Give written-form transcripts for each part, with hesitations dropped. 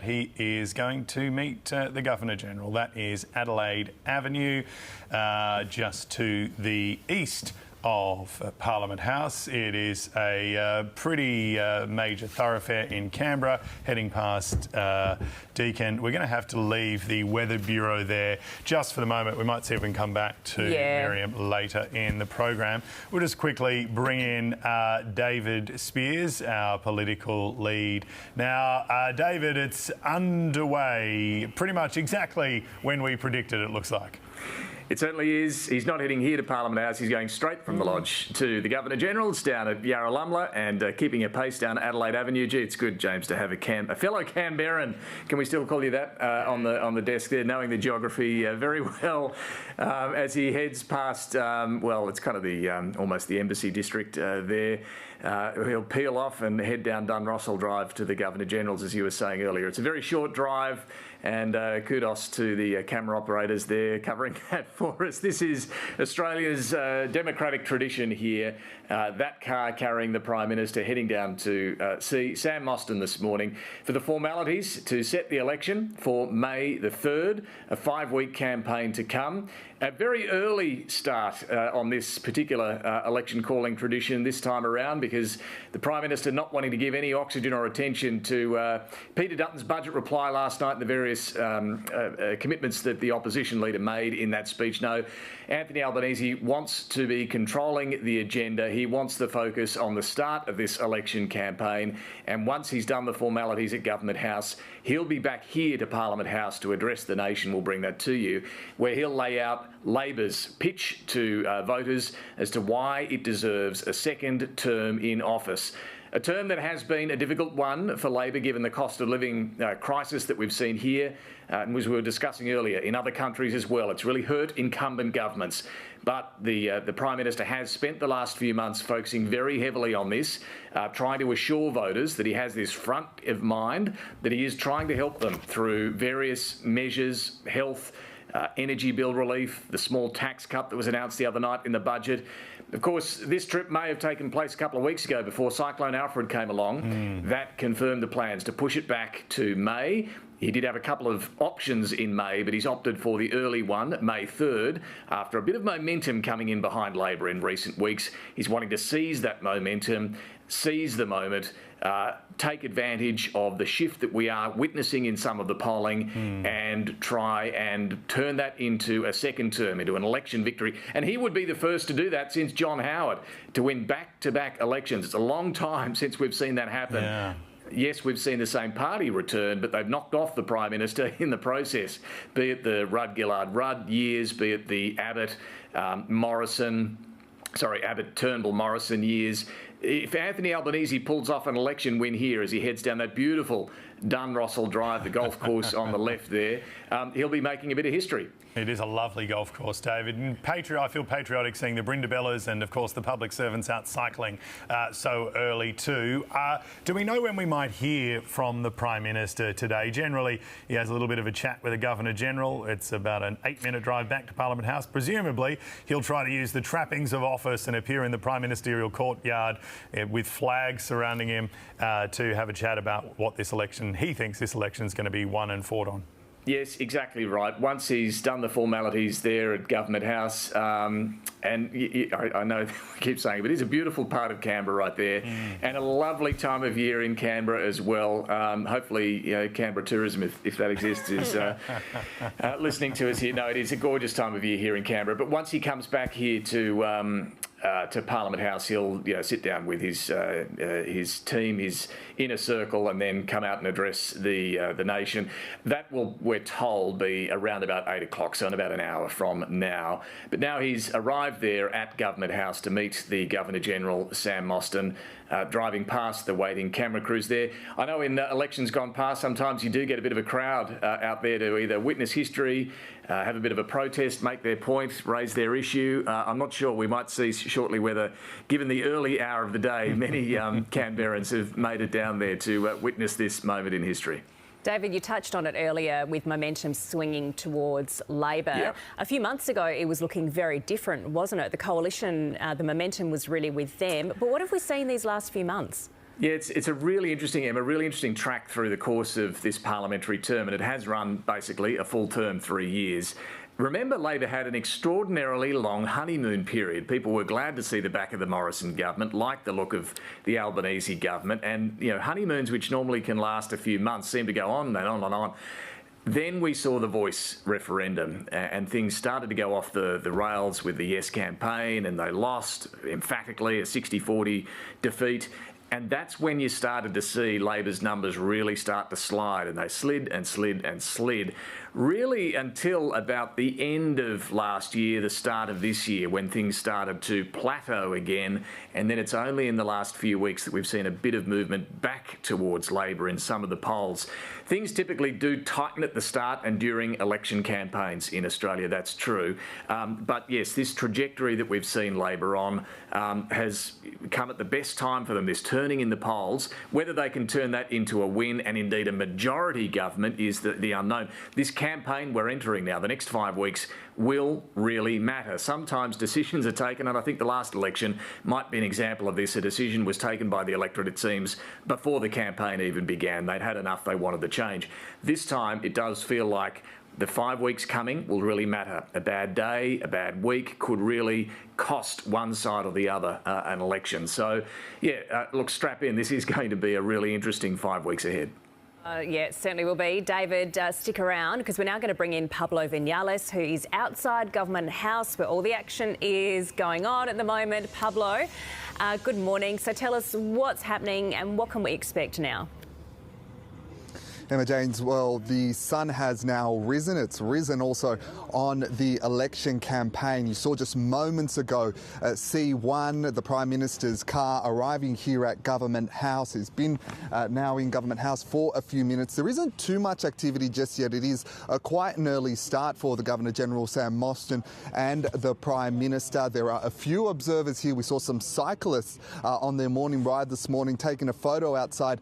He is going to meet the Governor-General. That is Adelaide Avenue, just to the east of Parliament House. It is a pretty major thoroughfare in Canberra, heading past Deakin. We're going to have to leave the Weather Bureau there just for the moment. We might see if we can come back to Miriam later in the program. We'll just quickly bring in David Spears, our political lead. Now, David, it's underway pretty much exactly when we predicted, it looks like. It certainly is. He's not heading here to Parliament House. He's going straight from the Lodge to the Governor-General's down at Yarralumla and keeping a pace down Adelaide Avenue. Gee, it's good, James, to have a fellow Canberran. Can we still call you that on the desk there, knowing the geography very well as he heads past, well, it's kind of the almost the Embassy District there. He'll peel off and head down Dunrossell Drive to the Governor-General's, as you were saying earlier. It's a very short drive, and kudos to the camera operators there covering that for us. This is Australia's democratic tradition here. That car carrying the Prime Minister heading down to see Sam Mostyn this morning for the formalities to set the election for May the 3rd, a 5-week campaign to come. A very early start on this particular election calling tradition this time around, because the Prime Minister not wanting to give any oxygen or attention to Peter Dutton's budget reply last night and the various commitments that the opposition leader made in that speech. No, Anthony Albanese wants to be controlling the agenda. He wants the focus on the start of this election campaign, and once he's done the formalities at Government House, he'll be back here to Parliament House to address the nation. We'll bring that to you, where he'll lay out Labor's pitch to voters as to why it deserves a second term in office. A term that has been a difficult one for Labor, given the cost of living crisis that we've seen here, and as we were discussing earlier, in other countries as well. It's really hurt incumbent governments. But the Prime Minister has spent the last few months focusing very heavily on this, trying to assure voters that he has this front of mind, that he is trying to help them through various measures, health, energy bill relief, the small tax cut that was announced the other night in the budget. Of course, this trip may have taken place a couple of weeks ago before Cyclone Alfred came along. That confirmed the plans to push it back to May. He did have a couple of options in May, but he's opted for the early one, May 3rd, after a bit of momentum coming in behind Labor in recent weeks. He's wanting to seize that momentum, seize the moment, take advantage of the shift that we are witnessing in some of the polling and try and turn that into a second term, into an election victory. And he would be the first to do that since John Howard, to win back-to-back elections. It's a long time since we've seen that happen. Yeah. Yes, we've seen the same party return, but they've knocked off the Prime Minister in the process, be it the Rudd-Gillard-Rudd years, be it the Abbott-Turnbull-Morrison years. If Anthony Albanese pulls off an election win here as he heads down that beautiful Dunrossell Drive, the golf course on the left there, he'll be making a bit of history. It is a lovely golf course, David. And I feel patriotic seeing the Brindabellas and, of course, the public servants out cycling so early too. Do we know when we might hear from the Prime Minister today? Generally, he has a little bit of a chat with the Governor-General. It's about an 8-minute drive back to Parliament House. Presumably, he'll try to use the trappings of office and appear in the Prime Ministerial courtyard with flags surrounding him to have a chat about what this election, he thinks this election is going to be won and fought on. Yes, exactly right. Once he's done the formalities there at Government House, and I know we keep saying, but it's a beautiful part of Canberra right there, and a lovely time of year in Canberra as well. Hopefully, Canberra Tourism, if that exists, is listening to us here. No, it is a gorgeous time of year here in Canberra. But once he comes back here to Parliament House, he'll sit down with his team, his inner circle, and then come out and address the nation. That will, we're told, be around about 8 o'clock, so in about an hour from now. But now he's arrived there at Government House to meet the Governor-General, Sam Mostyn, driving past the waiting camera crews there. I know in elections gone past, sometimes you do get a bit of a crowd out there to either witness history, have a bit of a protest, make their point, raise their issue. I'm not sure. We might see shortly whether, given the early hour of the day, many Canberrans have made it down there to witness this moment in history. David, you touched on it earlier with momentum swinging towards Labor. Yep. A few months ago, it was looking very different, wasn't it? The coalition, the momentum was really with them. But what have we seen these last few months? Yeah, it's a really interesting track through the course of this parliamentary term, and it has run basically a full term, 3 years. Remember, Labor had an extraordinarily long honeymoon period. People were glad to see the back of the Morrison government, liked the look of the Albanese government, and honeymoons, which normally can last a few months, seem to go on and on and on. Then we saw the Voice referendum, and things started to go off the rails with the Yes campaign, and they lost emphatically a 60-40 defeat. And that's when you started to see Labor's numbers really start to slide, and they slid and slid and slid, really until about the end of last year, the start of this year, when things started to plateau again. And then it's only in the last few weeks that we've seen a bit of movement back towards Labor in some of the polls. Things typically do tighten at the start and during election campaigns in Australia, that's true. But yes, this trajectory that we've seen Labor on has come at the best time for them, this turning in the polls. Whether they can turn that into a win and indeed a majority government is the unknown. This campaign we're entering now, the next 5 weeks, will really matter. Sometimes decisions are taken, and I think the last election might be an example of this. A decision was taken by the electorate, it seems, before the campaign even began. They'd had enough, they wanted to change. This time, it does feel like the 5 weeks coming will really matter. A bad day, a bad week could really cost one side or the other an election. So, yeah, look, strap in. This is going to be a really interesting 5 weeks ahead. Yeah, it certainly will be. David, stick around, because we're now going to bring in Pablo Vinales, who is outside Government House, where all the action is going on at the moment. Pablo, good morning. So tell us what's happening and what can we expect now? Emma James, well, the sun has now risen. It's risen also on the election campaign. You saw just moments ago C1, the Prime Minister's car, arriving here at Government House. He's been now in Government House for a few minutes. There isn't too much activity just yet. It is quite an early start for the Governor-General, Sam Mostyn, and the Prime Minister. There are a few observers here. We saw some cyclists on their morning ride this morning taking a photo outside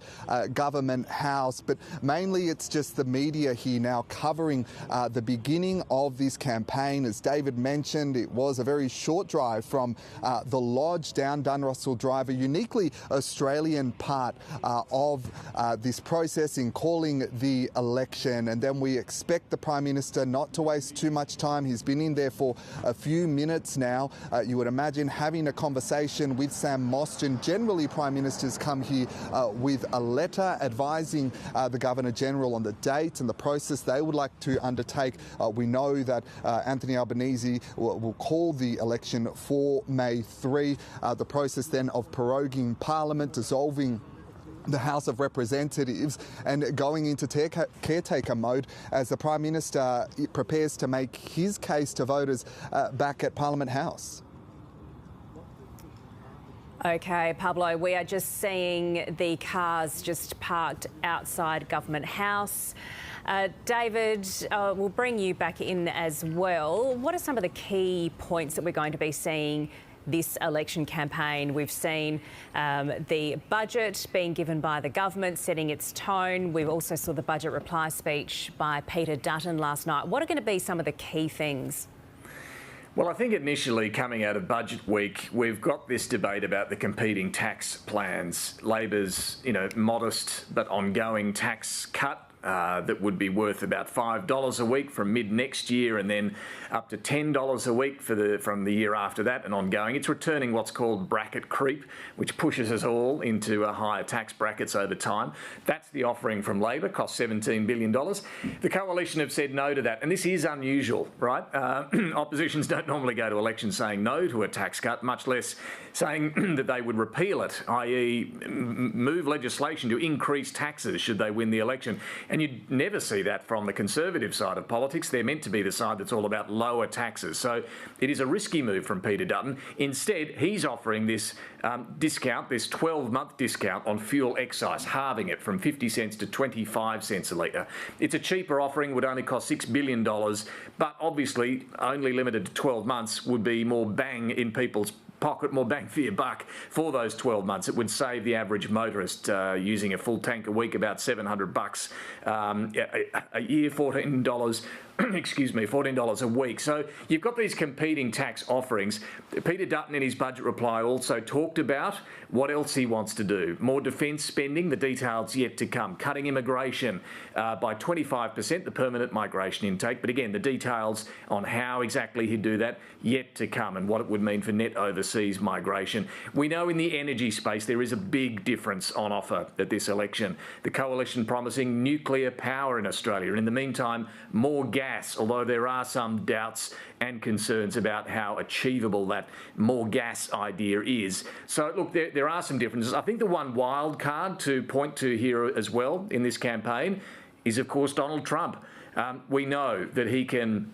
Government House. But mainly it's just the media here now covering the beginning of this campaign. As David mentioned, it was a very short drive from the Lodge down Dunrussell Drive, a uniquely Australian part of this process in calling the election. And then we expect the Prime Minister not to waste too much time. He's been in there for a few minutes now. You would imagine having a conversation with Sam Mostyn. Generally, Prime Ministers come here with a letter advising the Governor-General on the date and the process they would like to undertake. We know that Anthony Albanese will call the election for May 3. The process then of proroguing Parliament, dissolving the House of Representatives and going into caretaker mode as the Prime Minister prepares to make his case to voters back at Parliament House. OK, Pablo, we are just seeing the cars just parked outside Government House. David, we'll bring you back in as well. What are some of the key points that we're going to be seeing this election campaign? We've seen the budget being given by the government, setting its tone. We also saw the budget reply speech by Peter Dutton last night. What are going to be some of the key things? Well, I think initially coming out of Budget Week, we've got this debate about the competing tax plans. Labor's, modest but ongoing tax cut that would be worth about $5 a week from mid next year, and then up to $10 a week from the year after that and ongoing. It's returning what's called bracket creep, which pushes us all into higher tax brackets over time. That's the offering from Labor, cost $17 billion. The Coalition have said no to that, and this is unusual, right? Oppositions don't normally go to elections saying no to a tax cut, much less saying that they would repeal it, i.e. move legislation to increase taxes should they win the election. And you'd never see that from the Conservative side of politics. They're meant to be the side that's all about lower taxes. So it is a risky move from Peter Dutton. Instead, he's offering this discount, this 12-month discount on fuel excise, halving it from 50 cents to 25 cents a litre. It's a cheaper offering, would only cost $6 billion, but obviously only limited to 12 months would be more bang in people's pocket, more bang for your buck for those 12 months. It would save the average motorist using a full tank a week about $700 a year, $14. Excuse me, $14 a week. So you've got these competing tax offerings. Peter Dutton in his budget reply also talked about what else he wants to do. More defence spending, the details yet to come. Cutting immigration by 25%, the permanent migration intake. But again, the details on how exactly he'd do that yet to come and what it would mean for net overseas migration. We know in the energy space there is a big difference on offer at this election. The coalition promising nuclear power in Australia. And in the meantime, more gas, although there are some doubts and concerns about how achievable that more gas idea is. So, look, there are some differences. I think the one wild card to point to here as well in this campaign is, of course, Donald Trump. We know that he can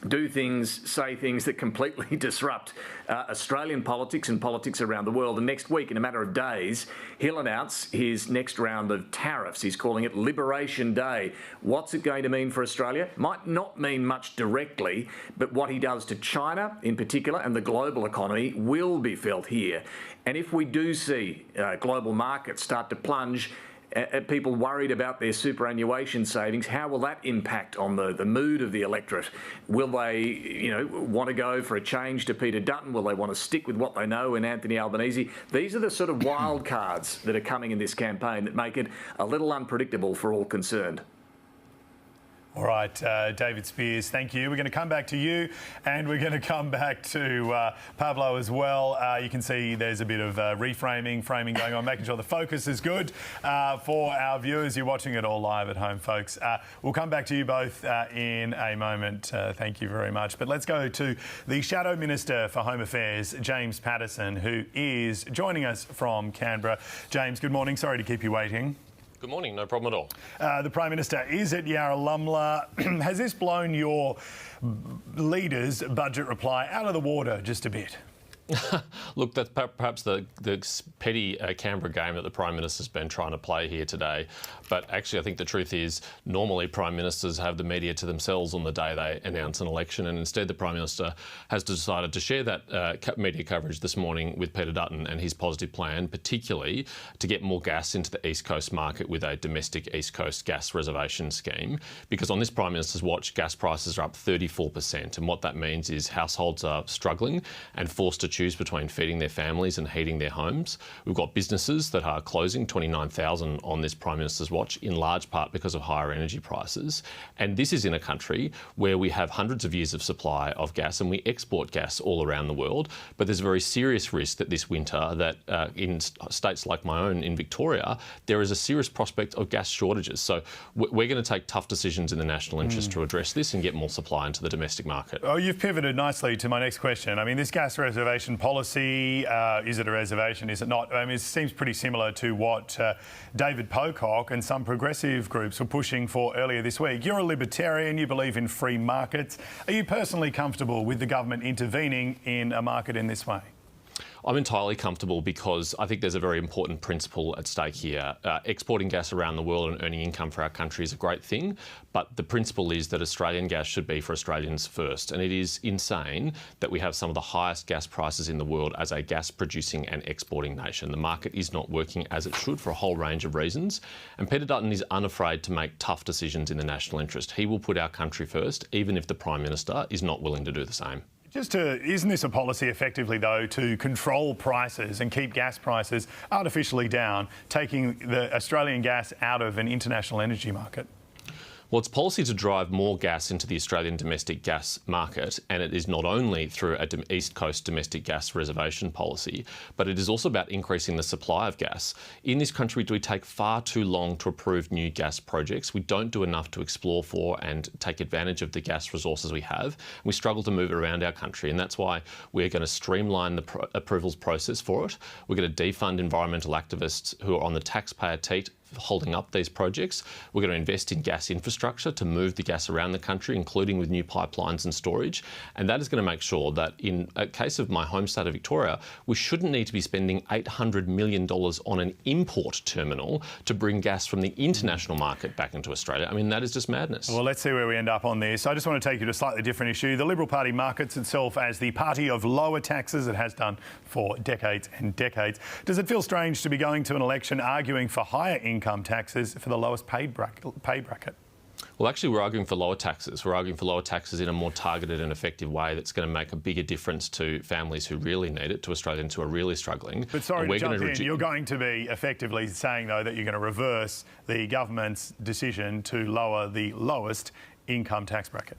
do things, say things that completely disrupt Australian politics and politics around the world. And next week, in a matter of days, he'll announce his next round of tariffs. He's calling it Liberation Day. What's it going to mean for Australia? Might not mean much directly, but what he does to China in particular and the global economy will be felt here. And if we do see global markets start to plunge, people worried about their superannuation savings, how will that impact on the mood of the electorate? Will they, want to go for a change to Peter Dutton? Will they want to stick with what they know in Anthony Albanese? These are the sort of wild cards that are coming in this campaign that make it a little unpredictable for all concerned. All right, David Spears, thank you. We're going to come back to you and we're going to come back to Pablo as well. You can see there's a bit of framing going on, making sure the focus is good for our viewers. You're watching it all live at home, folks. We'll come back to you both in a moment. Thank you very much. But let's go to the Shadow Minister for Home Affairs, James Patterson, who is joining us from Canberra. James, good morning. Sorry to keep you waiting. Good morning, no problem at all. The Prime Minister is at Yarralumla. Has this blown your leader's budget reply out of the water just a bit? Look, that's perhaps the petty Canberra game that the Prime Minister's been trying to play here today. But actually, I think the truth is normally Prime Ministers have the media to themselves on the day they announce an election, and instead the Prime Minister has decided to share that media coverage this morning with Peter Dutton and his positive plan, particularly to get more gas into the East Coast market with a domestic East Coast gas reservation scheme. Because on this Prime Minister's watch, gas prices are up 34%, and what that means is households are struggling and forced to choose between feeding their families and heating their homes. We've got businesses that are closing, 29,000 on this Prime Minister's watch, in large part because of higher energy prices. And this is in a country where we have hundreds of years of supply of gas and we export gas all around the world. But there's a very serious risk that this winter, that in states like my own in Victoria, there is a serious prospect of gas shortages. So we're going to take tough decisions in the national interest to address this and get more supply into the domestic market. Oh, you've pivoted nicely to my next question. I mean, this gas reservation policy, is it a reservation, is it not? I mean, it seems pretty similar to what David Pocock and some progressive groups were pushing for earlier this week. You're a libertarian, you believe in free markets. Are you personally comfortable with the government intervening in a market in this way? I'm entirely comfortable because I think there's a very important principle at stake here. Exporting gas around the world and earning income for our country is a great thing, but the principle is that Australian gas should be for Australians first. And it is insane that we have some of the highest gas prices in the world as a gas producing and exporting nation. The market is not working as it should for a whole range of reasons. And Peter Dutton is unafraid to make tough decisions in the national interest. He will put our country first, even if the Prime Minister is not willing to do the same. Isn't this a policy effectively, though, to control prices and keep gas prices artificially down, taking the Australian gas out of an international energy market? Well, it's policy to drive more gas into the Australian domestic gas market, and it is not only through an East Coast domestic gas reservation policy, but it is also about increasing the supply of gas. In this country, we take far too long to approve new gas projects. We don't do enough to explore for and take advantage of the gas resources we have. We struggle to move it around our country, and that's why we're going to streamline the approvals process for it. We're going to defund environmental activists who are on the taxpayer holding up these projects. We're going to invest in gas infrastructure to move the gas around the country, including with new pipelines and storage. And that is going to make sure that in a case of my home state of Victoria, we shouldn't need to be spending $800 million on an import terminal to bring gas from the international market back into Australia. I mean, that is just madness. Well, let's see where we end up on this. I just want to take you to a slightly different issue. The Liberal Party markets itself as the party of lower taxes. It has done for decades and decades. Does it feel strange to be going to an election arguing for higher income taxes for the lowest pay bracket? Well, actually, we're arguing for lower taxes. We're arguing for lower taxes in a more targeted and effective way that's going to make a bigger difference to families who really need it, to Australians who are really struggling. But sorry to jump in, you're going to be effectively saying, though, that you're going to reverse the government's decision to lower the lowest income tax bracket.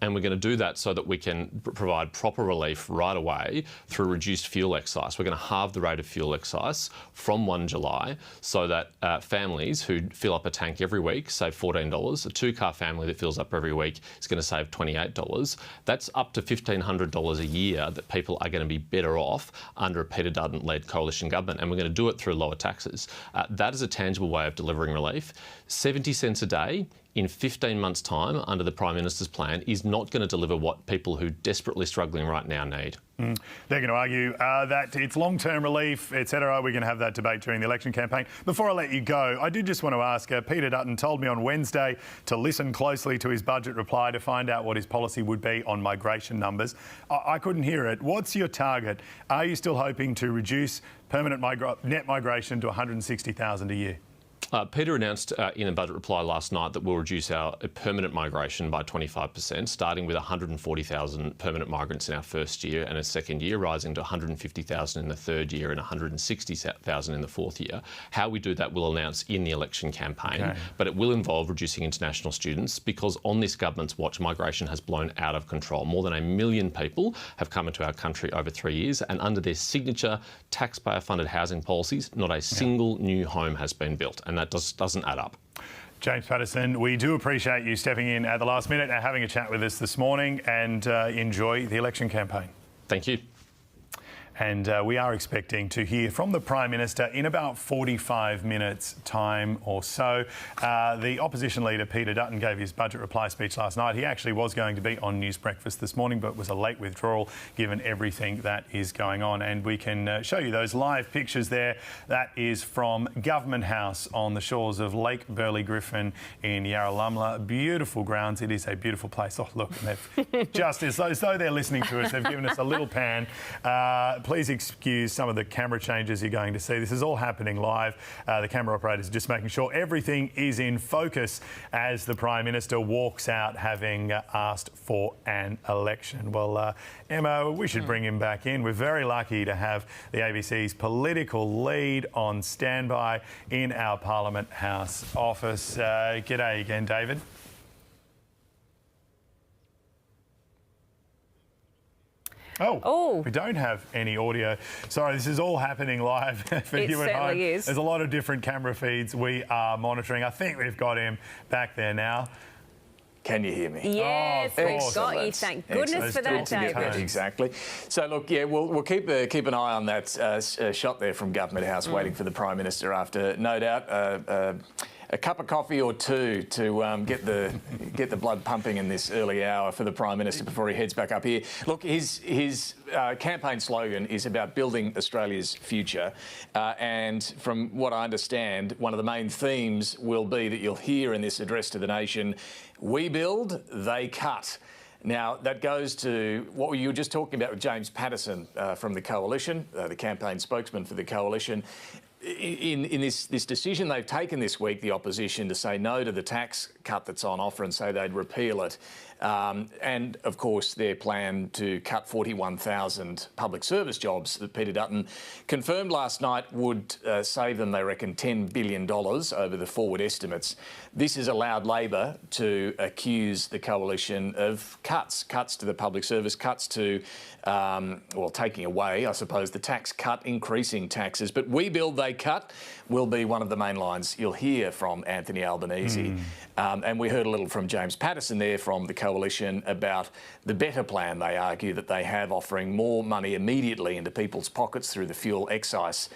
And we're going to do that so that we can provide proper relief right away through reduced fuel excise. We're going to halve the rate of fuel excise from 1 July so that families who fill up a tank every week save $14. A two-car family that fills up every week is going to save $28. That's up to $1,500 a year that people are going to be better off under a Peter Dutton-led coalition government. And we're going to do it through lower taxes. That is a tangible way of delivering relief. 70 cents a day in 15 months' time under the Prime Minister's plan is not going to deliver what people who are desperately struggling right now need. They're going to argue that it's long-term relief, etc. We're going to have that debate during the election campaign. Before I let you go, I did just want to ask, Peter Dutton told me on Wednesday to listen closely to his budget reply to find out what his policy would be on migration numbers. I couldn't hear it. What's your target? Are you still hoping to reduce permanent net migration to 160,000 a year? Peter announced in a budget reply last night that we'll reduce our permanent migration by 25%, starting with 140,000 permanent migrants in our first year and a second year, rising to 150,000 in the third year and 160,000 in the fourth year. How we do that we'll announce in the election campaign, but it will involve reducing international students because on this government's watch, migration has blown out of control. More than 1 million people have come into our country over 3 years, and under their signature taxpayer-funded housing policies, not a single new home has been built. And that doesn't add up. James Patterson, we do appreciate you stepping in at the last minute and having a chat with us this morning, and enjoy the election campaign. Thank you. And we are expecting to hear from the Prime Minister in about 45 minutes' time or so. The opposition leader, Peter Dutton, gave his budget reply speech last night. He actually was going to be on News Breakfast this morning, but was a late withdrawal given everything that is going on. And we can show you those live pictures there. That is from Government House on the shores of Lake Burley Griffin in Yarralumla. Beautiful grounds. It is a beautiful place. Oh, look, they've just as though they're listening to us, they've given us a little pan. Please excuse some of the camera changes you're going to see. This is all happening live. The camera operators are just making sure everything is in focus as the Prime Minister walks out having asked for an election. Well, Emma, we should bring him back in. We're very lucky to have the ABC's political lead on standby in our Parliament House office. G'day again, David. Oh, we don't have any audio. Sorry, this is all happening live for you at home. Is. There's a lot of different camera feeds we are monitoring. I think we've got him back there now. Can you hear me? Yes, we've got you. Thank goodness for that, David. Exactly. So, look, yeah, we'll keep an eye on that shot there from Government House, waiting for the Prime Minister after, no doubt, a cup of coffee or two to get the blood pumping in this early hour for the Prime Minister before he heads back up here. Look, his campaign slogan is about building Australia's future, and from what I understand, one of the main themes will be that you'll hear in this address to the nation: we build, they cut. Now, that goes to what you were just talking about with James Patterson from the Coalition, the campaign spokesman for the Coalition. In this decision they've taken this week, the opposition, to say no to the tax cut that's on offer and say they'd repeal it. And, of course, their plan to cut 41,000 public service jobs that Peter Dutton confirmed last night would save them, they reckon, $10 billion over the forward estimates. This has allowed Labor to accuse the Coalition of cuts to the public service, cuts to, taking away, I suppose, the tax cut, increasing taxes. But we build, they pay cut will be one of the main lines you'll hear from Anthony Albanese. And we heard a little from James Paterson there from the Coalition about the better plan, they argue, that they have, offering more money immediately into people's pockets through the fuel excise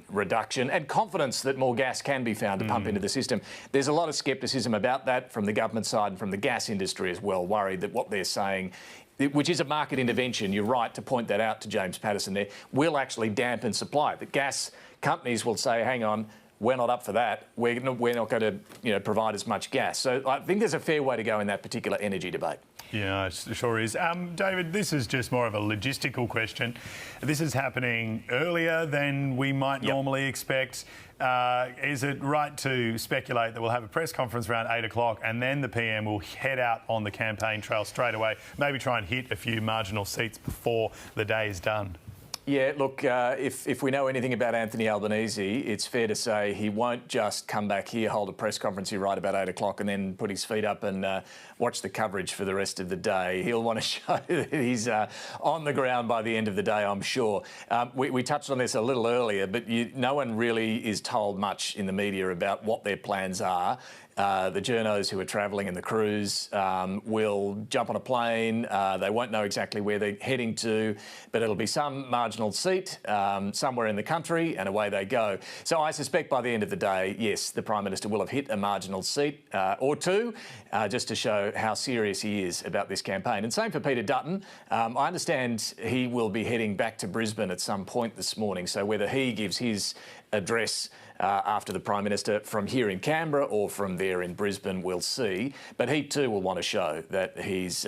reduction and confidence that more gas can be found to pump into the system. There's a lot of scepticism about that from the government side and from the gas industry as well, worried that what they're saying, which is a market intervention, you're right to point that out to James Paterson there, will actually dampen supply. The gas companies will say, hang on, we're not up for that. We're not going to provide as much gas. So I think there's a fair way to go in that particular energy debate. Yeah, it sure is. David, this is just more of a logistical question. This is happening earlier than we might normally expect. Is it right to speculate that we'll have a press conference around 8 o'clock and then the PM will head out on the campaign trail straight away, maybe try and hit a few marginal seats before the day is done? Yeah, look, if we know anything about Anthony Albanese, it's fair to say he won't just come back here, hold a press conference here right about 8 o'clock and then put his feet up and watch the coverage for the rest of the day. He'll want to show that he's on the ground by the end of the day, I'm sure. We touched on this a little earlier, but no one really is told much in the media about what their plans are. The journos who are travelling in the cruise will jump on a plane. They won't know exactly where they're heading to, but it'll be some marginal seat somewhere in the country and away they go. So I suspect by the end of the day, yes, the Prime Minister will have hit a marginal seat or two just to show how serious he is about this campaign. And same for Peter Dutton. I understand he will be heading back to Brisbane at some point this morning. So whether he gives his address after the Prime Minister from here in Canberra or from there in Brisbane, we'll see. But he too will want to show that he's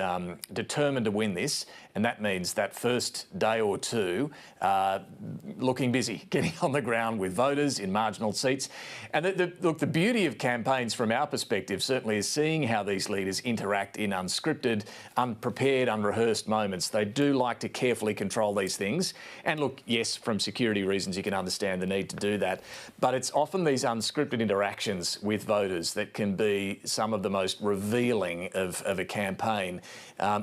determined to win this, and that means that first day or two looking busy, getting on the ground with voters in marginal seats. And look, the beauty of campaigns from our perspective certainly is seeing how these leaders interact in unscripted, unprepared, unrehearsed moments. They do like to carefully control these things. And look, yes, from security reasons, you can understand the need to do that. But it's often these unscripted interactions with voters that can be some of the most revealing of a campaign.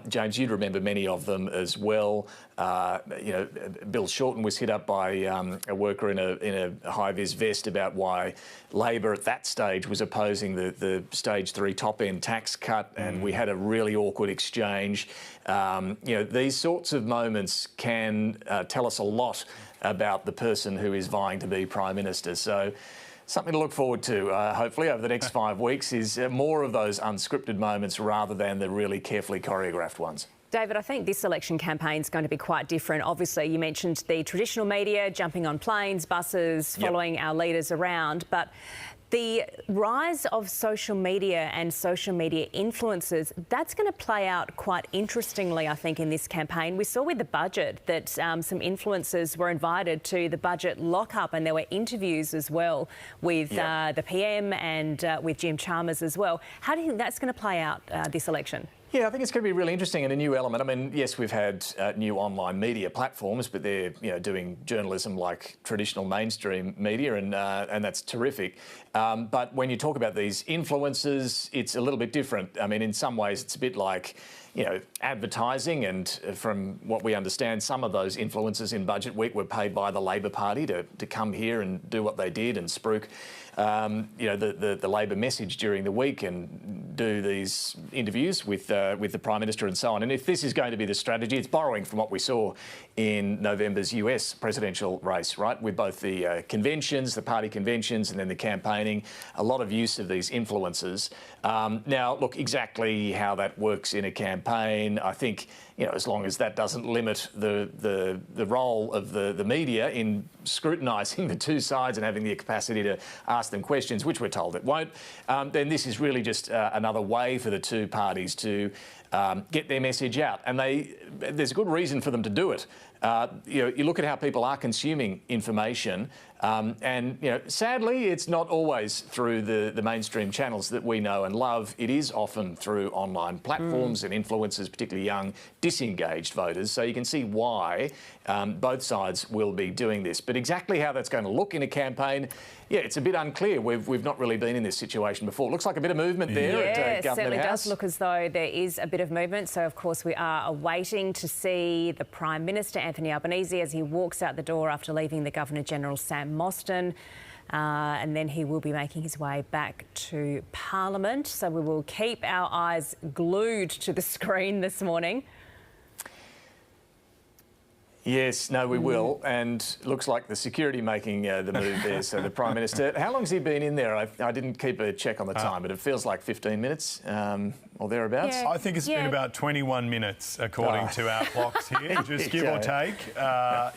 James, you'd remember many of them as well. Bill Shorten was hit up by a worker in a high-vis vest about why Labor at that stage was opposing the stage 3 top-end tax cut, and we had a really awkward exchange. These sorts of moments can tell us a lot about the person who is vying to be Prime Minister. So something to look forward to, hopefully, over the next 5 weeks is more of those unscripted moments rather than the really carefully choreographed ones. David, I think this election campaign is going to be quite different. Obviously, you mentioned the traditional media jumping on planes, buses, following our leaders around, but the rise of social media and social media influencers, that's going to play out quite interestingly, I think, in this campaign. We saw with the budget that some influencers were invited to the budget lockup, and there were interviews as well with the PM and with Jim Chalmers as well. How do you think that's going to play out this election? Yeah, I think it's going to be really interesting and a new element. I mean, yes, we've had new online media platforms, but they're doing journalism like traditional mainstream media, and that's terrific. But when you talk about these influencers, it's a little bit different. I mean, in some ways, it's a bit like advertising, and from what we understand, some of those influencers in Budget Week were paid by the Labor Party to come here and do what they did and spruik the Labor message during the week and do these interviews with the Prime Minister and so on. And if this is going to be the strategy, it's borrowing from what we saw in November's US presidential race, right, with both the conventions, the party conventions, and then the campaigning, a lot of use of these influencers. Now, look, exactly how that works in a campaign, I think, as long as that doesn't limit the role of the media in scrutinising the two sides and having the capacity to ask them questions, which we're told it won't, then this is really just another way for the two parties to get their message out. And there's a good reason for them to do it. You look at how people are consuming information, and sadly, it's not always through the mainstream channels that we know and love. It is often through online platforms and influencers, particularly young, disengaged voters. So you can see why both sides will be doing this. But exactly how that's going to look in a campaign, it's a bit unclear. We've not really been in this situation before. Looks like a bit of movement there at Government House. Yes, certainly does look as though there is a bit of movement. So, of course, we are awaiting to see the Prime Minister Anthony Albanese as he walks out the door after leaving the Governor-General Sam Mostyn. And then he will be making his way back to Parliament. So we will keep our eyes glued to the screen this morning. Yes, no, we will. And looks like the security making the move there. So the Prime Minister, how long's he been in there? I didn't keep a check on the time, but it feels like 15 minutes or thereabouts. I think it's been about 21 minutes, according to our clocks here, just give or take.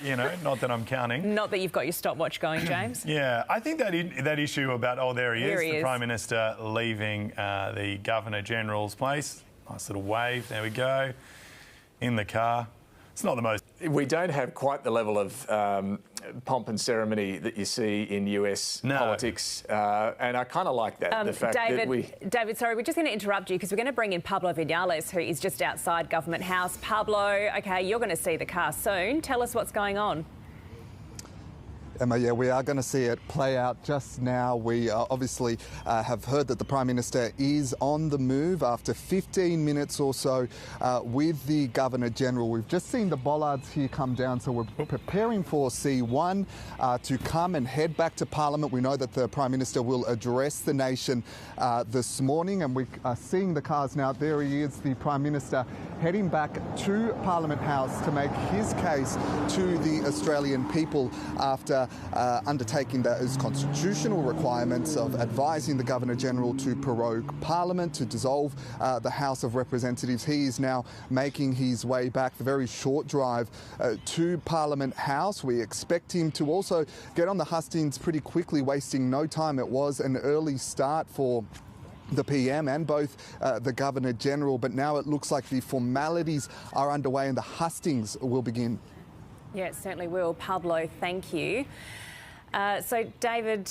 You know, not that I'm counting. Not that you've got your stopwatch going, James. Yeah, I think that issue about, there he is, the Prime Minister leaving the Governor-General's place. Nice little wave, there we go, in the car. It's not the most... We don't have quite the level of pomp and ceremony that you see in US politics, and I kind of like that. The fact David, sorry, we're just going to interrupt you because we're going to bring in Pablo Vinales, who is just outside Government House. Pablo, OK, you're going to see the car soon. Tell us what's going on. Emma, yeah, we are going to see it play out just now. We obviously have heard that the Prime Minister is on the move after 15 minutes or so with the Governor-General. We've just seen the bollards here come down, so we're preparing for C1 to come and head back to Parliament. We know that the Prime Minister will address the nation this morning, and we are seeing the cars now. There he is, the Prime Minister, heading back to Parliament House to make his case to the Australian people after undertaking those constitutional requirements of advising the Governor-General to prorogue Parliament, to dissolve the House of Representatives. He is now making his way back, the very short drive to Parliament House. We expect him to also get on the hustings pretty quickly, wasting no time. It was an early start for the PM and both the Governor-General, but now it looks like the formalities are underway and the hustings will begin. Yeah, it certainly will. Pablo, thank you. So, David,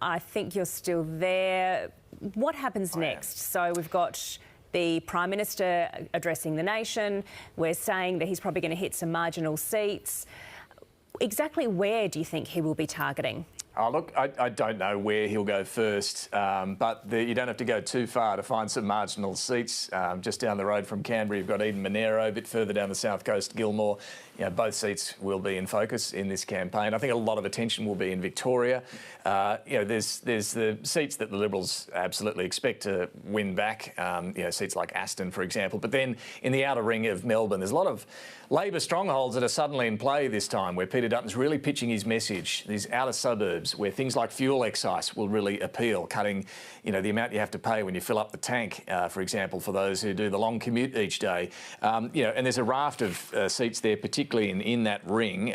I think you're still there. What happens next? So we've got the Prime Minister addressing the nation. We're saying that he's probably going to hit some marginal seats. Exactly where do you think he will be targeting? Oh, look, I don't know where he'll go first, but you don't have to go too far to find some marginal seats. Just down the road from Canberra, you've got Eden Monero, a bit further down the south coast, Gilmore. You know, both seats will be in focus in this campaign. I think a lot of attention will be in Victoria. You know, there's the seats that the Liberals absolutely expect to win back, you know, seats like Aston, for example. But then in the outer ring of Melbourne, there's a lot of Labor strongholds that are suddenly in play this time, where Peter Dutton's really pitching his message, these outer suburbs, where things like fuel excise will really appeal, cutting, you know, the amount you have to pay when you fill up the tank, for example, for those who do the long commute each day. You know, and there's a raft of seats there, particularly in that ring,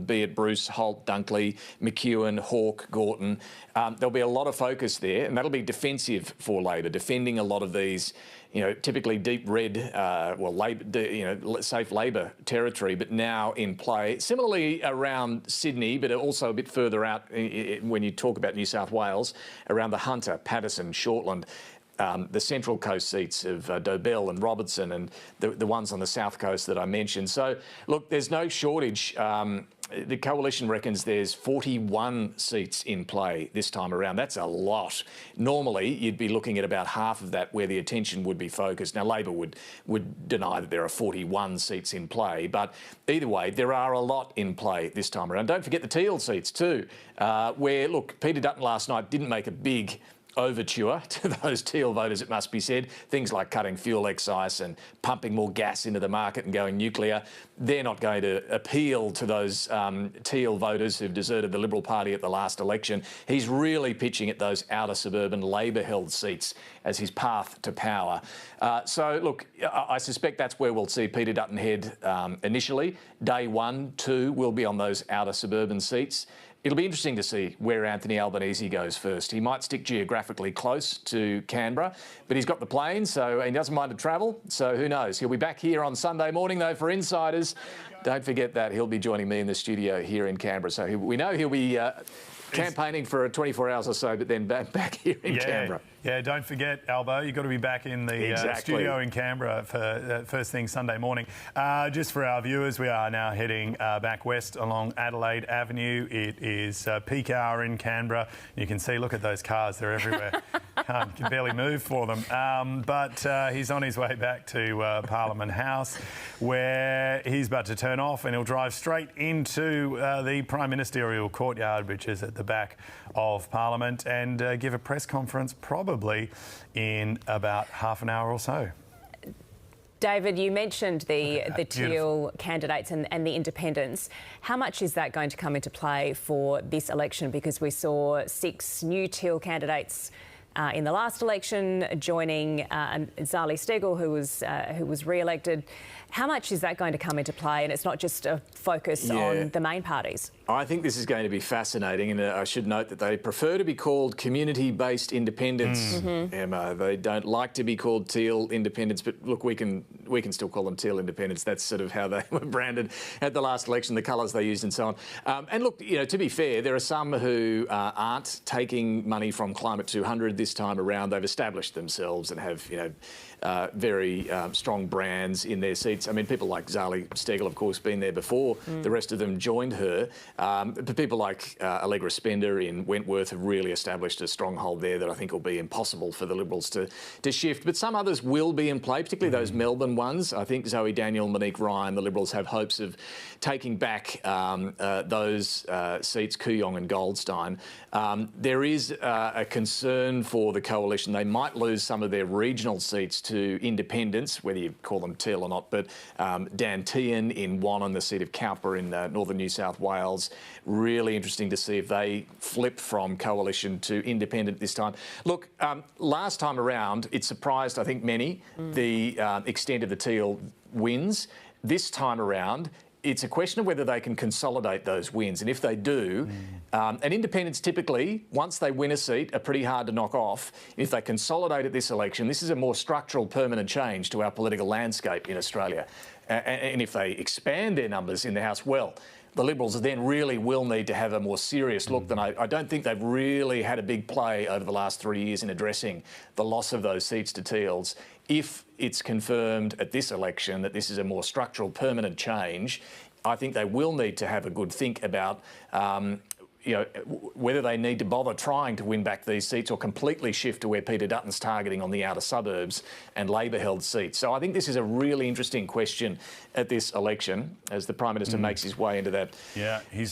be it Bruce, Holt, Dunkley, McEwen, Hawke, Gorton. There'll be a lot of focus there, and that'll be defensive for Labor, defending a lot of these, you know, typically deep red, Labor, you know, safe Labor territory, but now in play. Similarly around Sydney, but also a bit further out when you talk about New South Wales, around the Hunter, Patterson, Shortland. The Central Coast seats of Dobell and Robertson, and the ones on the South Coast that I mentioned. So, look, there's no shortage. The Coalition reckons there's 41 seats in play this time around. That's a lot. Normally, you'd be looking at about half of that where the attention would be focused. Now, Labor would deny that there are 41 seats in play, but either way, there are a lot in play this time around. Don't forget the Teal seats too, where, look, Peter Dutton last night didn't make a big overture to those Teal voters, it must be said. Things like cutting fuel excise and pumping more gas into the market and going nuclear. They're not going to appeal to those Teal voters who've deserted the Liberal Party at the last election. He's really pitching at those outer suburban Labor-held seats as his path to power. So, look, I suspect that's where we'll see Peter Dutton head initially. Day 1, 2 will be on those outer suburban seats. It'll be interesting to see where Anthony Albanese goes first. He might stick geographically close to Canberra, but he's got the plane, so he doesn't mind to travel, so who knows. He'll be back here on Sunday morning, though, for Insiders. Don't forget that. He'll be joining me in the studio here in Canberra, so we know he'll be campaigning for 24 hours or so, but then back here in Canberra. Yeah, don't forget, Albo, you've got to be back in the studio in Canberra for first thing Sunday morning. Just for our viewers, we are now heading back west along Adelaide Avenue. It is peak hour in Canberra. You can see, look at those cars, they're everywhere. Can barely move for them. But he's on his way back to Parliament House, where he's about to turn off and he'll drive straight into the Prime Ministerial courtyard, which is at the back of Parliament, and give a press conference probably in about half an hour or so. David, you mentioned the Teal candidates and the independents. How much is that going to come into play for this election? Because we saw 6 new Teal candidates in the last election joining Zali Steggall, who was re-elected. How much is that going to come into play? And it's not just a focus on the main parties. I think this is going to be fascinating, and I should note that they prefer to be called community-based independents, Emma. They don't like to be called Teal independents, but look, we can still call them Teal independents. That's sort of how they were branded at the last election, the colours they used and so on. And look, to be fair, there are some who aren't taking money from Climate 200 this time around. They've established themselves and have, very strong brands in their seats. I mean, people like Zali Steggall, of course, been there before. The rest of them joined her. But people like Allegra Spender in Wentworth have really established a stronghold there that I think will be impossible for the Liberals to shift. But some others will be in play, particularly those Melbourne ones. I think Zoe Daniel, Monique Ryan, the Liberals have hopes of taking back those seats, Kooyong and Goldstein. There is a concern for the coalition. They might lose some of their regional seats to independents, whether you call them Teal or not, but Dan Tehan in Wannon, the seat of Cowper in northern New South Wales. Really interesting to see if they flip from coalition to independent this time. Look, last time around, it surprised, I think, many, the extent of the Teal wins. This time around, it's a question of whether they can consolidate those wins. And if they do, and independents typically, once they win a seat, are pretty hard to knock off. If they consolidate at this election, this is a more structural, permanent change to our political landscape in Australia. And if they expand their numbers in the House, well, the Liberals then really will need to have a more serious look than I don't think they've really had a big play over the last 3 years in addressing the loss of those seats to Teals. If it's confirmed at this election that this is a more structural, permanent change, I think they will need to have a good think about whether they need to bother trying to win back these seats or completely shift to where Peter Dutton's targeting on the outer suburbs and Labor-held seats. So I think this is a really interesting question at this election as the Prime Minister makes his way into that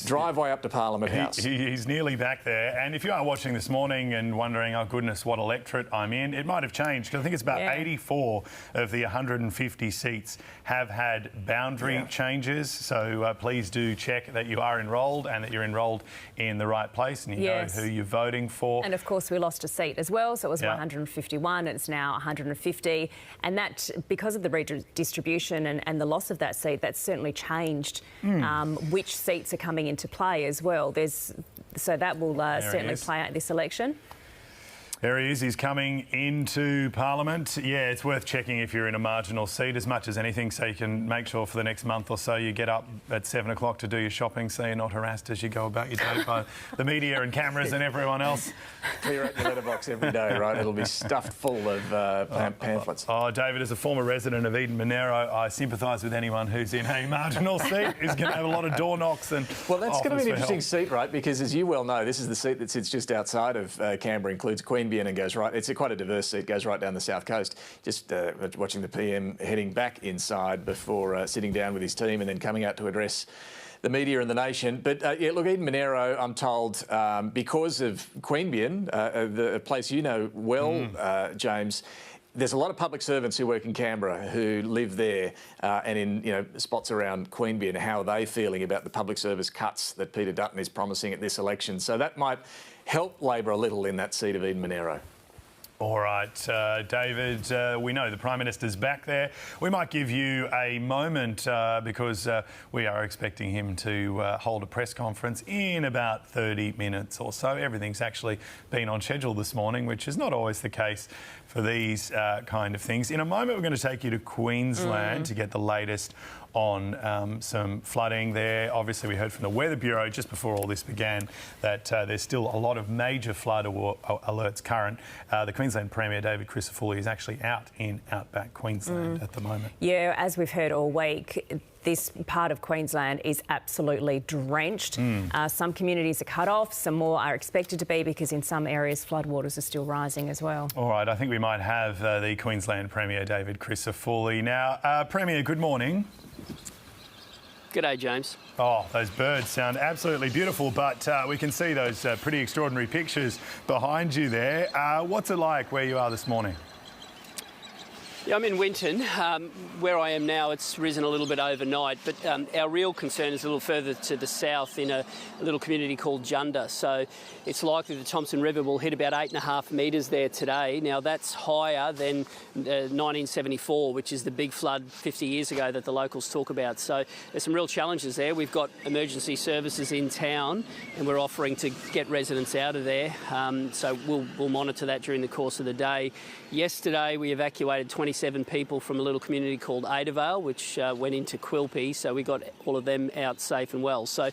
driveway up to Parliament House. He's nearly back there. And if you are watching this morning and wondering, oh goodness, what electorate I'm in, it might have changed. I think it's about 84 of the 150 seats have had boundary changes. So please do check that you are enrolled and that you're enrolled in the right place and you know who you're voting for. And of course we lost a seat as well, so it was 151, it's now 150, and that, because of the redistribution and the loss of that seat, that's certainly changed which seats are coming into play as well. So that will certainly play out this election. There he is. He's coming into Parliament. Yeah, it's worth checking if you're in a marginal seat as much as anything, so you can make sure for the next month or so you get up at 7 o'clock to do your shopping so you're not harassed as you go about your day by the media and cameras and everyone else. Clear out your letterbox every day, right? It'll be stuffed full of pamphlets. Oh, David, as a former resident of Eden Monero, I sympathise with anyone who's in a marginal seat, who's going to have a lot of door knocks and well, that's going to be an interesting seat, right? Because as you well know, this is the seat that sits just outside of Canberra, includes Queanbeyan and goes right. It's quite a diverse seat, goes right down the south coast. Just watching the PM heading back inside before sitting down with his team and then coming out to address the media and the nation. But look, Eden Monero, I'm told, because of Queanbeyan, the place you know well, James, there's a lot of public servants who work in Canberra who live there and in spots around Queanbeyan. How are they feeling about the public service cuts that Peter Dutton is promising at this election? So that might help Labor a little in that seat of Eden Monero. All right, David, we know the Prime Minister's back there. We might give you a moment because we are expecting him to hold a press conference in about 30 minutes or so. Everything's actually been on schedule this morning, which is not always the case for these kind of things. In a moment, we're going to take you to Queensland to get the latest on some flooding there. Obviously, we heard from the Weather Bureau just before all this began that there's still a lot of major flood alerts current. The Queensland Premier David Crisafulli is actually out in outback Queensland at the moment. Yeah, as we've heard all week, this part of Queensland is absolutely drenched. Some communities are cut off, some more are expected to be because in some areas floodwaters are still rising as well. All right, I think we might have the Queensland Premier David Crisafulli now. Premier, good morning. G'day, James. Oh, those birds sound absolutely beautiful, but we can see those pretty extraordinary pictures behind you there. What's it like where you are this morning? Yeah, I'm in Winton. Where I am now, it's risen a little bit overnight, but our real concern is a little further to the south in a little community called Junda. So it's likely the Thompson River will hit about 8.5 metres there today. Now, that's higher than 1974, which is the big flood 50 years ago that the locals talk about. So there's some real challenges there. We've got emergency services in town and we're offering to get residents out of there. So we'll monitor that during the course of the day. Yesterday, we evacuated 27 people from a little community called Adavale, which went into Quilpie, so we got all of them out safe and well. So,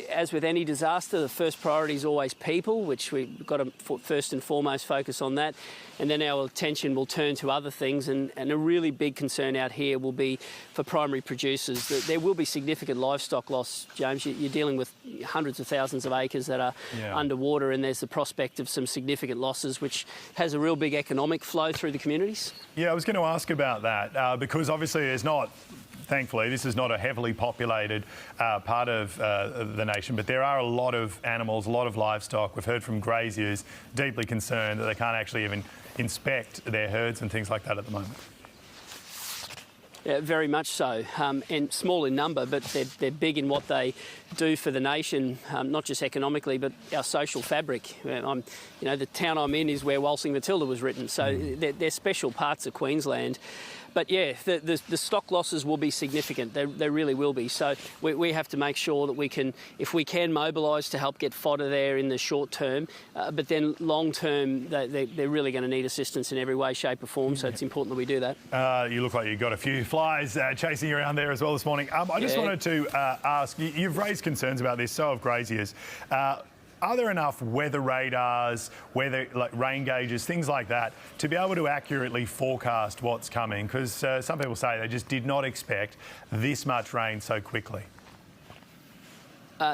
as with any disaster, the first priority is always people, which we've got to first and foremost focus on that. And then our attention will turn to other things. And a really big concern out here will be for primary producers. There will be significant livestock loss, James. You're dealing with hundreds of thousands of acres that are underwater, and there's the prospect of some significant losses, which has a real big economic flow through the communities. Yeah, I was going to ask about that because obviously there's not... Thankfully, this is not a heavily populated part of the nation, but there are a lot of animals, a lot of livestock. We've heard from graziers deeply concerned that they can't actually even inspect their herds and things like that at the moment. Yeah, very much so, and small in number, but they're big in what they do for the nation, not just economically, but our social fabric. The town I'm in is where Waltzing Matilda was written, so they're special parts of Queensland. But yeah, the stock losses will be significant. They really will be. So we have to make sure that we can, if we can, mobilise to help get fodder there in the short term. But then long term, they're really going to need assistance in every way, shape or form. So it's important that we do that. You look like you've got a few flies chasing you around there as well this morning. I just wanted to ask, you've raised concerns about this, so have graziers. Are there enough weather radars, rain gauges, things like that, to be able to accurately forecast what's coming? Because some people say they just did not expect this much rain so quickly.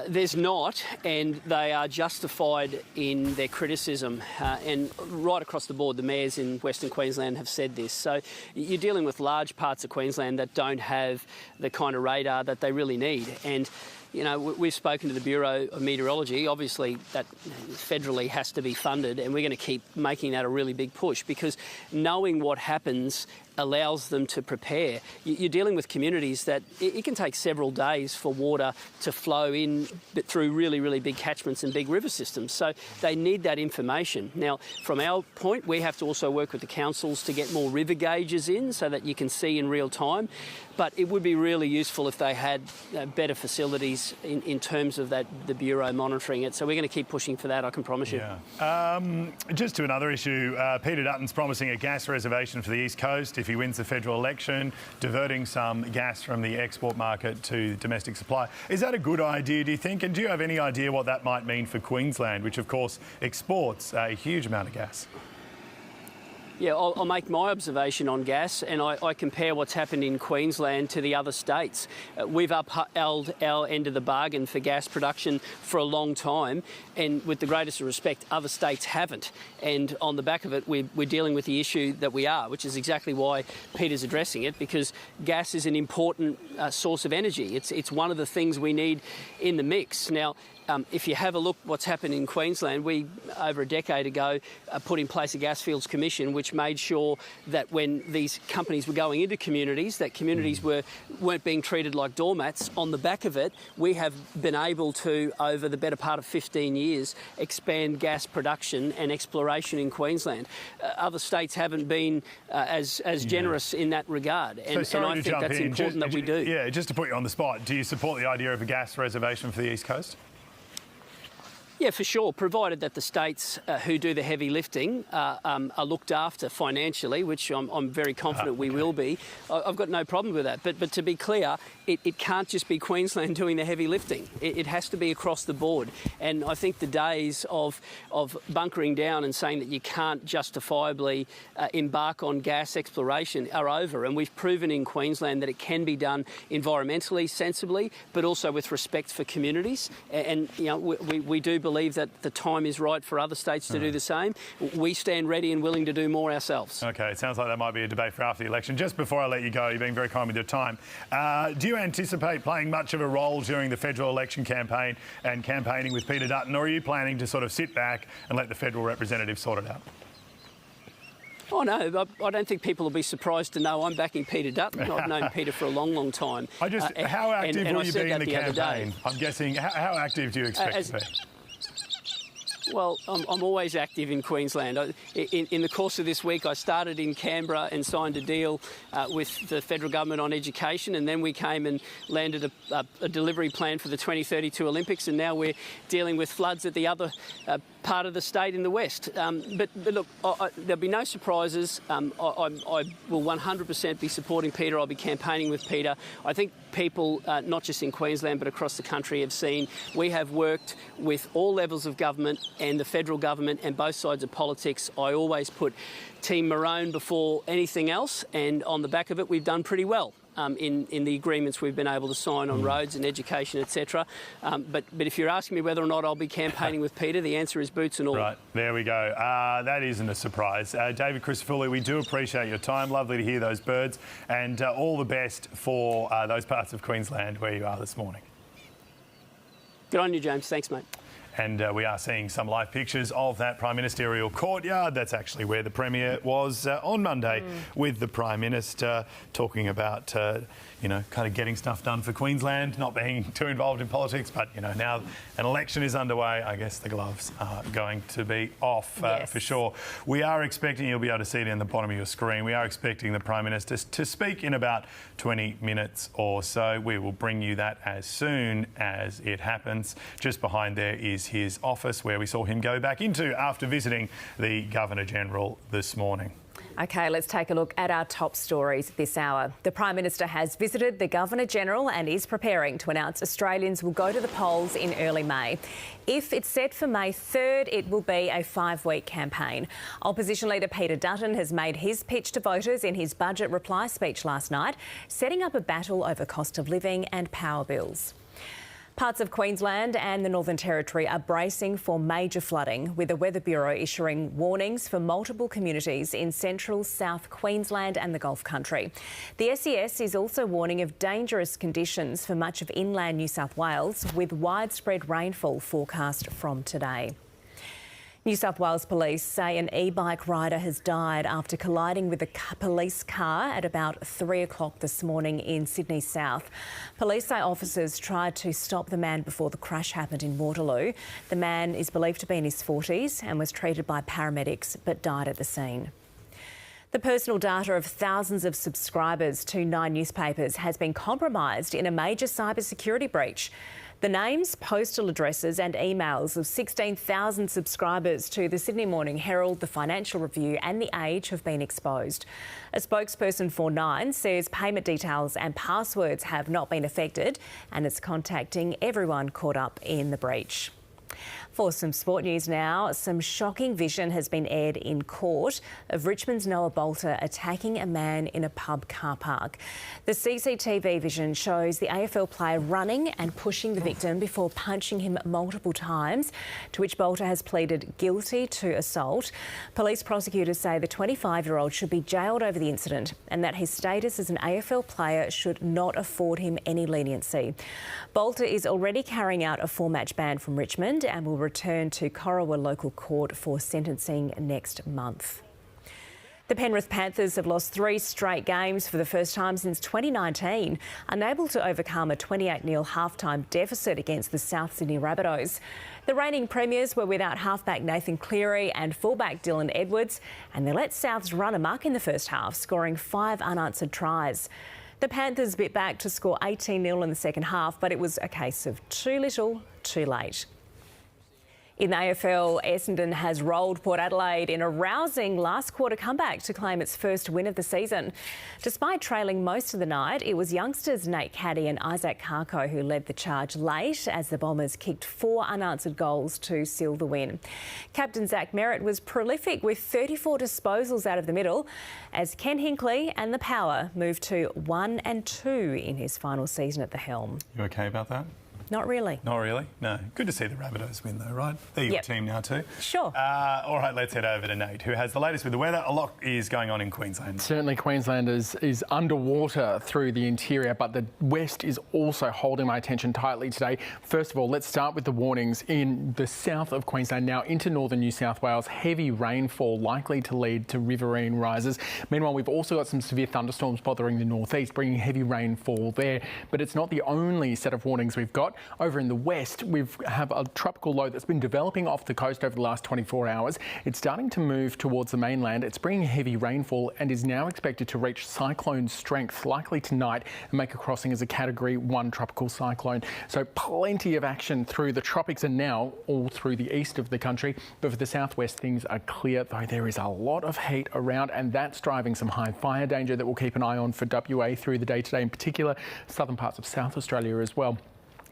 There's not, and they are justified in their criticism. And right across the board, the mayors in Western Queensland have said this. So you're dealing with large parts of Queensland that don't have the kind of radar that they really need. And we've spoken to the Bureau of Meteorology. Obviously, that federally has to be funded, and we're going to keep making that a really big push because knowing what happens allows them to prepare. You're dealing with communities that it can take several days for water to flow in through really, really big catchments and big river systems. So they need that information. Now, from our point, we have to also work with the councils to get more river gauges in so that you can see in real time. But it would be really useful if they had better facilities in terms of the Bureau monitoring it. So we're going to keep pushing for that, I can promise you. Yeah. Just to another issue, Peter Dutton's promising a gas reservation for the East Coast if he wins the federal election, diverting some gas from the export market to domestic supply. Is that a good idea, do you think? And do you have any idea what that might mean for Queensland, which of course exports a huge amount of gas? Yeah, I'll make my observation on gas, and I compare what's happened in Queensland to the other states. We've upheld our end of the bargain for gas production for a long time, and with the greatest of respect, other states haven't. And on the back of it, we're dealing with the issue that we are, which is exactly why Peter's addressing it, because gas is an important source of energy. It's one of the things we need in the mix. Now, if you have a look what's happened in Queensland, we, over a decade ago, put in place a Gasfields Commission, which made sure that when these companies were going into communities, that communities weren't being treated like doormats. On the back of it, we have been able to, over the better part of 15 years, expand gas production and exploration in Queensland. Other states haven't been as generous in that regard, and I think that's important that we do. Yeah, just to put you on the spot, do you support the idea of a gas reservation for the East Coast? Yeah, for sure, provided that the states who do the heavy lifting are looked after financially, which I'm very confident we will be. I've got no problem with that. But to be clear, it can't just be Queensland doing the heavy lifting. It has to be across the board. And I think the days of bunkering down and saying that you can't justifiably embark on gas exploration are over. And we've proven in Queensland that it can be done environmentally, sensibly, but also with respect for communities. And you know, we do believe that the time is right for other states to do the same. We stand ready and willing to do more ourselves. OK, it sounds like that might be a debate for after the election. Just before I let you go, you're being very kind with your time. Do you anticipate playing much of a role during the federal election campaign and campaigning with Peter Dutton, or are you planning to sort of sit back and let the federal representatives sort it out? Oh, no, I don't think people will be surprised to know I'm backing Peter Dutton. I've known Peter for a long, long time. How active will you be in the campaign? Day. I'm guessing, how active do you expect to be? Well, I'm always active in Queensland. In the course of this week, I started in Canberra and signed a deal with the federal government on education, and then we came and landed a delivery plan for the 2032 Olympics, and now we're dealing with floods at the other part of the state in the west. But look, there'll be no surprises. I will 100% be supporting Peter. I'll be campaigning with Peter. I think people, not just in Queensland but across the country, have seen we have worked with all levels of government and the federal government and both sides of politics. I always put Team Maroon before anything else, and on the back of it, we've done pretty well. In the agreements we've been able to sign on roads and education, etc. But if you're asking me whether or not I'll be campaigning with Peter, the answer is boots and all. Right, there we go. That isn't a surprise. David Christofoulou, we do appreciate your time. Lovely to hear those birds, and all the best for those parts of Queensland where you are this morning. Good on you, James. Thanks, mate. And we are seeing some live pictures of that Prime Ministerial courtyard. That's actually where the Premier was on Monday with the Prime Minister, talking about, you know, kind of getting stuff done for Queensland, not being too involved in politics. But, you know, now an election is underway, I guess the gloves are going to be off for sure. We are expecting, you'll be able to see it in the bottom of your screen, we are expecting the Prime Minister to speak in about 20 minutes or so. We will bring you that as soon as it happens. Just behind there is his office, where we saw him go back into after visiting the Governor-General this morning. OK, let's take a look at our top stories this hour. The Prime Minister has visited the Governor-General and is preparing to announce Australians will go to the polls in early May. If it's set for May 3rd, it will be a 5-week campaign. Opposition leader Peter Dutton has made his pitch to voters in his budget reply speech last night, setting up a battle over cost of living and power bills. Parts of Queensland and the Northern Territory are bracing for major flooding, with the Weather Bureau issuing warnings for multiple communities in central South Queensland and the Gulf Country. The SES is also warning of dangerous conditions for much of inland New South Wales, with widespread rainfall forecast from today. New South Wales police say an e-bike rider has died after colliding with a police car at about 3 o'clock this morning in Sydney South. Police say officers tried to stop the man before the crash happened in Waterloo. The man is believed to be in his 40s and was treated by paramedics but died at the scene. The personal data of thousands of subscribers to 9 newspapers has been compromised in a major cybersecurity breach. The names, postal addresses and emails of 16,000 subscribers to the Sydney Morning Herald, the Financial Review and The Age have been exposed. A spokesperson for Nine says payment details and passwords have not been affected, and it's contacting everyone caught up in the breach. For some sport news now, some shocking vision has been aired in court of Richmond's Noah Bolter attacking a man in a pub car park. The CCTV vision shows the AFL player running and pushing the victim before punching him multiple times, to which Bolter has pleaded guilty to assault. Police prosecutors say the 25-year-old should be jailed over the incident and that his status as an AFL player should not afford him any leniency. Bolter is already carrying out a 4-match ban from Richmond and will return to Corowa Local Court for sentencing next month. The Penrith Panthers have lost 3 straight games for the first time since 2019, unable to overcome a 28-0 half-time deficit against the South Sydney Rabbitohs. The reigning premiers were without halfback Nathan Cleary and fullback Dylan Edwards, and they let Souths run amok in the first half, scoring 5 unanswered tries. The Panthers bit back to score 18-0 in the second half, but it was a case of too little, too late. In the AFL, Essendon has rolled Port Adelaide in a rousing last quarter comeback to claim its first win of the season. Despite trailing most of the night, it was youngsters Nate Caddy and Isaac Karko who led the charge late as the Bombers kicked 4 unanswered goals to seal the win. Captain Zach Merritt was prolific with 34 disposals out of the middle as Ken Hinkley and the Power moved to 1 and 2 in his final season at the helm. You okay about that? Not really. Not really? No. Good to see the Rabbitohs win though, right? They're your team now too. Sure. All right, let's head over to Nate, who has the latest with the weather. A lot is going on in Queensland. Certainly Queensland is underwater through the interior, but the west is also holding my attention tightly today. First of all, let's start with the warnings in the south of Queensland, now into northern New South Wales. Heavy rainfall likely to lead to riverine rises. Meanwhile, we've also got some severe thunderstorms bothering the northeast, bringing heavy rainfall there. But it's not the only set of warnings we've got. Over in the west, we have a tropical low that's been developing off the coast over the last 24 hours. It's starting to move towards the mainland. It's bringing heavy rainfall and is now expected to reach cyclone strength, likely tonight, and make a crossing as a Category 1 tropical cyclone. So plenty of action through the tropics and now all through the east of the country. But for the southwest, things are clear, though there is a lot of heat around, and that's driving some high fire danger that we'll keep an eye on for WA through the day today, in particular southern parts of South Australia as well.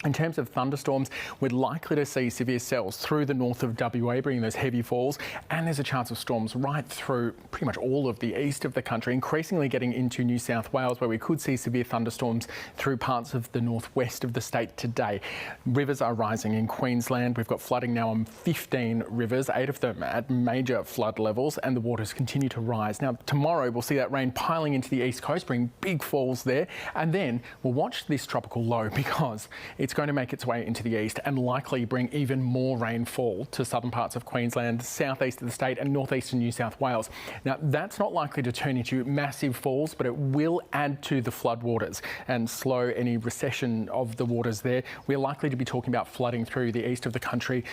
In terms of thunderstorms, we're likely to see severe cells through the north of WA, bringing those heavy falls, and there's a chance of storms right through pretty much all of the east of the country, increasingly getting into New South Wales, where we could see severe thunderstorms through parts of the northwest of the state today. Rivers are rising in Queensland. We've got flooding now on 15 rivers, 8 of them at major flood levels, and the waters continue to rise. Now, tomorrow we'll see that rain piling into the east coast, bringing big falls there, and then we'll watch this tropical low because it's going to make its way into the east and likely bring even more rainfall to southern parts of Queensland, southeast of the state and northeastern New South Wales. Now, that's not likely to turn into massive falls, but it will add to the floodwaters and slow any recession of the waters there. We're likely to be talking about flooding through the east of the country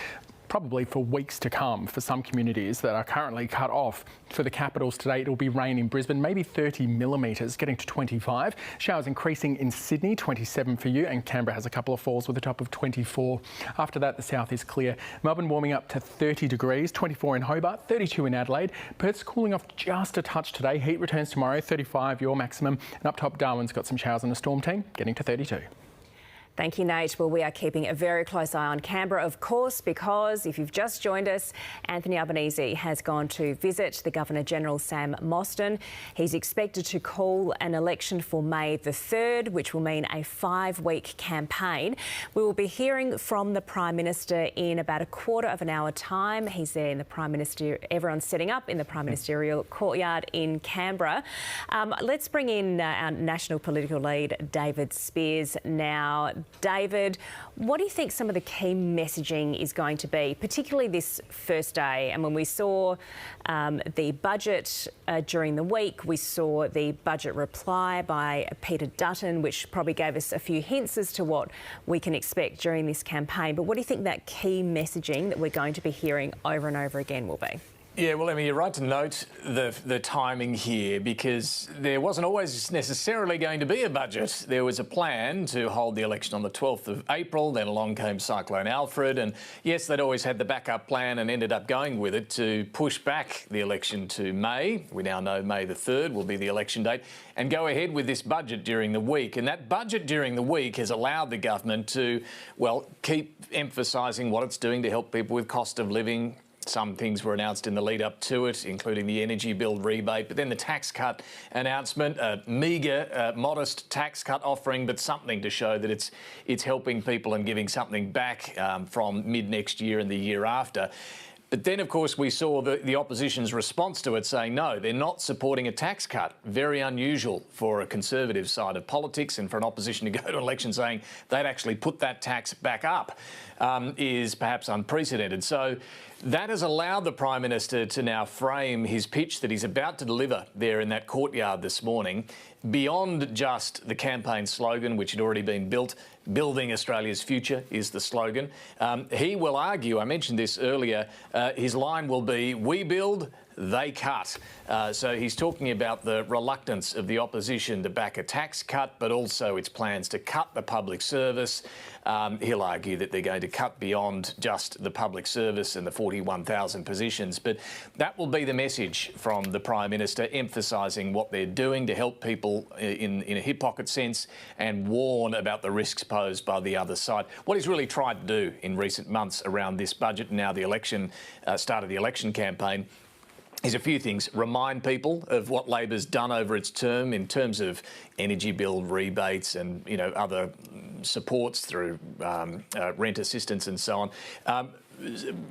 probably for weeks to come for some communities that are currently cut off. For the capitals today, it'll be rain in Brisbane, maybe 30 millimetres, getting to 25. Showers increasing in Sydney, 27 for you, and Canberra has a couple of falls with a top of 24. After that, the south is clear. Melbourne warming up to 30 degrees, 24 in Hobart, 32 in Adelaide. Perth's cooling off just a touch today. Heat returns tomorrow, 35 your maximum. And up top, Darwin's got some showers and a storm team, getting to 32. Thank you, Nate. Well, we are keeping a very close eye on Canberra, of course, because if you've just joined us, Anthony Albanese has gone to visit the Governor-General, Sam Mostyn. He's expected to call an election for May the 3rd, which will mean a 5-week campaign. We will be hearing from the Prime Minister in about a quarter of an hour time. He's there in the Prime Minister, everyone's setting up in the Prime Ministerial courtyard in Canberra. Let's bring in our national political lead, David Spears, now. David, what do you think some of the key messaging is going to be, particularly this first day? And when we saw the budget during the week, we saw the budget reply by Peter Dutton, which probably gave us a few hints as to what we can expect during this campaign. But what do you think that key messaging that we're going to be hearing over and over again will be? Yeah, well, Emma, you're right to note the timing here, because there wasn't always necessarily going to be a budget. There was a plan to hold the election on the 12th of April, then along came Cyclone Alfred, and yes, they'd always had the backup plan and ended up going with it to push back the election to May. We now know May the 3rd will be the election date, and go ahead with this budget during the week. And that budget during the week has allowed the government to, well, keep emphasising what it's doing to help people with cost of living. Some things were announced in the lead up to it, including the energy bill rebate, but then the tax cut announcement, a meagre, modest tax cut offering, but something to show that it's helping people and giving something back from mid next year and the year after. But then, of course, we saw the opposition's response to it saying, no, they're not supporting a tax cut. Very unusual for a Conservative side of politics, and for an opposition to go to an election saying they'd actually put that tax back up is perhaps unprecedented. So that has allowed the Prime Minister to now frame his pitch that he's about to deliver there in that courtyard this morning, beyond just the campaign slogan, which had already been built. Building Australia's future is the slogan. He will argue, I mentioned this earlier, his line will be, we build, they cut. So he's talking about the reluctance of the opposition to back a tax cut, but also its plans to cut the public service. He'll argue that they're going to cut beyond just the public service and the 41,000 positions. But that will be the message from the Prime Minister, emphasising what they're doing to help people in a hip pocket sense and warn about the risks posed by the other side. What he's really tried to do in recent months around this budget and now the election, start of the election campaign, is a few things. Remind people of what Labor's done over its term in terms of energy bill rebates and, you know, other supports through rent assistance and so on.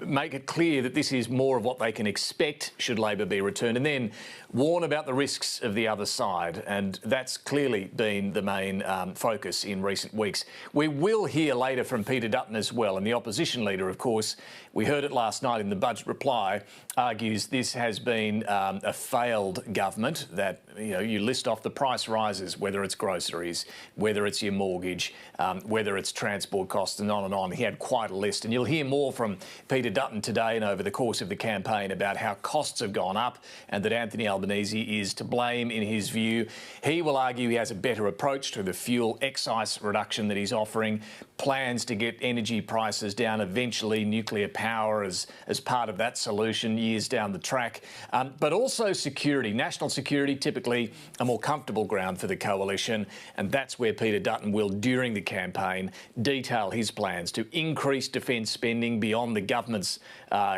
Make it clear that this is more of what they can expect should Labor be returned, and then warn about the risks of the other side. And that's clearly been the main focus in recent weeks. We will hear later from Peter Dutton as well, and the opposition leader, of course, we heard it last night in the budget reply, argues this has been a failed government, that, you know, you list off the price rises, whether it's groceries, whether it's your mortgage, whether it's transport costs, and on and on. He had quite a list, and you'll hear more from Peter Dutton today and over the course of the campaign about how costs have gone up and that Anthony Albanese is to blame in his view. He will argue he has a better approach to the fuel excise reduction that he's offering, plans to get energy prices down, eventually nuclear power as part of that solution years down the track, but also security. National security, typically a more comfortable ground for the coalition, and that's where Peter Dutton will, during the campaign, detail his plans to increase defence spending beyond the government's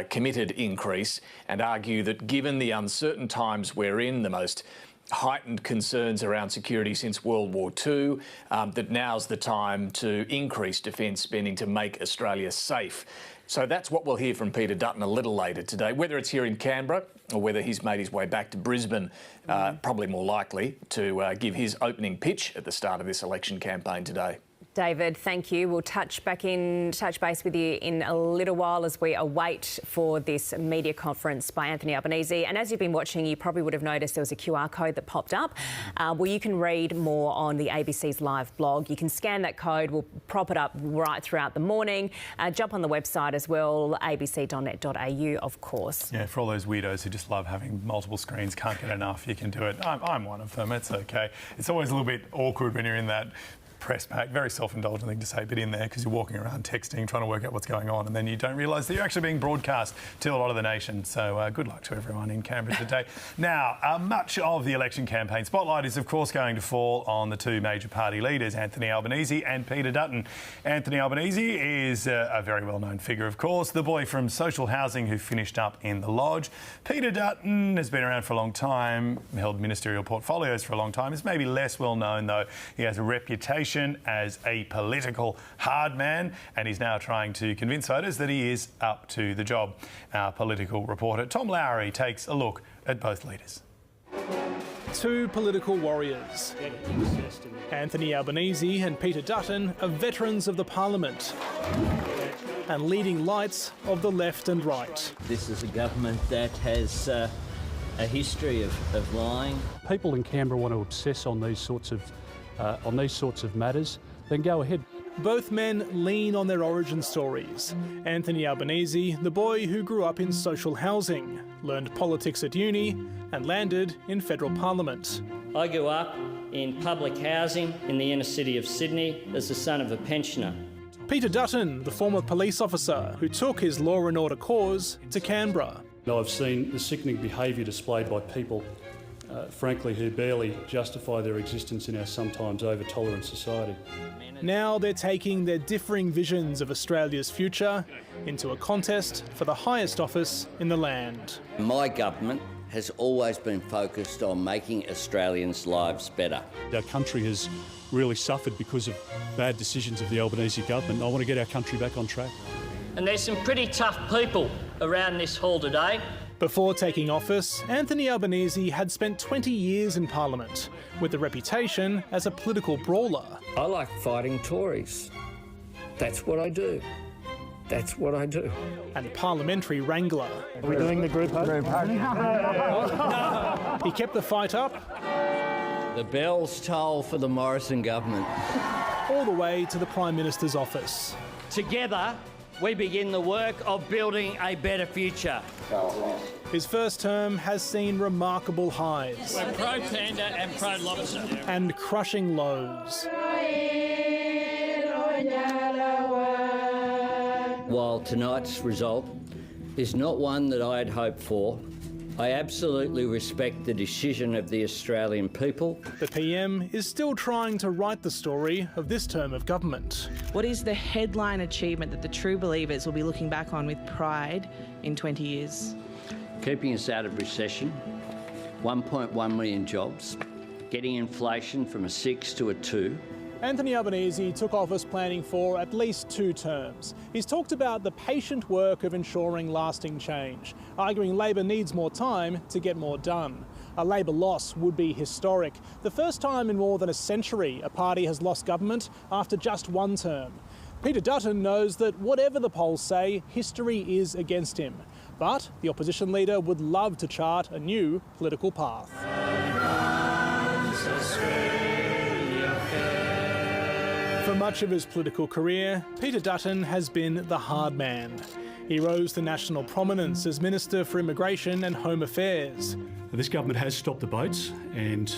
committed increase, and argue that given the uncertain times we're in, the most heightened concerns around security since World War II, that now's the time to increase defence spending to make Australia safe. So that's what we'll hear from Peter Dutton a little later today. Whether it's here in Canberra or whether he's made his way back to Brisbane, probably more likely to give his opening pitch at the start of this election campaign today. David, thank you. We'll touch base with you in a little while as we await for this media conference by Anthony Albanese. And as you've been watching, you probably would have noticed there was a QR code that popped up where you can read more on the ABC's live blog. You can scan that code. We'll prop it up right throughout the morning. Jump on the website as well, abc.net.au, of course. Yeah, for all those weirdos who just love having multiple screens, can't get enough, you can do it. I'm one of them. It's okay. It's always a little bit awkward when you're in that press pack, very self-indulgent thing to say, but in there because you're walking around texting, trying to work out what's going on, and then you don't realise that you're actually being broadcast to a lot of the nation. So good luck to everyone in Canberra today. Now, much of the election campaign spotlight is, of course, going to fall on the two major party leaders, Anthony Albanese and Peter Dutton. Anthony Albanese is a very well-known figure, of course, the boy from social housing who finished up in the Lodge. Peter Dutton has been around for a long time, held ministerial portfolios for a long time. Is maybe less well-known, though. He has a reputation as a political hard man, and he's now trying to convince voters that he is up to the job. Our political reporter Tom Lowry takes a look at both leaders. Two political warriors. Anthony Albanese and Peter Dutton are veterans of the Parliament and leading lights of the left and right. This is a government that has a history of lying. People in Canberra want to obsess on these sorts of matters, then go ahead. Both men lean on their origin stories. Anthony Albanese, the boy who grew up in social housing, learned politics at uni and landed in federal parliament. I grew up in public housing in the inner city of Sydney as the son of a pensioner. Peter Dutton, the former police officer who took his law and order cause to Canberra. I've seen the sickening behaviour displayed by people frankly, who barely justify their existence in our sometimes over-tolerant society. Now they're taking their differing visions of Australia's future into a contest for the highest office in the land. My government has always been focused on making Australians' lives better. Our country has really suffered because of bad decisions of the Albanese government. I want to get our country back on track. And there's some pretty tough people around this hall today. Before taking office, Anthony Albanese had spent 20 years in Parliament, with a reputation as a political brawler. I like fighting Tories. That's what I do. That's what I do. And parliamentary wrangler. Are we doing the group hug? He kept the fight up. The bells toll for the Morrison government. All the way to the Prime Minister's office. Together, we begin the work of building a better future. His first term has seen remarkable highs. We're pro-panda and pro-lobster. And crushing lows. While tonight's result is not one that I had hoped for, I absolutely respect the decision of the Australian people. The PM is still trying to write the story of this term of government. What is the headline achievement that the true believers will be looking back on with pride in 20 years? Keeping us out of recession, 1.1 million jobs, getting inflation from a 6 to a 2. Anthony Albanese took office planning for at least 2 terms. He's talked about the patient work of ensuring lasting change, arguing Labor needs more time to get more done. A Labor loss would be historic. The first time in more than a century a party has lost government after just 1 term. Peter Dutton knows that whatever the polls say, history is against him. But the opposition leader would love to chart a new political path. For much of his political career, Peter Dutton has been the hard man. He rose to national prominence as Minister for Immigration and Home Affairs. This government has stopped the boats, and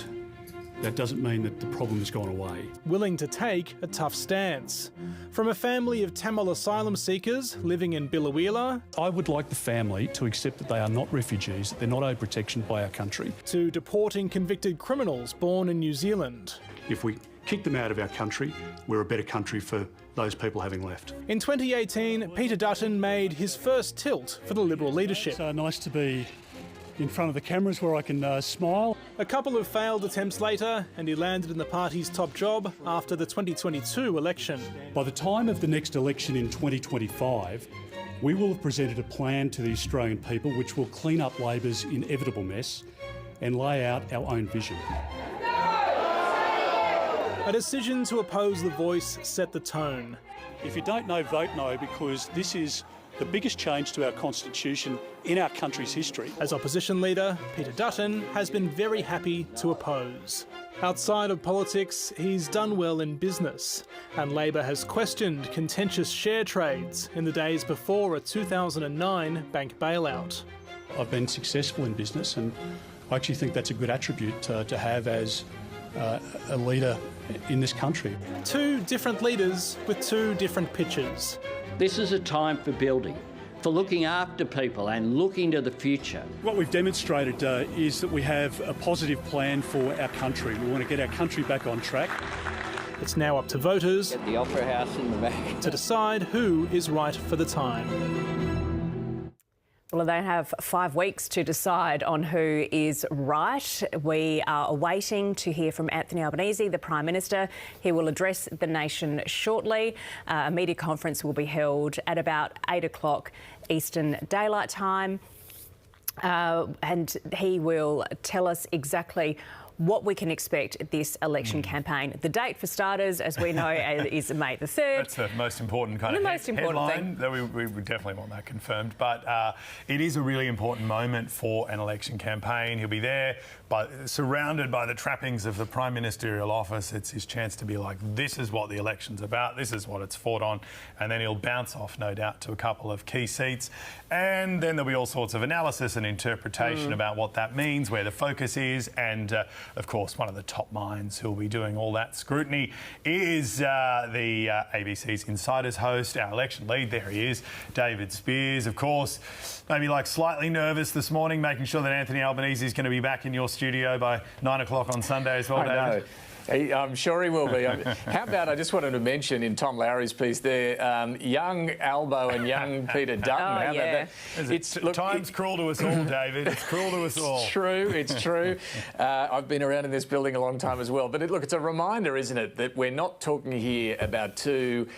that doesn't mean that the problem has gone away. Willing to take a tough stance. From a family of Tamil asylum seekers living in Biloela, I would like the family to accept that they are not refugees, that they're not owed protection by our country. to deporting convicted criminals born in New Zealand. If we kick them out of our country, we're a better country for those people having left. In 2018, Peter Dutton made his first tilt for the Liberal leadership. It's nice to be in front of the cameras where I can smile. A couple of failed attempts later, and he landed in the party's top job after the 2022 election. By the time of the next election in 2025, we will have presented a plan to the Australian people which will clean up Labor's inevitable mess and lay out our own vision. A decision to oppose The Voice set the tone. If you don't know, vote no, because this is the biggest change to our constitution in our country's history. As opposition leader, Peter Dutton has been very happy to oppose. Outside of politics, he's done well in business, and Labor has questioned contentious share trades in the days before a 2009 bank bailout. I've been successful in business, and I actually think that's a good attribute to have as a leader in this country. 2 different leaders with 2 different pitches. This is a time for building, for looking after people and looking to the future. What we've demonstrated is that we have a positive plan for our country. We want to get our country back on track. It's now up to voters Get the Opera House in the back. to decide who is right for the time. Well, they have 5 weeks to decide on who is right. We are awaiting to hear from Anthony Albanese, the Prime Minister. He will address the nation shortly. A media conference will be held at about 8 o'clock Eastern Daylight Time. And he will tell us exactly what we can expect this election campaign. The date, for starters, as we know, is May the 3rd. That's the most important kind of headline. That we definitely want that confirmed. But it is a really important moment for an election campaign. He'll be there, surrounded by the trappings of the Prime Ministerial office. It's his chance to be like, this is what the election's about, this is what it's fought on. And then he'll bounce off, no doubt, to a couple of key seats. And then there'll be all sorts of analysis and interpretation about what that means, where the focus is, and of course, one of the top minds who'll be doing all that scrutiny is the ABC's Insiders host, our election lead. There he is, David Spears. Of course, maybe like slightly nervous this morning, making sure that Anthony Albanese is going to be back in your studio by 9 o'clock on Sunday as well, David. I'm sure he will be. How about, I just wanted to mention in Tom Lowry's piece there, young Albo and young Peter Dutton. Oh, yeah. Time's cruel to us all, David. It's cruel to us all. It's true. I've been around in this building a long time as well. But look, it's a reminder, isn't it, that we're not talking here about 2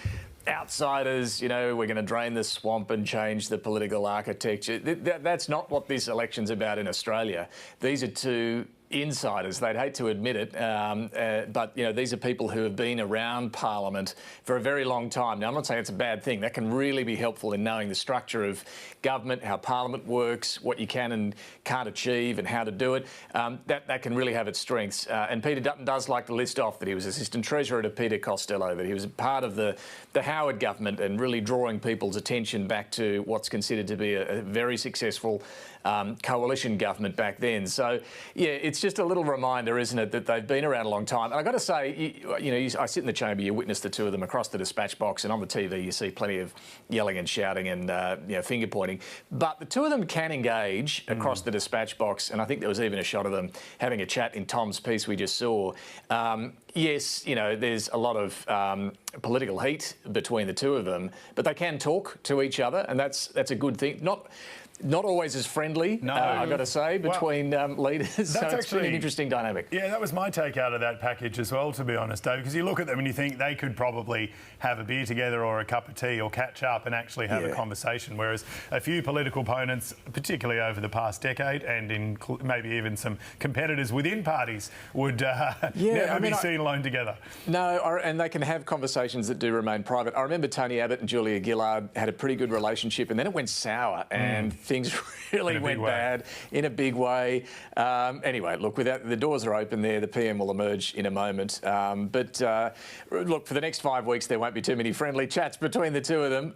outsiders, we're going to drain the swamp and change the political architecture. That's not what this election's about in Australia. These are 2 insiders. They'd hate to admit it, but these are people who have been around Parliament for a very long time. Now, I'm not saying it's a bad thing. That can really be helpful in knowing the structure of government, how Parliament works, what you can and can't achieve, and how to do it. That can really have its strengths. And Peter Dutton does like to list off that he was Assistant Treasurer to Peter Costello, that he was part of the Howard government and really drawing people's attention back to what's considered to be a very successful coalition government back then. So, yeah, it's just a little reminder, isn't it, that they've been around a long time. And I've got to say, I sit in the chamber, you witness the two of them across the dispatch box, and on the TV you see plenty of yelling and shouting and finger pointing. But the two of them can engage across the dispatch box, and I think there was even a shot of them having a chat in Tom's piece we just saw. Yes, there's a lot of political heat between the two of them, but they can talk to each other, and that's a good thing. Not always as friendly, I've got to say, between leaders. So it's actually an interesting dynamic. Yeah, that was my take out of that package as well, to be honest, Dave, because you look at them and you think they could probably have a beer together or a cup of tea or catch up and actually have a conversation, whereas a few political opponents, particularly over the past decade, and maybe even some competitors within parties, would never be seen alone together. No, and they can have conversations that do remain private. I remember Tony Abbott and Julia Gillard had a pretty good relationship, and then it went sour, and things really went bad in a big way. Anyway, look, the doors are open there. The PM will emerge in a moment. But look, for the next 5 weeks, there won't be too many friendly chats between the two of them.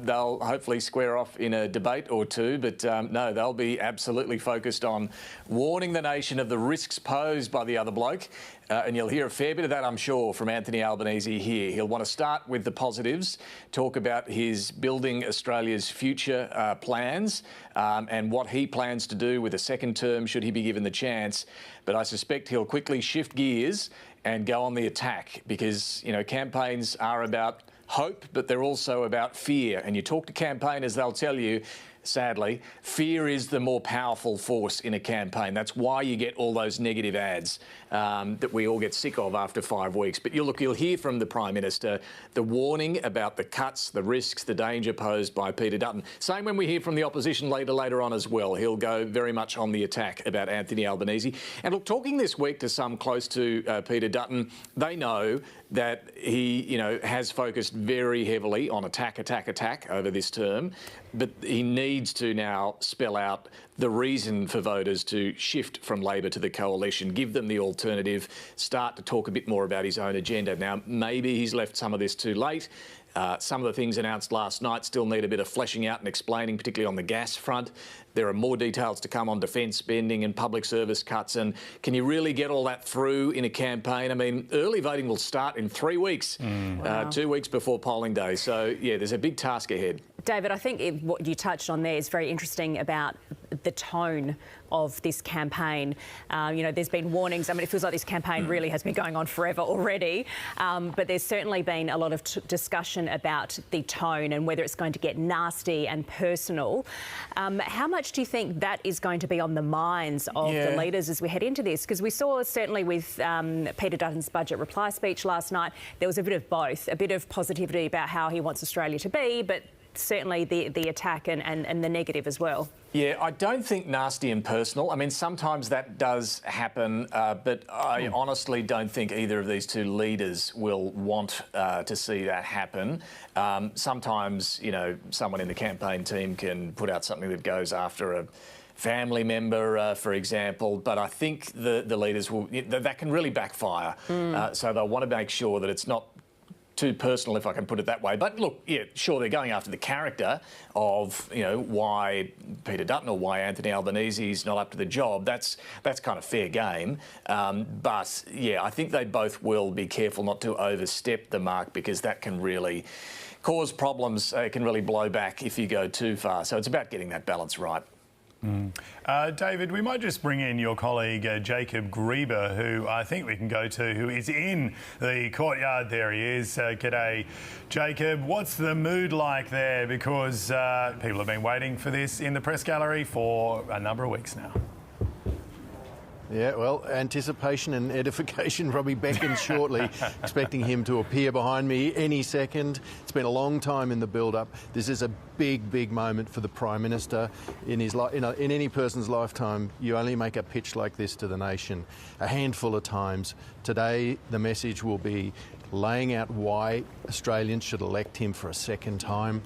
They'll hopefully square off in a debate or two. But no, they'll be absolutely focused on warning the nation of the risks posed by the other bloke. And you'll hear a fair bit of that, I'm sure, from Anthony Albanese here. He'll want to start with the positives, talk about his building Australia's future plans and what he plans to do with a second term should he be given the chance. But I suspect he'll quickly shift gears and go on the attack because, campaigns are about hope, but they're also about fear. And you talk to campaigners, they'll tell you, sadly, fear is the more powerful force in a campaign. That's why you get all those negative ads that we all get sick of after 5 weeks. But you'll hear from the Prime Minister the warning about the cuts, the risks, the danger posed by Peter Dutton. Same when we hear from the opposition leader later on as well. He'll go very much on the attack about Anthony Albanese. And look, talking this week to some close to Peter Dutton, they know that he, has focused very heavily on attack over this term, but he needs to now spell out the reason for voters to shift from Labor to the coalition, give them the alternative, start to talk a bit more about his own agenda. Now, maybe he's left some of this too late. Some of the things announced last night still need a bit of fleshing out and explaining, particularly on the gas front. There are more details to come on defence spending and public service cuts. And can you really get all that through in a campaign? I mean, early voting will start in 3 weeks, 2 weeks before polling day. So, yeah, there's a big task ahead. David, I think what you touched on there is very interesting about the tone of this campaign. There's been warnings. I mean, it feels like this campaign really has been going on forever already. But there's certainly been a lot of discussion about the tone and whether it's going to get nasty and personal. How much do you think that is going to be on the minds of the leaders as we head into this? Because we saw certainly with Peter Dutton's budget reply speech last night, there was a bit of both, a bit of positivity about how he wants Australia to be, but certainly the attack and the negative as well. Yeah, I don't think nasty and personal. I mean, sometimes that does happen, but I honestly don't think either of these two leaders will want to see that happen. Sometimes, someone in the campaign team can put out something that goes after a family member, for example, but I think the leaders will, that can really backfire. So they'll want to make sure that it's not too personal, if I can put it that way. But look, yeah, sure, they're going after the character of, why Peter Dutton or why Anthony Albanese is not up to the job. That's kind of fair game. But, yeah, I think they both will be careful not to overstep the mark because that can really cause problems. It can really blow back if you go too far. So it's about getting that balance right. David, we might just bring in your colleague Jacob Grieber, who I think we can go to, who is in the courtyard. There he is. G'day, Jacob. What's the mood like there? Because people have been waiting for this in the press gallery for a number of weeks now. Yeah, well, anticipation and edification probably beckons shortly, expecting him to appear behind me any second. It's been a long time in the build-up. This is a big, big moment for the Prime Minister. In any person's lifetime, you only make a pitch like this to the nation a handful of times. Today, the message will be laying out why Australians should elect him for a second time.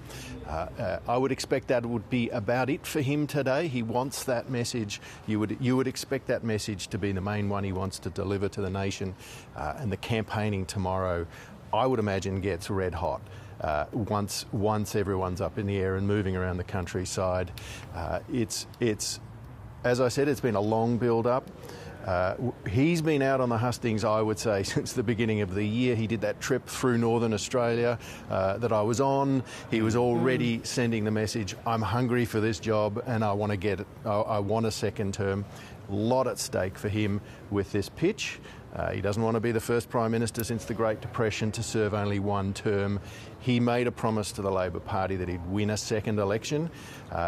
I would expect that would be about it for him today. He wants that message. You would expect that message to be the main one he wants to deliver to the nation. And the campaigning tomorrow, I would imagine, gets red hot. once everyone's up in the air and moving around the countryside. It's as I said, it's been a long build-up. He's been out on the hustings, I would say, since the beginning of the year. He did that trip through Northern Australia that I was on. He was already sending the message, I'm hungry for this job and I want to get it. I want a second term. A lot at stake for him with this pitch. He doesn't want to be the first Prime Minister since the Great Depression to serve only one term. He made a promise to the Labor Party that he'd win a second election.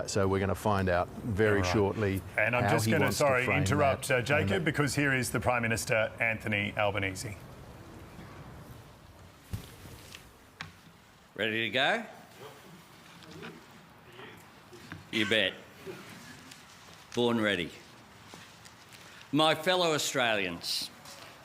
So we're going to find out very shortly. And I'm just going to, interrupt Jacob, because here is the Prime Minister Anthony Albanese. Ready to go? You bet. Born ready. My fellow Australians,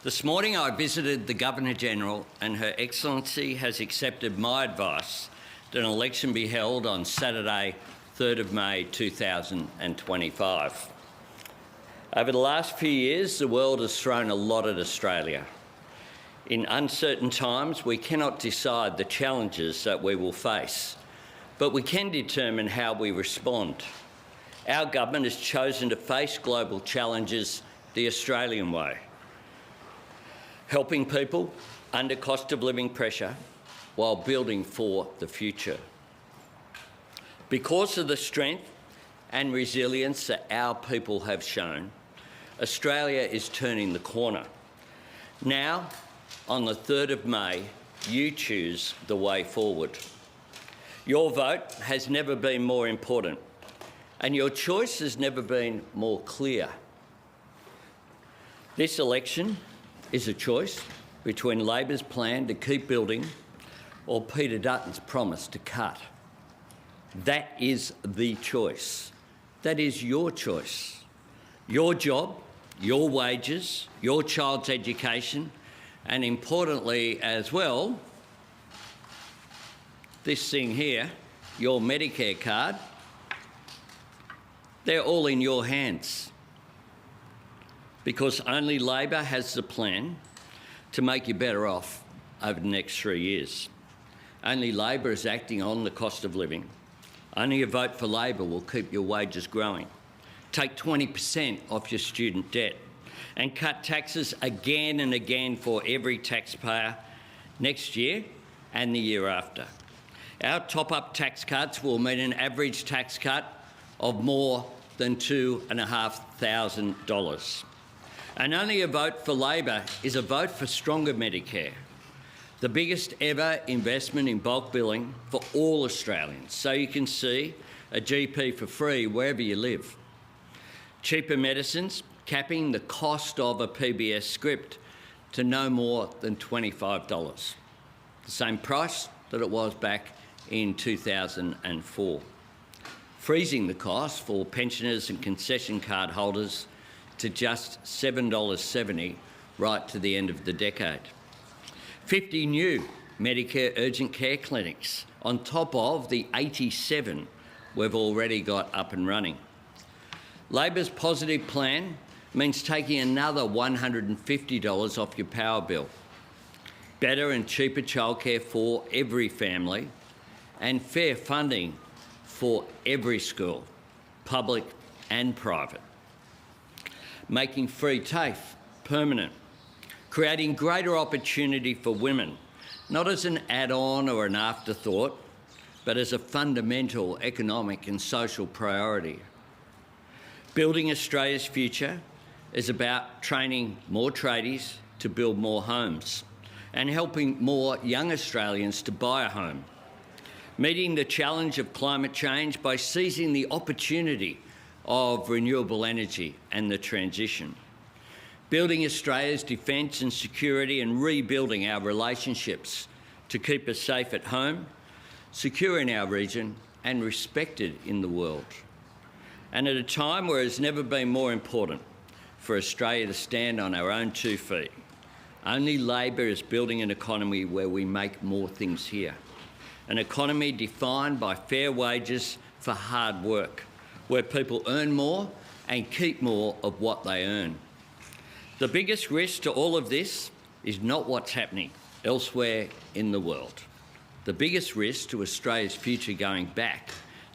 this morning I visited the Governor-General and Her Excellency has accepted my advice that an election be held on Saturday, 3rd of May 2025. Over the last few years, the world has thrown a lot at Australia. In uncertain times, we cannot decide the challenges that we will face, but we can determine how we respond. Our government has chosen to face global challenges the Australian way, helping people under cost of living pressure while building for the future. Because of the strength and resilience that our people have shown, Australia is turning the corner. Now, on the 3rd of May, you choose the way forward. Your vote has never been more important, and your choice has never been more clear. This election is a choice between Labor's plan to keep building or Peter Dutton's promise to cut. That is the choice. That is your choice. Your job, your wages, your child's education, and importantly as well, this thing here, your Medicare card, they're all in your hands. Because only Labor has the plan to make you better off over the next 3 years. Only Labor is acting on the cost of living. Only a vote for Labor will keep your wages growing, take 20% off your student debt, and cut taxes again and again for every taxpayer next year and the year after. Our top-up tax cuts will mean an average tax cut of more than $2,500. And only a vote for Labor is a vote for stronger Medicare, the biggest ever investment in bulk billing for all Australians, so you can see a GP for free wherever you live. Cheaper medicines, capping the cost of a PBS script to no more than $25, the same price that it was back in 2004. Freezing the cost for pensioners and concession card holders to just $7.70 right to the end of the decade. 50 new Medicare urgent care clinics on top of the 87 we've already got up and running. Labor's positive plan means taking another $150 off your power bill, better and cheaper childcare for every family, and fair funding for every school, public and private. Making free TAFE permanent, creating greater opportunity for women, not as an add-on or an afterthought, but as a fundamental economic and social priority. Building Australia's future is about training more tradies to build more homes and helping more young Australians to buy a home. Meeting the challenge of climate change by seizing the opportunity of renewable energy and the transition. Building Australia's defence and security and rebuilding our relationships to keep us safe at home, secure in our region and respected in the world. And at a time where it's never been more important for Australia to stand on our own 2 feet. Only Labor is building an economy where we make more things here. An economy defined by fair wages for hard work, where people earn more and keep more of what they earn. The biggest risk to all of this is not what's happening elsewhere in the world. the biggest risk to Australia's future going back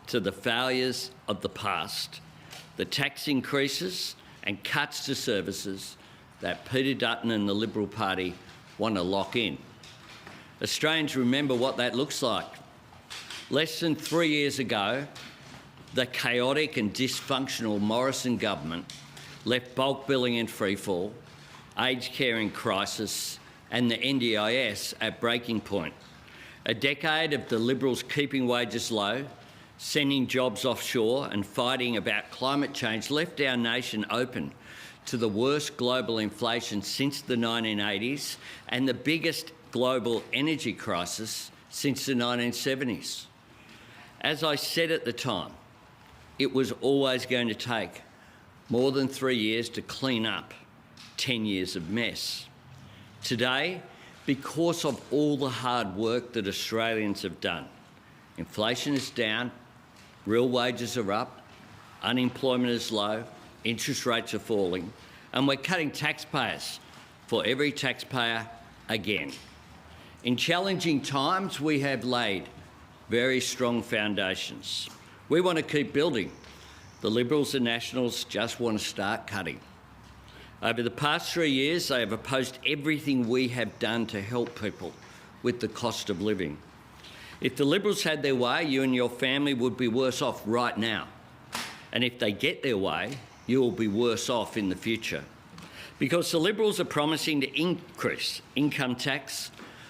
to the failures of the past, the tax increases and cuts to services that Peter Dutton and the Liberal Party want to lock in. Australians remember what that looks like. Less than 3 years ago, the chaotic and dysfunctional Morrison government left bulk billing in freefall, aged care in crisis and the NDIS at breaking point. A decade of the Liberals keeping wages low, sending jobs offshore and fighting about climate change left our nation open to the worst global inflation since the 1980s and the biggest global energy crisis since the 1970s. As I said at the time, it was always going to take more than 3 years to clean up 10 years of mess. Today, because of all the hard work that Australians have done, inflation is down, real wages are up, unemployment is low, interest rates are falling, and we're cutting taxpayers for every taxpayer again. In challenging times, we have laid very strong foundations. We want to keep building. The Liberals and Nationals just want to start cutting. Over the past 3 years, they have opposed everything we have done to help people with the cost of living. If the Liberals had their way, you and your family would be worse off right now. And if they get their way, you will be worse off in the future. Because the Liberals are promising to increase income tax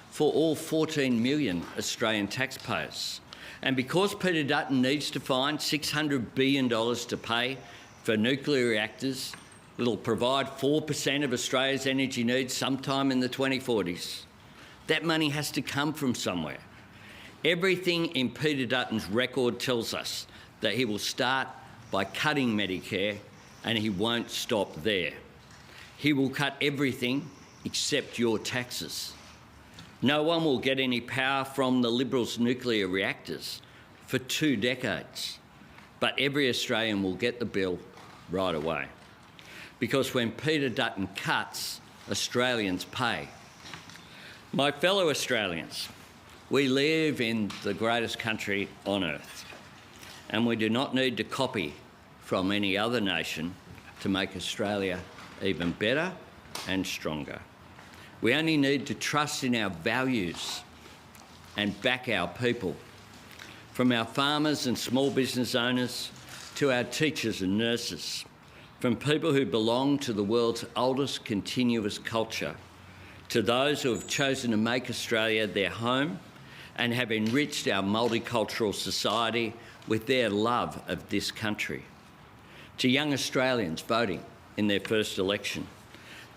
for all 14 million Australian taxpayers. And because Peter Dutton needs to find $600 billion to pay for nuclear reactors, it'll provide 4% of Australia's energy needs sometime in the 2040s. That money has to come from somewhere. Everything in Peter Dutton's record tells us that he will start by cutting Medicare, and he won't stop there. He will cut everything except your taxes. No one will get any power from the Liberals' nuclear reactors for 2 decades, but every Australian will get the bill right away. Because when Peter Dutton cuts, Australians pay. My fellow Australians, we live in the greatest country on earth, and we do not need to copy from any other nation to make Australia even better and stronger. We only need to trust in our values and back our people, from our farmers and small business owners to our teachers and nurses, from people who belong to the world's oldest continuous culture, to those who have chosen to make Australia their home and have enriched our multicultural society with their love of this country, to young Australians voting in their first election.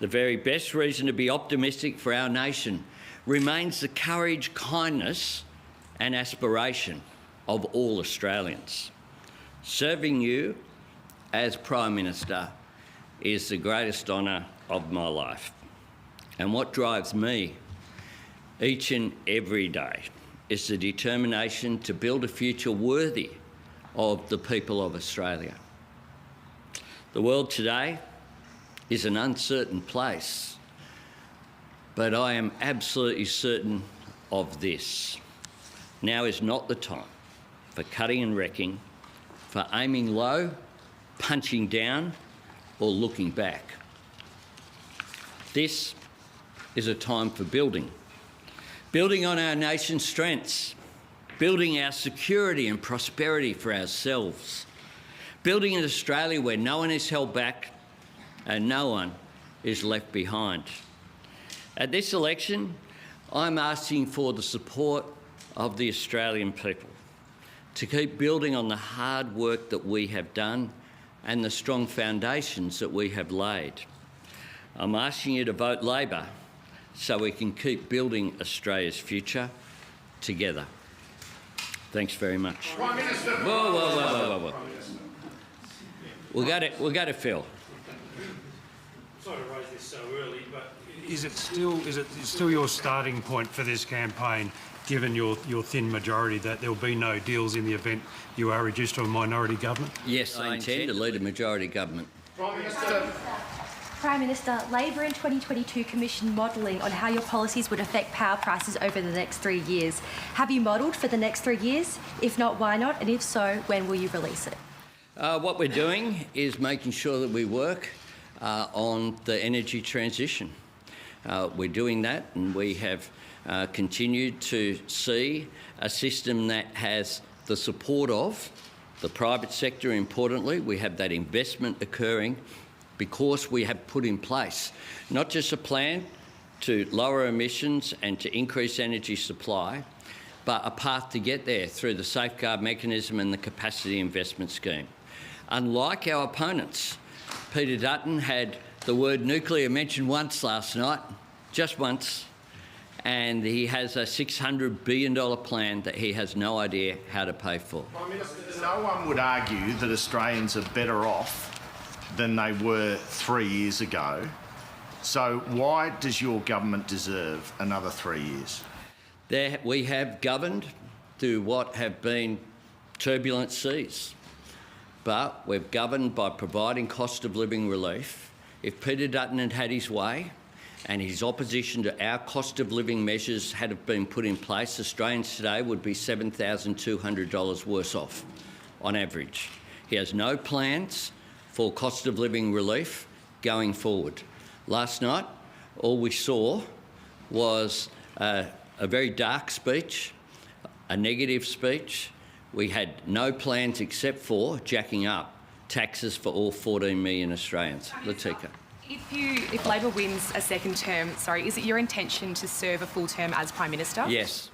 The very best reason to be optimistic for our nation remains the courage, kindness and aspiration of all Australians. Serving you as Prime Minister is the greatest honour of my life. And what drives me each and every day is the determination to build a future worthy of the people of Australia. The world today is an uncertain place, but I am absolutely certain of this. Now is not the time for cutting and wrecking, for aiming low, punching down, or looking back. This is a time for building. Building on our nation's strengths, building our security and prosperity for ourselves, building an Australia where no one is held back and no one is left behind. At this election, I'm asking for the support of the Australian people to keep building on the hard work that we have done and the strong foundations that we have laid. I'm asking you to vote Labor so we can keep building Australia's future together. Thanks very much. Prime Minister. Whoa. We'll go to Phil. Sorry to raise this so early, but is it still your starting point for this campaign, given your thin majority, that there will be no deals in the event you are reduced to a minority government? Yes, I intend to lead a majority government. Prime Minister. Prime Minister, Labor in 2022 commissioned modelling on how your policies would affect power prices over the next 3 years. Have you modelled for the next 3 years? If not, why not? And if so, when will you release it? What we're doing is making sure that we work on the energy transition. We're doing that, and we have continued to see a system that has the support of the private sector. Importantly, we have that investment occurring because we have put in place not just a plan to lower emissions and to increase energy supply, but a path to get there through the safeguard mechanism and the capacity investment scheme. Unlike our opponents, Peter Dutton had the word nuclear mentioned once last night, just once, and he has a $600 billion plan that he has no idea how to pay for. Prime Minister, no one would argue that Australians are better off than they were 3 years ago. So why does your government deserve another 3 years? We have governed through what have been turbulent seas, but we've governed by providing cost of living relief. If Peter Dutton had had his way and his opposition to our cost of living measures had been put in place, Australians today would be $7,200 worse off on average. He has no plans for cost of living relief going forward. Last night, all we saw was a very dark speech, a negative speech. We had no plans except for jacking up taxes for all 14 million Australians. Latika. If Labor wins a second term, is it your intention to serve a full term as Prime Minister? Yes.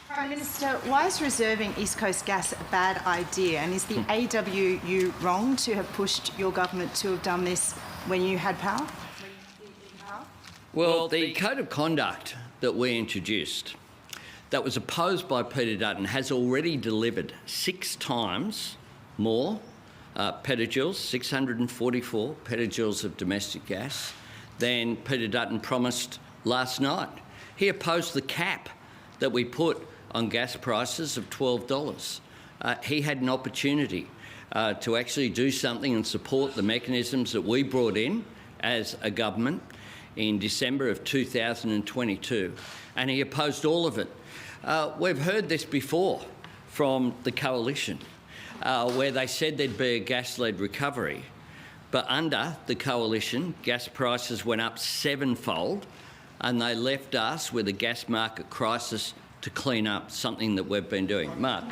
Prime Minister, why is reserving East Coast gas a bad idea? And is the AWU wrong to have pushed your government to have done this when you had power? Well, the code of conduct that we introduced, that was opposed by Peter Dutton, has already delivered 6 times more petajoules, 644 petajoules of domestic gas, than Peter Dutton promised last night. He opposed the cap that we put on gas prices of $12. He had an opportunity to actually do something and support the mechanisms that we brought in as a government in December of 2022, and he opposed all of it. We've heard this before from the coalition, where they said there'd be a gas-led recovery, but under the coalition, gas prices went up 7-fold, and they left us with a gas market crisis to clean up, something that we've been doing. Mark.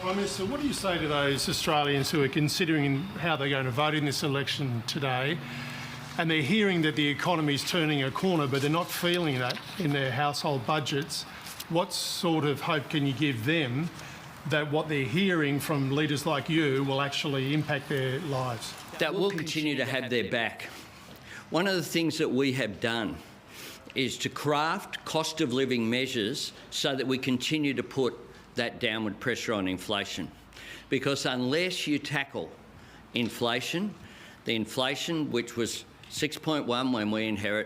Prime Minister, what do you say to those Australians who are considering how they're going to vote in this election today, and they're hearing that the economy's turning a corner, but they're not feeling that in their household budgets? What sort of hope can you give them that what they're hearing from leaders like you will actually impact their lives? That we'll continue to have their back. One of the things that we have done is to craft cost of living measures so that we continue to put that downward pressure on inflation. Because unless you tackle inflation, the inflation which was 6.1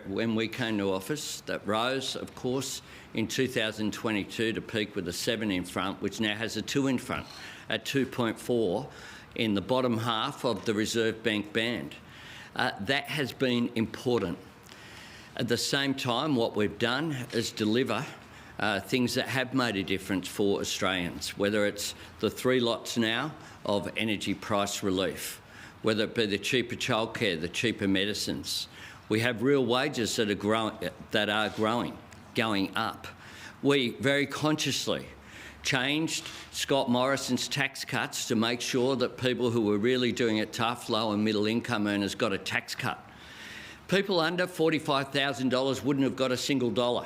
when we came to office, that rose, of course, in 2022 to peak with a 7 in front, which now has a 2 in front at 2.4 in the bottom half of the Reserve Bank band. That has been important. At the same time, what we've done is deliver things that have made a difference for Australians, whether it's the 3 lots now of energy price relief, whether it be the cheaper childcare, the cheaper medicines. We have real wages that are going up. We very consciously changed Scott Morrison's tax cuts to make sure that people who were really doing it tough, low and middle income earners, got a tax cut. People under $45,000 wouldn't have got a single dollar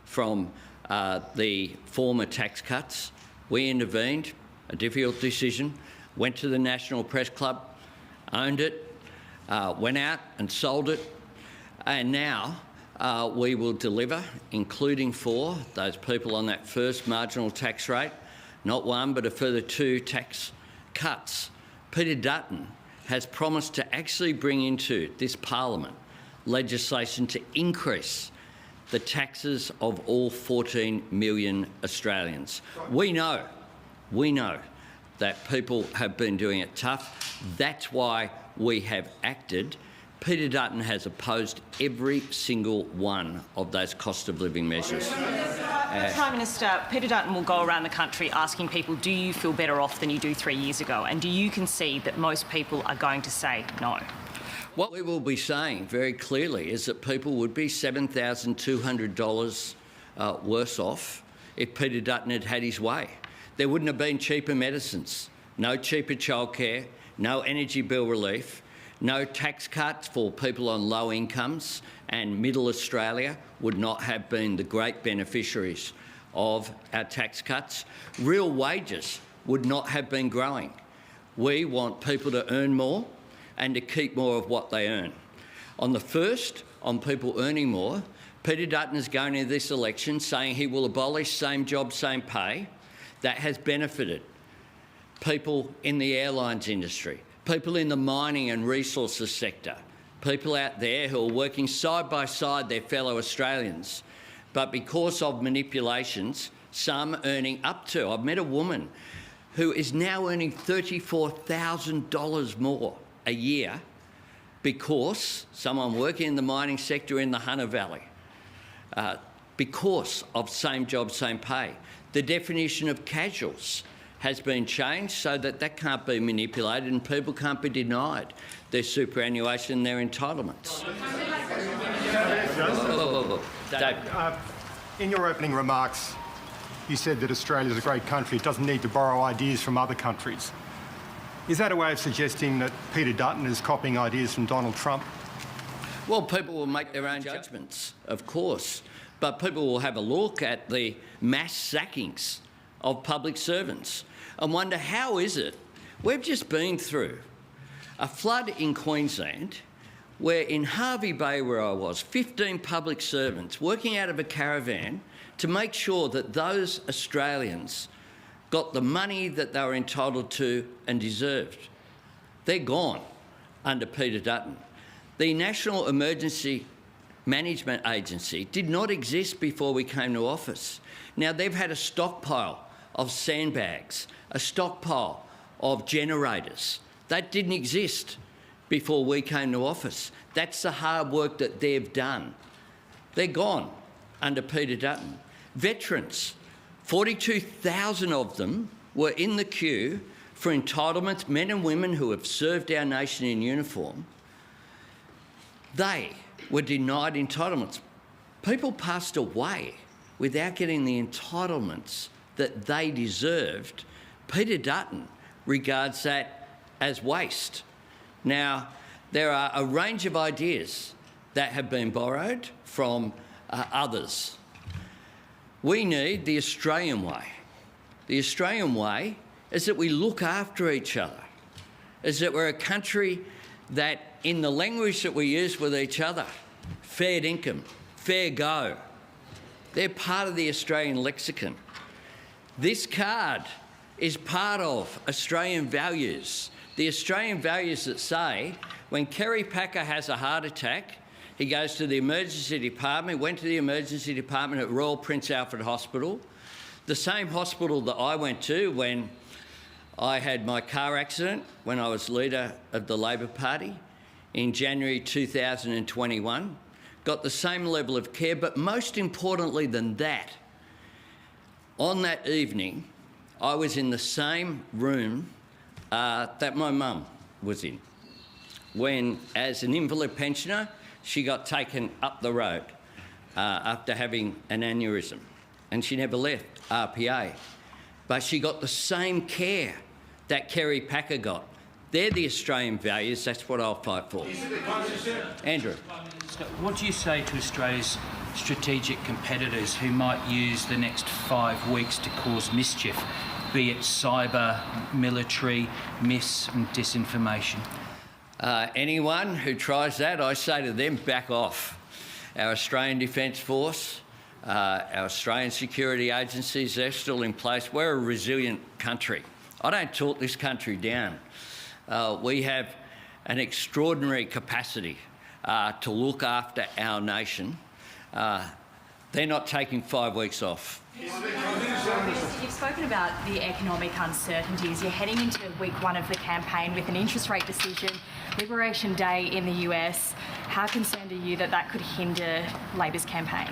from the former tax cuts. We intervened, a difficult decision, went to the National Press Club, owned it, went out and sold it, and now we will deliver, including for those people on that first marginal tax rate, not 1 but a further 2 tax cuts. Peter Dutton has promised to actually bring into this parliament legislation to increase the taxes of all 14 million Australians. We know that people have been doing it tough. That's why we have acted Peter Dutton has opposed every single one of those cost of living measures. Prime Minister, Peter Dutton will go around the country asking people, do you feel better off than you do 3 years ago? And do you concede that most people are going to say no? What we will be saying very clearly is that people would be $7,200 worse off if Peter Dutton had had his way. There wouldn't have been cheaper medicines, no cheaper childcare, no energy bill relief, no tax cuts for people on low incomes, and Middle Australia would not have been the great beneficiaries of our tax cuts. Real wages would not have been growing. We want people to earn more and to keep more of what they earn. On the first, on people earning more, Peter Dutton is going into this election saying he will abolish same job, same pay. That has benefited people in the airlines industry, people in the mining and resources sector, people out there who are working side by side their fellow Australians. But because of manipulations, some earning up to, I've met a woman who is now earning $34,000 more a year because someone working in the mining sector in the Hunter Valley, because of same job, same pay. The definition of casuals has been changed so that that can't be manipulated and people can't be denied their superannuation and their entitlements. In your opening remarks, you said that Australia is a great country. It doesn't need to borrow ideas from other countries. Is that a way of suggesting that Peter Dutton is copying ideas from Donald Trump? Well, people will make their own judgments, of course, but people will have a look at the mass sackings of public servants and wonder, how is it? We've just been through a flood in Queensland where in Hervey Bay, where I was, 15 public servants working out of a caravan to make sure that those Australians got the money that they were entitled to and deserved. They're gone under Peter Dutton. The National Emergency Management Agency did not exist before we came to office. Now, they've had a stockpile of sandbags, a stockpile of generators. That didn't exist before we came to office. That's the hard work that they've done. They're gone under Peter Dutton. Veterans, 42,000 of them were in the queue for entitlements, men and women who have served our nation in uniform. They were denied entitlements. People passed away without getting the entitlements that they deserved. Peter Dutton regards that as waste. Now, there are a range of ideas that have been borrowed from others. We need the Australian way. The Australian way is that we look after each other, is that we're a country that, in the language that we use with each other, fair dinkum, fair go, they're part of the Australian lexicon. This card is part of Australian values, the Australian values that say when Kerry Packer has a heart attack, he goes to the emergency department, went to the emergency department at Royal Prince Alfred Hospital, the same hospital that I went to when I had my car accident when I was leader of the Labor Party in January 2021, got the same level of care, but most importantly than that, on that evening, I was in the same room that my mum was in when, as an invalid pensioner, she got taken up the road after having an aneurysm, and she never left RPA. But she got the same care that Kerry Packer got. They're the Australian values. That's what I'll fight for. Andrew. What do you say to Australia's strategic competitors who might use the next 5 weeks to cause mischief, be it cyber, military, mis and disinformation? Anyone who tries that, I say to them, back off. Our Australian Defence Force, our Australian security agencies, they're still in place. We're a resilient country. I don't talk this country down. We have an extraordinary capacity to look after our nation. They're not taking 5 weeks off. You've spoken about the economic uncertainties. You're heading into week 1 of the campaign with an interest rate decision, Liberation Day in the US. How concerned are you that that could hinder Labor's campaign?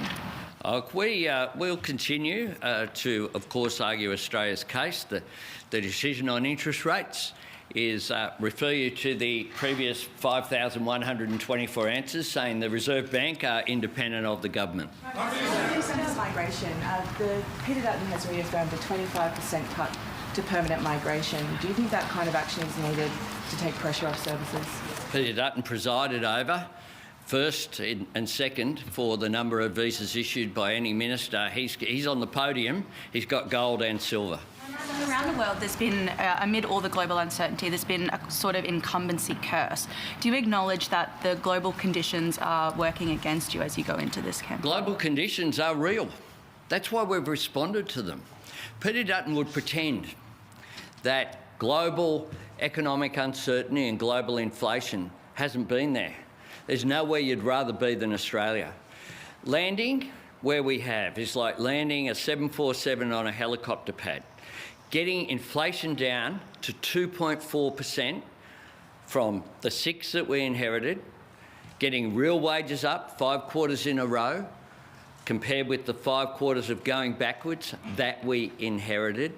We'll continue to, of course, argue Australia's case. The decision on interest rates is refer you to the previous 5,124 answers saying the Reserve Bank are independent of the government. Migration. Peter Dutton has reaffirmed a 25% cut to permanent migration. Do you think that kind of action is needed to take pressure off services? Peter Dutton presided over first and second for the number of visas issued by any minister. He's on the podium. He's got gold and silver. Around the world, there's been, amid all the global uncertainty, there's been a sort of incumbency curse. Do you acknowledge that the global conditions are working against you as you go into this campaign? Global conditions are real. That's why we've responded to them. Peter Dutton would pretend that global economic uncertainty and global inflation hasn't been there. There's nowhere you'd rather be than Australia. Landing where we have is like landing a 747 on a helicopter pad. Getting inflation down to 2.4% from the 6 that we inherited, getting real wages up 5 quarters in a row, compared with the 5 quarters of going backwards that we inherited,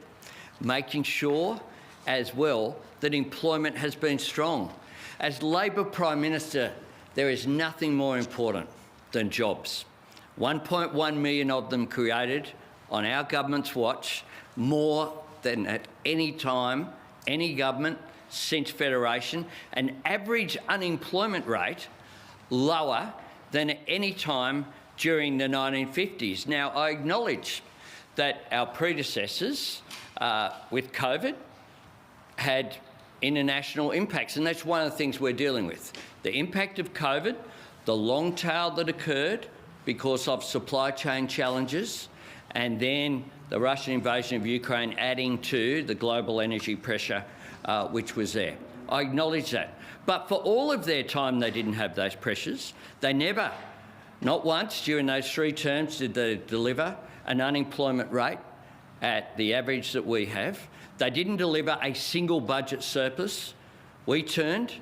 making sure as well that employment has been strong. As Labor Prime Minister, there is nothing more important than jobs. 1.1 million of them created on our government's watch, more than at any time, any government since Federation, an average unemployment rate lower than at any time during the 1950s. Now, I acknowledge that our predecessors with COVID had international impacts, and that's one of the things we're dealing with. The impact of COVID, the long tail that occurred because of supply chain challenges, and then the Russian invasion of Ukraine adding to the global energy pressure which was there. I acknowledge that. But for all of their time, they didn't have those pressures. They never, not once during those 3 terms, did they deliver an unemployment rate at the average that we have. They didn't deliver a single budget surplus. We turned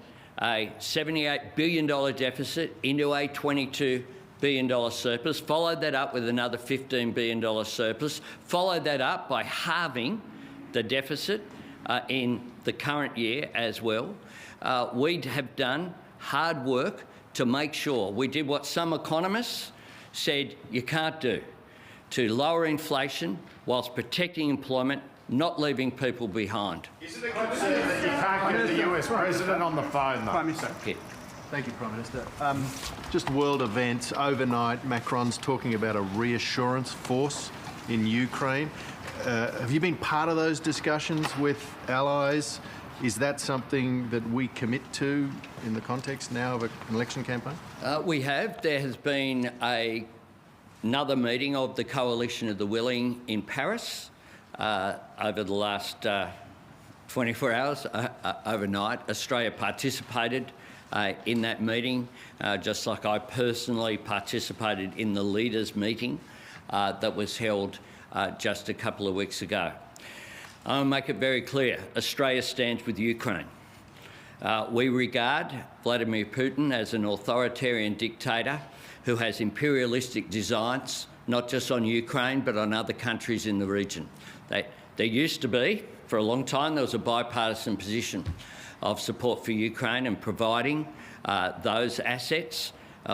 a $78 billion deficit into a $22 billion surplus, followed that up with another $15 billion surplus, followed that up by halving the deficit in the current year as well. We have done hard work to make sure we did what some economists said you can't do, to lower inflation whilst protecting employment, not leaving people behind. Is it a concern that you can't get the US President on the phone, though? Prime Minister. Yeah. Thank you, Prime Minister. Just world events. Overnight, Macron's talking about a reassurance force in Ukraine. Have you been part of those discussions with allies? Is that something that we commit to in the context now of an election campaign? We have. There has been another meeting of the Coalition of the Willing in Paris over the last 24 hours overnight. Australia participated in that meeting, just like I personally participated in the leaders' meeting that was held just a couple of weeks ago. I'll make it very clear, Australia stands with Ukraine. We regard Vladimir Putin as an authoritarian dictator who has imperialistic designs, not just on Ukraine, but on other countries in the region. There used to be, for a long time, there was a bipartisan position of support for Ukraine and providing those assets.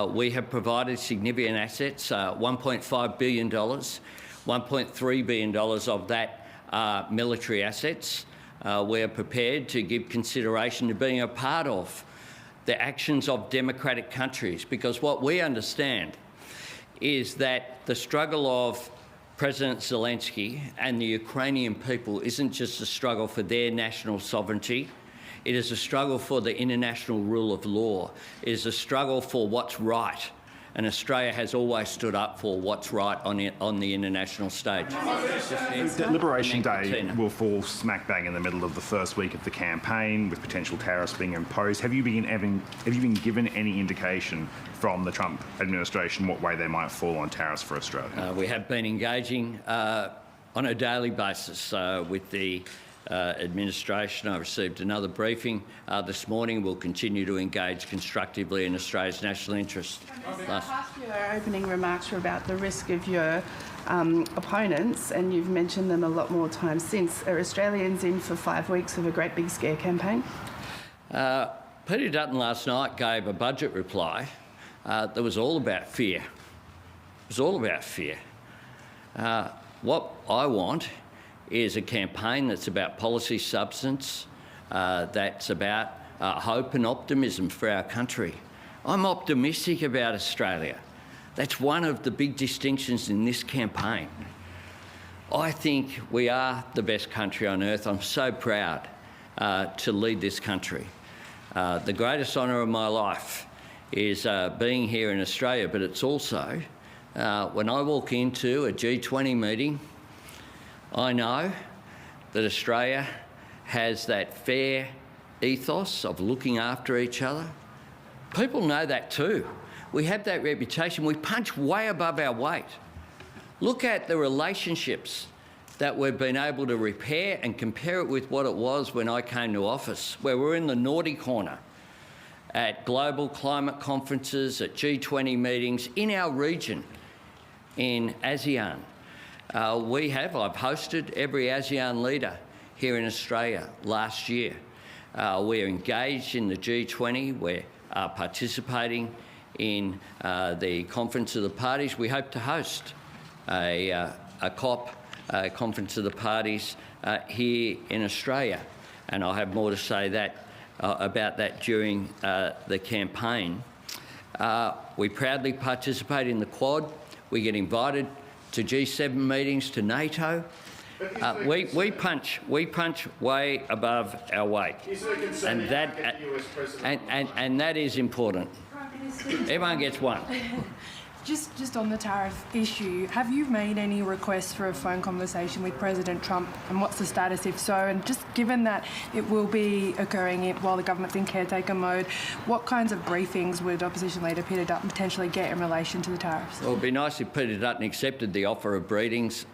We have provided significant assets, $1.5 billion, $1.3 billion of that are military assets. We are prepared to give consideration to being a part of the actions of democratic countries, because what we understand is that the struggle of President Zelensky and the Ukrainian people isn't just a struggle for their national sovereignty. It is a struggle for the international rule of law. It is a struggle for what's right. and Australia has always stood up for what's right on the international stage. Liberation Day will fall smack bang in the middle of the first week of the campaign, with potential tariffs being imposed. Have you been given any indication from the Trump administration what way they might fall on tariffs for Australia? We have been engaging on a daily basis with the administration. I received another briefing this morning. We'll continue to engage constructively in Australia's national interest. Half your opening remarks were about the risk of your opponents, and you've mentioned them a lot more times since. Are Australians in for 5 weeks of a great big scare campaign? Peter Dutton last night gave a budget reply that was all about fear. It was all about fear. What I want is a campaign that's about policy substance, that's about hope and optimism for our country. I'm optimistic about Australia. That's one of the big distinctions in this campaign. I think we are the best country on earth. I'm so proud to lead this country. The greatest honour of my life is being here in Australia, but it's also when I walk into a G20 meeting, I know that Australia has that fair ethos of looking after each other. People know that too. We have that reputation. We punch way above our weight. Look at the relationships that we've been able to repair and compare it with what it was when I came to office, where we're in the naughty corner at global climate conferences, at G20 meetings, in our region, in ASEAN. I've hosted every ASEAN leader here in Australia last year. We're engaged in the G20. We're participating in the Conference of the Parties. We hope to host a COP, Conference of the Parties, here in Australia. And I'll have more to say about that during the campaign. We proudly participate in the Quad. We get invited to G7 meetings, to NATO. We punch way above our weight, and that is important. Everyone gets one. Just on the tariff issue, have you made any requests for a phone conversation with President Trump, and what's the status if so? And just given that it will be occurring while the government's in caretaker mode, what kinds of briefings would Opposition Leader Peter Dutton potentially get in relation to the tariffs? Well, it would be nice if Peter Dutton accepted the offer of briefings.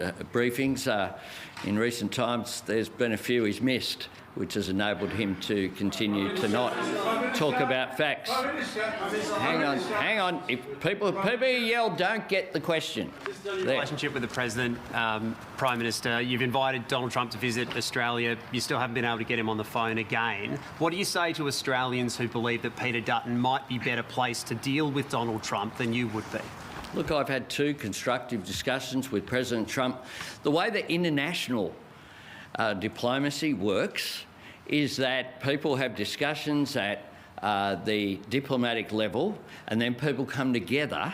In recent times, there's been a few he's missed, which has enabled him to continue to not talk about facts. Hang on. If people yell, don't get the question. Relationship with the President, Prime Minister, you've invited Donald Trump to visit Australia. You still haven't been able to get him on the phone again. What do you say to Australians who believe that Peter Dutton might be better placed to deal with Donald Trump than you would be? Look, I've had 2 constructive discussions with President Trump. The way that international diplomacy works is that people have discussions at the diplomatic level, and then people come together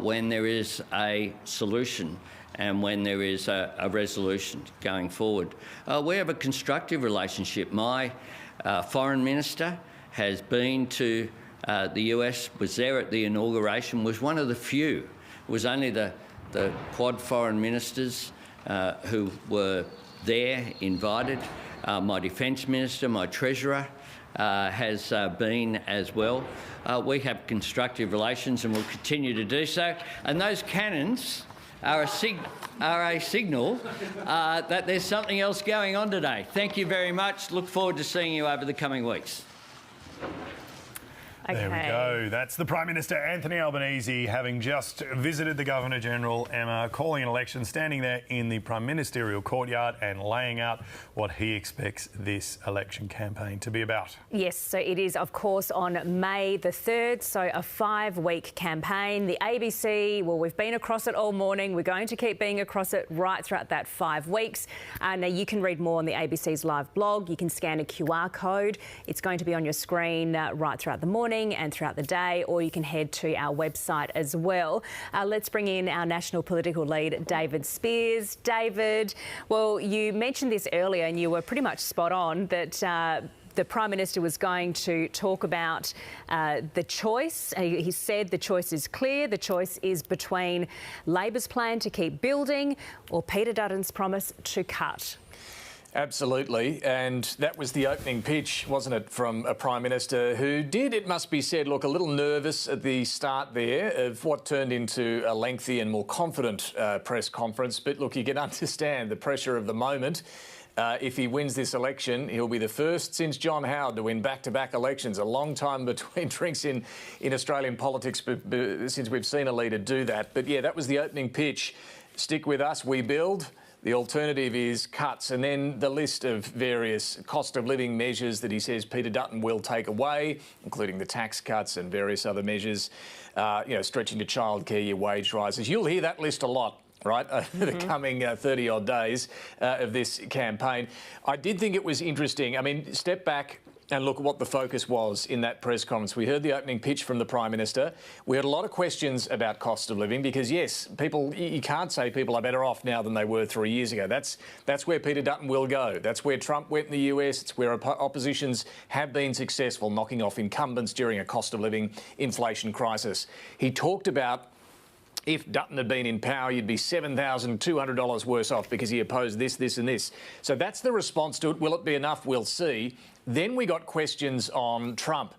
when there is a solution and when there is a resolution going forward. We have a constructive relationship. My foreign minister has been to the US, was there at the inauguration, was one of the few. It was only the Quad foreign ministers who were there, invited. My Defence Minister, my Treasurer, has been as well. We have constructive relations and will continue to do so. And those cannons are a signal that there's something else going on today. Thank you very much. Look forward to seeing you over the coming weeks. There we go. That's the Prime Minister Anthony Albanese, having just visited the Governor-General, Emma, calling an election, standing there in the Prime Ministerial courtyard and laying out what he expects this election campaign to be about. Yes, so it is, of course, on May the 3rd, so a 5-week campaign. The ABC, well, we've been across it all morning. We're going to keep being across it right throughout that 5 weeks. Now, you can read more on the ABC's live blog. You can scan a QR code. It's going to be on your screen right throughout the morning and throughout the day, or you can head to our website as well. Let's bring in our national political lead, David Spears. David, well, you mentioned this earlier and you were pretty much spot on that the Prime Minister was going to talk about the choice. He said the choice is clear. The choice is between Labor's plan to keep building or Peter Dutton's promise to cut. Absolutely, and that was the opening pitch, wasn't it, from a Prime Minister who did, it must be said, look a little nervous at the start there of what turned into a lengthy and more confident press conference. But look, you can understand the pressure of the moment. If he wins this election, he'll be the first since John Howard to win back-to-back elections. A long time between drinks in Australian politics since we've seen a leader do that. But yeah, that was the opening pitch. Stick with us, we build. The alternative is cuts, and then the list of various cost of living measures that he says Peter Dutton will take away, including the tax cuts and various other measures, stretching to childcare, your wage rises. You'll hear that list a lot, right, over the coming 30-odd days of this campaign. I did think it was interesting. I mean, step back and look at what the focus was in that press conference. We heard the opening pitch from the Prime Minister. We had a lot of questions about cost of living because, yes, you can't say people are better off now than they were 3 years ago. That's where Peter Dutton will go. That's where Trump went in the US. It's where oppositions have been successful, knocking off incumbents during a cost of living inflation crisis. He talked about if Dutton had been in power, you'd be $7,200 worse off because he opposed this, this and this. So that's the response to it. Will it be enough? We'll see. Then we got questions on Trump.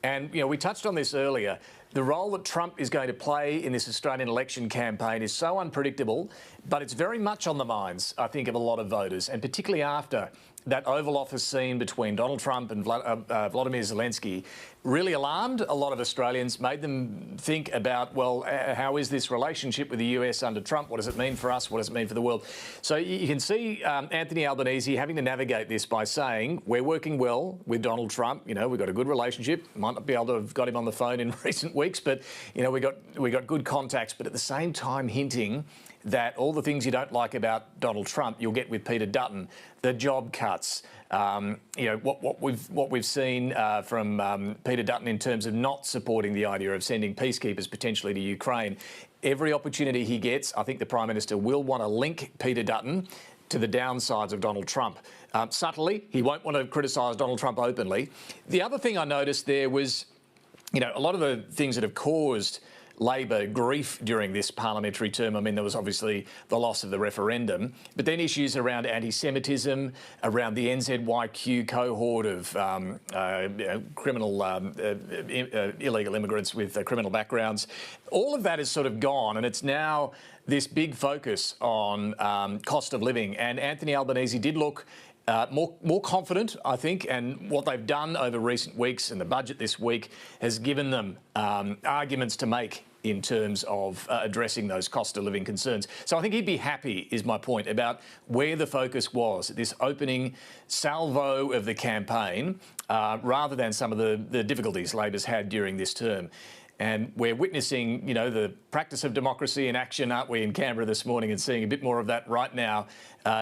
And, we touched on this earlier. The role that Trump is going to play in this Australian election campaign is so unpredictable, but it's very much on the minds, I think, of a lot of voters, and particularly after that Oval Office scene between Donald Trump and Vladimir Zelensky really alarmed a lot of Australians, made them think about, well, how is this relationship with the US under Trump? What does it mean for us? What does it mean for the world? So you can see Anthony Albanese having to navigate this by saying, we're working well with Donald Trump. We've got a good relationship. Might not be able to have got him on the phone in recent weeks, but, we got good contacts. But at the same time hinting that all the things you don't like about Donald Trump, you'll get with Peter Dutton, the job cuts, what we've seen from Peter Dutton in terms of not supporting the idea of sending peacekeepers potentially to Ukraine. Every opportunity he gets, I think the Prime Minister will want to link Peter Dutton to the downsides of Donald Trump. Subtly, he won't want to criticise Donald Trump openly. The other thing I noticed there was, a lot of the things that have caused Labor grief during this parliamentary term. I mean, there was obviously the loss of the referendum, but then issues around anti-Semitism, around the NZYQ cohort of illegal immigrants with criminal backgrounds. All of that is sort of gone, and it's now this big focus on cost of living. And Anthony Albanese did look more confident, I think, and what they've done over recent weeks and the budget this week has given them arguments to make in terms of addressing those cost of living concerns. So I think he'd be happy, is my point, about where the focus was, this opening salvo of the campaign, rather than some of the difficulties Labor's had during this term. And we're witnessing, the practice of democracy in action, aren't we, in Canberra this morning, and seeing a bit more of that right now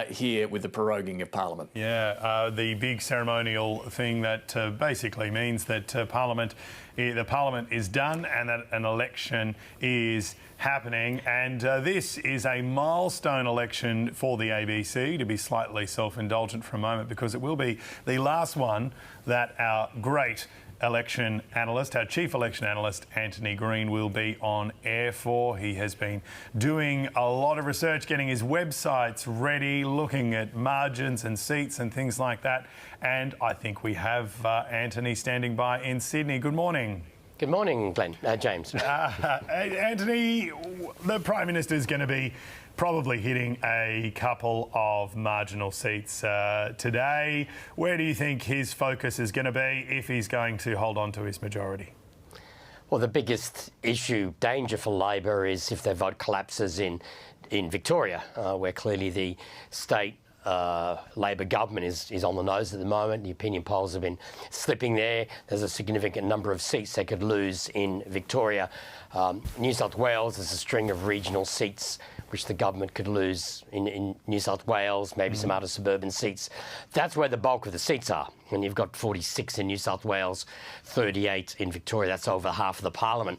here with the proroguing of Parliament. Yeah, the big ceremonial thing that basically means that the Parliament is done and that an election is happening. And this is a milestone election for the ABC, to be slightly self-indulgent for a moment, because it will be the last one that our great election analyst, our chief election analyst, Anthony Green, will be on air for. He has been doing a lot of research, getting his websites ready, looking at margins and seats and things like that. And I think we have Anthony standing by in Sydney. Good morning. Good morning, Glenn. James. Anthony, the Prime Minister is going to be probably hitting a couple of marginal seats today. Where do you think his focus is going to be if he's going to hold on to his majority? Well, the biggest danger for Labor is if their vote collapses in Victoria, where clearly the state Labor government is on the nose at the moment. The opinion polls have been slipping there. There's a significant number of seats they could lose in Victoria. New South Wales, there's a string of regional seats which the government could lose in New South Wales, maybe some other suburban seats. That's where the bulk of the seats are. When you've got 46 in New South Wales, 38 in Victoria, that's over half of the parliament.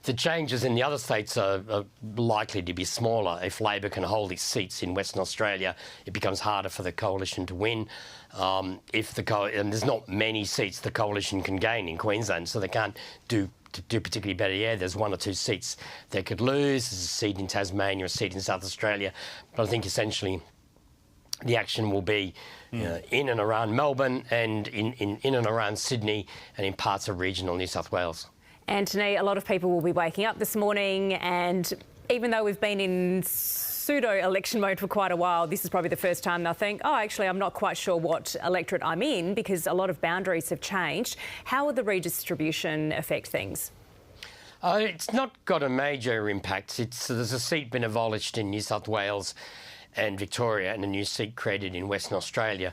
The changes in the other states are likely to be smaller. If Labor can hold its seats in Western Australia, it becomes harder for the coalition to win. And there's not many seats the coalition can gain in Queensland, so they can't do particularly better. Yeah, there's 1 or 2 seats they could lose. There's a seat in Tasmania, a seat in South Australia. But I think essentially the action will be in and around Melbourne and in and around Sydney and in parts of regional New South Wales. Anthony, a lot of people will be waking up this morning, and even though we've been in pseudo-election mode for quite a while, this is probably the first time they'll think, oh, actually, I'm not quite sure what electorate I'm in, because a lot of boundaries have changed. How will the redistribution affect things? It's not got a major impact. There's a seat been abolished in New South Wales and Victoria and a new seat created in Western Australia.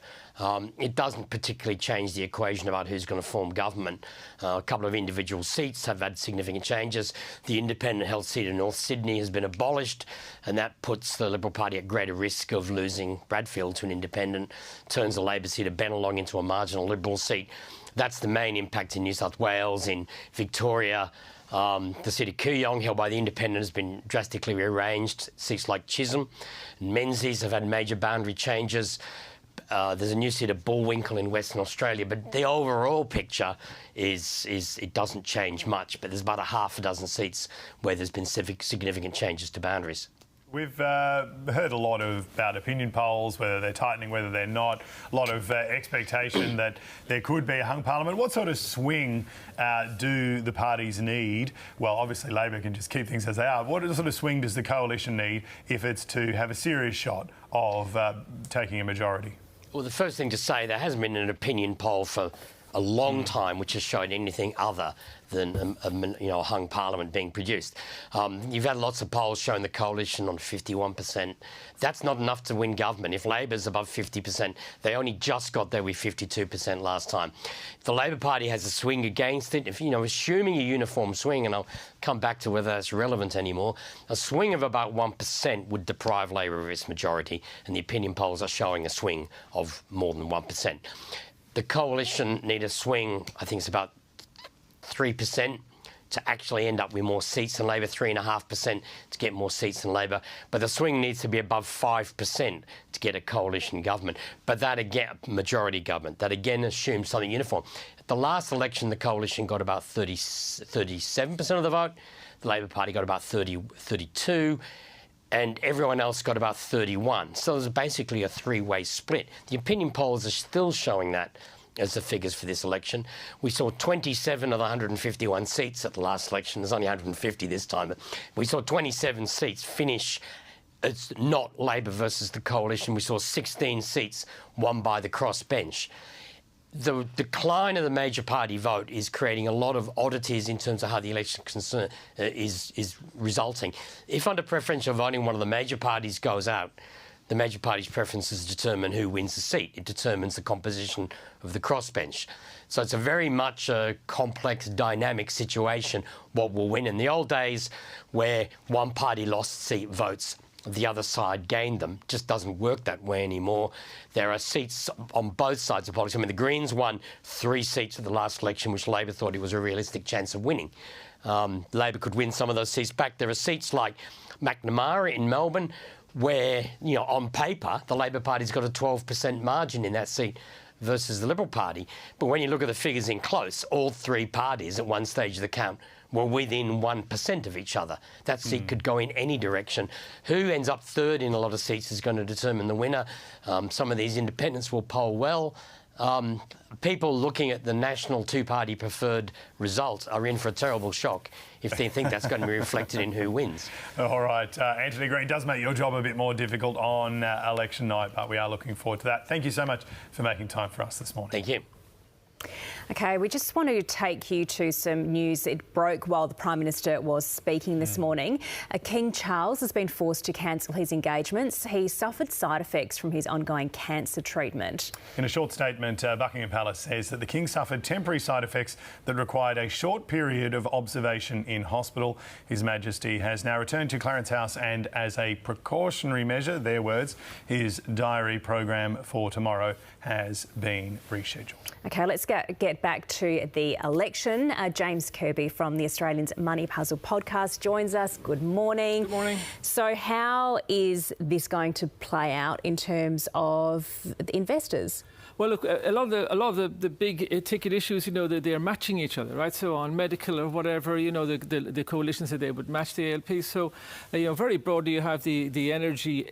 It doesn't particularly change the equation about who's going to form government. A couple of individual seats have had significant changes. The independent held seat in North Sydney has been abolished, and that puts the Liberal Party at greater risk of losing Bradfield to an independent, turns the Labor seat of Bennelong into a marginal Liberal seat. That's the main impact in New South Wales. In Victoria, the seat of Kooyong, held by the Independent, has been drastically rearranged. Seats like Chisholm and Menzies have had major boundary changes. There's a new seat of Bullwinkle in Western Australia, but the overall picture is it doesn't change much, but there's about a half a dozen seats where there's been significant changes to boundaries. We've heard a lot about opinion polls, whether they're tightening, whether they're not, a lot of expectation that there could be a hung parliament. What sort of swing do the parties need? Well, obviously Labor can just keep things as they are. What sort of swing does the coalition need if it's to have a serious shot of taking a majority? Well, the first thing to say, there hasn't been an opinion poll for a long time which has shown anything other than a hung parliament being produced. You've had lots of polls showing the coalition on 51%. That's not enough to win government. If Labor's above 50%, they only just got there with 52% last time. If the Labor Party has a swing against it, if assuming a uniform swing, and I'll come back to whether that's relevant anymore, a swing of about 1% would deprive Labor of its majority, and the opinion polls are showing a swing of more than 1%. The coalition need a swing, I think it's about 3% to actually end up with more seats than Labor, 3.5% to get more seats than Labor. But the swing needs to be above 5% to get a coalition government. But that again, majority government, that again assumes something uniform. At the last election, the coalition got about 37% of the vote. The Labor Party got about 32%. And everyone else got about 31. So there's basically a three-way split. The opinion polls are still showing that as the figures for this election. We saw 27 of the 151 seats at the last election. There's only 150 this time. But we saw 27 seats finish. It's not Labor versus the coalition. We saw 16 seats won by the Crossbench. The decline of the major party vote is creating a lot of oddities in terms of how the election is resulting. If under preferential voting one of the major parties goes out, the major party's preferences determine who wins the seat. It determines the composition of the crossbench. So it's a very much a complex, dynamic situation, what will win. In the old days, where one party lost seat votes, the other side gained them, just doesn't work that way anymore. There are seats on both sides of politics. I mean, the Greens won 3 seats at the last election, which Labor thought it was a realistic chance of winning. Labor could win some of those seats back. There are seats like McNamara in Melbourne, where, on paper, the Labor Party's got a 12% margin in that seat versus the Liberal Party. But when you look at the figures in close, all 3 parties at one stage of the count were within 1% of each other. That seat could go in any direction. Who ends up third in a lot of seats is going to determine the winner. Some of these independents will poll well. People looking at the national 2-party preferred result are in for a terrible shock if they think that's going to be reflected in who wins. All right. Anthony Green does make your job a bit more difficult on election night, but we are looking forward to that. Thank you so much for making time for us this morning. Thank you. OK, we just want to take you to some news. It broke while the Prime Minister was speaking this morning. King Charles has been forced to cancel his engagements. He suffered side effects from his ongoing cancer treatment. In a short statement, Buckingham Palace says that the King suffered temporary side effects that required a short period of observation in hospital. His Majesty has now returned to Clarence House and, as a precautionary measure, their words, his diary program for tomorrow has been rescheduled. OK, let's get back to the election. James Kirby from the Australians Money Puzzle podcast joins us. Good morning. Good morning. So how is this going to play out in terms of the investors? Well, look, a lot of the big ticket issues, they're matching each other, right? So on medical or whatever, the coalition said they would match the ALP. So, very broadly, you have the energy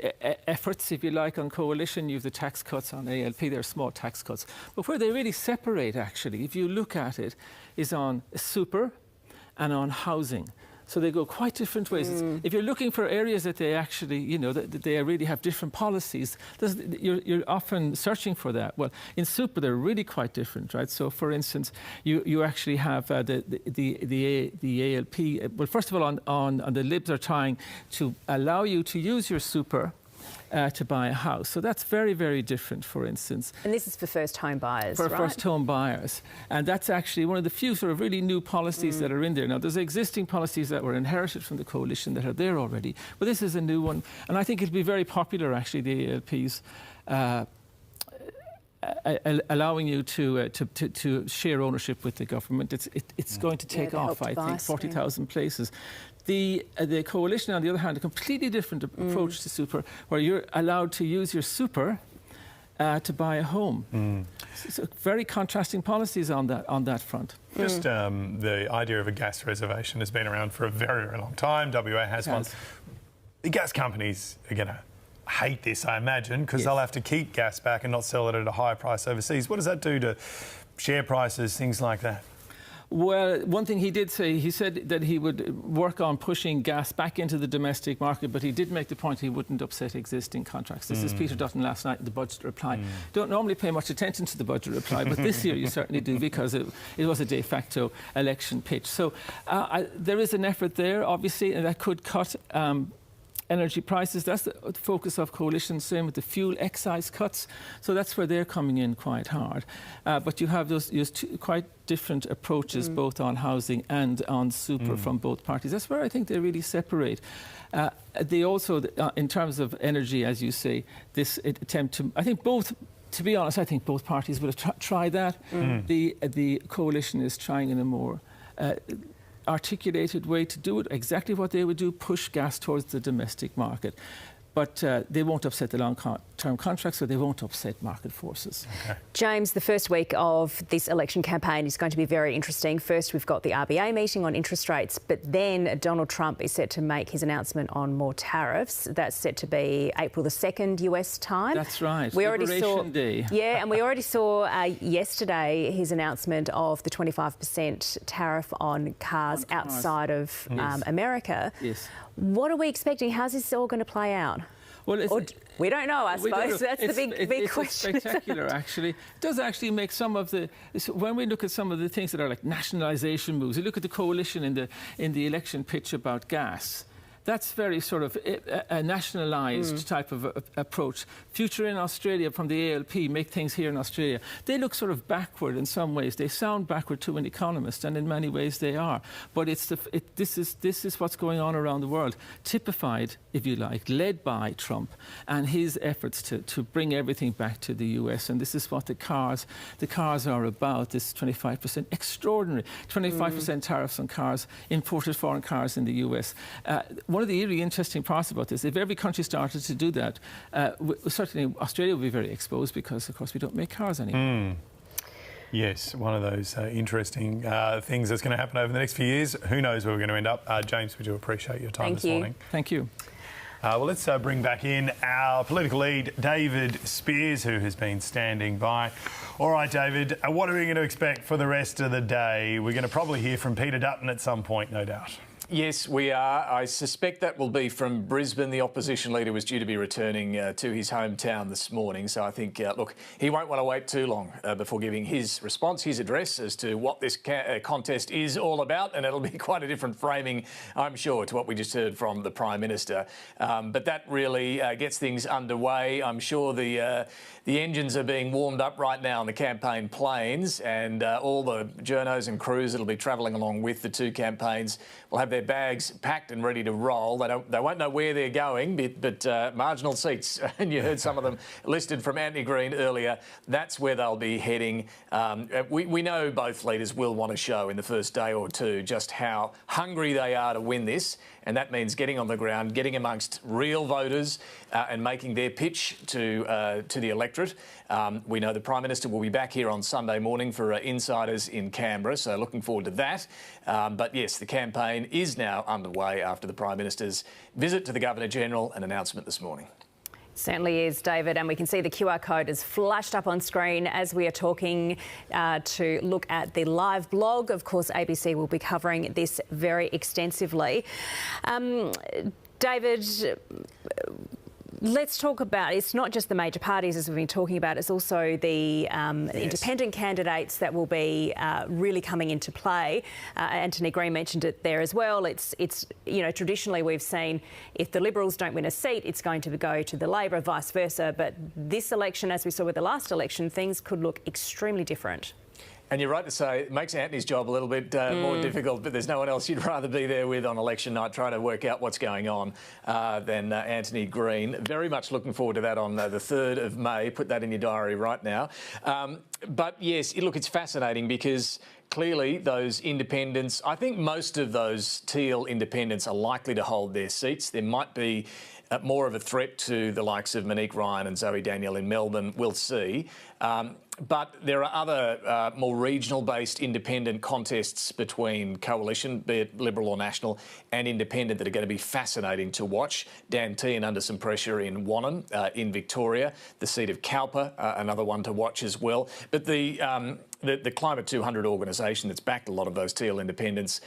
efforts, if you like, on coalition. You have the tax cuts on ALP. They're small tax cuts. But where they really separate, actually, if you look at it, is on super and on housing. So they go quite different ways. If you're looking for areas that they actually, that they really have different policies, you're often searching for that. Well, in super, they're really quite different, right? So, for instance, you actually have the ALP. Well, first of all, on the Libs are trying to allow you to use your super to buy a house. So that's very, very different, for instance. And this is for first home buyers, For right? first home buyers. And that's actually one of the few sort of really new policies that are in there. Now, there's existing policies that were inherited from the coalition that are there already, but this is a new one. And I think it'll be very popular, actually, the ALPs. Allowing you to share ownership with the government. It's going to take off, I think, 40,000 places. The coalition, on the other hand, a completely different approach to super, where you're allowed to use your super to buy a home. So very contrasting policies on that front. Just the idea of a gas reservation has been around for a very, very long time. WA has one. The gas companies are going to hate this, I imagine, because they'll have to keep gas back and not sell it at a higher price overseas. What does that do to share prices, things like that? Well, one thing he did say, he said that he would work on pushing gas back into the domestic market, but he did make the point he wouldn't upset existing contracts. This is Peter Dutton last night in the budget reply. Don't normally pay much attention to the budget reply, but this year you certainly do, because it was a de facto election pitch. So there is an effort there, obviously, and that could cut energy prices. That's the focus of coalition, same with the fuel excise cuts. So that's where they're coming in quite hard. But you have those two quite different approaches, both on housing and on super from both parties. That's where I think they really separate. They also, in terms of energy, as you say, this attempt to, I think both, to be honest, I think both parties would have tried that. The coalition is trying in a more articulated way to do it, exactly what they would do, push gas towards the domestic market. But they won't upset the long-term contracts, so they won't upset market forces. Okay. James, the first week of this election campaign is going to be very interesting. First, we've got the RBA meeting on interest rates, but then Donald Trump is set to make his announcement on more tariffs. That's set to be April the 2nd US time. That's right. We already saw Day. Yeah, and we already saw yesterday his announcement of the 25% tariff on cars outside of America. Yes. What are we expecting? How's this all going to play out? Well, we don't know, I suppose. That's the big question. It's spectacular, actually. It does actually make some of the... When we look at some of the things that are like nationalisation moves, you look at the coalition in the election pitch about gas. That's very sort of a nationalised type of approach. Future in Australia from the ALP, make things here in Australia. They look sort of backward in some ways. They sound backward to an economist, and in many ways they are. But this is what's going on around the world, typified, if you like, led by Trump and his efforts to bring everything back to the US. And this is what the cars are about. This 25% extraordinary 25% tariffs on cars, imported foreign cars in the US. One of the really interesting parts about this, if every country started to do that, certainly Australia would be very exposed because, of course, we don't make cars anymore. Yes, one of those interesting things that's going to happen over the next few years. Who knows where we're going to end up? James, we do appreciate your time this morning. Thank you. Well, let's bring back in our political lead, David Spears, who has been standing by. All right, David, what are we going to expect for the rest of the day? We're going to probably hear from Peter Dutton at some point, no doubt. Yes, we are. I suspect that will be from Brisbane. The opposition leader was due to be returning to his hometown this morning. So I think, look, he won't want to wait too long before giving his response, his address as to what this contest is all about. And it'll be quite a different framing, I'm sure, to what we just heard from the Prime Minister. But that really gets things underway. I'm sure the engines are being warmed up right now on the campaign planes, and all the journos and crews that'll be travelling along with the two campaigns will have their bags packed and ready to roll. They won't know where they're going, but marginal seats, and you heard some of them listed from Anthony Green earlier, that's where they'll be heading. We know both leaders will want to show in the first day or two just how hungry they are to win this, and that means getting on the ground, getting amongst real voters and making their pitch to the electorate. We know the Prime Minister will be back here on Sunday morning for Insiders in Canberra, so looking forward to that. But yes, the campaign is now underway after the Prime Minister's visit to the Governor-General and announcement this morning. Certainly is, David, and we can see the QR code is flashed up on screen as we are talking to look at the live blog. Of course, ABC will be covering this very extensively. David, let's talk about, it's not just the major parties as we've been talking about, it's also the independent candidates that will be really coming into play. Anthony Green mentioned it there as well. It's you know, traditionally we've seen if the Liberals don't win a seat, it's going to go to the Labor, vice versa. But this election, as we saw with the last election, things could look extremely different. And you're right to say it makes Anthony's job a little bit more difficult, but there's no one else you'd rather be there with on election night trying to work out what's going on than Anthony Green. Very much looking forward to that on the 3rd of May. Put that in your diary right now. But yes, look, it's fascinating because clearly those independents, I think most of those Teal independents are likely to hold their seats. There might be more of a threat to the likes of Monique Ryan and Zoe Daniel in Melbourne. We'll see. But there are other more regional-based independent contests between coalition, be it Liberal or National, and independent that are going to be fascinating to watch. Dan Tehan under some pressure in Wannon, in Victoria, the seat of Cowper, another one to watch as well. But the Climate 200 organisation that's backed a lot of those Teal independents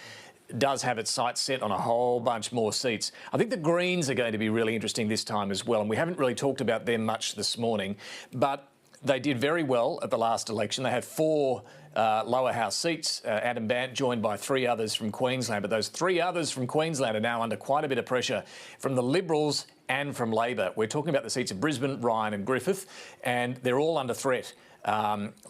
does have its sights set on a whole bunch more seats. I think the Greens are going to be really interesting this time as well, and we haven't really talked about them much this morning, but they did very well at the last election. They had 4 lower house seats. Adam Bant joined by 3 others from Queensland, but those 3 others from Queensland are now under quite a bit of pressure from the Liberals and from Labor. We're talking about the seats of Brisbane, Ryan and Griffith, and they're all under threat.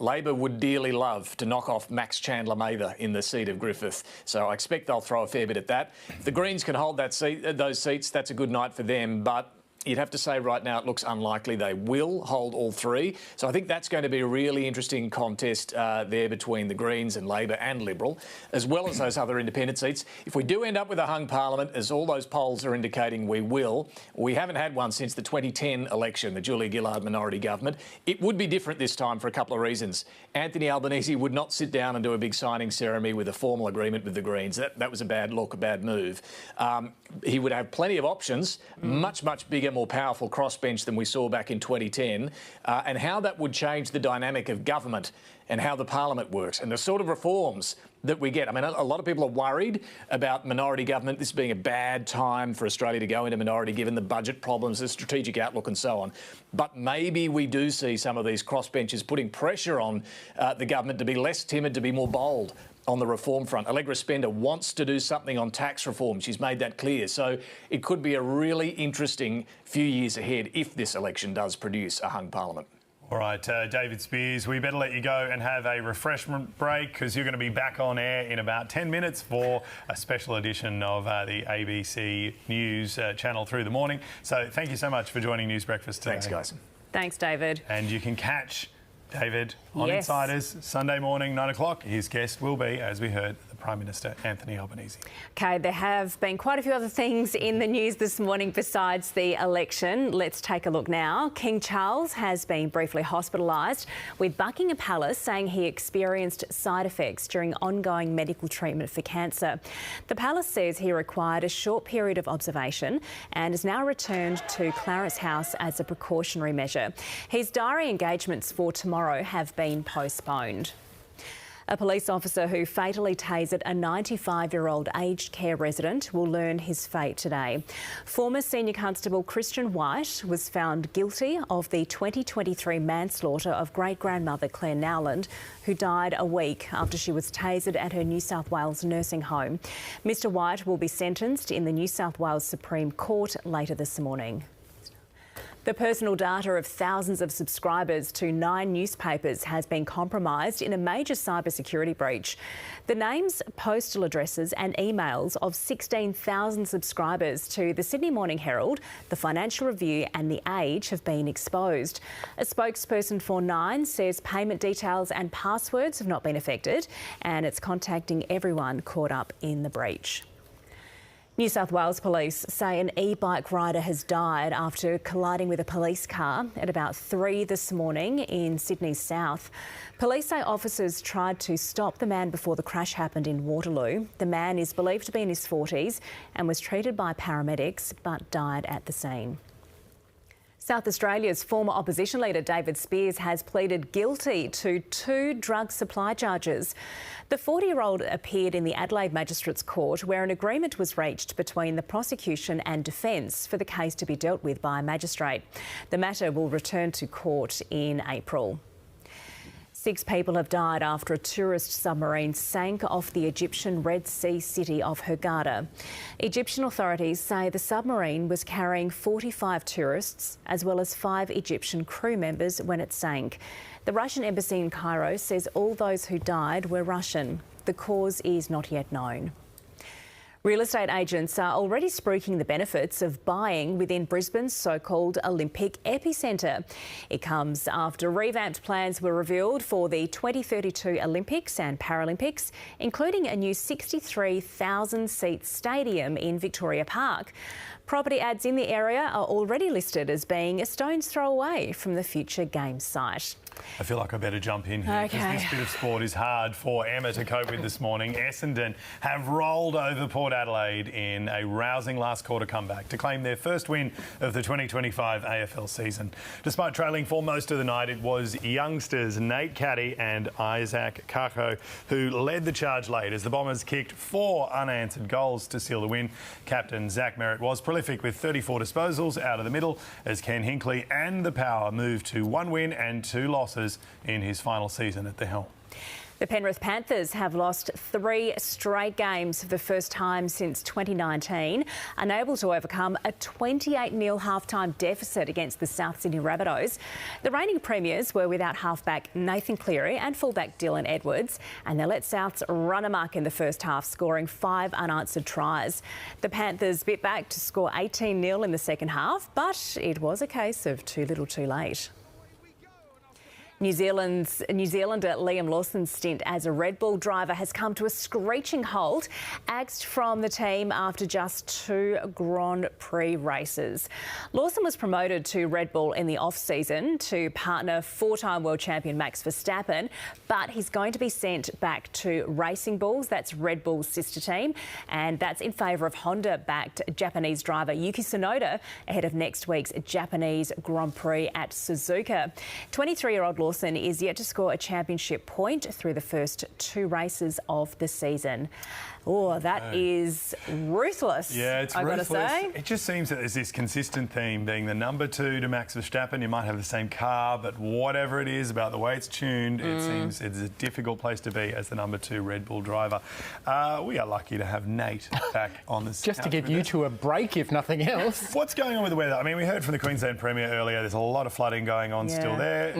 Labor would dearly love to knock off Max Chandler-Mather in the seat of Griffith, so I expect they'll throw a fair bit at that. If the Greens can hold that those seats, that's a good night for them, but you'd have to say right now it looks unlikely they will hold all 3. So I think that's going to be a really interesting contest there between the Greens and Labor and Liberal, as well as those other independent seats. If we do end up with a hung parliament, as all those polls are indicating we will, we haven't had one since the 2010 election, the Julia Gillard minority government. It would be different this time for a couple of reasons. Anthony Albanese would not sit down and do a big signing ceremony with a formal agreement with the Greens. That was a bad look, a bad move. He would have plenty of options, much bigger, more powerful crossbench than we saw back in 2010, and how that would change the dynamic of government and how the parliament works and the sort of reforms that we get. I mean, a lot of people are worried about minority government, this being a bad time for Australia to go into minority given the budget problems, the strategic outlook and so on. But maybe we do see some of these crossbenches putting pressure on the government to be less timid, to be more bold on the reform front. Allegra Spender wants to do something on tax reform. She's made that clear. So it could be a really interesting few years ahead if this election does produce a hung parliament. All right, David Spears, we better let you go and have a refreshment break because you're going to be back on air in about 10 minutes for a special edition of the ABC News channel through the morning. So thank you so much for joining News Breakfast today. Thanks, guys. Thanks, David. And you can catch David on Insiders Sunday morning, 9 o'clock. His guest will be, as we heard, the Prime Minister Anthony Albanese. OK, there have been quite a few other things in the news this morning besides the election. Let's take a look now. King Charles has been briefly hospitalised, with Buckingham Palace saying he experienced side effects during ongoing medical treatment for cancer. The Palace says he required a short period of observation and is now returned to Clarence House as a precautionary measure. His diary engagements for tomorrow have been postponed. A police officer who fatally tasered a 95-year-old aged care resident will learn his fate today. Former Senior Constable Christian White was found guilty of the 2023 manslaughter of great-grandmother Claire Nowland, who died a week after she was tasered at her New South Wales nursing home. Mr White will be sentenced in the New South Wales Supreme Court later this morning. The personal data of thousands of subscribers to 9 newspapers has been compromised in a major cybersecurity breach. The names, postal addresses and emails of 16,000 subscribers to the Sydney Morning Herald, the Financial Review and The Age have been exposed. A spokesperson for 9 says payment details and passwords have not been affected, and it's contacting everyone caught up in the breach. New South Wales Police say an e-bike rider has died after colliding with a police car at about 3 this morning in Sydney's south. Police say officers tried to stop the man before the crash happened in Waterloo. The man is believed to be in his 40s and was treated by paramedics but died at the scene. South Australia's former opposition leader David Speers has pleaded guilty to 2 drug supply charges. The 40-year-old appeared in the Adelaide Magistrates Court where an agreement was reached between the prosecution and defence for the case to be dealt with by a magistrate. The matter will return to court in April. 6 people have died after a tourist submarine sank off the Egyptian Red Sea city of Hurghada. Egyptian authorities say the submarine was carrying 45 tourists as well as 5 Egyptian crew members when it sank. The Russian embassy in Cairo says all those who died were Russian. The cause is not yet known. Real estate agents are already spruiking the benefits of buying within Brisbane's so-called Olympic epicentre. It comes after revamped plans were revealed for the 2032 Olympics and Paralympics, including a new 63,000-seat stadium in Victoria Park. Property ads in the area are already listed as being a stone's throw away from the future Games site. I feel like I better jump in here because this bit of sport is hard for Emma to cope with this morning. Essendon have rolled over Port Adelaide in a rousing last quarter comeback to claim their first win of the 2025 AFL season. Despite trailing for most of the night, it was youngsters Nate Caddy and Isaac Kako who led the charge late as the Bombers kicked 4 unanswered goals to seal the win. Captain Zach Merritt was prolific with 34 disposals out of the middle as Ken Hinkley and the Power moved to 1 win and 2 losses in his final season at the helm. The Penrith Panthers have lost 3 straight games for the first time since 2019, unable to overcome a 28-0 half-time deficit against the South Sydney Rabbitohs. The reigning premiers were without halfback Nathan Cleary and fullback Dylan Edwards, and they let Souths run amok in the first half, scoring 5 unanswered tries. The Panthers bit back to score 18-0 in the second half, but it was a case of too little too late. New Zealander Liam Lawson's stint as a Red Bull driver has come to a screeching halt, axed from the team after just 2 Grand Prix races. Lawson was promoted to Red Bull in the off-season to partner 4-time world champion Max Verstappen, but he's going to be sent back to Racing Bulls, that's Red Bull's sister team, and that's in favour of Honda-backed Japanese driver Yuki Tsunoda ahead of next week's Japanese Grand Prix at Suzuka. 23-year-old Lawson is yet to score a championship point through the first 2 races of the season. Oh, that is ruthless. Yeah, it's ruthless. gotta say. It just seems that there's this consistent theme, being the number 2 to Max Verstappen. You might have the same car, but whatever it is about the way it's tuned, it seems it's a difficult place to be as the number 2 Red Bull driver. We are lucky to have Nate back on this. Just to get you to a break, if nothing else. What's going on with the weather? I mean, we heard from the Queensland Premier earlier, there's a lot of flooding going on still there.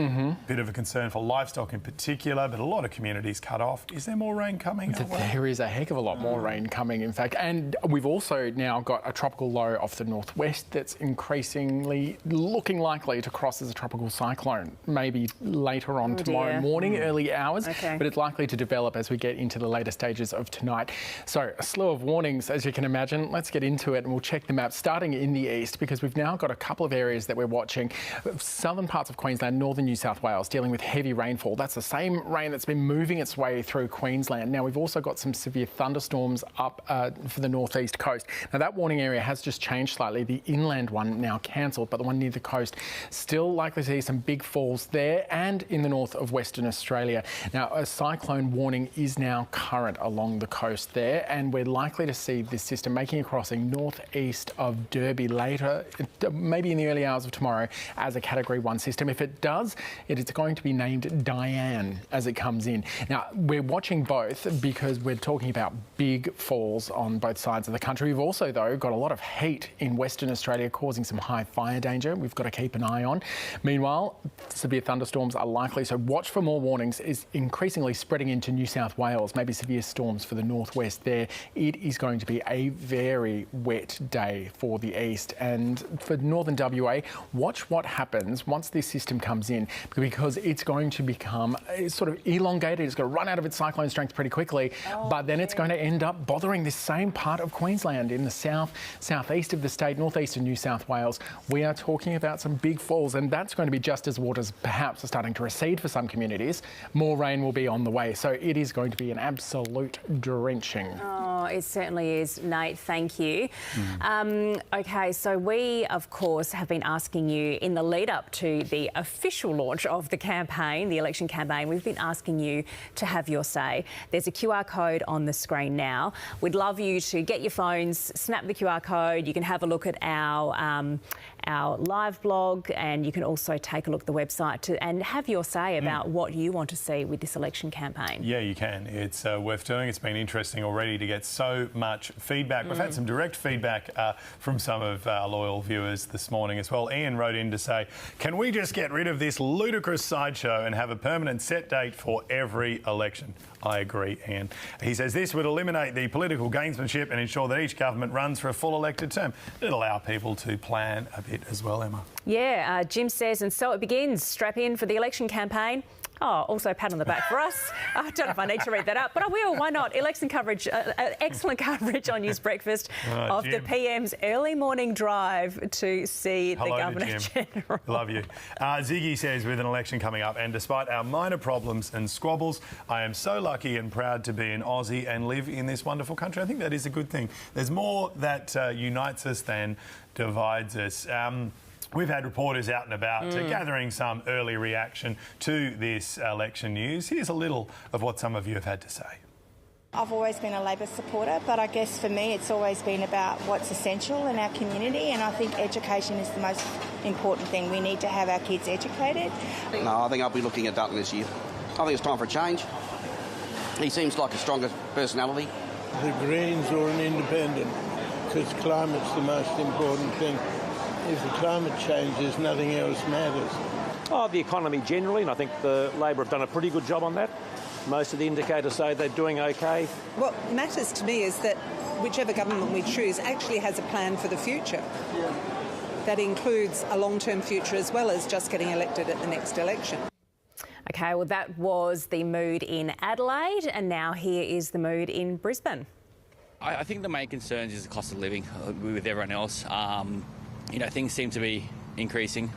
Bit of a concern for livestock in particular, but a lot of communities cut off. Is there more rain coming? There is a heck of a lot more rain coming, in fact. And we've also now got a tropical low off the northwest that's increasingly looking likely to cross as a tropical cyclone, maybe later on tomorrow morning, early hours. But it's likely to develop as we get into the later stages of tonight. So a slew of warnings, as you can imagine. Let's get into it and we'll check the map starting in the east, because we've now got a couple of areas that we're watching. Southern parts of Queensland, northern New South Wales, South dealing with heavy rainfall. That's the same rain that's been moving its way through Queensland. Now, we've also got some severe thunderstorms up for the northeast coast. Now, that warning area has just changed slightly. The inland one now cancelled, but the one near the coast still likely to see some big falls there and in the north of Western Australia. Now, a cyclone warning is now current along the coast there, and we're likely to see this system making a crossing northeast of Derby later, maybe in the early hours of tomorrow, as a Category 1 system. If it does, it is going to be named Diane as it comes in. Now, we're watching both because we're talking about big falls on both sides of the country. We've also, though, got a lot of heat in Western Australia causing some high fire danger we've got to keep an eye on. Meanwhile, severe thunderstorms are likely, so watch for more warnings. Is increasingly spreading into New South Wales, maybe severe storms for the northwest there. It is going to be a very wet day for the east, and for northern WA, watch what happens once this system comes in, because it's going to become sort of elongated. It's going to run out of its cyclone strength pretty quickly, but then it's going to end up bothering this same part of Queensland in the south, southeast of the state, northeast of New South Wales. We are talking about some big falls, and that's going to be just as waters perhaps are starting to recede for some communities. More rain will be on the way, so it is going to be an absolute drenching. Oh, it certainly is, Nate. Thank you. OK, so we, of course, have been asking you in the lead up to the official launch of the campaign, the election campaign, we've been asking you to have your say. There's a QR code on the screen now. We'd love you to get your phones, snap the QR code. You can have a look at our live blog, and you can also take a look at the website and have your say about what you want to see with this election campaign. Yeah, you can. It's worth doing. It's been interesting already to get so much feedback. We've had some direct feedback from some of our loyal viewers this morning as well. Ian wrote in to say, can we just get rid of this ludicrous sideshow and have a permanent set date for every election? I agree, Ian. He says this would eliminate the political gamesmanship and ensure that each government runs for a full elected term. It'll allow people to plan a bit as well, Emma. Yeah, Jim says, and so it begins. Strap in for the election campaign. Oh, also a pat on the back for us. I don't know if I need to read that up, but I will. Why not? Election coverage, excellent coverage on News Breakfast of Jim. The PM's early morning drive to see the Governor-General. Love you. Ziggy says, with an election coming up, and despite our minor problems and squabbles, I am so lucky and proud to be an Aussie and live in this wonderful country. I think that is a good thing. There's more that unites us than divides us. We've had reporters out and about gathering some early reaction to this election news. Here's a little of what some of you have had to say. I've always been a Labor supporter, but I guess for me it's always been about what's essential in our community, and I think education is the most important thing. We need to have our kids educated. No, I think I'll be looking at Dutton this year. I think it's time for a change. He seems like a stronger personality. The Greens or an independent, because climate's the most important thing. If the climate changes, nothing else matters. Oh, the economy generally, and I think the Labor have done a pretty good job on that. Most of the indicators say they're doing OK. What matters to me is that whichever government we choose actually has a plan for the future. That includes a long-term future as well as just getting elected at the next election. OK, well, that was the mood in Adelaide, and now here is the mood in Brisbane. I think the main concerns is the cost of living with everyone else. You know, things seem to be increasing,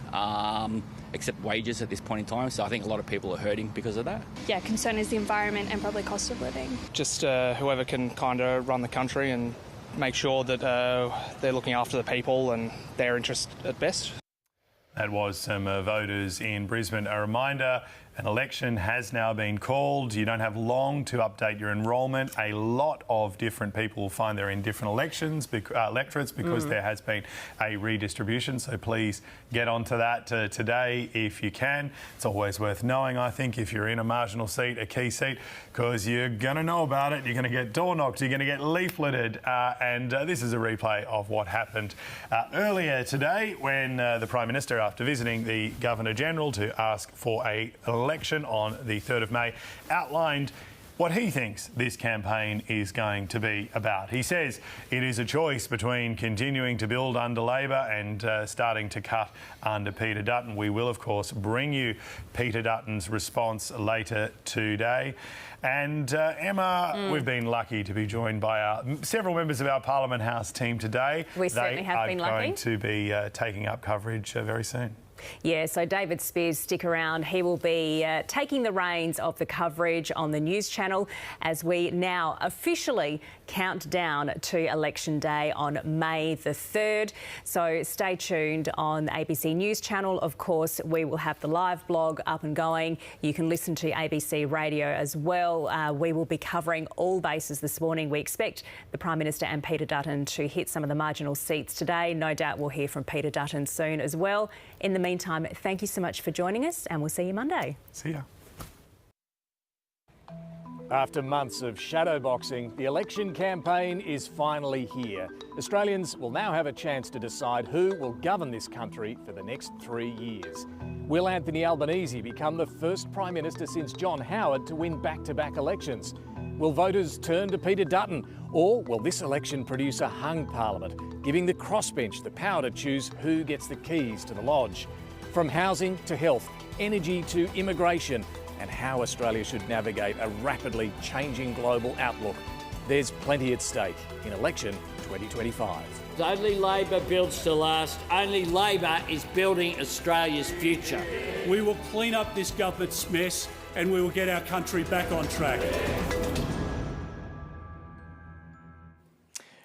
except wages at this point in time. So I think a lot of people are hurting because of that. Yeah, concern is the environment and probably cost of living. Just whoever can kind of run the country and make sure that they're looking after the people and their interests at best. That was some voters in Brisbane. A reminder, an election has now been called. You don't have long to update your enrolment. A lot of different people will find they're in different electorates because there has been a redistribution. So please get onto that today if you can. It's always worth knowing, I think, if you're in a marginal seat, a key seat, because you're going to know about it. You're going to get door knocked. You're going to get leafleted. And this is a replay of what happened earlier today when the Prime Minister, after visiting the Governor-General to ask for an election on the 3rd of May, outlined what he thinks this campaign is going to be about. He says it is a choice between continuing to build under Labor and starting to cut under Peter Dutton. We will, of course, bring you Peter Dutton's response later today. And Emma, we've been lucky to be joined by several members of our Parliament House team today. We certainly have been lucky. They are going to be taking up coverage very soon. Yeah, so David Spears, stick around. He will be taking the reins of the coverage on the news channel as we now officially count down to Election Day on May the 3rd. So stay tuned on the ABC News channel. Of course, we will have the live blog up and going. You can listen to ABC Radio as well. We will be covering all bases this morning. We expect the Prime Minister and Peter Dutton to hit some of the marginal seats today. No doubt we'll hear from Peter Dutton soon as well. In the meantime, thank you so much for joining us, and we'll see you Monday. See ya. After months of shadowboxing, the election campaign is finally here. Australians will now have a chance to decide who will govern this country for the next 3 years. Will Anthony Albanese become the first Prime Minister since John Howard to win back-to-back elections? Will voters turn to Peter Dutton, or will this election produce a hung parliament, giving the Crossbench the power to choose who gets the keys to the lodge? From housing to health, energy to immigration, and how Australia should navigate a rapidly changing global outlook. There's plenty at stake in election 2025. Only Labor builds to last. Only Labor is building Australia's future. We will clean up this government's mess and we will get our country back on track.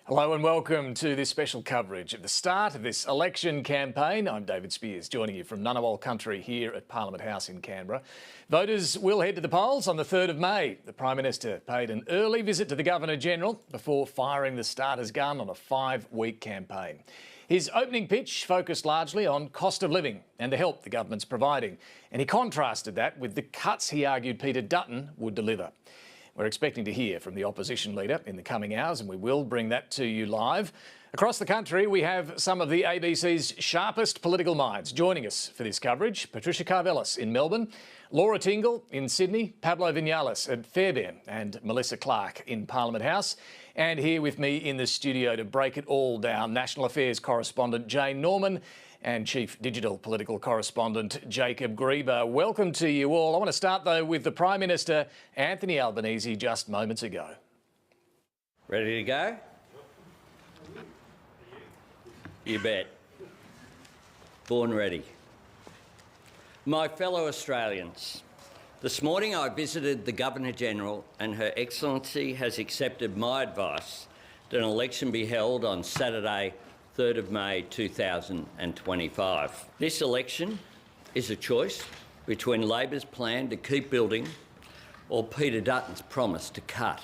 Hello and welcome to this special coverage of the start of this election campaign. I'm David Spears, joining you from Ngunnawal country here at Parliament House in Canberra. Voters will head to the polls on the 3rd of May. The Prime Minister paid an early visit to the Governor-General before firing the starter's gun on a 5-week campaign. His opening pitch focused largely on cost of living and the help the government's providing, and he contrasted that with the cuts he argued Peter Dutton would deliver. We're expecting to hear from the opposition leader in the coming hours, and we will bring that to you live. Across the country, we have some of the ABC's sharpest political minds joining us for this coverage. Patricia Carvelis in Melbourne, Laura Tingle in Sydney, Pablo Vinales at Fairbairn, and Melissa Clark in Parliament House. And here with me in the studio to break it all down, National Affairs correspondent Jane Norman and Chief Digital Political Correspondent Jacob Grieber. Welcome to you all. I want to start, though, with the Prime Minister, Anthony Albanese, just moments ago. Ready to go? You bet. Born ready. My fellow Australians, this morning I visited the Governor-General and Her Excellency has accepted my advice that an election be held on Saturday, 3rd of May 2025. This election is a choice between Labor's plan to keep building or Peter Dutton's promise to cut.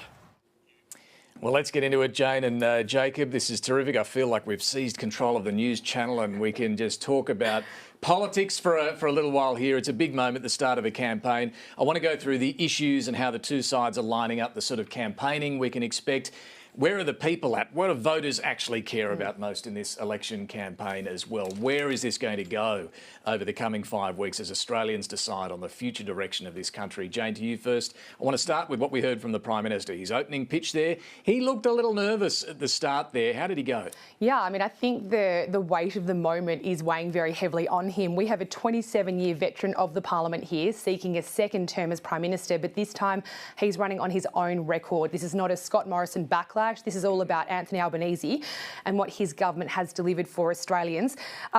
Well, let's get into it, Jane and Jacob. This is terrific. I feel like we've seized control of the news channel and we can just talk about politics for a little while here. It's a big moment at the start of a campaign. I want to go through the issues and how the two sides are lining up, the sort of campaigning we can expect. Where are the people at? What do voters actually care about most in this election campaign as well? Where is this going to go over the coming 5 weeks as Australians decide on the future direction of this country? Jane, to you first. I want to start with what we heard from the Prime Minister. His opening pitch there, he looked a little nervous at the start there. How did he go? Yeah, I mean, I think the weight of the moment is weighing very heavily on him. We have a 27-year veteran of the Parliament here seeking a second term as Prime Minister, but this time he's running on his own record. This is not a Scott Morrison backlash. This is all about Anthony Albanese and what his government has delivered for Australians.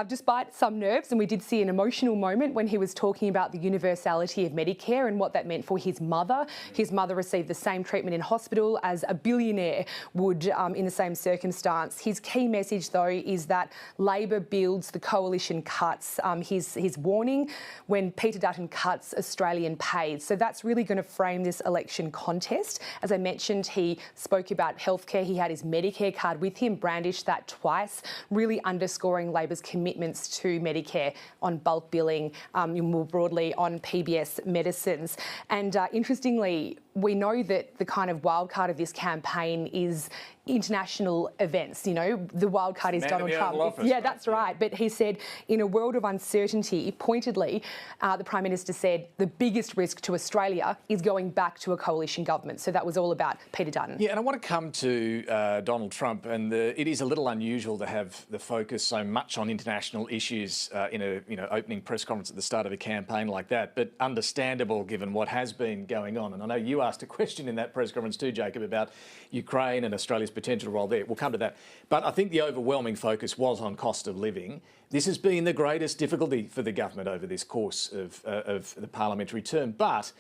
Despite some nerves, and we did see an emotional moment when he was talking about the universality of Medicare and what that meant for his mother. His mother received the same treatment in hospital as a billionaire would in the same circumstance. His key message, though, is that Labor builds, the coalition cuts. His warning, when Peter Dutton cuts, Australian pays. So that's really going to frame this election contest. As I mentioned, he spoke about healthcare. He had his Medicare card with him, brandished that twice, really underscoring Labor's commitments to Medicare on bulk billing, more broadly on PBS medicines. And interestingly, we know that the kind of wild card of this campaign is international events. You know, the wild card is Donald Trump. Yeah, that's right. But he said, in a world of uncertainty, pointedly, the Prime Minister said the biggest risk to Australia is going back to a coalition government. So that was all about Peter Dutton. Yeah, and I want to come to Donald Trump, and it is a little unusual to have the focus so much on international issues in a opening press conference at the start of a campaign like that, but understandable given what has been going on. And I know you asked a question in that press conference too, Jacob, about Ukraine and Australia's potential role there. We'll come to that. But I think the overwhelming focus was on cost of living. This has been the greatest difficulty for the government over this course of the parliamentary term. But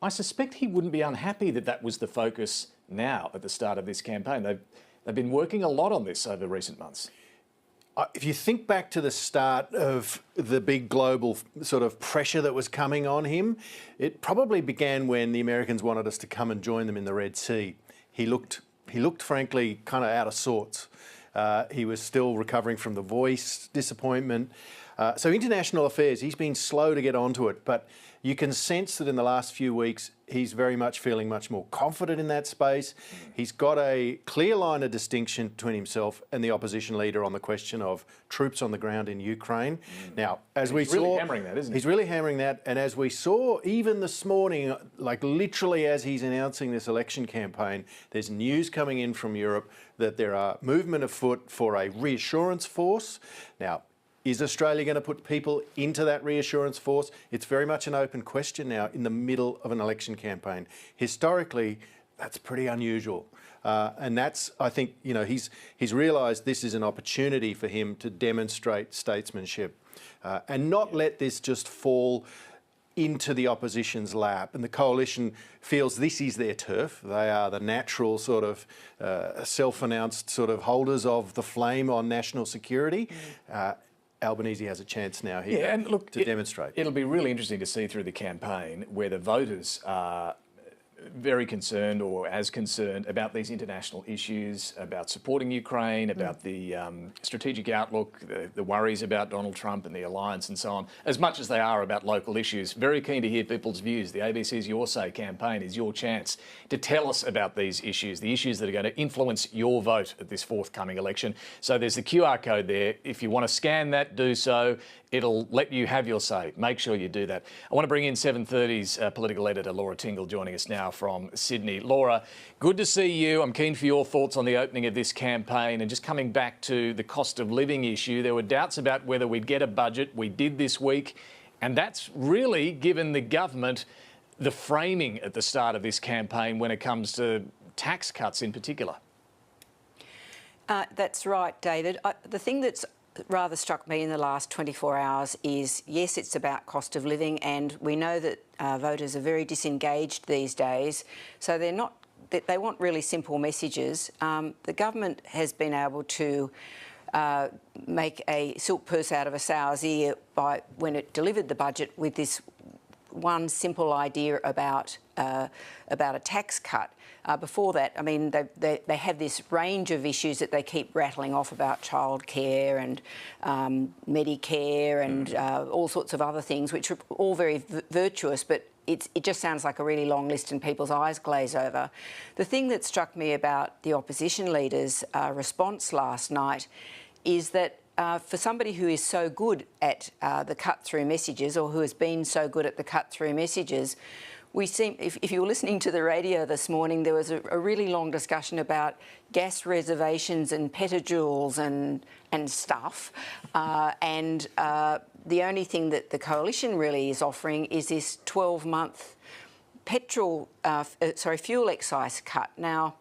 I suspect he wouldn't be unhappy that that was the focus now at the start of this campaign. They've been working a lot on this over recent months. If you think back to the start of the big global sort of pressure that was coming on him, it probably began when the Americans wanted us to come and join them in the Red Sea. He looked frankly kind of out of sorts. He was still recovering from the Voice disappointment. So international affairs, he's been slow to get onto it, but you can sense that in the last few weeks, he's very much feeling much more confident in that space. He's got a clear line of distinction between himself and the opposition leader on the question of troops on the ground in Ukraine. Now, as we saw... He's really hammering that, isn't he? He's really hammering that. And as we saw even this morning, like literally as he's announcing this election campaign, there's news coming in from Europe that there are movement afoot for a reassurance force. Now, is Australia going to put people into that reassurance force? It's very much an open question now in the middle of an election campaign. Historically, that's pretty unusual. And that's, I think, you know, he's realised this is an opportunity for him to demonstrate statesmanship and not let this just fall into the opposition's lap. And the coalition feels this is their turf. They are the natural sort of self-announced sort of holders of the flame on national security. Albanese has a chance now here to demonstrate. It'll be really interesting to see through the campaign whether voters are very concerned or as concerned about these international issues, about supporting Ukraine, about the strategic outlook, the worries about Donald Trump and the alliance and so on, as much as they are about local issues. Very keen to hear people's views. The ABC's Your Say campaign is your chance to tell us about these issues, the issues that are going to influence your vote at this forthcoming election. So there's the QR code there. If you want to scan that, do so. It'll let you have your say. Make sure you do that. I want to bring in 7:30's political editor Laura Tingle joining us now from Sydney. Laura, good to see you. I'm keen for your thoughts on the opening of this campaign and just coming back to the cost of living issue. There were doubts about whether we'd get a budget. We did this week, and that's really given the government the framing at the start of this campaign when it comes to tax cuts in particular. That's right, David. The thing that's rather struck me in the last 24 hours is, yes, it's about cost of living, and we know that voters are very disengaged these days, so they want really simple messages. The government has been able to make a silk purse out of a sow's ear when it delivered the budget with this one simple idea about a tax cut. Before that, I mean, they have this range of issues that they keep rattling off about childcare and Medicare and all sorts of other things, which are all very virtuous, but it just sounds like a really long list and people's eyes glaze over. The thing that struck me about the opposition leader's response last night is that for somebody who is so good at the cut-through messages, or who has been so good at the cut-through messages, we seem, if you were listening to the radio this morning, there was a really long discussion about gas reservations and petajoules and stuff. And the only thing that the coalition really is offering is this 12-month fuel excise cut. Now,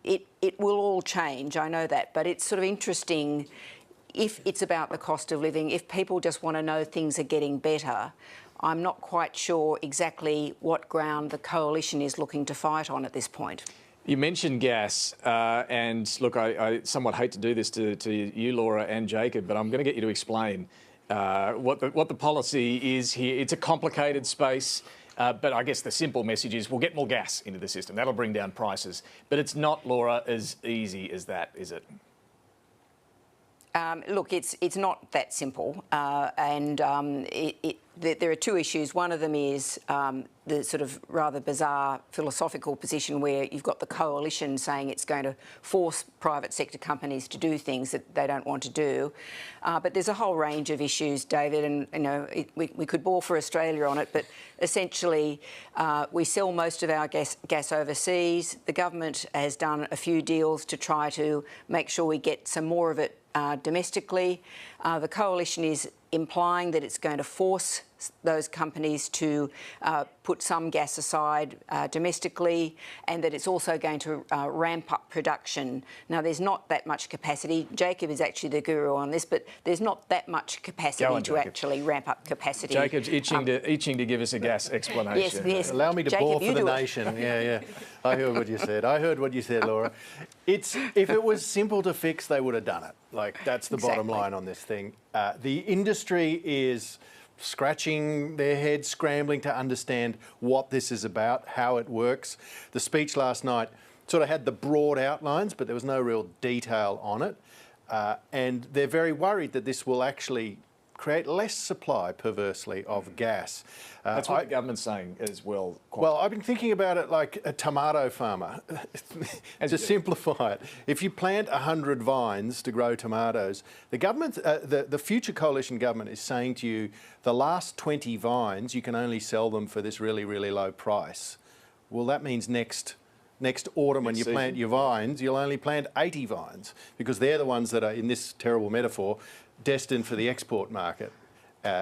it will all change, I know that, but it's sort of interesting if it's about the cost of living, if people just want to know things are getting better. I'm not quite sure exactly what ground the coalition is looking to fight on at this point. You mentioned gas, and look, I somewhat hate to do this to you, Laura, and Jacob, but I'm going to get you to explain what the policy is here. It's a complicated space, but I guess the simple message is we'll get more gas into the system. That'll bring down prices. But it's not, Laura, as easy as that, is it? Look, it's not that simple, and there are two issues. One of them is the sort of rather bizarre philosophical position where you've got the coalition saying it's going to force private sector companies to do things that they don't want to do. But there's a whole range of issues, David, and you know we could bore for Australia on it, but essentially we sell most of our gas overseas. The government has done a few deals to try to make sure we get some more of it domestically. The coalition is implying that it's going to force those companies to put some gas aside domestically, and that it's also going to ramp up production. Now, there's not that much capacity. Jacob is actually the guru on this, but there's not that much capacity to actually ramp up capacity. Jacob's itching to give us a gas explanation. Yes. Allow me to Jacob, bore for the do it. nation. Yeah. I heard what you said. Laura. If it was simple to fix, they would have done it. Like, that's the bottom line on this thing. The industry is scratching their heads, scrambling to understand what this is about, how it works. The speech last night sort of had the broad outlines, but there was no real detail on it. And they're very worried that this will actually create less supply, perversely, of gas. That's what the government's saying as well. Well, I've been thinking about it like a tomato farmer. To simplify it, if you plant 100 vines to grow tomatoes, the government, the future coalition government is saying to you, the last 20 vines, you can only sell them for this really, really low price. Well, that means next autumn when you plant your vines, you'll only plant 80 vines, because they're the ones that are, in this terrible metaphor, destined for the export market.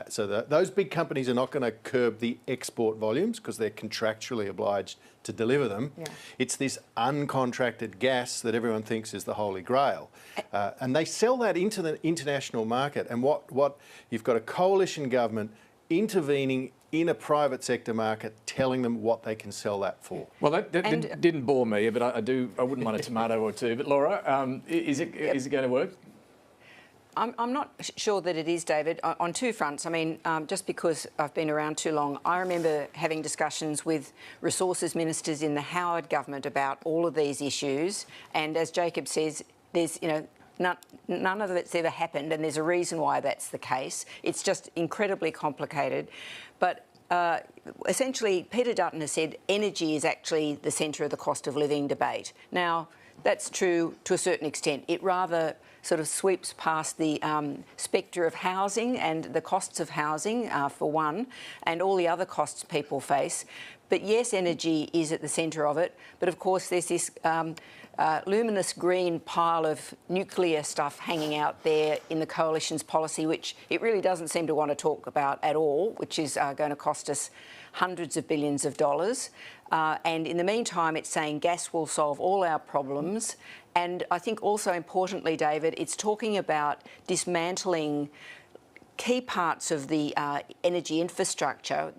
So those big companies are not going to curb the export volumes because they're contractually obliged to deliver them. Yeah. It's this uncontracted gas that everyone thinks is the holy grail. And they sell that into the international market. And what you've got a coalition government intervening in a private sector market, telling them what they can sell that for. Well, that didn't bore me, but I wouldn't mind a tomato or two. But Laura, is it going to work? I'm not sure that it is, David, on two fronts. I mean, just because I've been around too long, I remember having discussions with resources ministers in the Howard government about all of these issues. And as Jacob says, there's, none of it's ever happened, and there's a reason why that's the case. It's just incredibly complicated. But essentially, Peter Dutton has said energy is actually the centre of the cost of living debate. Now, that's true to a certain extent. It rather sort of sweeps past the spectre of housing and the costs of housing, for one, and all the other costs people face. But yes, energy is at the centre of it. But of course, there's this luminous green pile of nuclear stuff hanging out there in the coalition's policy, which it really doesn't seem to want to talk about at all, which is going to cost us hundreds of billions of dollars. And in the meantime, it's saying gas will solve all our problems. And I think also importantly, David, it's talking about dismantling key parts of the energy infrastructure,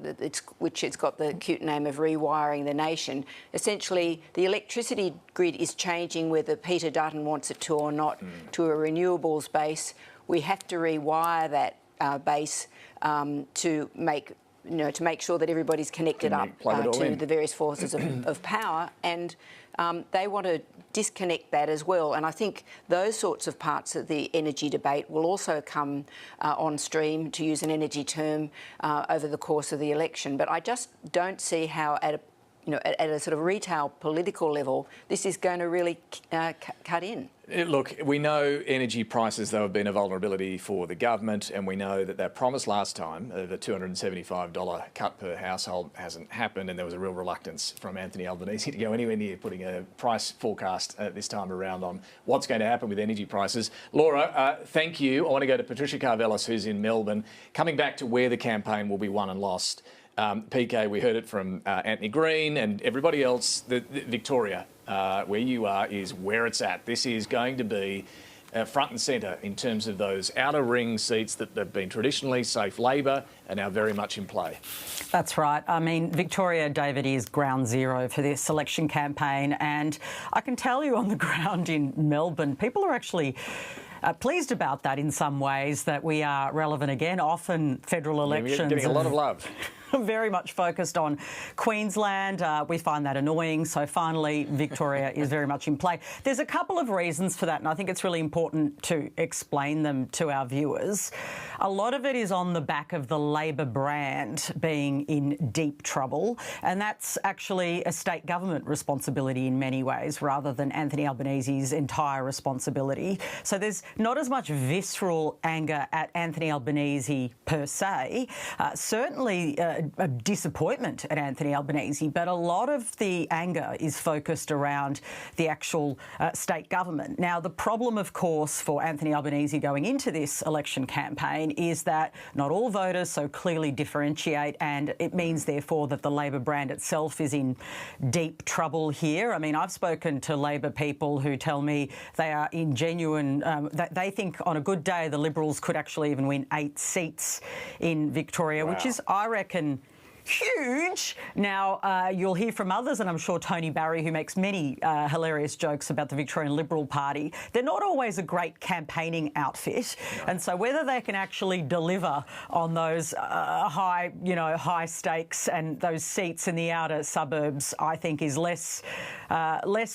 which it's got the cute name of rewiring the nation. Essentially, the electricity grid is changing whether Peter Dutton wants it to or not, to a renewables base. We have to rewire that base to make sure that everybody's connected up to the various forces of power, and they want to disconnect that as well. And I think those sorts of parts of the energy debate will also come on stream, to use an energy term, over the course of the election. But I just don't see how at a sort of retail political level, this is going to really cut in. Look, we know energy prices, though, have been a vulnerability for the government, and we know that promise last time of a $275 cut per household hasn't happened, and there was a real reluctance from Anthony Albanese to go anywhere near putting a price forecast this time around on what's going to happen with energy prices. Laura, thank you. I want to go to Patricia Karvelas, who's in Melbourne, coming back to where the campaign will be won and lost. PK, we heard it from Anthony Green and everybody else. The Victoria, where you are, is where it's at. This is going to be front and centre in terms of those outer ring seats that have been traditionally safe Labor are now very much in play. That's right. I mean, Victoria, David, is ground zero for this election campaign, and I can tell you on the ground in Melbourne, people are actually pleased about that in some ways, that we are relevant again. Often federal elections... We're getting a lot of love. Very much focused on Queensland. We find that annoying. So finally, Victoria is very much in play. There's a couple of reasons for that, and I think it's really important to explain them to our viewers. A lot of it is on the back of the Labor brand being in deep trouble, and that's actually a state government responsibility in many ways, rather than Anthony Albanese's entire responsibility. So there's not as much visceral anger at Anthony Albanese per se. Certainly a disappointment at Anthony Albanese, but a lot of the anger is focused around the actual state government. Now, the problem, of course, for Anthony Albanese going into this election campaign is that not all voters so clearly differentiate, and it means, therefore, that the Labor brand itself is in deep trouble here. I mean, I've spoken to Labor people who tell me they are in genuine... that they think on a good day the Liberals could actually even win 8 seats in Victoria, which is, I reckon, huge. Now, you'll hear from others, and I'm sure Tony Barry, who makes many hilarious jokes about the Victorian Liberal Party, they're not always a great campaigning outfit. No. And so whether they can actually deliver on those high stakes and those seats in the outer suburbs, I think is less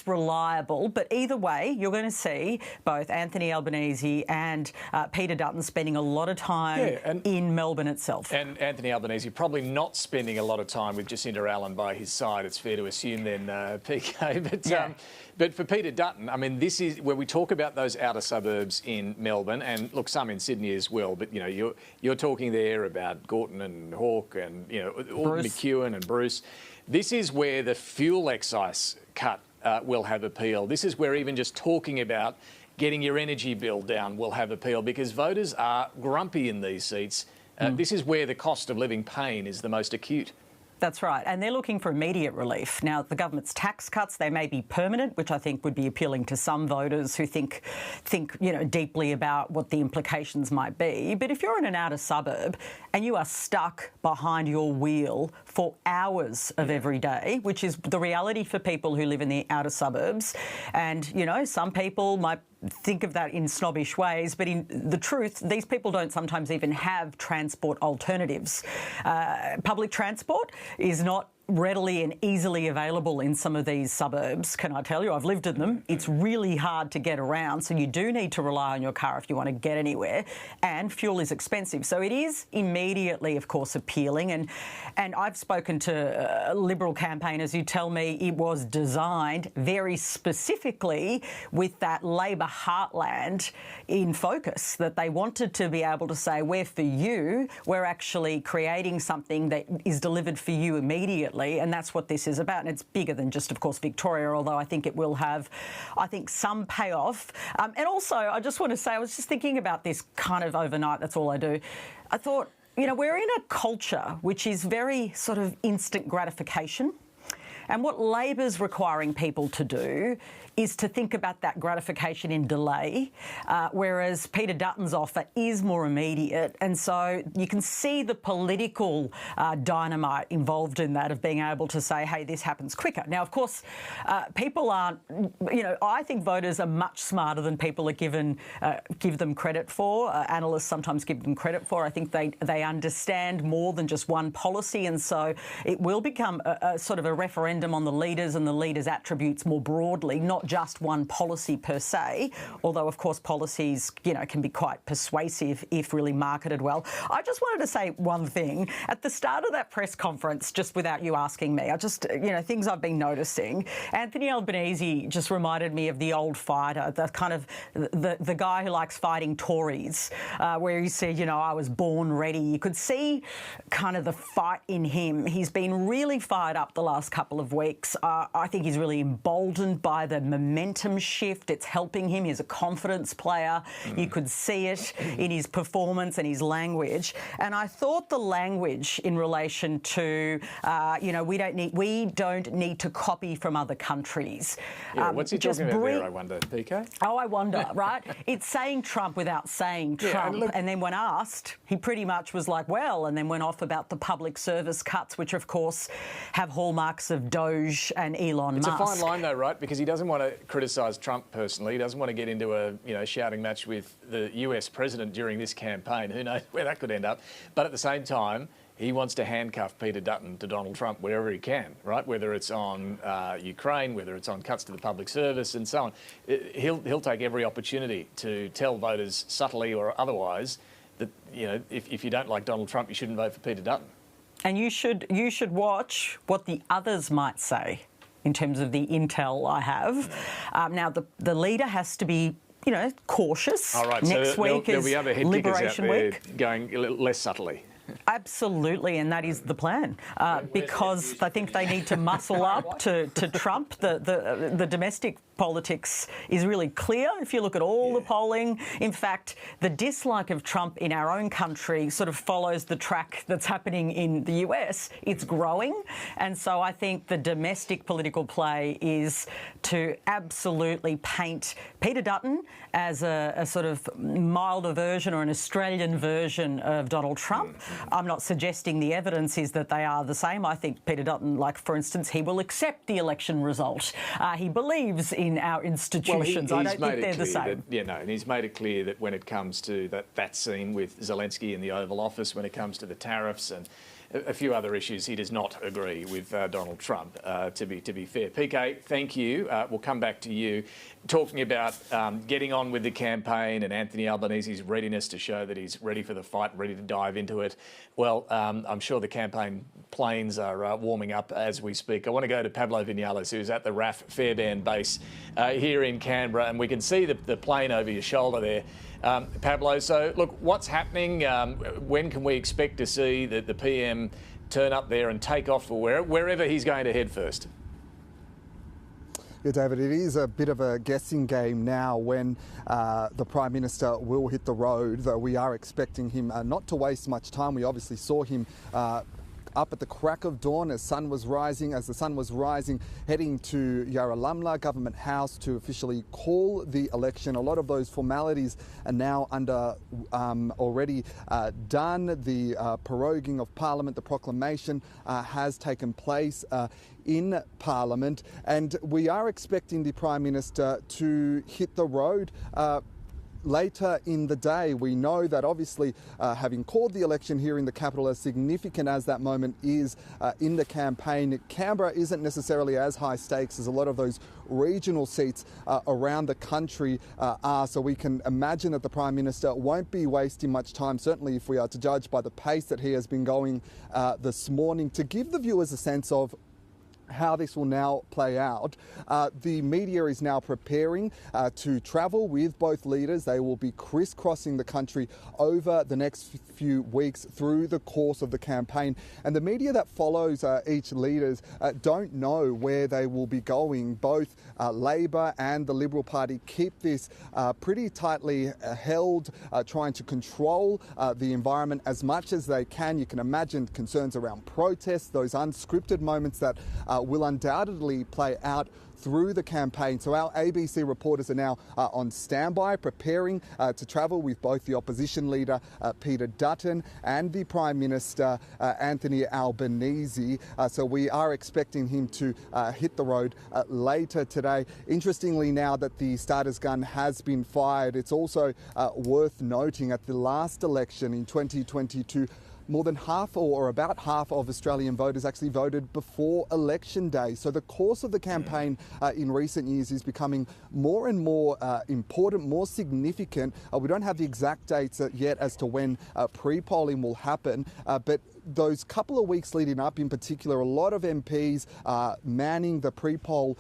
reliable. But either way, you're going to see both Anthony Albanese and Peter Dutton spending a lot of time in Melbourne itself. And Anthony Albanese probably not spending a lot of time with Jacinda Allen by his side, it's fair to assume then, PK. But for Peter Dutton, I mean, this is where we talk about those outer suburbs in Melbourne, and look, some in Sydney as well. But you know, you're talking there about Gorton and Hawke and McEwen and Bruce. This is where the fuel excise cut will have appeal. This is where even just talking about getting your energy bill down will have appeal, because voters are grumpy in these seats. This is where the cost of living pain is the most acute. That's right, and they're looking for immediate relief. Now, the government's tax cuts, they may be permanent, which I think would be appealing to some voters who think deeply about what the implications might be. But if you're in an outer suburb and you are stuck behind your wheel for hours of every day, which is the reality for people who live in the outer suburbs, and, you know, some people might think of that in snobbish ways, but in the truth, these people don't sometimes even have transport alternatives. Public transport is not readily and easily available in some of these suburbs, can I tell you? I've lived in them. It's really hard to get around, so you do need to rely on your car if you want to get anywhere, and fuel is expensive. So it is immediately, of course, appealing, and I've spoken to Liberal campaigners who tell me it was designed very specifically with that Labor heartland in focus, that they wanted to be able to say, we're for you, we're actually creating something that is delivered for you immediately. And that's what this is about. And it's bigger than just, of course, Victoria, although I think it will have, some payoff. And also, I just want to say, I was just thinking about this kind of overnight, that's all I do. I thought, we're in a culture which is very sort of instant gratification. And what Labor's requiring people to do is to think about that gratification in delay, whereas Peter Dutton's offer is more immediate. And so you can see the political dynamite involved in that, of being able to say, hey, this happens quicker. Now, of course, people aren't, I think voters are much smarter than people are give them credit for. Analysts sometimes give them credit for. I think they understand more than just one policy. And so it will become a sort of a referendum on the leaders and the leaders' attributes more broadly, not just one policy per se, although, of course, policies, can be quite persuasive if really marketed well. I just wanted to say one thing. At the start of that press conference, just without you asking me, I just, things I've been noticing, Anthony Albanese just reminded me of the old fighter, the kind of the guy who likes fighting Tories, where he said, I was born ready. You could see kind of the fight in him. He's been really fired up the last couple of weeks. I think he's really emboldened by the momentum shift. It's helping him. He's a confidence player. You could see it in his performance and his language. And I thought the language in relation to, we don't need to copy from other countries. Yeah, what's he talking about there, I wonder, PK? Oh, I wonder, right? It's saying Trump without saying Trump. And then when asked, he pretty much was like, well, and then went off about the public service cuts, which, of course, have hallmarks of Doge and Elon Musk. It's a fine line, though, right? Because he doesn't want to criticise Trump personally. He doesn't want to get into a shouting match with the US president during this campaign. Who knows where that could end up? But at the same time, he wants to handcuff Peter Dutton to Donald Trump wherever he can, right? Whether it's on Ukraine, whether it's on cuts to the public service and so on. He'll take every opportunity to tell voters subtly or otherwise that, if you don't like Donald Trump, you shouldn't vote for Peter Dutton. And you should watch what the others might say in terms of the intel I have. Now, the leader has to be, cautious. All right, Next so week there'll is be other head Liberation kickers out there Week. going less subtly. Absolutely, and that is the plan, because I think they need to muscle up to Trump. The domestic politics is really clear if you look at all the polling. In fact, the dislike of Trump in our own country sort of follows the track that's happening in the US. It's growing, and so I think the domestic political play is to absolutely paint Peter Dutton as a sort of milder version or an Australian version of Donald Trump. I'm not suggesting the evidence is that they are the same. I think Peter Dutton, like, for instance, he will accept the election result. He believes in our institutions. Well, I don't think they're the same. And he's made it clear that when it comes to that scene with Zelensky in the Oval Office, when it comes to the tariffs and a few other issues, he does not agree with Donald Trump, to be fair. PK, thank you. We'll come back to you. Talking about getting on with the campaign and Anthony Albanese's readiness to show that he's ready for the fight, ready to dive into it. Well, I'm sure the campaign planes are warming up as we speak. I want to go to Pablo Vinales, who's at the RAF Fairbairn base here in Canberra, and we can see the plane over your shoulder there. Pablo, so look, what's happening? When can we expect to see the PM turn up there and take off for wherever he's going to head first? Yeah, David, it is a bit of a guessing game now when the Prime Minister will hit the road, though we are expecting him not to waste much time. We obviously saw him up at the crack of dawn as the sun was rising, heading to Yarralumla Government House to officially call the election. A lot of those formalities are now already done. The proroguing of Parliament, the proclamation has taken place in Parliament, and we are expecting the Prime Minister to hit the road later in the day. We know that obviously having called the election here in the capital, as significant as that moment is in the campaign, Canberra isn't necessarily as high stakes as a lot of those regional seats around the country are. So we can imagine that the Prime Minister won't be wasting much time, certainly if we are to judge by the pace that he has been going this morning. To give the viewers a sense of how this will now play out, the media is now preparing to travel with both leaders. They will be crisscrossing the country over the next few weeks through the course of the campaign. And the media that follows each leaders don't know where they will be going. Both Labor and the Liberal Party keep this pretty tightly held, trying to control the environment as much as they can. You can imagine concerns around protests, those unscripted moments that will undoubtedly play out through the campaign. So our ABC reporters are now on standby, preparing to travel with both the opposition leader, Peter Dutton, and the Prime Minister, Anthony Albanese. So we are expecting him to hit the road later today. Interestingly, now that the starter's gun has been fired, it's also worth noting at the last election in 2022, more than half or about half of Australian voters actually voted before election day. So the course of the campaign in recent years is becoming more and more important, more significant. We don't have the exact dates yet as to when pre-polling will happen, but those couple of weeks leading up, in particular, a lot of MPs manning the pre-poll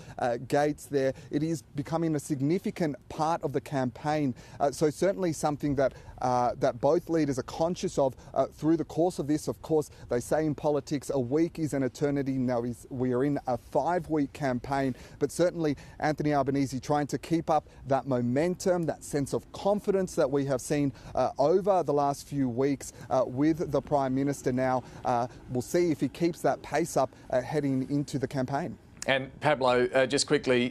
gates there. It is becoming a significant part of the campaign. So certainly something that that both leaders are conscious of through the course of this. Of course, they say in politics a week is an eternity. Now we are in a 5-week campaign, but certainly Anthony Albanese trying to keep up that momentum, that sense of confidence that we have seen over the last few weeks with the Prime Minister now. We'll see if he keeps that pace up heading into the campaign. And Pablo, just quickly,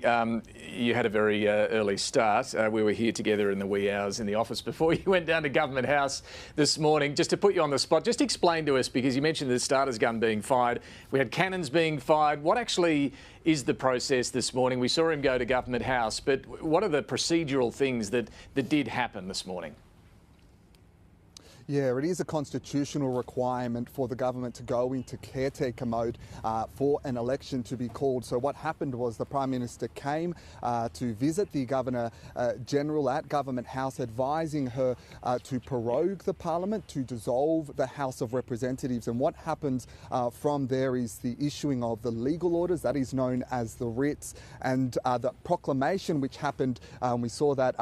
you had a very early start. We were here together in the wee hours in the office before you went down to Government House this morning. Just to put you on the spot, just explain to us, because you mentioned the starter's gun being fired. We had cannons being fired. What actually is the process this morning? We saw him go to Government House, but what are the procedural things that did happen this morning? Yeah, it is a constitutional requirement for the government to go into caretaker mode for an election to be called. So what happened was the Prime Minister came to visit the Governor-General at Government House, advising her to prorogue the Parliament, to dissolve the House of Representatives. And what happens from there is the issuing of the legal orders, that is known as the writs, and the proclamation which happened. We saw that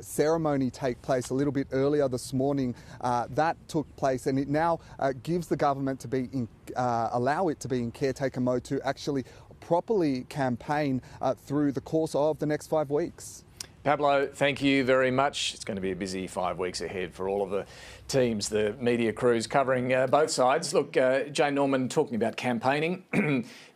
ceremony take place a little bit earlier this morning. that took place, and it now gives the government to be allow it to be in caretaker mode to actually properly campaign through the course of the next 5 weeks. Pablo, thank you very much. It's going to be a busy 5 weeks ahead for all of the teams, the media crews covering both sides. Look, Jane Norman talking about campaigning.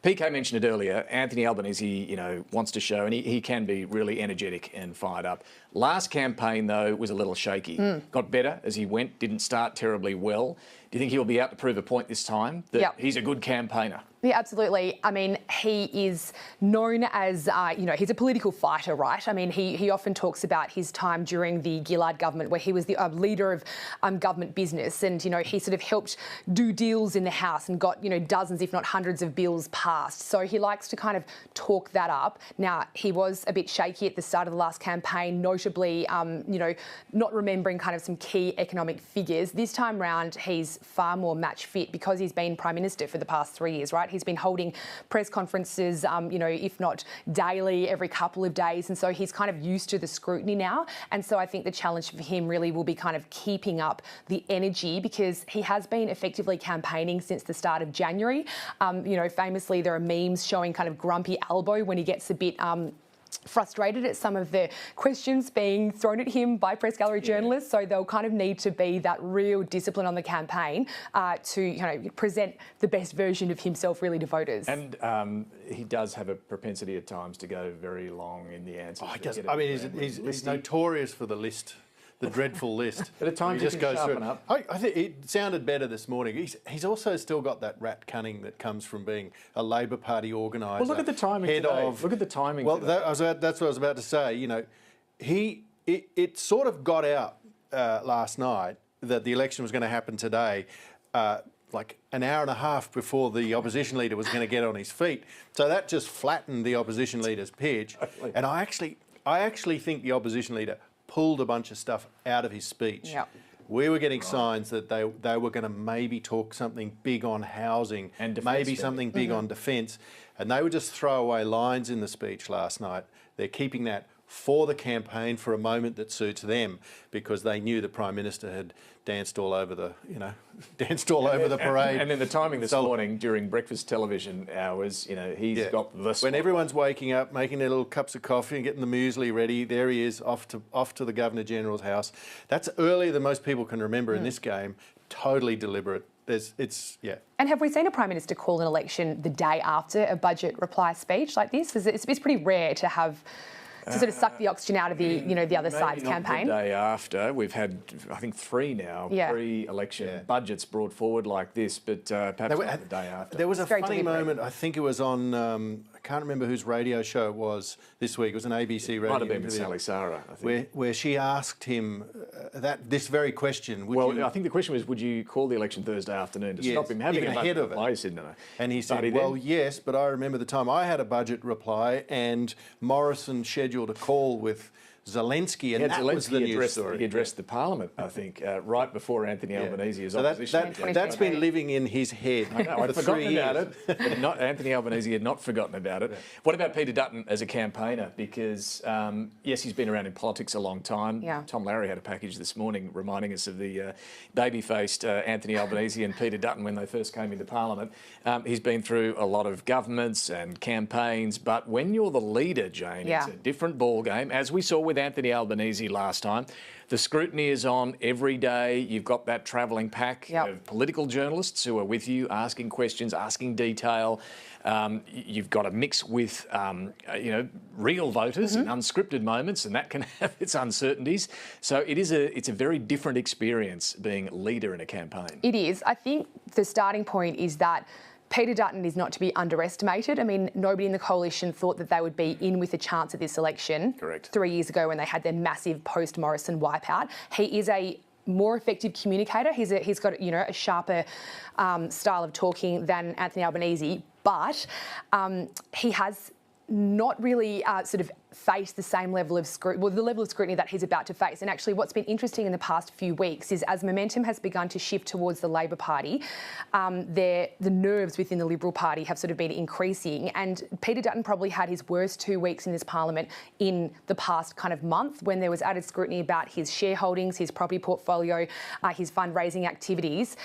PK mentioned it earlier. Anthony Albanese, wants to show, and he can be really energetic and fired up. Last campaign, though, was a little shaky. Got better as he went, didn't start terribly well. Do you think he'll be out to prove a point this time that he's a good campaigner? Yeah, absolutely. I mean, he is known as, he's a political fighter, right? I mean, he often talks about his time during the Gillard government where he was the leader of government business, and, he sort of helped do deals in the House and got, dozens, if not hundreds of bills passed. So he likes to kind of talk that up. Now, he was a bit shaky at the start of the last campaign, notably, not remembering kind of some key economic figures. This time round, he's far more match fit because he's been Prime Minister for the past 3 years, right? He's been holding press conferences, if not daily, every couple of days. And so he's kind of used to the scrutiny now. And so I think the challenge for him really will be kind of keeping up the energy, because he has been effectively campaigning since the start of January. Famously, there are memes showing kind of grumpy elbow when he gets a bit frustrated at some of the questions being thrown at him by press gallery journalists. So they'll kind of need to be that real discipline on the campaign to present the best version of himself really to voters. And he does have a propensity at times to go very long in the answers. He's notorious for the list. The dreadful list. But at times he just goes through it. up. I think it sounded better this morning. He's also still got that rat cunning that comes from being a Labor Party organiser. Well, look at the timing today. Look at the timing. Well, that's what I was about to say. It sort of got out last night that the election was going to happen today. Like an hour and a half before the opposition leader was going to get on his feet. So that just flattened the opposition leader's pitch. And I actually think the opposition leader pulled a bunch of stuff out of his speech. Yep. We were getting signs that they were going to maybe talk something big on housing, and maybe something big on defence, and they would just throw away lines in the speech last night. They're keeping that for the campaign, for a moment that suits them, because they knew the Prime Minister had danced all over the, over the parade. And then the timing this morning during breakfast television hours, he's got the spot. When everyone's waking up, making their little cups of coffee and getting the muesli ready, there he is off to the Governor General's house. That's earlier than most people can remember in this game. Totally deliberate. And have we seen a Prime Minister call an election the day after a budget reply speech like this? It's pretty rare to have to sort of suck the oxygen out of the the other side's campaign. The day after, we've had I think 3 now pre-election budgets brought forward like this, but perhaps not the day after. There was a funny moment. I think it was on. I can't remember whose radio show it was this week. It was an ABC radio. Might have been Sally Sarah, I think. Where she asked him this very question. I think the question was, would you call the election Thursday afternoon to stop him having even a ahead of it? Reply? He said no. And he said, well, yes, but I remember the time I had a budget reply and Morrison scheduled a call with Zelensky, and that was the news story. He addressed the Parliament, I think, right before Anthony Albanese. So that's been living in his head. I know, I'd forgotten about it. But Anthony Albanese had not forgotten about it. What about Peter Dutton as a campaigner? Because, yes, he's been around in politics a long time. Tom Larry had a package this morning reminding us of the baby-faced Anthony Albanese and Peter Dutton when they first came into Parliament. He's been through a lot of governments and campaigns, but when you're the leader, Jane, it's a different ballgame, as we saw with Anthony Albanese last time. The scrutiny is on every day. You've got that travelling pack of political journalists who are with you, asking questions, asking detail. You've got to mix with, real voters and unscripted moments, and that can have its uncertainties. So it's a very different experience being leader in a campaign. It is. I think the starting point is that Peter Dutton is not to be underestimated. I mean, nobody in the coalition thought that they would be in with a chance at this election. Correct. 3 years ago when they had their massive post-Morrison wipeout. He is a more effective communicator. He's got a sharper style of talking than Anthony Albanese, but he has not really sort of face the same level of scrutiny, well, the level of scrutiny that he's about to face. And actually what's been interesting in the past few weeks is as momentum has begun to shift towards the Labor Party, the nerves within the Liberal Party have sort of been increasing. And Peter Dutton probably had his worst 2 weeks in this Parliament in the past kind of month, when there was added scrutiny about his shareholdings, his property portfolio, his fundraising activities.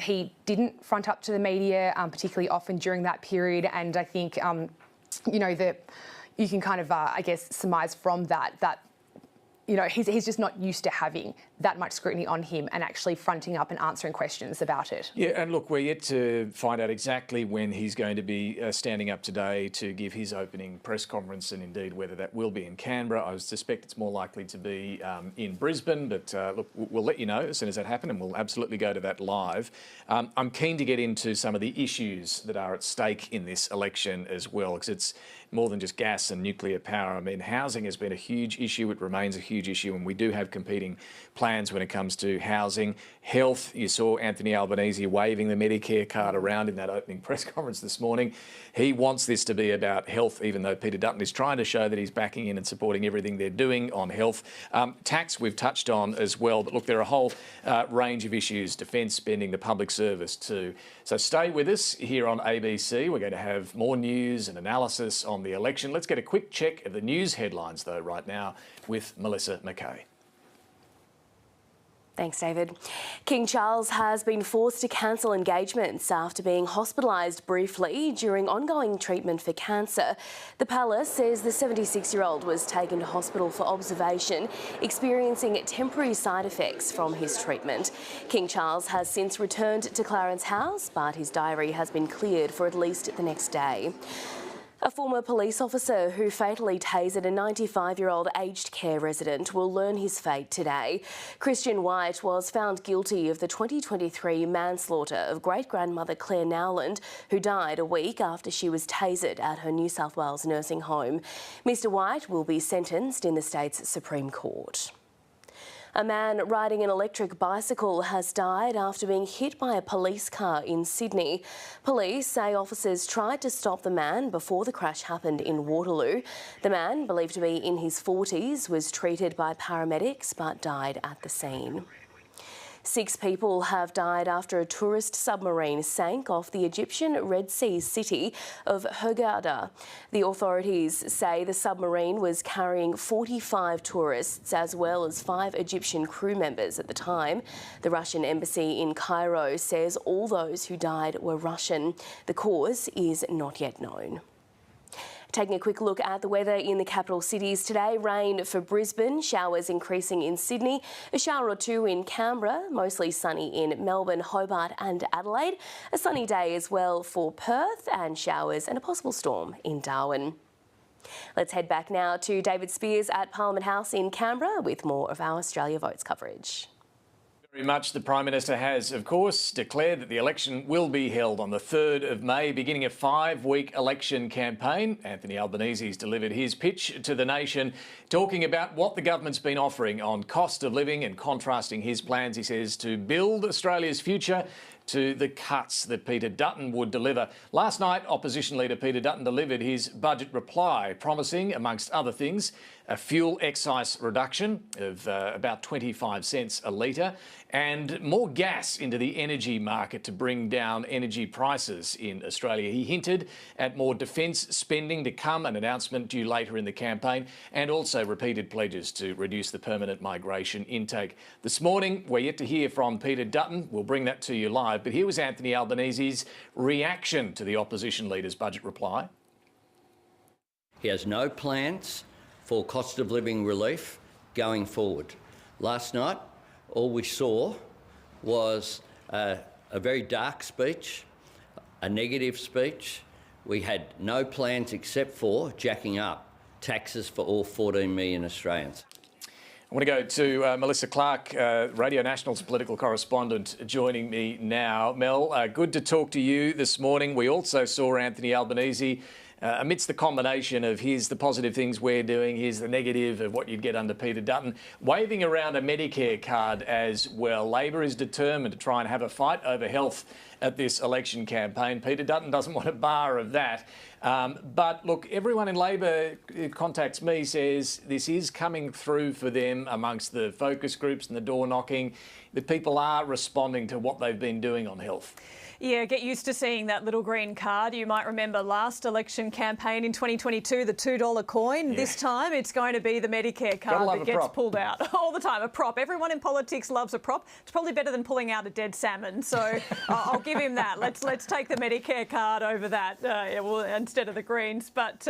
He didn't front up to the media particularly often during that period. And I think, you know, you can kind of, I guess, surmise from that, you know, he's just not used to having that much scrutiny on him and actually fronting up and answering questions about it. Yeah, and look, we're yet to find out exactly when he's going to be standing up today to give his opening press conference, and indeed whether that will be in Canberra. I suspect it's more likely to be in Brisbane, but look, we'll let you know as soon as that happens, and we'll absolutely go to that live. I'm keen to get into some of the issues that are at stake in this election as well, because it's more than just gas and nuclear power. I mean, housing has been a huge issue. It remains a huge issue, and we do have competing plans when it comes to housing. Health, you saw Anthony Albanese waving the Medicare card around in that opening press conference this morning. He wants this to be about health, even though Peter Dutton is trying to show that he's backing in and supporting everything they're doing on health. Tax we've touched on as well, but look, there are a whole range of issues, defence spending, the public service too. So stay with us here on ABC. We're going to have more news and analysis on the election. Let's get a quick check of the news headlines though right now with Melissa McKay. Thanks, David. King Charles has been forced to cancel engagements after being hospitalised briefly during ongoing treatment for cancer. The palace says the 76-year-old was taken to hospital for observation, experiencing temporary side effects from his treatment. King Charles has since returned to Clarence House, but his diary has been cleared for at least the next day. A former police officer who fatally tasered a 95-year-old aged care resident will learn his fate today. Christian White was found guilty of the 2023 manslaughter of great-grandmother Claire Nowland, who died a week after she was tasered at her New South Wales nursing home. Mr White will be sentenced in the state's Supreme Court. A man riding an electric bicycle has died after being hit by a police car in Sydney. Police say officers tried to stop the man before the crash happened in Waterloo. The man, believed to be in his 40s, was treated by paramedics but died at the scene. 6 people have died after a tourist submarine sank off the Egyptian Red Sea city of Hurghada. The authorities say the submarine was carrying 45 tourists as well as 5 Egyptian crew members at the time. The Russian embassy in Cairo says all those who died were Russian. The cause is not yet known. Taking a quick look at the weather in the capital cities today. Rain for Brisbane, showers increasing in Sydney, a shower or 2 in Canberra, mostly sunny in Melbourne, Hobart and Adelaide. A sunny day as well for Perth, and showers and a possible storm in Darwin. Let's head back now to David Spears at Parliament House in Canberra with more of our Australia Votes coverage. Very much. The Prime Minister has, of course, declared that the election will be held on the 3rd of May, beginning a 5-week election campaign. Anthony Albanese has delivered his pitch to the nation, talking about what the government's been offering on cost of living and contrasting his plans, he says, to build Australia's future to the cuts that Peter Dutton would deliver. Last night, Opposition Leader Peter Dutton delivered his budget reply, promising, amongst other things, a fuel excise reduction of about 25 cents a litre and more gas into the energy market to bring down energy prices in Australia. He hinted at more defence spending to come, an announcement due later in the campaign, and also repeated pledges to reduce the permanent migration intake. This morning, we're yet to hear from Peter Dutton. We'll bring that to you live. But here was Anthony Albanese's reaction to the opposition leader's budget reply. He has no plans for cost of living relief going forward. Last night, all we saw was a very dark speech, a negative speech. We had no plans except for jacking up taxes for all 14 million Australians. I want to go to Melissa Clark, Radio National's political correspondent, joining me now. Mel, good to talk to you this morning. We also saw Anthony Albanese amidst the combination of here's the positive things we're doing, here's the negative of what you'd get under Peter Dutton, waving around a Medicare card as well. Labor is determined to try and have a fight over health at this election campaign. Peter Dutton doesn't want a bar of that. But look, everyone in Labor who contacts me says this is coming through for them amongst the focus groups and the door knocking, that people are responding to what they've been doing on health. Yeah, get used to seeing that little green card. You might remember last election campaign in 2022, the $2 coin. Yeah. This time it's going to be the Medicare card that gets pulled out all the time. A prop. Everyone in politics loves a prop. It's probably better than pulling out a dead salmon. So I'll give him that. Let's take the Medicare card over that instead of the Greens. But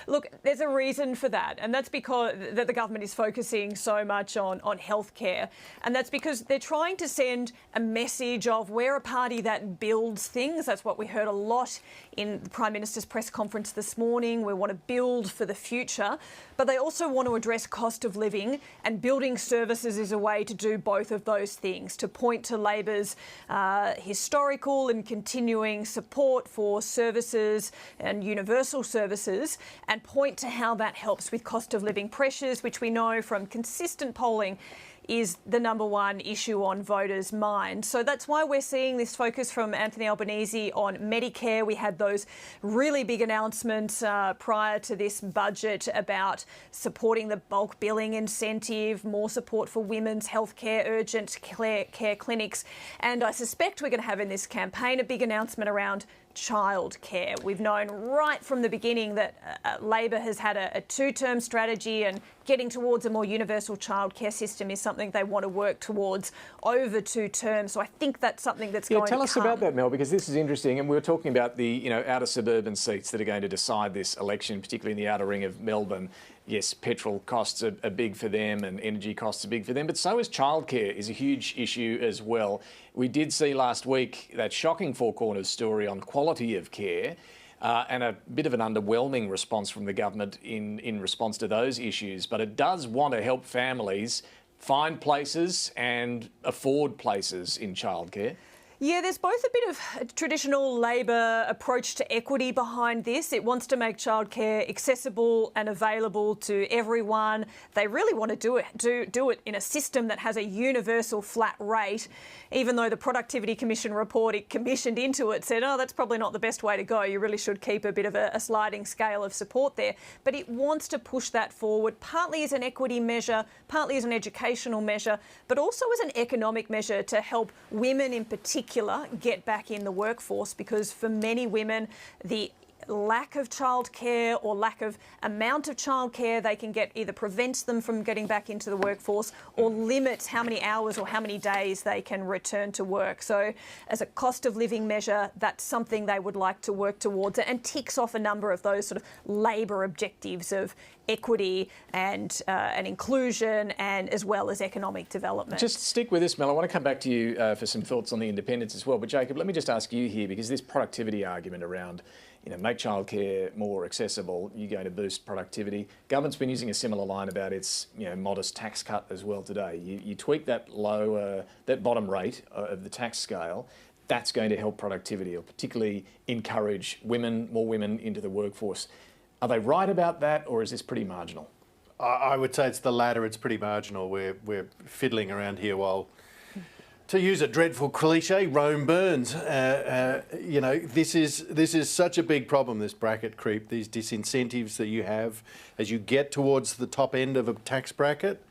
look, there's a reason for that. And that's because the government is focusing so much on healthcare. And that's because they're trying to send a message of we're a party that builds things. That's what we heard a lot in the Prime Minister's press conference this morning. We want to build for the future, but they also want to address cost of living, and building services is a way to do both of those things, to point to Labor's historical and continuing support for services and universal services, and point to how that helps with cost of living pressures, which we know from consistent polling is the number one issue on voters' minds. So that's why we're seeing this focus from Anthony Albanese on Medicare. We had those really big announcements prior to this budget about supporting the bulk billing incentive, more support for women's healthcare, urgent care clinics. And I suspect we're going to have in this campaign a big announcement around childcare. We've known right from the beginning that Labor has had a two-term strategy, and getting towards a more universal childcare system is something they want to work towards over 2 terms. So I think that's something that's going to come. Tell us about that, Mel, because this is interesting. And we were talking about the outer suburban seats that are going to decide this election, particularly in the outer ring of Melbourne. Yes, petrol costs are big for them and energy costs are big for them, but so is childcare is a huge issue as well. We did see last week that shocking Four Corners story on quality of care and a bit of an underwhelming response from the government in response to those issues. But it does want to help families find places and afford places in childcare. Yeah, there's both a bit of a traditional Labor approach to equity behind this. It wants to make childcare accessible and available to everyone. They really want to do it in a system that has a universal flat rate, even though the Productivity Commission report it commissioned into it said, oh, that's probably not the best way to go. You really should keep a bit of a sliding scale of support there. But it wants to push that forward, partly as an equity measure, partly as an educational measure, but also as an economic measure to help women in particular get back in the workforce, because for many women, the lack of childcare or lack of amount of childcare they can get either prevents them from getting back into the workforce or limits how many hours or how many days they can return to work. So as a cost of living measure, that's something they would like to work towards, and ticks off a number of those sort of Labor objectives of equity and inclusion, and as well as economic development. Just stick with this, Mel. I want to come back to you for some thoughts on the independents as well. But Jacob, let me just ask you here, because this productivity argument around make childcare more accessible, you're going to boost productivity. Government's been using a similar line about its modest tax cut as well today. You tweak that that bottom rate of the tax scale, that's going to help productivity, or particularly encourage more women into the workforce. Are they right about that, or is this pretty marginal? I would say it's the latter. It's pretty marginal. We're fiddling around here while, to use a dreadful cliche, Rome burns. This is such a big problem, this bracket creep, these disincentives that you have as you get towards the top end of a tax bracket.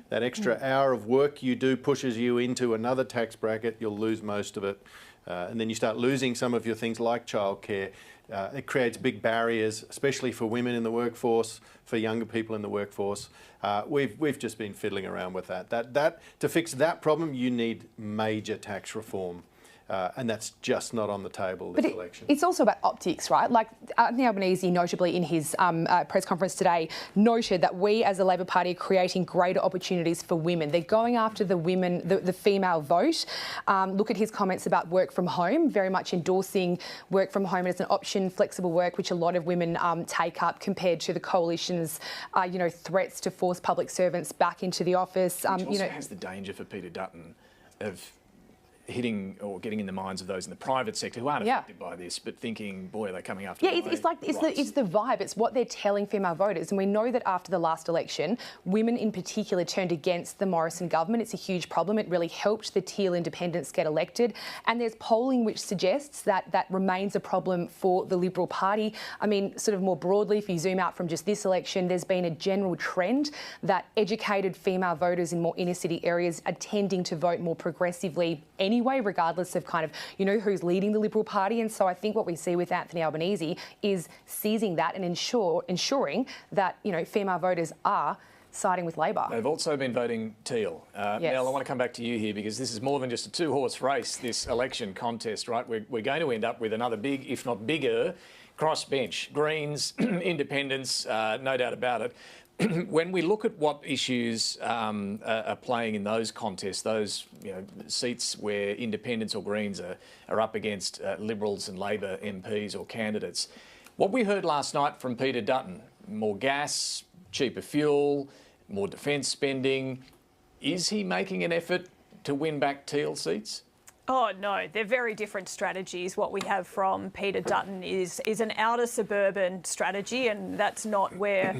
That extra hour of work you do pushes you into another tax bracket. You'll lose most of it. And then you start losing some of your things like childcare. It creates big barriers, especially for women in the workforce, for younger people in the workforce. We've just been fiddling around with that. To fix that problem, you need major tax reform. And that's just not on the table this election. It's also about optics, right? Like Anthony Albanese, notably in his press conference today, noted that we as a Labor Party are creating greater opportunities for women. They're going after the women, the female vote. Look at his comments about work from home, very much endorsing work from home as an option, flexible work, which a lot of women take up, compared to the coalition's, threats to force public servants back into the office. Which also has the danger for Peter Dutton of hitting or getting in the minds of those in the private sector who aren't affected by this, but thinking, boy, are they coming after it's the vibe. It's what they're telling female voters. And we know that after the last election, women in particular turned against the Morrison government. It's a huge problem. It really helped the Teal independents get elected. And there's polling which suggests that that remains a problem for the Liberal Party. I mean, sort of more broadly, if you zoom out from just this election, there's been a general trend that educated female voters in more inner city areas are tending to vote more progressively anyway, regardless of kind of, you know, who's leading the Liberal Party. And so I think what we see with Anthony Albanese is seizing that and ensuring that, you know, female voters are siding with Labor. They've also been voting Teal. Yes. Mel, I want to come back to you here because this is more than just a two-horse race, this election contest, right? We're going to end up with another big, if not bigger, crossbench. Greens, independents, no doubt about it. When we look at what issues are playing in those contests, those seats where independents or Greens are up against Liberals and Labor MPs or candidates, what we heard last night from Peter Dutton, more gas, cheaper fuel, more defence spending, is he making an effort to win back Teal seats? Oh, no, they're very different strategies. What we have from Peter Dutton is an outer suburban strategy, and that's not where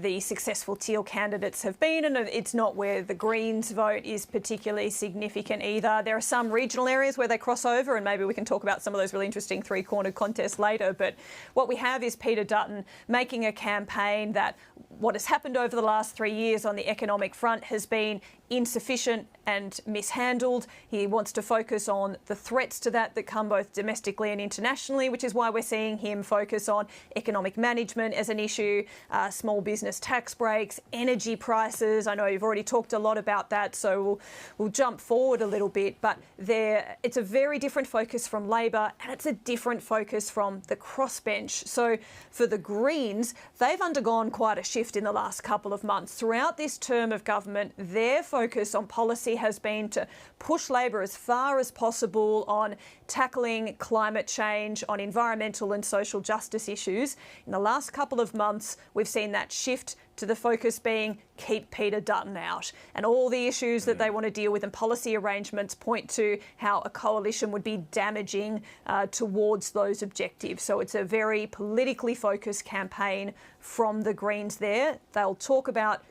the successful Teal candidates have been, and it's not where the Greens vote is particularly significant either. There are some regional areas where they cross over, and maybe we can talk about some of those really interesting three-cornered contests later, but what we have is Peter Dutton making a campaign that what has happened over the last 3 years on the economic front has been insufficient and mishandled. He wants to focus on the threats to that come both domestically and internationally, which is why we're seeing him focus on economic management as an issue, small business tax breaks, energy prices. I know you've already talked a lot about that, so we'll jump forward a little bit, but it's a very different focus from Labor, and it's a different focus from the crossbench. So for the Greens, they've undergone quite a shift in the last couple of months. Throughout this term of government, their focus on policy has been to push Labor as far as possible on tackling climate change, on environmental and social justice issues. In the last couple of months, we've seen that shift to the focus being keep Peter Dutton out. And all the issues that they want to deal with and policy arrangements point to how a coalition would be damaging towards those objectives. So it's a very politically focused campaign from the Greens there. They'll talk about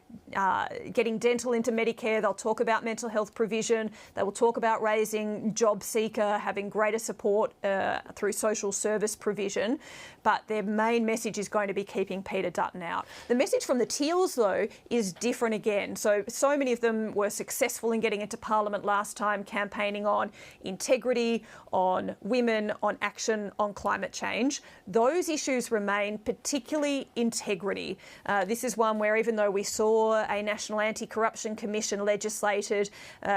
getting dental into Medicare. They'll talk about mental health provision. They will talk about raising job seeker, having greater support through social service provision. But their main message is going to be keeping Peter Dutton out. The message from the Teals, though, is different again. So many of them were successful in getting into Parliament last time, campaigning on integrity, on women, on action, on climate change. Those issues remain, particularly integrity. This is one where even though we saw a National Anti-Corruption Commission legislated,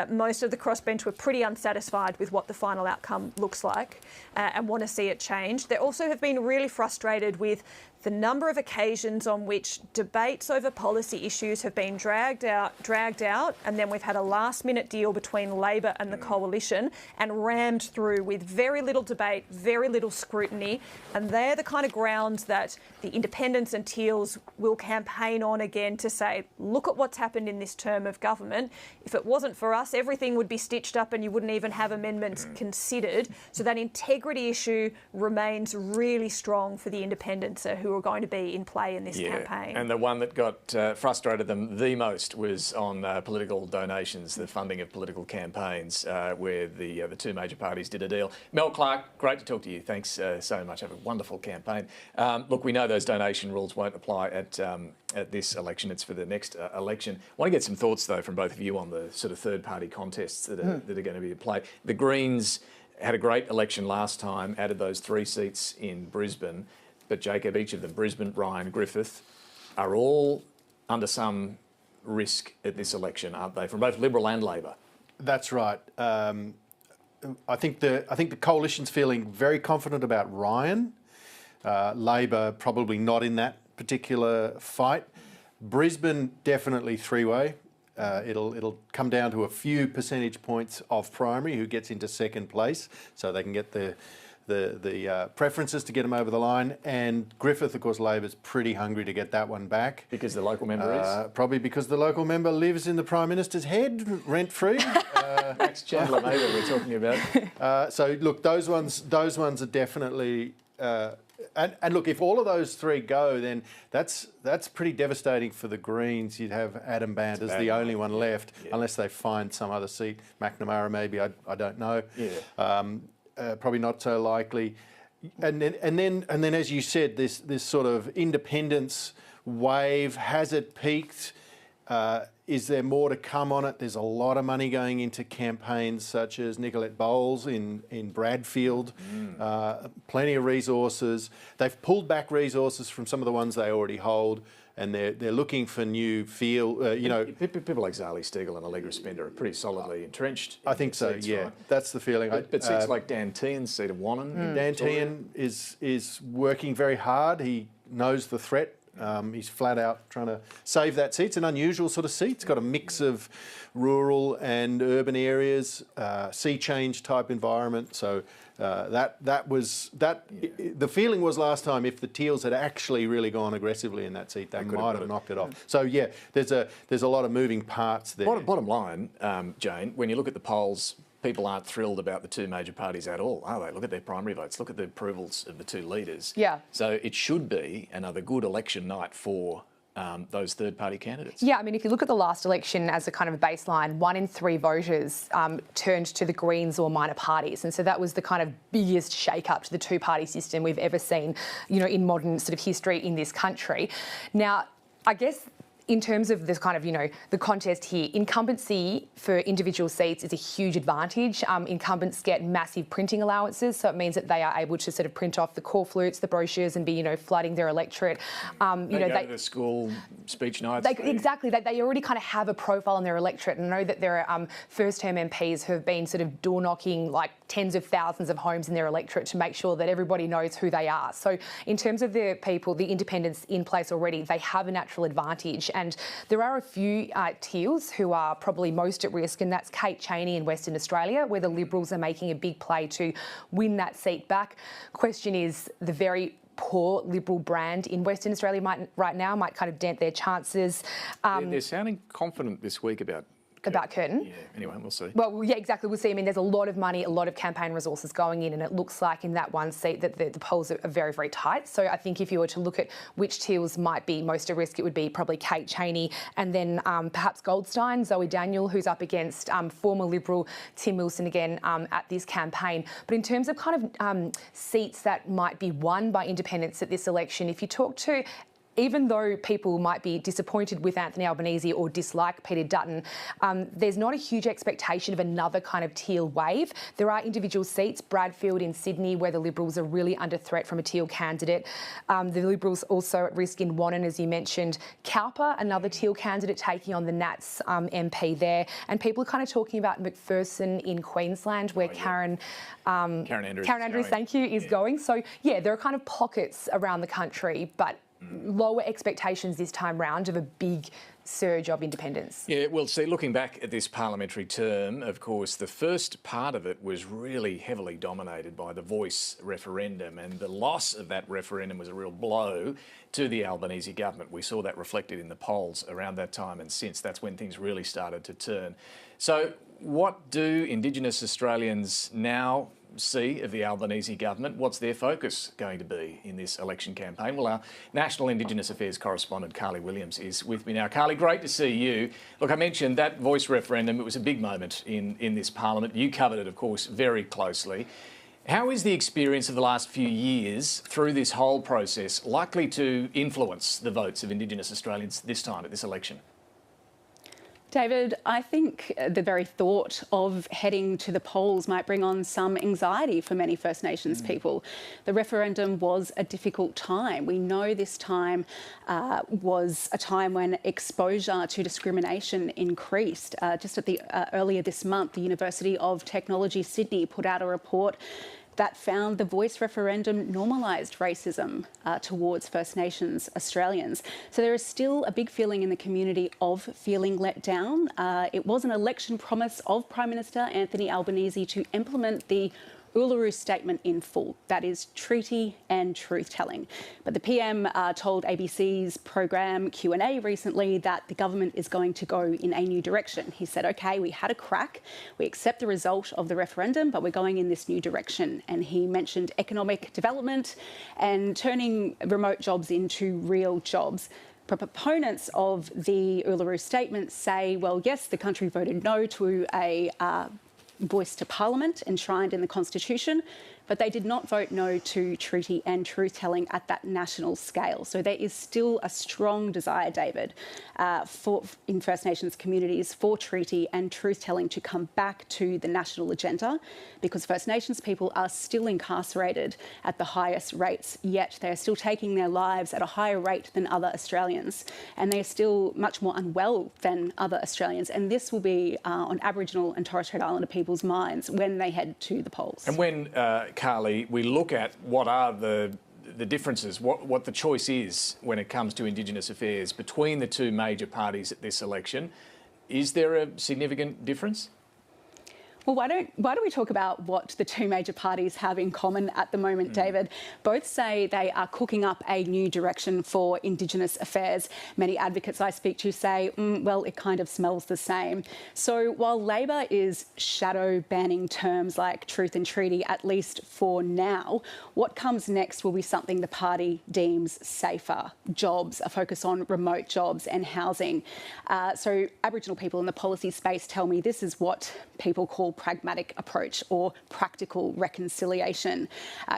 most of the crossbench were pretty unsatisfied with what the final outcome looks like and want to see it change. They also have been really frustrated with the number of occasions on which debates over policy issues have been dragged out, and then we've had a last-minute deal between Labor and the coalition and rammed through with very little debate, very little scrutiny, and they're the kind of grounds that the independents and Teals will campaign on again to say, look at what's happened in this term of government. If it wasn't for us, everything would be stitched up and you wouldn't even have amendments considered. So that integrity issue remains really strong for the independents who are going to be in play in this campaign. And the one that got frustrated them the most was on political donations, the funding of political campaigns, where the two major parties did a deal. Mel Clark, great to talk to you. Thanks so much. Have a wonderful campaign. Look, we know those donation rules won't apply at this election. It's for the next election. I want to get some thoughts, though, from both of you on the sort of third-party contests that are going to be at play. The Greens had a great election last time, added those 3 seats in Brisbane. But Jacob, each of them, Brisbane, Ryan, Griffith, are all under some risk at this election, aren't they, from both Liberal and Labor? That's right. I think the coalition's feeling very confident about Ryan. Labor probably not in that particular fight. Brisbane definitely three-way. It'll come down to a few percentage points of primary who gets into second place, so they can get the the preferences to get him over the line. And Griffith, of course, Labor's pretty hungry to get that one back. Because the local member is? Probably because the local member lives in the Prime Minister's head, rent-free. Max Chandler, maybe we're talking about. So, look, those ones are definitely... And look, if all of those three go, then that's pretty devastating for the Greens. You'd have Adam Band as the only one left, unless they find some other seat. McNamara, maybe, I don't know. Probably not so likely. And then, as you said, this sort of independence wave, has it peaked? Is there more to come on it? There's a lot of money going into campaigns such as Nicolette Bowles in Bradfield, plenty of resources. They've pulled back resources from some of the ones they already hold, and they're looking for new field. People like Zali Steggall and Allegra Spender are pretty solidly entrenched. I think so. Seats, yeah, right? That's the feeling. But seats like Dan Tehan's seat of Wannon. Dan Tehan is working very hard. He knows the threat. He's flat out trying to save that seat. It's an unusual sort of seat. It's got a mix of rural and urban areas, sea change type environment. So the feeling was last time, if the Teals had actually really gone aggressively in that seat, they might have knocked it off. So yeah, there's a lot of moving parts there. Bottom line, Jane, when you look at the polls, people aren't thrilled about the two major parties at all, are they? Look at their primary votes. Look at the approvals of the two leaders. Yeah. So it should be another good election night for those third-party candidates. Yeah, I mean, if you look at the last election as a kind of a baseline, 1 in 3 voters turned to the Greens or minor parties. And so that was the kind of biggest shake-up to the two-party system we've ever seen, in modern sort of history in this country. Now, I guess in terms of this kind of, the contest here, incumbency for individual seats is a huge advantage. Incumbents get massive printing allowances, so it means that they are able to sort of print off the corflutes, the brochures, and be, flooding their electorate. They go to the school speech nights. Exactly. They already kind of have a profile on their electorate, and know that there are first-term MPs who have been sort of door-knocking like tens of thousands of homes in their electorate to make sure that everybody knows who they are. So in terms of the people, the independents in place already, they have a natural advantage. And there are a few Teals who are probably most at risk, and that's Kate Chaney in Western Australia, where the Liberals are making a big play to win that seat back. Question is, the very poor Liberal brand in Western Australia right now might kind of dent their chances. They're sounding confident this week about Curtin. Yeah, anyway, we'll see. Well, yeah, exactly. We'll see. I mean, there's a lot of money, a lot of campaign resources going in, and it looks like in that one seat that the polls are very, very tight. So I think if you were to look at which Teals might be most at risk, it would be probably Kate Chaney and then perhaps Goldstein, Zoe Daniel, who's up against former Liberal Tim Wilson again at this campaign. But in terms of kind of seats that might be won by independents at this election, if you talk to even though people might be disappointed with Anthony Albanese or dislike Peter Dutton, there's not a huge expectation of another kind of Teal wave. There are individual seats, Bradfield in Sydney, where the Liberals are really under threat from a Teal candidate. The Liberals also at risk in Wannon, as you mentioned. Cowper, another Teal candidate taking on the Nats MP there. And people are kind of talking about McPherson in Queensland, where Karen Andrews, thank you, is going. So, yeah, there are kind of pockets around the country, but lower expectations this time round of a big surge of independence. Yeah, well, see, looking back at this parliamentary term, of course, the first part of it was really heavily dominated by the Voice referendum, and the loss of that referendum was a real blow to the Albanese government. We saw that reflected in the polls around that time, and since that's when things really started to turn. So what do Indigenous Australians now see of the Albanese government? What's their focus going to be in this election campaign? Well, our National Indigenous Affairs correspondent, Carly Williams, is with me now. Carly, great to see you. Look, I mentioned that Voice referendum. It was a big moment in this parliament. You covered it, of course, very closely. How is the experience of the last few years through this whole process likely to influence the votes of Indigenous Australians this time at this election? David, I think the very thought of heading to the polls might bring on some anxiety for many First Nations people. The referendum was a difficult time. We know this time was a time when exposure to discrimination increased. Just at earlier this month, the University of Technology Sydney put out a report that found the Voice referendum normalised racism towards First Nations Australians. So there is still a big feeling in the community of feeling let down. It was an election promise of Prime Minister Anthony Albanese to implement the Uluru Statement in full. That is treaty and truth-telling. But the PM told ABC's program Q&A recently that the government is going to go in a new direction. He said, OK, we had a crack. We accept the result of the referendum, but we're going in this new direction. And he mentioned economic development and turning remote jobs into real jobs. Proponents of the Uluru Statement say, well, yes, the country voted no to a voice to Parliament enshrined in the Constitution, but they did not vote no to treaty and truth-telling at that national scale. So there is still a strong desire, David, in First Nations communities for treaty and truth-telling to come back to the national agenda, because First Nations people are still incarcerated at the highest rates, yet they are still taking their lives at a higher rate than other Australians, and they are still much more unwell than other Australians. And this will be on Aboriginal and Torres Strait Islander people's minds when they head to the polls. And when Carly, we look at what are the differences, what the choice is when it comes to Indigenous affairs between the two major parties at this election. Is there a significant difference? Well, why don't we talk about what the two major parties have in common at the moment, David? Both say they are cooking up a new direction for Indigenous affairs. Many advocates I speak to say, well, it kind of smells the same. So while Labor is shadow banning terms like truth and treaty, at least for now, what comes next will be something the party deems safer. Jobs, a focus on remote jobs and housing. So Aboriginal people in the policy space tell me this is what people call pragmatic approach or practical reconciliation.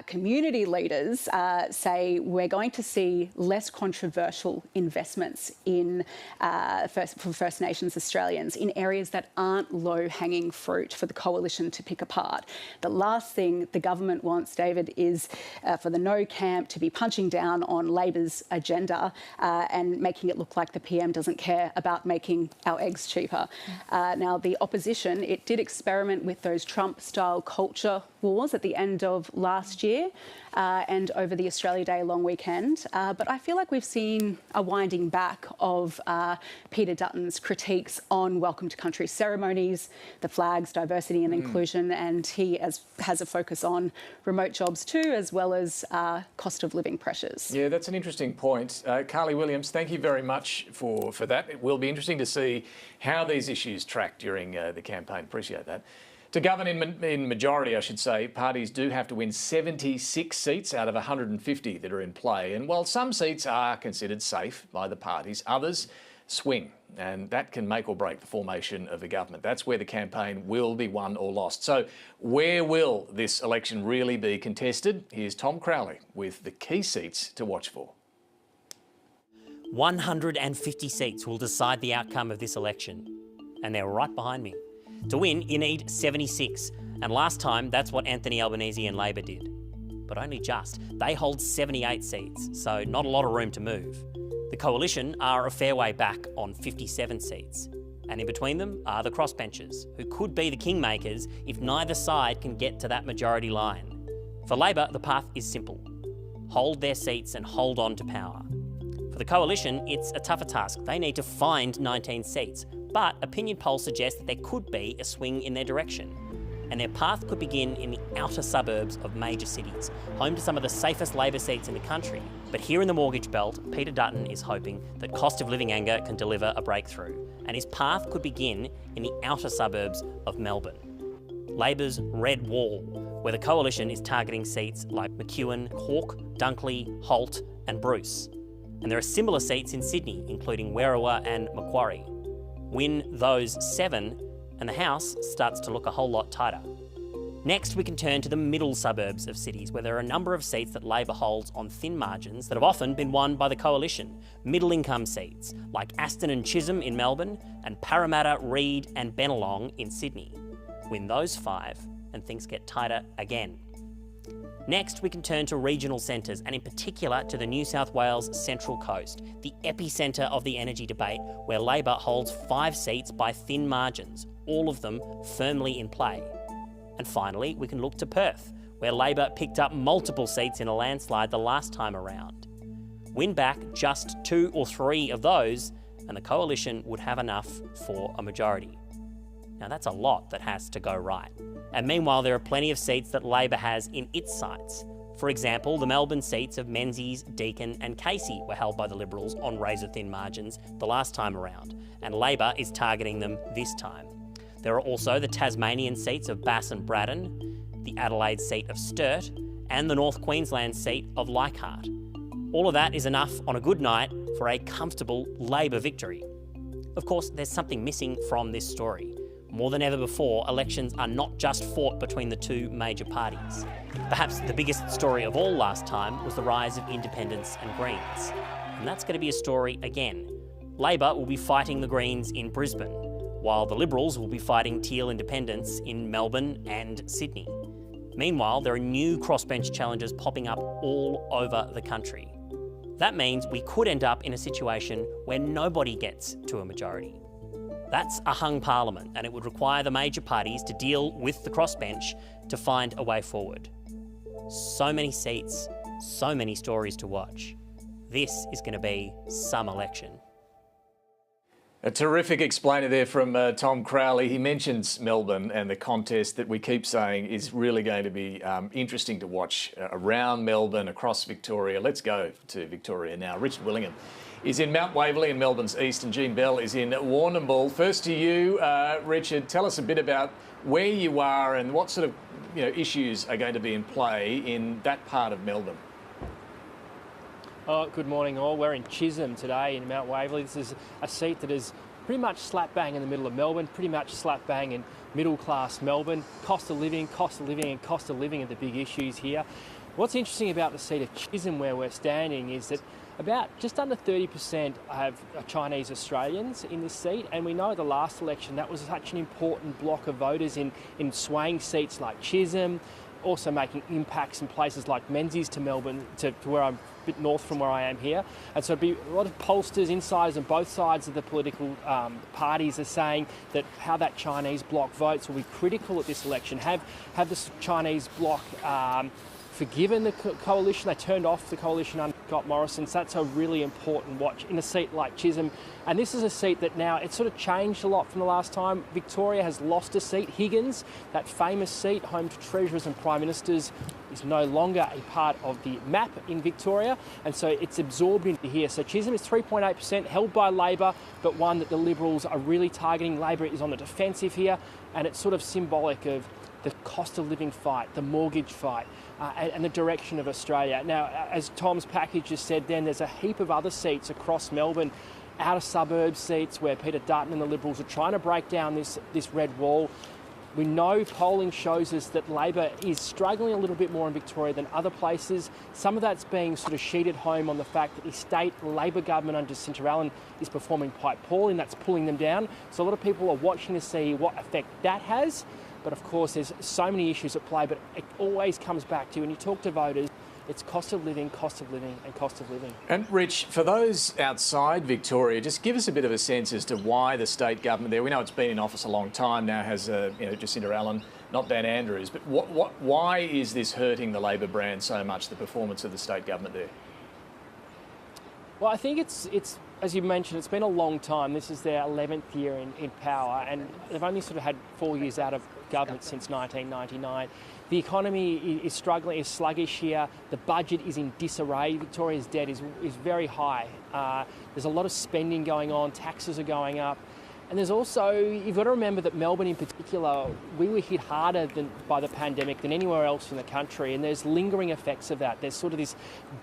Community leaders say we're going to see less controversial investments in for First Nations Australians in areas that aren't low-hanging fruit for the coalition to pick apart. The last thing the government wants, David, is for the no camp to be punching down on Labor's agenda and making it look like the PM doesn't care about making our eggs cheaper. Now, the opposition, it did experiment with those Trump-style culture wars at the end of last year and over the Australia Day long weekend. But I feel like we've seen a winding back of Peter Dutton's critiques on Welcome to Country ceremonies, the flags, diversity and inclusion, and he has a focus on remote jobs too, as well as cost of living pressures. Yeah, that's an interesting point. Carly Williams, thank you very much for that. It will be interesting to see how these issues track during the campaign. Appreciate that. To govern in majority, I should say, parties do have to win 76 seats out of 150 that are in play. And while some seats are considered safe by the parties, others swing. And that can make or break the formation of a government. That's where the campaign will be won or lost. So where will this election really be contested? Here's Tom Crowley with the key seats to watch for. 150 seats will decide the outcome of this election. And they're right behind me. To win, you need 76. And last time, that's what Anthony Albanese and Labor did. But only just. They hold 78 seats, so not a lot of room to move. The Coalition are a fair way back on 57 seats. And in between them are the Crossbenchers, who could be the kingmakers if neither side can get to that majority line. For Labor, the path is simple. Hold their seats and hold on to power. For the Coalition, it's a tougher task. They need to find 19 seats. But opinion polls suggest that there could be a swing in their direction. And their path could begin in the outer suburbs of major cities, home to some of the safest Labor seats in the country. But here in the mortgage belt, Peter Dutton is hoping that cost of living anger can deliver a breakthrough. And his path could begin in the outer suburbs of Melbourne. Labor's Red Wall, where the Coalition is targeting seats like McEwen, Hawke, Dunkley, Holt and Bruce. And there are similar seats in Sydney, including Werriwa and Macquarie. Win those 7 and the House starts to look a whole lot tighter. Next, we can turn to the middle suburbs of cities, where there are a number of seats that Labor holds on thin margins that have often been won by the Coalition. Middle-income seats, like Aston and Chisholm in Melbourne, and Parramatta, Reid and Bennelong in Sydney. Win those 5 and things get tighter again. Next, we can turn to regional centres, and in particular to the New South Wales Central Coast, the epicentre of the energy debate, where Labor holds 5 seats by thin margins, all of them firmly in play. And finally, we can look to Perth, where Labor picked up multiple seats in a landslide the last time around. Win back just 2 or 3 of those, and the Coalition would have enough for a majority. Now that's a lot that has to go right. And meanwhile, there are plenty of seats that Labor has in its sights. For example, the Melbourne seats of Menzies, Deakin and Casey were held by the Liberals on razor-thin margins the last time around, and Labor is targeting them this time. There are also the Tasmanian seats of Bass and Braddon, the Adelaide seat of Sturt, and the North Queensland seat of Leichhardt. All of that is enough on a good night for a comfortable Labor victory. Of course, there's something missing from this story. More than ever before, elections are not just fought between the two major parties. Perhaps the biggest story of all last time was the rise of independents and Greens. And that's going to be a story again. Labor will be fighting the Greens in Brisbane, while the Liberals will be fighting Teal independents in Melbourne and Sydney. Meanwhile, there are new crossbench challenges popping up all over the country. That means we could end up in a situation where nobody gets to a majority. That's a hung parliament, and it would require the major parties to deal with the crossbench to find a way forward. So many seats, so many stories to watch. This is going to be some election. A terrific explainer there from Tom Crowley. He mentions Melbourne and the contest that we keep saying is really going to be interesting to watch around Melbourne, across Victoria. Let's go to Victoria now. Richard Willingham is in Mount Waverley in Melbourne's east, and Jean Bell is in Warrnambool. First to you, Richard. Tell us a bit about where you are and what sort of issues are going to be in play in that part of Melbourne. Oh, good morning all. We're in Chisholm today in Mount Waverley. This is a seat that is pretty much slap bang in the middle of Melbourne, pretty much slap bang in middle class Melbourne. Cost of living and cost of living are the big issues here. What's interesting about the seat of Chisholm where we're standing is that about just under 30% have Chinese Australians in this seat, and we know at the last election that was such an important block of voters in swaying seats like Chisholm, also making impacts in places like Menzies to Melbourne, to where I'm a bit north from where I am here. And so it'd be a lot of pollsters, insiders on both sides of the political parties are saying that how that Chinese bloc votes will be critical at this election. Have the Chinese bloc forgiven the coalition? They turned off the coalition under Scott Morrison, so that's a really important watch in a seat like Chisholm. And this is a seat that now, it's sort of changed a lot from the last time. Victoria has lost a seat. Higgins, that famous seat, home to treasurers and prime ministers, is no longer a part of the map in Victoria, and so it's absorbed into here. So Chisholm is 3.8%, held by Labor, but one that the Liberals are really targeting. Labor is on the defensive here, and it's sort of symbolic of the cost of living fight, the mortgage fight, and the direction of Australia. Now, as Tom's package has said then, there's a heap of other seats across Melbourne, outer suburb seats where Peter Dutton and the Liberals are trying to break down this red wall. We know polling shows us that Labor is struggling a little bit more in Victoria than other places. Some of that's being sort of sheeted home on the fact that the state Labor government under Jacinta Allen is performing quite poorly, and that's pulling them down. So a lot of people are watching to see what effect that has. But of course, there's so many issues at play, but it always comes back to, when you talk to voters, it's cost of living and cost of living. And Rich, for those outside Victoria, just give us a bit of a sense as to why the state government there, we know it's been in office a long time now, has Jacinta Allen, not Dan Andrews, but why is this hurting the Labor brand so much, the performance of the state government there? Well, I think it's as you mentioned, it's been a long time. This is their 11th year in power, and they've only sort of had 4 years out of government since 1999. The economy is struggling, is sluggish here. The budget is in disarray. Victoria's debt is very high. There's a lot of spending going on. Taxes are going up. And there's also, you've got to remember that Melbourne in particular, we were hit harder by the pandemic than anywhere else in the country, and there's lingering effects of that. There's sort of this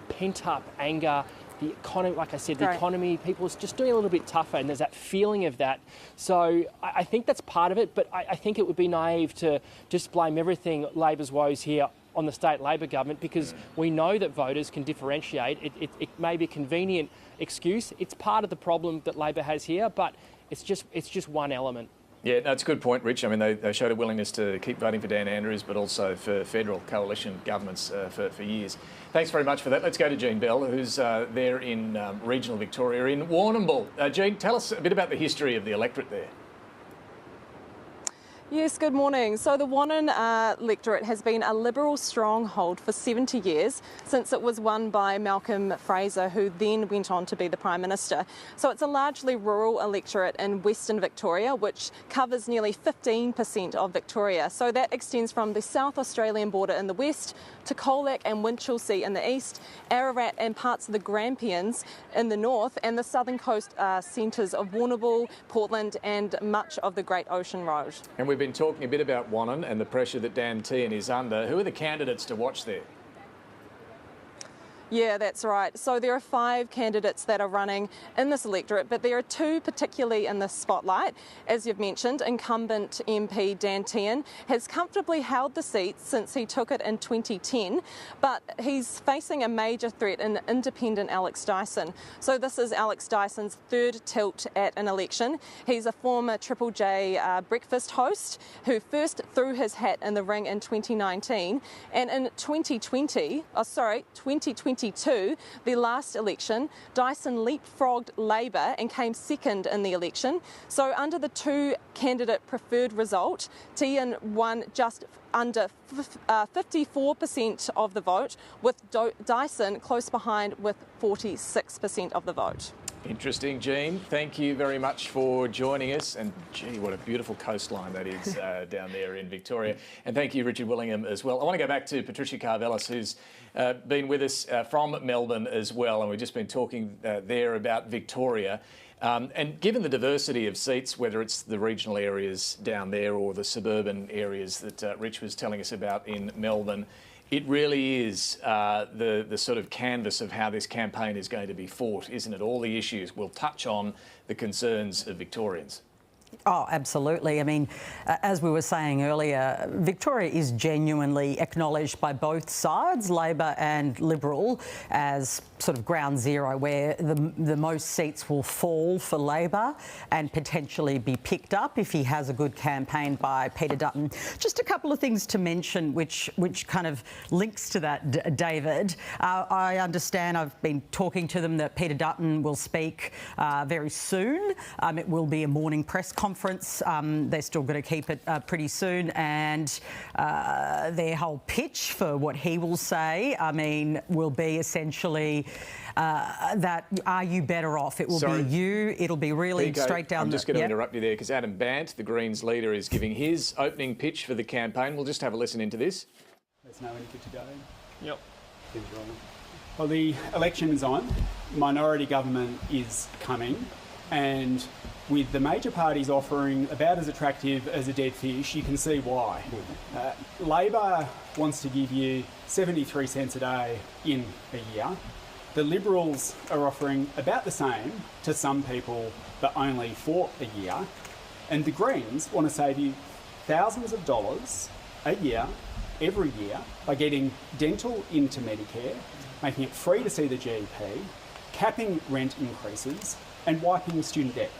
pent-up anger. The economy, like I said, the economy, people are just doing a little bit tougher, and there's that feeling of that. So I think that's part of it, but I think it would be naive to just blame everything, Labor's woes here, on the state Labor government, because we know that voters can differentiate. It may be a convenient excuse. It's part of the problem that Labor has here, but it's just one element. Yeah, that's a good point, Rich. I mean, they showed a willingness to keep voting for Dan Andrews, but also for federal coalition governments for years. Thanks very much for that. Let's go to Jean Bell, who's there in regional Victoria, in Warrnambool. Jean, tell us a bit about the history of the electorate there. Yes, good morning. So the Wannon electorate has been a Liberal stronghold for 70 years, since it was won by Malcolm Fraser, who then went on to be the Prime Minister. So it's a largely rural electorate in Western Victoria, which covers nearly 15% of Victoria. So that extends from the South Australian border in the west to Colac and Winchelsea in the east, Ararat and parts of the Grampians in the north, and the southern coast centres of Warrnambool, Portland and much of the Great Ocean Road. And we've been talking a bit about Wannon and the pressure that Dan Tehan is under. Who are the candidates to watch there? Yeah, that's right. So there are 5 candidates that are running in this electorate, but there are 2 particularly in the spotlight. As you've mentioned, incumbent MP Dan Tehan has comfortably held the seat since he took it in 2010, but he's facing a major threat in independent Alex Dyson. So this is Alex Dyson's 3rd tilt at an election. He's a former Triple J breakfast host who first threw his hat in the ring in 2019, and in 2022, the last election, Dyson leapfrogged Labor and came second in the election. So under the 2 candidate preferred result, Tehan won just under 54% of the vote, with Dyson close behind with 46% of the vote. Interesting, Jean. Thank you very much for joining us. And gee, what a beautiful coastline that is down there in Victoria. And thank you, Richard Willingham, as well. I want to go back to Patricia Karvelas, who's been with us from Melbourne as well. And we've just been talking there about Victoria. And given the diversity of seats, whether it's the regional areas down there or the suburban areas that Rich was telling us about in Melbourne, it really is the sort of canvas of how this campaign is going to be fought, isn't it? All the issues will touch on the concerns of Victorians. Oh, absolutely. I mean, as we were saying earlier, Victoria is genuinely acknowledged by both sides, Labor and Liberal, as sort of ground zero where the most seats will fall for Labor and potentially be picked up if he has a good campaign by Peter Dutton. Just a couple of things to mention which kind of links to that, David. I understand, I've been talking to them, that Peter Dutton will speak very soon. It will be a morning press conference. They're still going to keep it pretty soon, and their whole pitch for what he will say, I mean, will be essentially that are you better off? It will be you. It'll be really straight down. I'm just going to interrupt you there because Adam Bant, the Greens leader, is giving his opening pitch for the campaign. We'll just have a listen into this. There's no any good to go. Yep. Well, the election is on. Minority government is coming, and with the major parties offering about as attractive as a dead fish, you can see why. Labor wants to give you 73 cents a day in a year. The Liberals are offering about the same to some people, but only for a year. And the Greens want to save you thousands of dollars a year, every year, by getting dental into Medicare, making it free to see the GP, capping rent increases, and wiping student debt.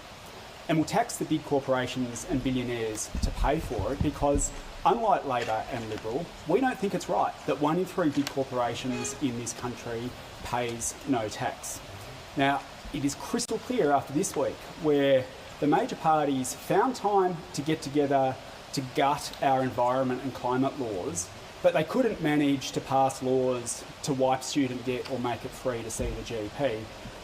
And will tax the big corporations and billionaires to pay for it because, unlike Labor and Liberal, we don't think it's right that 1 in 3 big corporations in this country pays no tax. Now, it is crystal clear after this week where the major parties found time to get together to gut our environment and climate laws, but they couldn't manage to pass laws to wipe student debt or make it free to see the GP,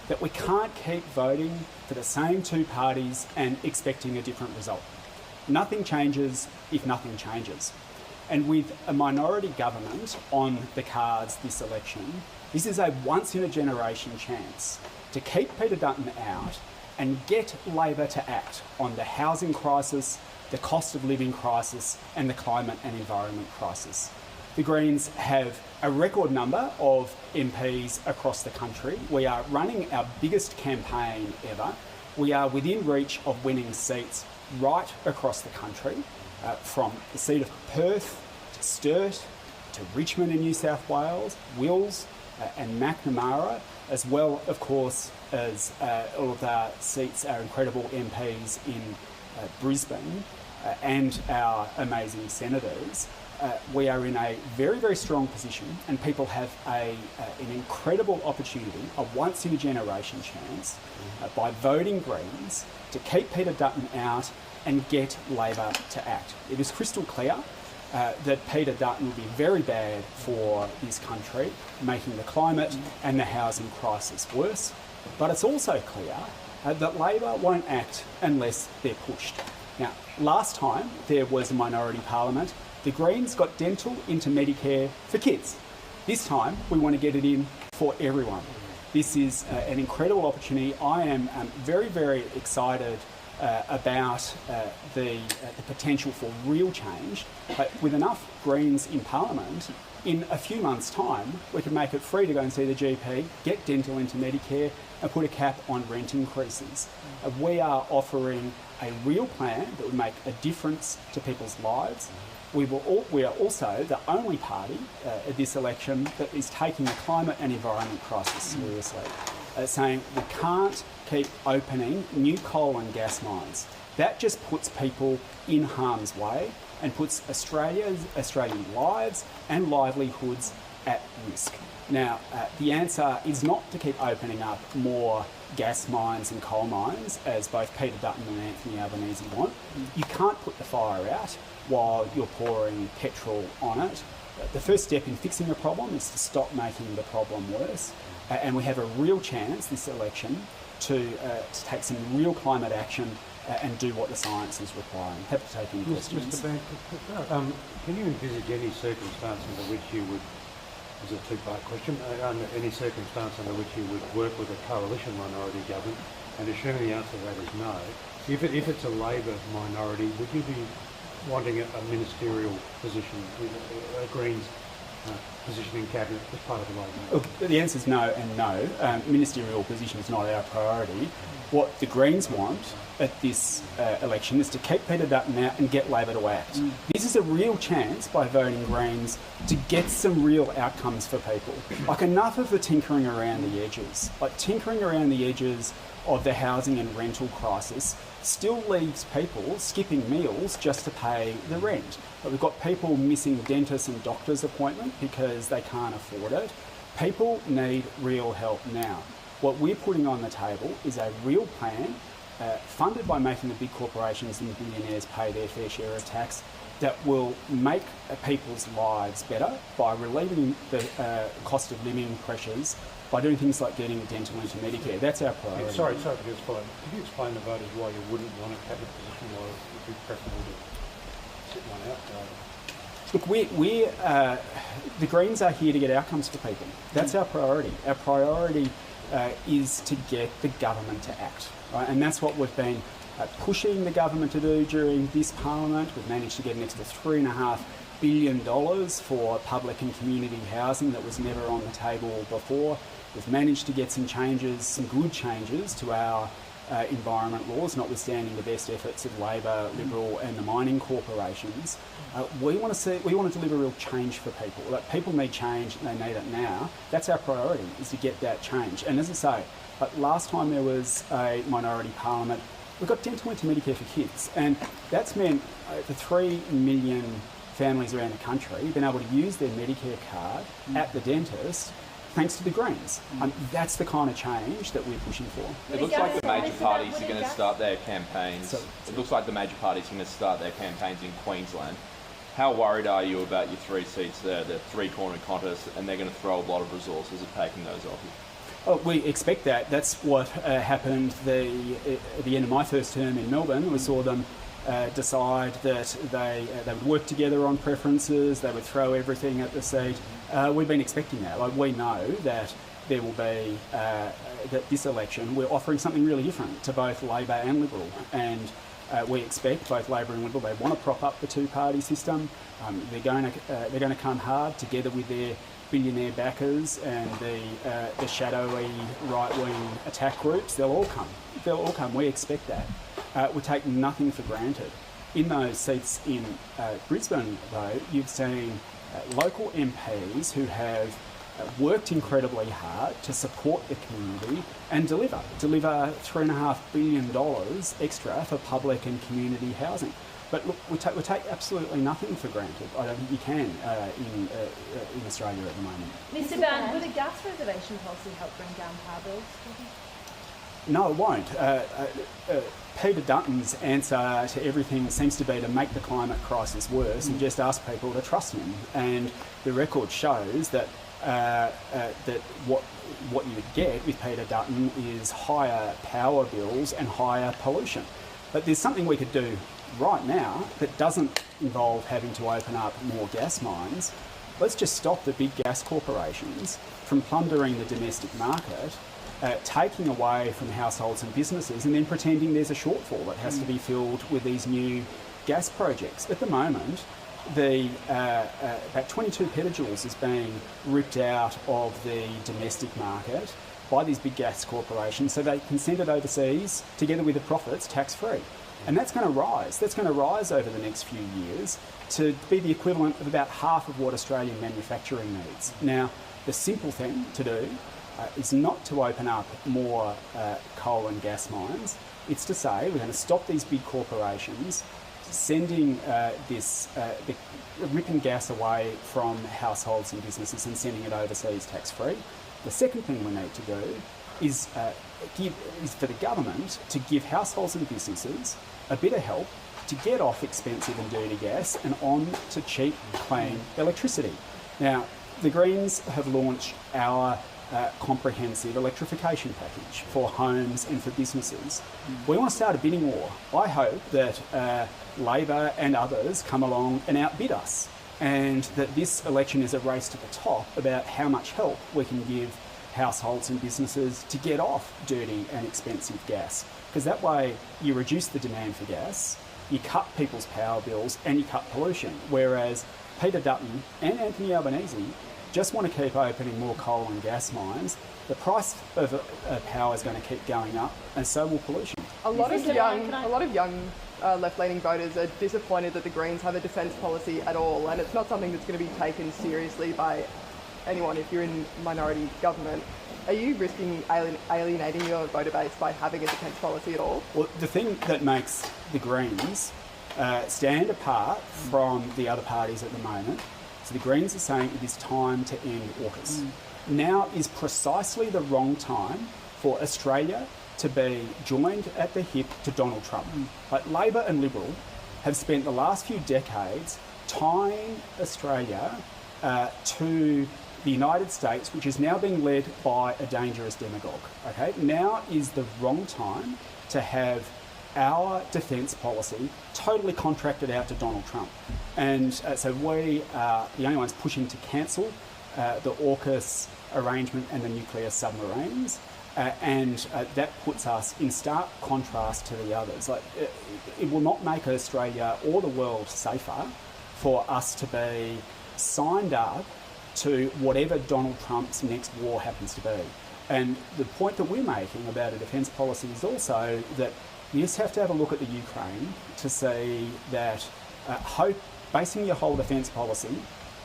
that we can't keep voting for the same 2 parties and expecting a different result. Nothing changes if nothing changes. And with a minority government on the cards this election, this is a once-in-a-generation chance to keep Peter Dutton out and get Labor to act on the housing crisis, the cost of living crisis, and the climate and environment crisis. The Greens have a record number of MPs across the country. We are running our biggest campaign ever. We are within reach of winning seats right across the country, from the seat of Perth to Sturt to Richmond in New South Wales, Wills and Macnamara, as well, of course, as all of our seats, our incredible MPs in Brisbane and our amazing senators. We are in a very, very strong position, and people have an incredible opportunity, a once-in-a-generation chance, by voting Greens, to keep Peter Dutton out and get Labor to act. It is crystal clear that Peter Dutton will be very bad for this country, making the climate and the housing crisis worse. But it's also clear that Labor won't act unless they're pushed. Now, last time there was a minority parliament, the Greens got dental into Medicare for kids. This time, we want to get it in for everyone. This is an incredible opportunity. I am very, very excited about the potential for real change. With enough Greens in Parliament, in a few months' time, we can make it free to go and see the GP, get dental into Medicare, and put a cap on rent increases. We are offering a real plan that would make a difference to people's lives. We are also the only party at this election that is taking the climate and environment crisis seriously, saying we can't keep opening new coal and gas mines. That just puts people in harm's way and puts Australian lives and livelihoods at risk. Now, the answer is not to keep opening up more gas mines and coal mines, as both Peter Dutton and Anthony Albanese want. You can't put the fire out while you're pouring petrol on it. The first step in fixing a problem is to stop making the problem worse. And we have a real chance this election to take some real climate action and do what the science is requiring. Happy to take any questions. Mr. Bank, can you envisage any circumstance under which you would, this is a two-part question, under any circumstance under which you would work with a coalition minority government, and assuming the answer to that is no, if it's a Labor minority, would you be wanting a ministerial position, a Greens position in Cabinet as part of the Labor? Look, the answer is no and no. Ministerial position is not our priority. What the Greens want at this election is to keep Peter Dutton out and get Labor to act. This is a real chance by voting Greens to get some real outcomes for people. Like, enough of the tinkering around the edges. Like, tinkering around the edges of the housing and rental crisis still leaves people skipping meals just to pay the rent. But we've got people missing dentist and doctor's appointment because they can't afford it. People need real help now. What we're putting on the table is a real plan funded by making the big corporations and billionaires pay their fair share of tax that will make people's lives better by relieving the cost of living pressures by doing things like getting dental into Medicare. That's our priority. Yeah, sorry to explain. Could you explain to voters why you wouldn't want a cabinet position, why it would be preferable to sit one out? Look, the Greens are here to get outcomes for people. That's our priority. Our priority is to get the government to act, right? And that's what we've been pushing the government to do during this Parliament. We've managed to get an extra $3.5 billion for public and community housing that was never on the table before. We've managed to get some changes, some good changes to our environment laws, notwithstanding the best efforts of Labor, Liberal and the mining corporations. We want to deliver real change for people. Like, people need change, they need it now. That's our priority, is to get that change. And as I say, last time there was a minority parliament, we got dental into Medicare for kids, and that's meant for 3 million families around the country been able to use their Medicare card at the dentist thanks to the Greens. That's the kind of change that we're pushing for. It looks like the major parties are going to start their campaigns. It looks like the major parties are going to start their campaigns in Queensland. How worried are you about your 3 seats there, the 3-corner contest, and they're going to throw a lot of resources at taking those off you? Oh, we expect that. That's what happened at the end of my first term in Melbourne. We saw them decide that they would work together on preferences, they would throw everything at the seat. We've been expecting that. Like, we know that there will be, that this election we're offering something really different to both Labor and Liberal, and we expect both Labor and Liberal, they want to prop up the two-party system. They're going to come hard together with their billionaire backers and the shadowy right-wing attack groups. They'll all come. We expect that. We take nothing for granted. In those seats in Brisbane, though, you've seen local MPs who have worked incredibly hard to support the community and deliver $3.5 billion extra for public and community housing. But look, we take absolutely nothing for granted. I don't think you can in Australia at the moment. Mr. Ban, would a gas reservation policy help bring down power bills? No, it won't. Peter Dutton's answer to everything seems to be to make the climate crisis worse and just ask people to trust him. And the record shows that what you would get with Peter Dutton is higher power bills and higher pollution. But there's something we could do right now that doesn't involve having to open up more gas mines. Let's just stop the big gas corporations from plundering the domestic market, taking away from households and businesses, and then pretending there's a shortfall that has to be filled with these new gas projects. At the moment, about 22 petajoules is being ripped out of the domestic market by these big gas corporations so they can send it overseas together with the profits tax-free. And that's going to rise. That's going to rise over the next few years to be the equivalent of about half of what Australian manufacturing needs. Now, the simple thing to do is not to open up more coal and gas mines. It's to say we're going to stop these big corporations sending ripping gas away from households and businesses and sending it overseas tax-free. The second thing we need to do is for the government to give households and businesses a bit of help to get off expensive and dirty gas and on to cheap, clean electricity. Now, the Greens have launched our comprehensive electrification package for homes and for businesses. We want to start a bidding war. I hope that Labor and others come along and outbid us, and that this election is a race to the top about how much help we can give households and businesses to get off dirty and expensive gas. Because that way you reduce the demand for gas, you cut people's power bills and you cut pollution. Whereas Peter Dutton and Anthony Albanese just want to keep opening more coal and gas mines. The price of power is going to keep going up, and so will pollution. A lot of young left-leaning voters are disappointed that the Greens have a defence policy at all, and it's not something that's going to be taken seriously by anyone if you're in minority government. Are you risking alienating your voter base by having a defence policy at all? Well, the thing that makes the Greens stand apart from the other parties at the moment, so the Greens are saying it is time to end AUKUS. Now is precisely the wrong time for Australia to be joined at the hip to Donald Trump. Like Labor and Liberal have spent the last few decades tying Australia to the United States, which is now being led by a dangerous demagogue. Okay, now is the wrong time to have our defence policy totally contracted out to Donald Trump. And so we are the only ones pushing to cancel the AUKUS arrangement and the nuclear submarines. And that puts us in stark contrast to the others. Like, it will not make Australia or the world safer for us to be signed up to whatever Donald Trump's next war happens to be. And the point that we're making about a defence policy is also that you just have to have a look at the Ukraine to see that basing your whole defence policy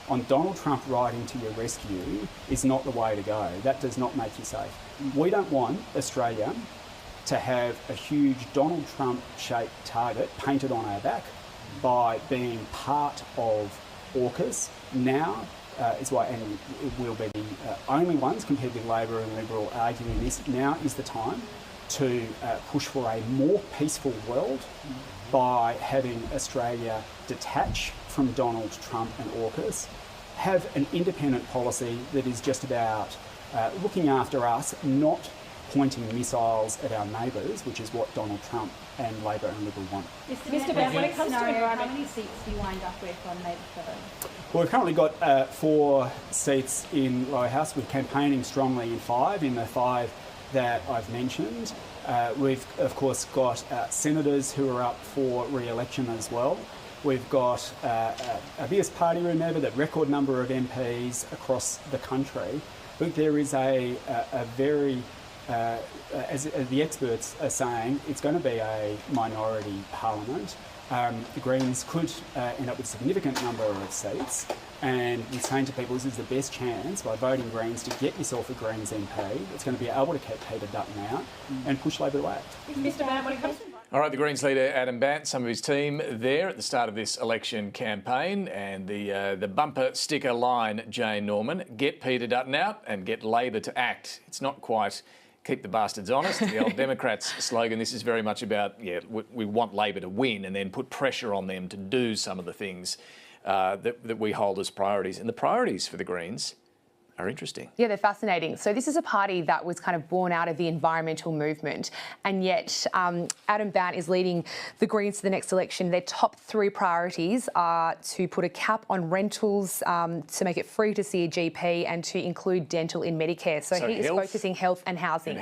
on Donald Trump riding to your rescue is not the way to go. That does not make you safe. We don't want Australia to have a huge Donald Trump-shaped target painted on our back by being part of AUKUS. Now is why, and we'll be the only ones compared with Labor and Liberal arguing this. Now is the time to push for a more peaceful world by having Australia detach from Donald Trump and AUKUS, have an independent policy that is just about looking after us, not pointing missiles at our neighbours, which is what Donald Trump and Labor and Liberal want. Mr. Bannon, when it comes to environment, how many seats do you wind up with on Labor firm? Well, we've currently got 4 seats in Lower House. We're campaigning strongly in 5, in the 5 that I've mentioned. We've, of course, got senators who are up for re-election as well. We've got a biggest party room ever, the record number of MPs across the country. But there is a very, as the experts are saying, it's going to be a minority parliament. The Greens could end up with a significant number of seats, and we're saying to people this is the best chance by voting Greens to get yourself a Greens MP that's going to be able to keep Peter Dutton out and push Labor to act. Mr. Bannon, when it comes to all right, the Greens leader Adam Bandt, some of his team there at the start of this election campaign, and the bumper sticker line, Jane Norman, get Peter Dutton out and get Labor to act. It's not quite keep the bastards honest, the old Democrats slogan. This is very much about, we want Labor to win and then put pressure on them to do some of the things that we hold as priorities. And the priorities for the Greens are interesting. Yeah, they're fascinating. So this is a party that was kind of born out of the environmental movement, and yet Adam Bandt is leading the Greens to the next election. Their top 3 priorities are to put a cap on rentals, to make it free to see a GP, and to include dental in Medicare. So he is focusing health and housing.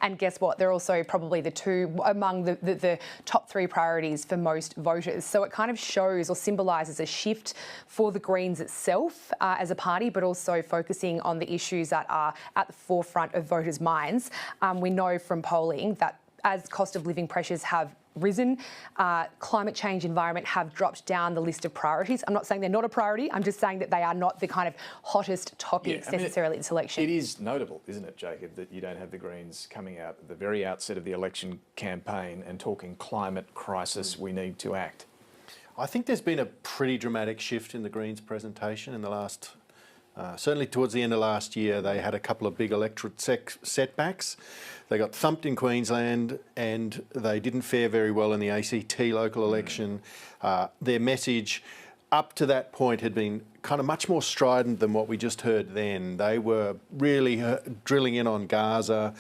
And guess what? They're also probably the two among the top 3 priorities for most voters. So it kind of shows or symbolises a shift for the Greens itself as a party, but also focusing on the issues that are at the forefront of voters' minds. We know from polling that as cost of living pressures have risen, climate change, environment have dropped down the list of priorities. I'm not saying they're not a priority, I'm just saying that they are not the kind of hottest topics necessarily at this election. It is notable, isn't it, Jacob, that you don't have the Greens coming out at the very outset of the election campaign and talking climate crisis, we need to act. I think there's been a pretty dramatic shift in the Greens' presentation in the last certainly towards the end of last year. They had a couple of big electorate setbacks. They got thumped in Queensland and they didn't fare very well in the ACT local election. Their message up to that point had been kind of much more strident than what we just heard then. They were really drilling in on Gaza,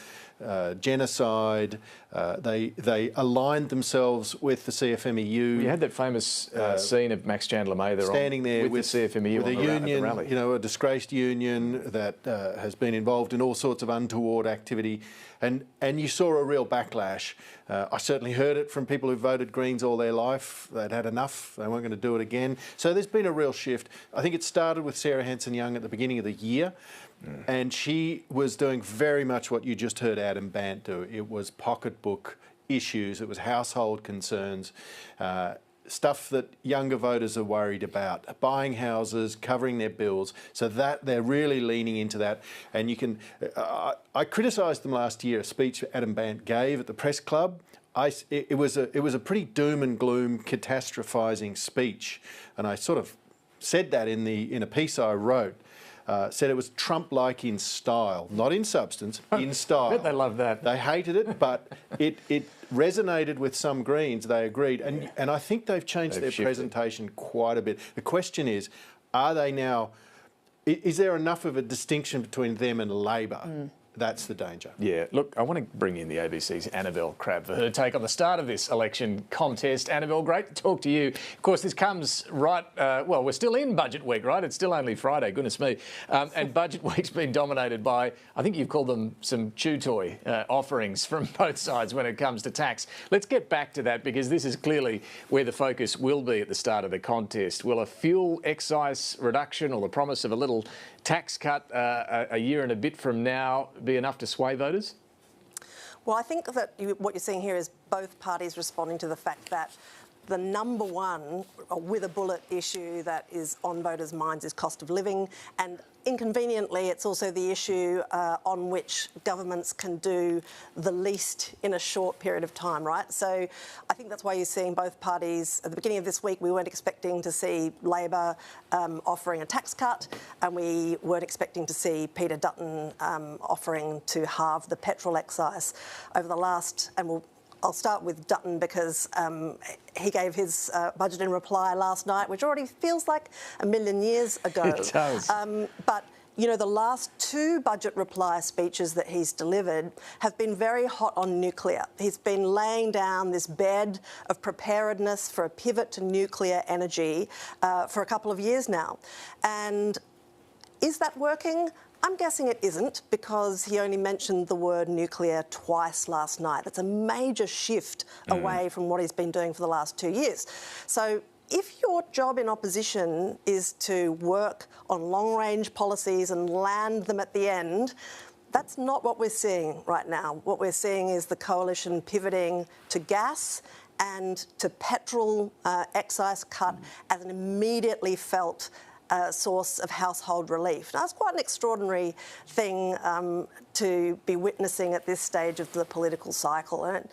genocide. They aligned themselves with the CFMEU. You had that famous scene of Max Chandler-May there standing there with the CFMEU with a union, a disgraced union that has been involved in all sorts of untoward activity, and you saw a real backlash. I certainly heard it from people who voted Greens all their life. They'd had enough. They weren't going to do it again. So there's been a real shift. I think it started with Sarah Hanson-Young at the beginning of the year. And she was doing very much what you just heard Adam Bandt do. It was pocketbook issues, it was household concerns, stuff that younger voters are worried about, buying houses, covering their bills, so that they're really leaning into that. And you can, I criticised them last year, a speech Adam Bandt gave at the press club. It was a pretty doom and gloom, catastrophising speech, and I sort of said that in a piece I wrote. Said it was Trump-like in style, not in substance, in style. I bet they love that. They hated it, but it resonated with some Greens. They agreed, and I think they've changed their presentation quite a bit. The question is, are they now? Is there enough of a distinction between them and Labor? That's the danger. Yeah, look, I want to bring in the ABC's Annabelle Crabb for her take on the start of this election contest. Annabelle, great to talk to you. Of course, this comes right, well, we're still in budget week, right? It's still only Friday, goodness me. And budget week's been dominated by, I think you've called them some chew toy offerings from both sides when it comes to tax. Let's get back to that, because this is clearly where the focus will be at the start of the contest. Will a fuel excise reduction or the promise of a little tax cut a year and a bit from now be enough to sway voters? Well, I think that what you're seeing here is both parties responding to the fact that the number one with a bullet issue that is on voters' minds is cost of living, and inconveniently it's also the issue on which governments can do the least in a short period of time, right? So I think that's why you're seeing both parties at the beginning of this week. We weren't expecting to see Labor offering a tax cut, and we weren't expecting to see Peter Dutton offering to halve the petrol excise over the last, and I'll start with Dutton because he gave his budget in reply last night, which already feels like a million years ago. It does. But, you know, the last 2 budget reply speeches that he's delivered have been very hot on nuclear. He's been laying down this bed of preparedness for a pivot to nuclear energy for a couple of years now. And is that working? I'm guessing it isn't, because he only mentioned the word nuclear twice last night. That's a major shift away from what he's been doing for the last 2 years. So if your job in opposition is to work on long-range policies and land them at the end, that's not what we're seeing right now. What we're seeing is the coalition pivoting to gas and to petrol excise cut as an immediately felt source of household relief. Now, that's quite an extraordinary thing to be witnessing at this stage of the political cycle. And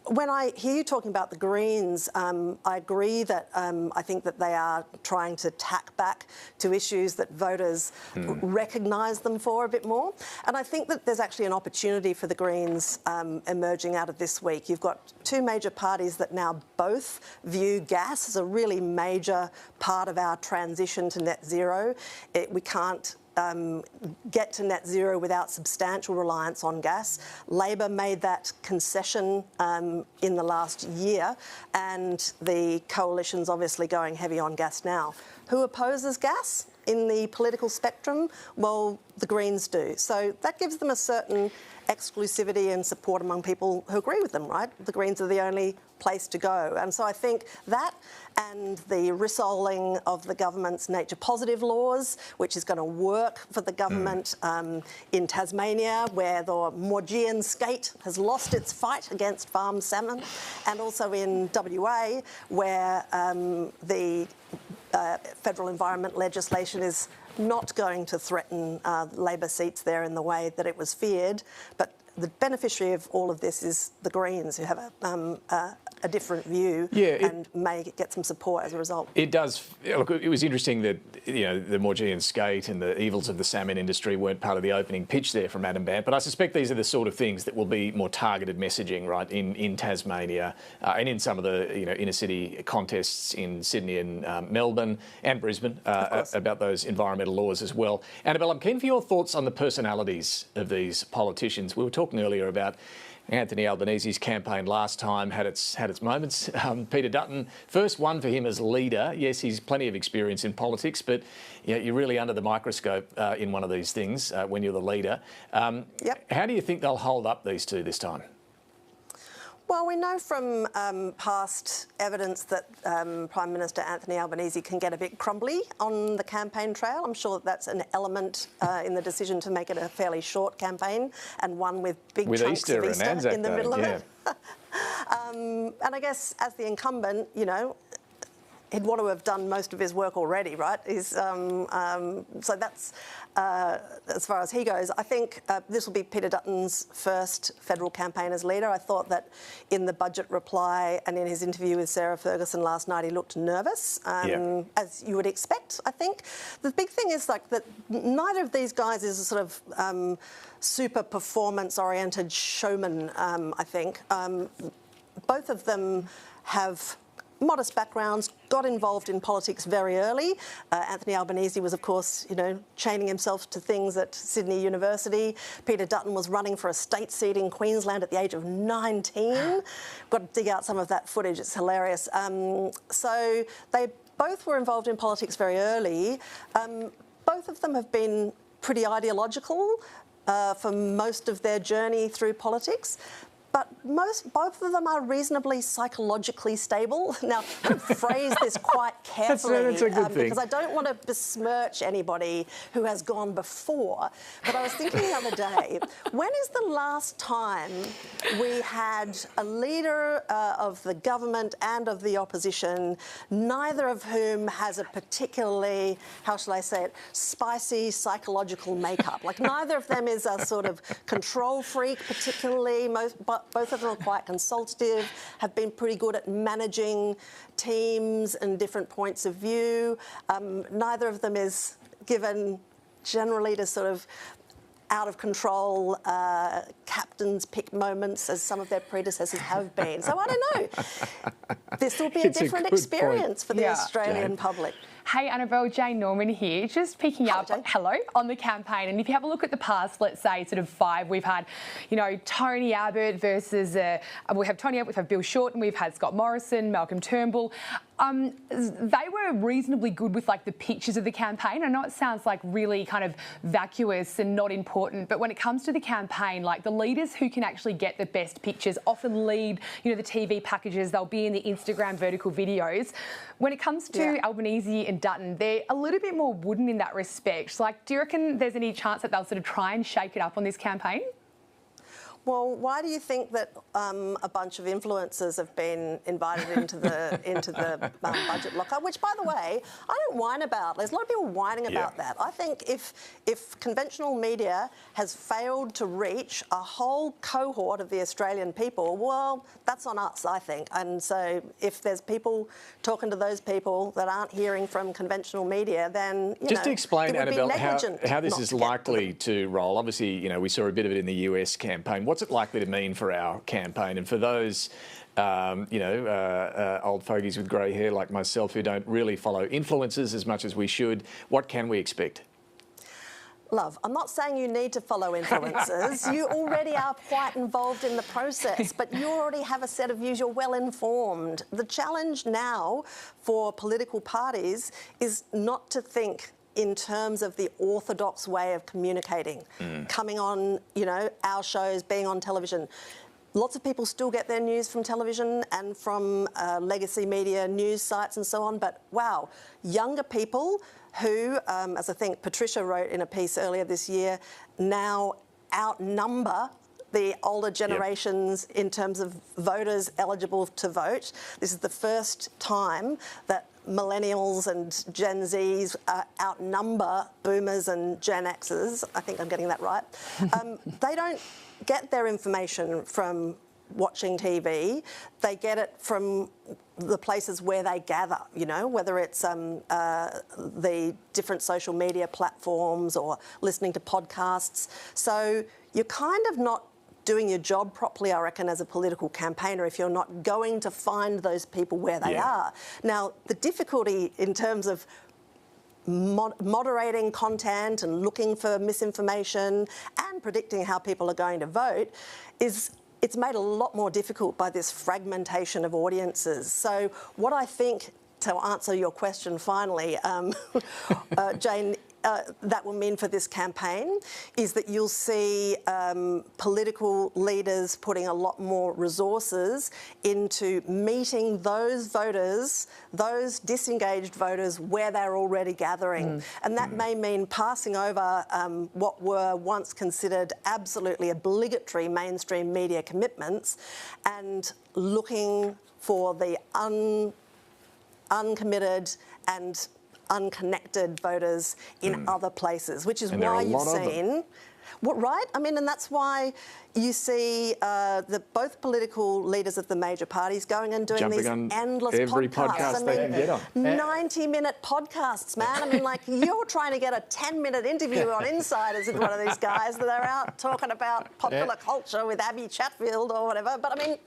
when I hear you talking about the Greens, I agree that I think that they are trying to tack back to issues that voters recognise them for a bit more. And I think that there's actually an opportunity for the Greens emerging out of this week. You've got two major parties that now both view gas as a really major part of our transition to net zero. We can't get to net zero without substantial reliance on gas. Labor made that concession in the last year, and the coalition's obviously going heavy on gas now. Who opposes gas in the political spectrum? Well, the Greens do. So that gives them a certain exclusivity and support among people who agree with them, right? The Greens are the only place to go. And so I think that and the rissoling of the government's nature positive laws, which is going to work for the government in Tasmania, where the Maugean skate has lost its fight against farmed salmon, and also in WA, where the federal environment legislation is not going to threaten Labor seats there in the way that it was feared. But the beneficiary of all of this is the Greens, who have a different view and may get some support as a result. It does. Look, it was interesting that the Maugean skate and the evils of the salmon industry weren't part of the opening pitch there from Adam Bandt, but I suspect these are the sort of things that will be more targeted messaging, right, in Tasmania and in some of the inner city contests in Sydney and Melbourne and Brisbane about those environmental laws as well. Annabelle, I'm keen for your thoughts on the personalities of these politicians. We were talking earlier about Anthony Albanese's campaign last time had its moments. Peter Dutton, first one for him as leader. Yes, he's plenty of experience in politics, but you're really under the microscope in one of these things when you're the leader. How do you think they'll hold up, these two, this time? Well, we know from past evidence that Prime Minister Anthony Albanese can get a bit crumbly on the campaign trail. I'm sure that's an element in the decision to make it a fairly short campaign and one with big chunks of Easter in the middle of it. And I guess as the incumbent, he'd want to have done most of his work already, right? So that's as far as he goes. I think this will be Peter Dutton's first federal campaign as leader. I thought that in the budget reply and in his interview with Sarah Ferguson last night, he looked nervous, as you would expect, I think. The big thing is that neither of these guys is a sort of super performance-oriented showman, I think. Both of them have modest backgrounds, got involved in politics very early. Anthony Albanese was, of course, chaining himself to things at Sydney University. Peter Dutton was running for a state seat in Queensland at the age of 19. Got to dig out some of that footage, it's hilarious. So they both were involved in politics very early. Both of them have been pretty ideological for most of their journey through politics. But both of them are reasonably psychologically stable. Now, I'm going to phrase this quite carefully that's a good thing. Because I don't want to besmirch anybody who has gone before. But I was thinking the other day, when is the last time we had a leader of the government and of the opposition, neither of whom has a particularly, how shall I say it, spicy psychological makeup? Like, neither of them is a sort of control freak particularly. Both of them are quite consultative, have been pretty good at managing teams and different points of view. Neither of them is given generally to sort of out of control captain's pick moments as some of their predecessors have been. So I don't know. This will be a different experience for the Australian public. Hey Annabelle, Jane Norman here. Just picking up, on the campaign. And if you have a look at the past, let's say sort of 5, we've had, Tony Abbott versus, we have Tony Abbott, we have Bill Shorten, we've had Scott Morrison, Malcolm Turnbull. They were reasonably good with the pictures of the campaign. I know it sounds really kind of vacuous and not important, but when it comes to the campaign, the leaders who can actually get the best pictures often lead, the TV packages, they'll be in the Instagram vertical videos. When it comes to Albanese and Dutton, they're a little bit more wooden in that respect. Do you reckon there's any chance that they'll sort of try and shake it up on this campaign? Well, why do you think that a bunch of influencers have been invited into the budget lockup? Which, by the way, I don't whine about. There's a lot of people whining about that. I think if conventional media has failed to reach a whole cohort of the Australian people, well, that's on us, I think. And so if there's people talking to those people that aren't hearing from conventional media, then just to explain, Annabelle, how this is likely to roll. Obviously, we saw a bit of it in the US campaign. What's it likely to mean for our campaign? And for those, old fogies with grey hair like myself who don't really follow influencers as much as we should, what can we expect? Love, I'm not saying you need to follow influencers. You already are quite involved in the process, but you already have a set of views. You're well informed. The challenge now for political parties is not to think in terms of the orthodox way of communicating, coming on, our shows, being on television. Lots of people still get their news from television and from legacy media news sites and so on, but wow, younger people who, as I think Patricia wrote in a piece earlier this year, now outnumber the older generations in terms of voters eligible to vote. This is the first time that millennials and Gen Zs outnumber boomers and Gen Xers. I think I'm getting that right. They don't get their information from watching TV. They get it from the places where they gather, whether it's the different social media platforms or listening to podcasts. So you're kind of not doing your job properly, I reckon, as a political campaigner if you're not going to find those people where they are. Now, the difficulty in terms of moderating content and looking for misinformation and predicting how people are going to vote is it's made a lot more difficult by this fragmentation of audiences. So what I think, to answer your question finally, Jane, that will mean for this campaign is that you'll see political leaders putting a lot more resources into meeting those voters, those disengaged voters, where they're already gathering. And that may mean passing over what were once considered absolutely obligatory mainstream media commitments and looking for the uncommitted and unconnected voters in other places, which is why you've seen... Right? I mean, and that's why you see both political leaders of the major parties going and doing these endless every podcast they can get on. 90-minute podcasts, man. I mean, like, you're trying to get a 10-minute interview on Insiders with one of these guys that are out talking about popular culture with Abby Chatfield or whatever. But, I mean...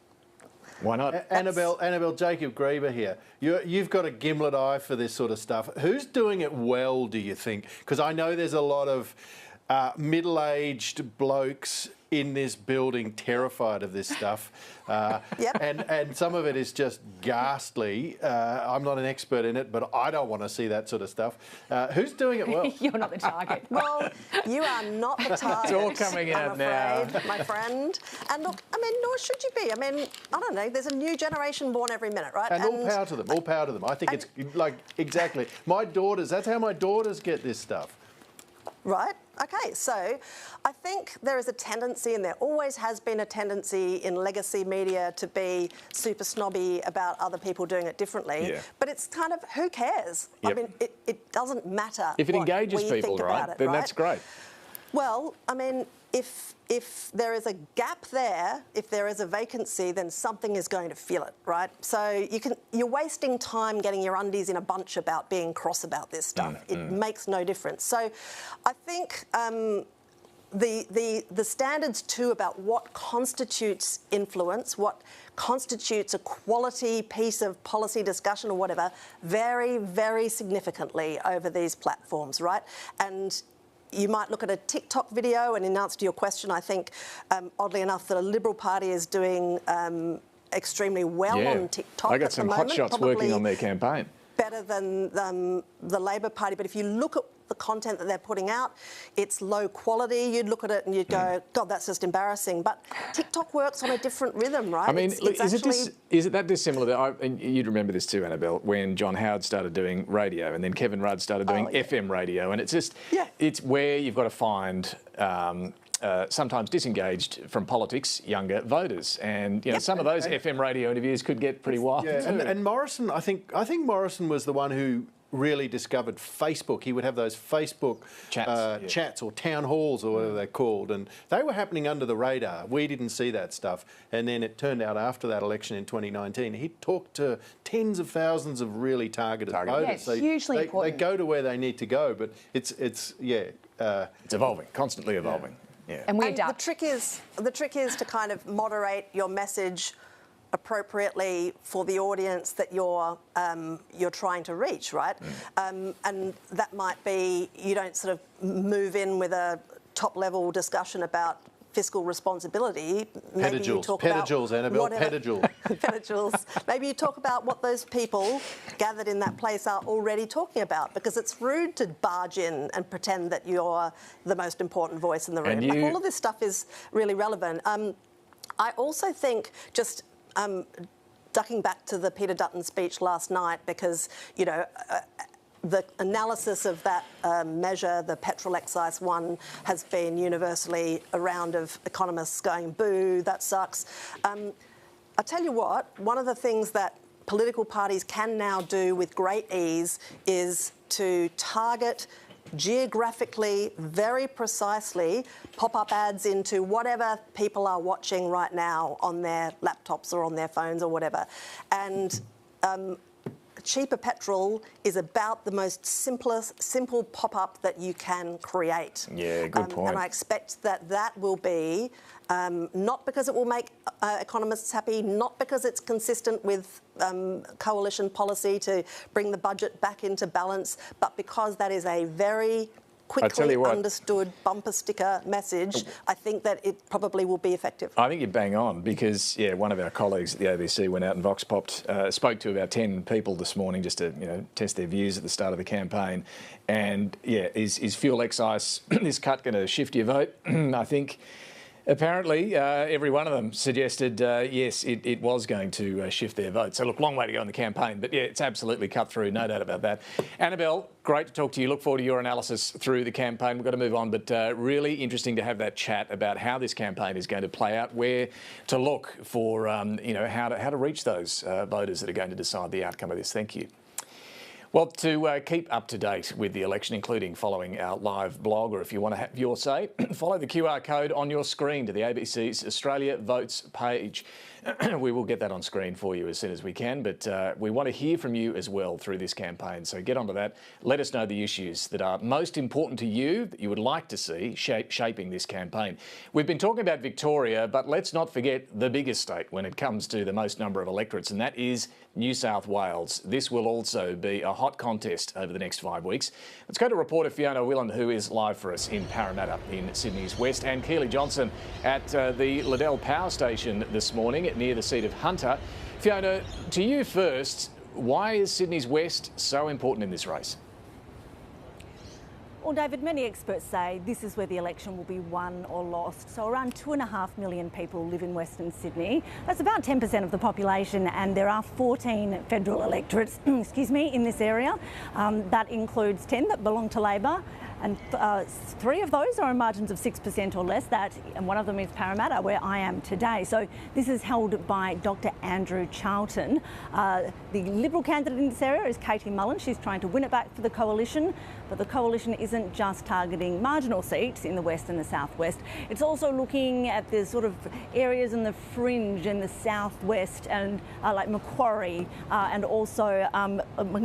Why not? Annabelle, Jacob Grieber here. You've got a gimlet eye for this sort of stuff. Who's doing it well, do you think? Because I know there's a lot of middle-aged blokes in this building terrified of this stuff. And some of it is just ghastly. I'm not an expert in it, but I don't want to see that sort of stuff. Who's doing it well? You're not the target. Well, you are not the target. It's all coming out I'm afraid, my friend. And look, I mean, nor should you be. I mean, I don't know, there's a new generation born every minute, right? And all power to them, all power to them. I think it's like, exactly. My daughters, that's how my daughters get this stuff. Right. Okay, so I think there is a tendency, and there always has been a tendency in legacy media to be super snobby about other people doing it differently. But it's kind of, who cares? I mean, it doesn't matter. If it engages people, right, then that's great. Well, I mean, if there is a gap there, if there is a vacancy, then something is going to fill it, right? So you're wasting time getting your undies in a bunch about being cross about this stuff. It makes no difference. So I think the standards too about what constitutes influence, what constitutes a quality piece of policy discussion or whatever, vary very significantly over these platforms, right? And you might look at a TikTok video, and in answer to your question, I think, oddly enough, that a Liberal Party is doing extremely well on TikTok. I got some hot shots working on their campaign. Better than the Labor Party. But if you look at the content that they're putting out. It's low quality. You'd look at it and you'd go, God, that's just embarrassing. But TikTok works on a different rhythm, right? I mean, is it that dissimilar? And you'd remember this too, Annabelle, when John Howard started doing radio and then Kevin Rudd started doing FM radio. And it's just, it's where you've got to find sometimes disengaged from politics younger voters. And, you know, some of those FM radio interviews could get pretty wild too. And Morrison, I think Morrison was the one who really discovered Facebook. He would have those Facebook chats or town halls or whatever they're called, and they were happening under the radar. We didn't see that stuff. And then it turned out after that election in 2019, he talked to tens of thousands of really targeted voters. Yeah, it's hugely important. They go to where they need to go, but it's evolving, constantly evolving. Yeah. And we adapt. The trick is to kind of moderate your message appropriately for the audience that you're trying to reach, right? And that might be you don't sort of move in with a top-level discussion about fiscal responsibility. Maybe you talk about Annabelle, pedajoules. Maybe you talk about what those people gathered in that place are already talking about, because it's rude to barge in and pretend that you're the most important voice in the room. Like, all of this stuff is really relevant. I also think just ducking back to the Peter Dutton speech last night, because, you know, the analysis of that measure, the petrol excise one, has been universally a round of economists going, boo, that sucks. I tell you what, one of the things that political parties can now do with great ease is to target geographically, very precisely, pop-up ads into whatever people are watching right now on their laptops or on their phones or whatever. And cheaper petrol is about the most simple pop-up that you can create. Yeah, good point. And I expect that will be, not because it will make economists happy, not because it's consistent with coalition policy to bring the budget back into balance, but because that is a very quickly understood bumper sticker message. I think that it probably will be effective. I think you're bang on, because one of our colleagues at the ABC went out and vox popped, spoke to about 10 people this morning just to test their views at the start of the campaign. And is fuel excise this cut going to shift your vote? I think apparently every one of them suggested yes, it was going to shift their vote. So look, long way to go in the campaign, but it's absolutely cut through, no doubt about that. Annabelle, great to talk to you. Look forward to your analysis through the campaign. We've got to move on, but really interesting to have that chat about how this campaign is going to play out, where to look for how to reach those voters that are going to decide the outcome of this. Thank you. Well, to keep up to date with the election, including following our live blog, or if you want to have your say, follow the QR code on your screen to the ABC's Australia Votes page. We will get that on screen for you as soon as we can, but we want to hear from you as well through this campaign. So get onto that. Let us know the issues that are most important to you, that you would like to see shaping this campaign. We've been talking about Victoria, but let's not forget the biggest state when it comes to the most number of electorates, and that is New South Wales. This will also be a hot contest over the next 5 weeks. Let's go to reporter Fiona Willan, who is live for us in Parramatta in Sydney's West, and Keely Johnson at the Liddell Power Station this morning near the seat of Hunter. Fiona, to you first, why is Sydney's West so important in this race? Well, David, many experts say this is where the election will be won or lost. So around 2.5 million people live in Western Sydney. That's about 10% of the population, and there are 14 federal electorates, in this area. That includes 10 that belong to Labor, and 3 of those are on margins of 6% or less. And one of them is Parramatta, where I am today. So this is held by Dr. Andrew Charlton. The Liberal candidate in this area is Katie Mullen. She's trying to win it back for the Coalition, but the Coalition isn't just targeting marginal seats in the West and the Southwest. It's also looking at the sort of areas in the fringe in the Southwest, and like Macquarie, and also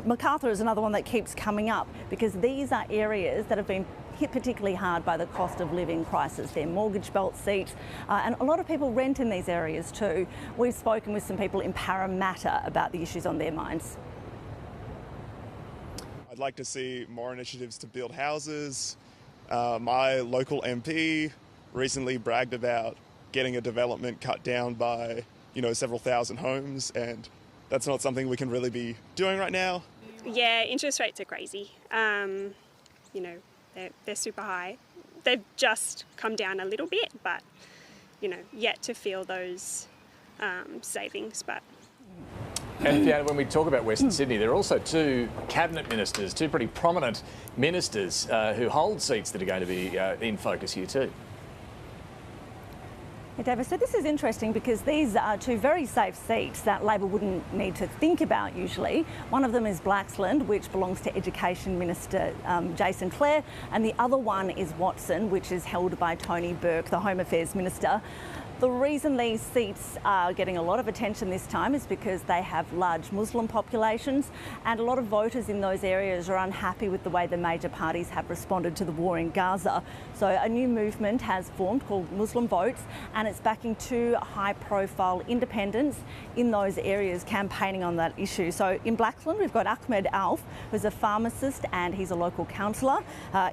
Macarthur is another one that keeps coming up, because these are areas that have been hit particularly hard by the cost of living crisis. They're mortgage belt seats, and a lot of people rent in these areas too. We've spoken with some people in Parramatta about the issues on their minds. I'd like to see more initiatives to build houses. My local MP recently bragged about getting a development cut down by, several thousand homes, and that's not something we can really be doing right now. Yeah, interest rates are crazy. you know, they're super high. They've just come down a little bit, but, you know, yet to feel those savings. But and Fiona, when we talk about Western Sydney, there are also two cabinet ministers, two pretty prominent ministers who hold seats that are going to be in focus here too. Yeah, David, so this is interesting because these are two very safe seats that Labor wouldn't need to think about usually. One of them is Blaxland, which belongs to Education Minister Jason Clare, and the other one is Watson, which is held by Tony Burke, the Home Affairs Minister. The reason these seats are getting a lot of attention this time is because they have large Muslim populations, and a lot of voters in those areas are unhappy with the way the major parties have responded to the war in Gaza. So a new movement has formed called Muslim Votes, and it's backing two high-profile independents in those areas campaigning on that issue. So in Blaxland, we've got Ahmed Alf, who's a pharmacist and he's a local councillor.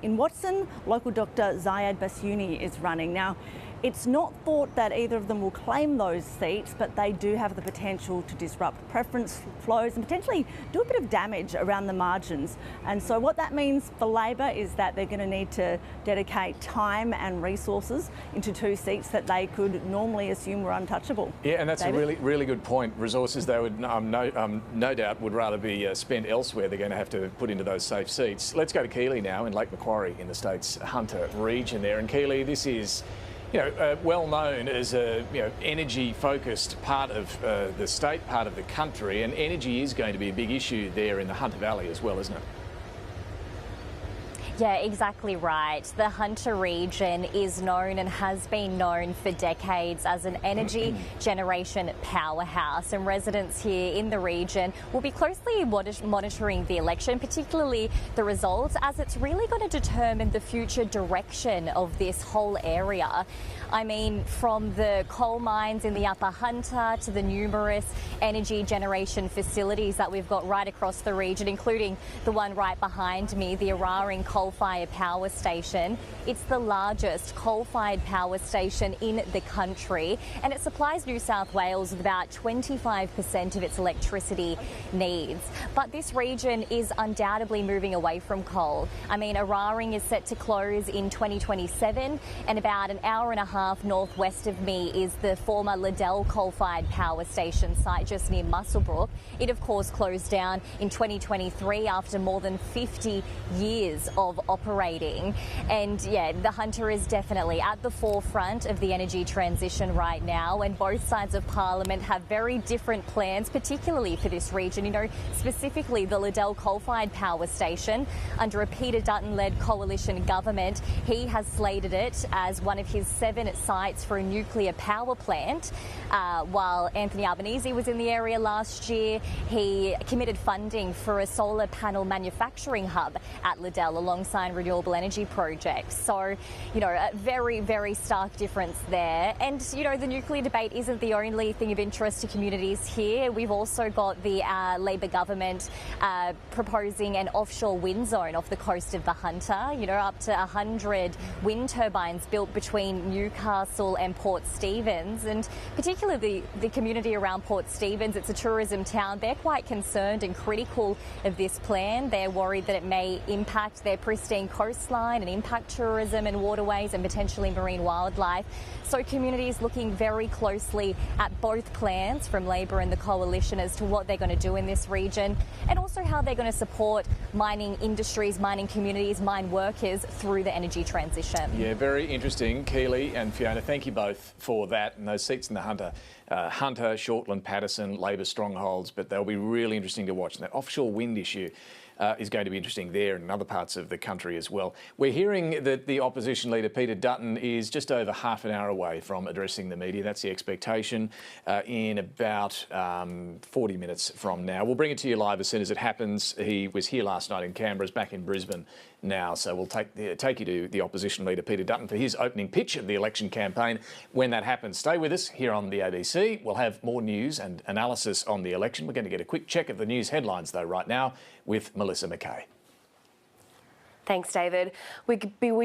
In Watson, local Dr Zayed Basuni is running. Now, it's not thought that either of them will claim those seats, but they do have the potential to disrupt preference flows and potentially do a bit of damage around the margins. And so what that means for Labor is that they're going to need to dedicate time and resources into two seats that they could normally assume were untouchable. Yeah, and that's David? a really good point. Resources they would no doubt would rather be spent elsewhere. They're going to have to put into those safe seats. Let's go to Keeley now in Lake Macquarie in the state's Hunter region there. And Keeley, this is well known as a energy-focused part of the state, part of the country, and energy is going to be a big issue there in the Hunter Valley as well, isn't it? Yeah, exactly right. The Hunter region is known and has been known for decades as an energy generation powerhouse, and residents here in the region will be closely monitoring the election, particularly the results, as it's really going to determine the future direction of this whole area. I mean, from the coal mines in the Upper Hunter to the numerous energy generation facilities that we've got right across the region, including the one right behind me, the Araring coal-fired power station. It's the largest coal-fired power station in the country, and it supplies New South Wales with about 25% of its electricity needs. But this region is undoubtedly moving away from coal. I mean, Araring is set to close in 2027, and about an hour and a half northwest of me is the former Liddell coal-fired power station site just near Muswellbrook. It, of course, closed down in 2023 after more than 50 years of operating. And yeah, the Hunter is definitely at the forefront of the energy transition right now, and both sides of Parliament have very different plans, particularly for this region. You know, specifically the Liddell coal-fired power station, under a Peter Dutton-led coalition government, he has slated it as one of his 7 sites for a nuclear power plant. While Anthony Albanese was in the area last year, he committed funding for a solar panel manufacturing hub at Liddell alongside renewable energy projects. So, you know, a very, very stark difference there. And, you know, the nuclear debate isn't the only thing of interest to communities here. We've also got the Labor government proposing an offshore wind zone off the coast of the Hunter. You know, up to 100 wind turbines built between Newcastle and Port Stephens, and particularly the community around Port Stephens. It's a tourism town. They're quite concerned and critical of this plan. They're worried that it may impact their pristine coastline and impact tourism and waterways and potentially marine wildlife. So communities looking very closely at both plans from Labor and the coalition as to what they're going to do in this region, and also how they're going to support mining industries, mining communities, mine workers through the energy transition. Yeah, very interesting. Keeley and Fiona, thank you both for that. And those seats in the Hunter, Shortland, Patterson, Labor strongholds, but they'll be really interesting to watch. And that offshore wind issue is going to be interesting there and in other parts of the country as well. We're hearing that the opposition leader, Peter Dutton, is just over half an hour away from addressing the media. That's the expectation in about 40 minutes from now. We'll bring it to you live as soon as it happens. He was here last night in Canberra, is back in Brisbane now, so we'll take you to the opposition leader, Peter Dutton, for his opening pitch of the election campaign when that happens. Stay with us here on the ABC. We'll have more news and analysis on the election. We're going to get a quick check of the news headlines, though, right now with Melissa McKay. Thanks, David. We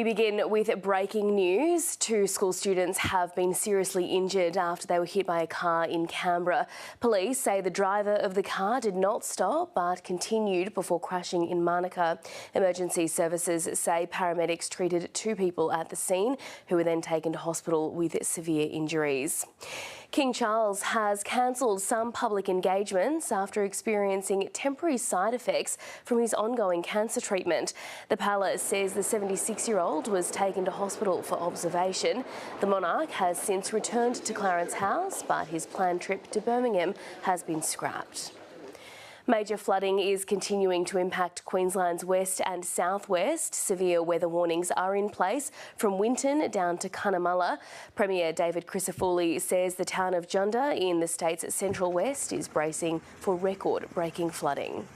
begin with breaking news. 2 school students have been seriously injured after they were hit by a car in Canberra. Police say the driver of the car did not stop but continued before crashing in Manuka. Emergency services say paramedics treated 2 people at the scene who were then taken to hospital with severe injuries. King Charles has cancelled some public engagements after experiencing temporary side effects from his ongoing cancer treatment. The palace says the 76-year-old was taken to hospital for observation. The monarch has since returned to Clarence House, but his planned trip to Birmingham has been scrapped. Major flooding is continuing to impact Queensland's west and southwest. Severe weather warnings are in place from Winton down to Cunnamulla. Premier David Crisafulli says the town of Junda in the state's central west is bracing for record-breaking flooding.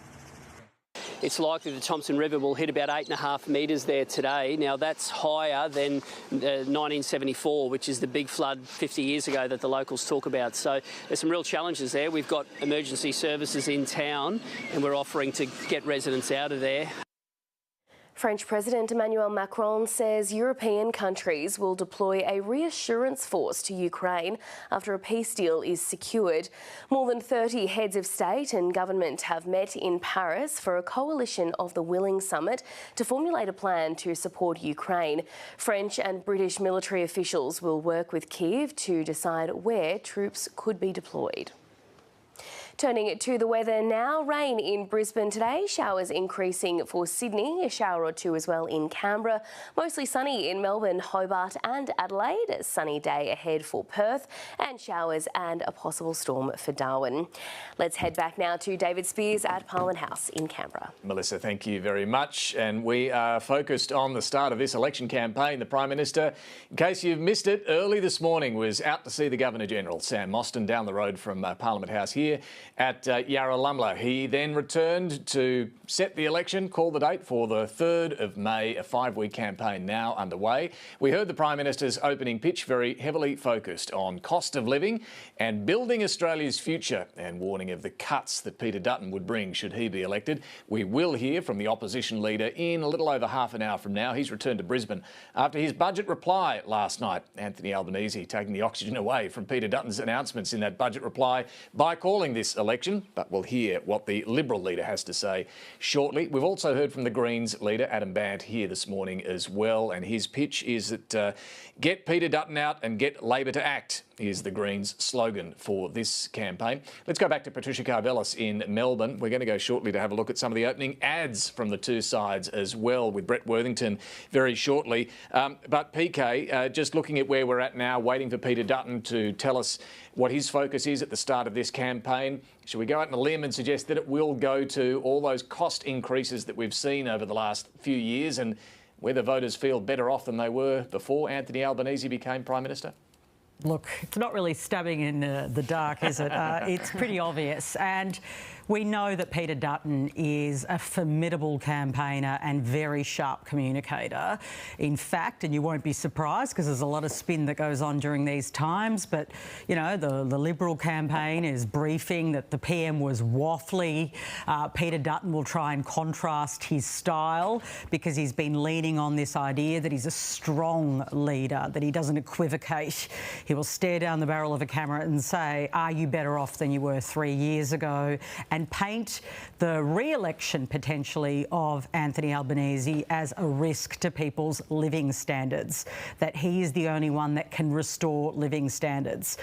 It's likely the Thompson River will hit about 8.5 metres there today. Now, that's higher than 1974, which is the big flood 50 years ago that the locals talk about. So there's some real challenges there. We've got emergency services in town and we're offering to get residents out of there. French President Emmanuel Macron says European countries will deploy a reassurance force to Ukraine after a peace deal is secured. More than 30 heads of state and government have met in Paris for a coalition of the willing summit to formulate a plan to support Ukraine. French and British military officials will work with Kyiv to decide where troops could be deployed. Turning to the weather now, rain in Brisbane today, showers increasing for Sydney, a shower or 2 as well in Canberra, mostly sunny in Melbourne, Hobart and Adelaide, a sunny day ahead for Perth and showers and a possible storm for Darwin. Let's head back now to David Spears at Parliament House in Canberra. Melissa, thank you very much. And we are focused on the start of this election campaign. The Prime Minister, in case you've missed it, early this morning was out to see the Governor-General, Sam Mostyn, down the road from Parliament House here at Yarralumla. He then returned to set the election, call the date for the 3rd of May, a 5-week campaign now underway. We heard the Prime Minister's opening pitch, very heavily focused on cost of living and building Australia's future, and warning of the cuts that Peter Dutton would bring should he be elected. We will hear from the opposition leader in a little over half an hour from now. He's returned to Brisbane after his budget reply last night. Anthony Albanese taking the oxygen away from Peter Dutton's announcements in that budget reply by calling this election, but we'll hear what the Liberal leader has to say shortly. We've also heard from the Greens leader, Adam Bandt, here this morning as well, and his pitch is that get Peter Dutton out and get Labor to act is the Greens' slogan for this campaign. Let's go back to Patricia Carvelis in Melbourne. We're going to go shortly to have a look at some of the opening ads from the two sides as well, with Brett Worthington very shortly. But PK, just looking at where we're at now, waiting for Peter Dutton to tell us what his focus is at the start of this campaign. Should we go out on a limb and suggest that it will go to all those cost increases that we've seen over the last few years, and whether voters feel better off than they were before Anthony Albanese became Prime Minister? Look, it's not really stabbing in the dark, is it? It's pretty obvious. And we know that Peter Dutton is a formidable campaigner and very sharp communicator. In fact, and you won't be surprised because there's a lot of spin that goes on during these times, but, you know, the Liberal campaign is briefing that the PM was waffly. Peter Dutton will try and contrast his style because he's been leaning on this idea that he's a strong leader, that he doesn't equivocate. He will stare down the barrel of a camera and say, are you better off than you were 3 years ago? And paint the re-election potentially of Anthony Albanese as a risk to people's living standards, that he is the only one that can restore living standards.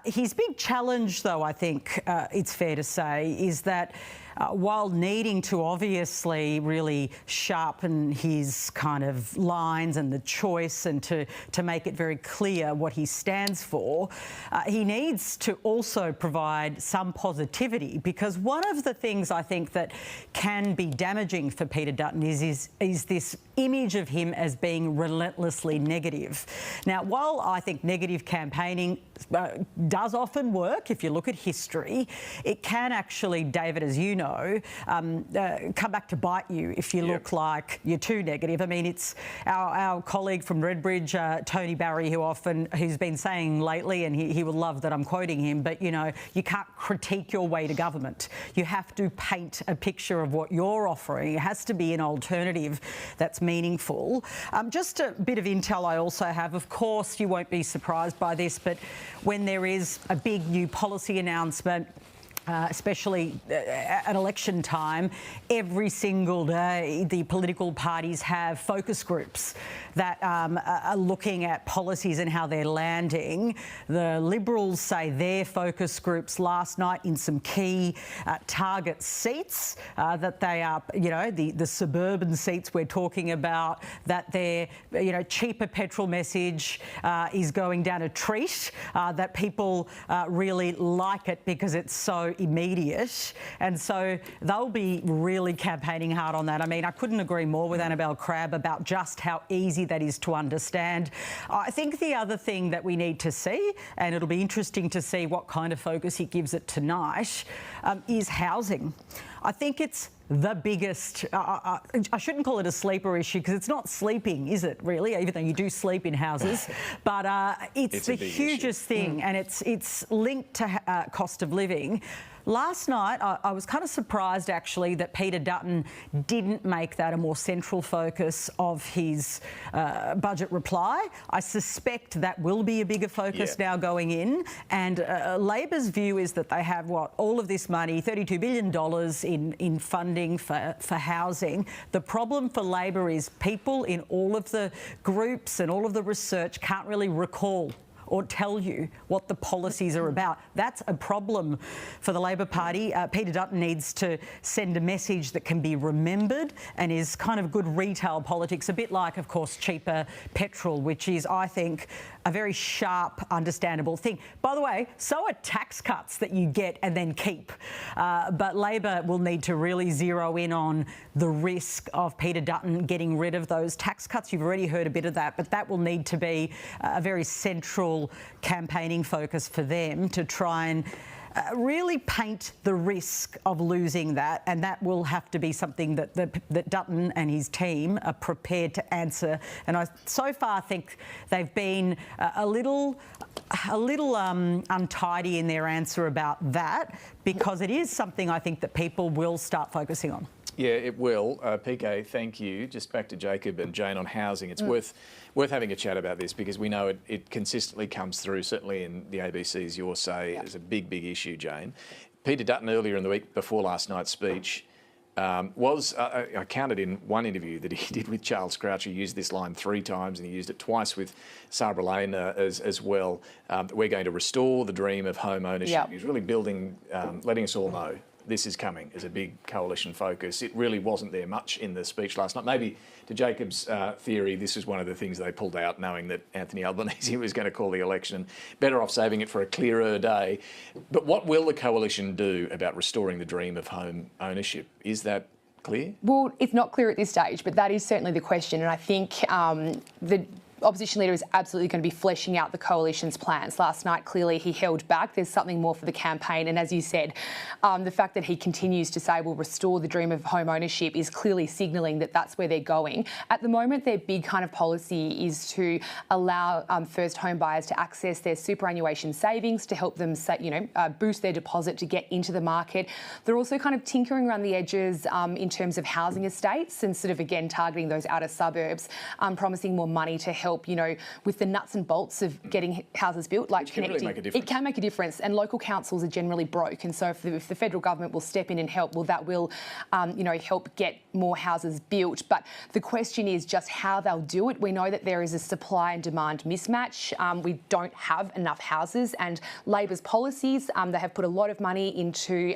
His big challenge, though, I think it's fair to say, is that while needing to obviously really sharpen his kind of lines and the choice and to make it very clear what he stands for, he needs to also provide some positivity, because one of the things I think that can be damaging for Peter Dutton is this image of him as being relentlessly negative. Now, while I think negative campaigning does often work, if you look at history, it can actually, David, as you know, come back to bite you if you look like you're too negative. I mean, it's our colleague from Redbridge, Tony Barry, who's been saying lately, and he will love that I'm quoting him, but, you can't critique your way to government. You have to paint a picture of what you're offering. It has to be an alternative that's meaningful. Just a bit of intel I also have. Of course, you won't be surprised by this, but when there is a big new policy announcement, especially at election time, every single day the political parties have focus groups that are looking at policies and how they're landing. The Liberals say their focus groups last night in some key target seats, that they are, the suburban seats we're talking about, that their, cheaper petrol message is going down a treat, that people really like it because it's so immediate. And so they'll be really campaigning hard on that. I mean, I couldn't agree more with Annabelle Crabb about just how easy that is to understand. I think the other thing that we need to see, and it'll be interesting to see what kind of focus he gives it tonight, is housing. I think it's the biggest, I shouldn't call it a sleeper issue because it's not sleeping, is it really? Even though you do sleep in houses, but it's the hugest thing, and it's linked to cost of living. Last night, I was kind of surprised actually that Peter Dutton didn't make that a more central focus of his budget reply. I suspect that will be a bigger focus now going in. And Labor's view is that they have, all of this money, $32 billion in funding for housing. The problem for Labor is people in all of the groups and all of the research can't really recall or tell you what the policies are about. That's a problem for the Labor Party. Peter Dutton needs to send a message that can be remembered and is kind of good retail politics, a bit like, of course, cheaper petrol, which is, I think, a very sharp, understandable thing. By the way, so are tax cuts that you get and then keep. But Labor will need to really zero in on the risk of Peter Dutton getting rid of those tax cuts. You've already heard a bit of that, but that will need to be a very central campaigning focus for them to try and really paint the risk of losing that, and that will have to be something that Dutton and his team are prepared to answer. And I so far think they've been a little untidy in their answer about that, because it is something I think that people will start focusing on. Yeah, it will. PK, thank you. Just back to Jacob and Jane on housing. It's worth having a chat about this because we know it consistently comes through, certainly in the ABC's Your Say, as a big issue, Jane. Peter Dutton earlier in the week, before last night's speech, I counted in one interview that he did with Charles Crouch. He used this line 3 times and he used it twice with Sabra Lane as well. We're going to restore the dream of home ownership. Yep. He's really building, letting us all know this is coming as a big coalition focus. It really wasn't there much in the speech last night. Maybe to Jacob's theory, this is one of the things they pulled out, knowing that Anthony Albanese was going to call the election. Better off saving it for a clearer day. But what will the coalition do about restoring the dream of home ownership? Is that clear? Well, it's not clear at this stage, but that is certainly the question. And I think the opposition leader is absolutely going to be fleshing out the coalition's plans. Last night, clearly, he held back. There's something more for the campaign. And as you said, the fact that he continues to say we'll restore the dream of home ownership is clearly signalling that that's where they're going. At the moment, their big kind of policy is to allow first home buyers to access their superannuation savings to help them, boost their deposit to get into the market. They're also kind of tinkering around the edges in terms of housing estates and sort of, again, targeting those outer suburbs, promising more money to help, with the nuts and bolts of getting houses built, like connecting. Really make a difference. It can make a difference, and local councils are generally broke. And so if the federal government will step in and help, well, that will, help get more houses built. But the question is just how they'll do it. We know that there is a supply and demand mismatch. We don't have enough houses, and Labor's policies, they have put a lot of money into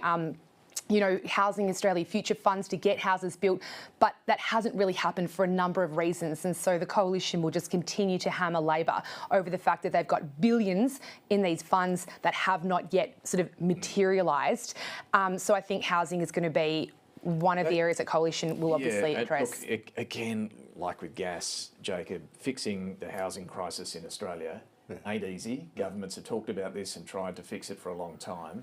Housing Australia future funds to get houses built, but that hasn't really happened for a number of reasons. And so the coalition will just continue to hammer Labor over the fact that they've got billions in these funds that have not yet sort of materialised. So I think housing is going to be one of the areas that coalition will obviously address. Look, again, like with gas, Jacob, fixing the housing crisis in Australia ain't easy. Governments have talked about this and tried to fix it for a long time.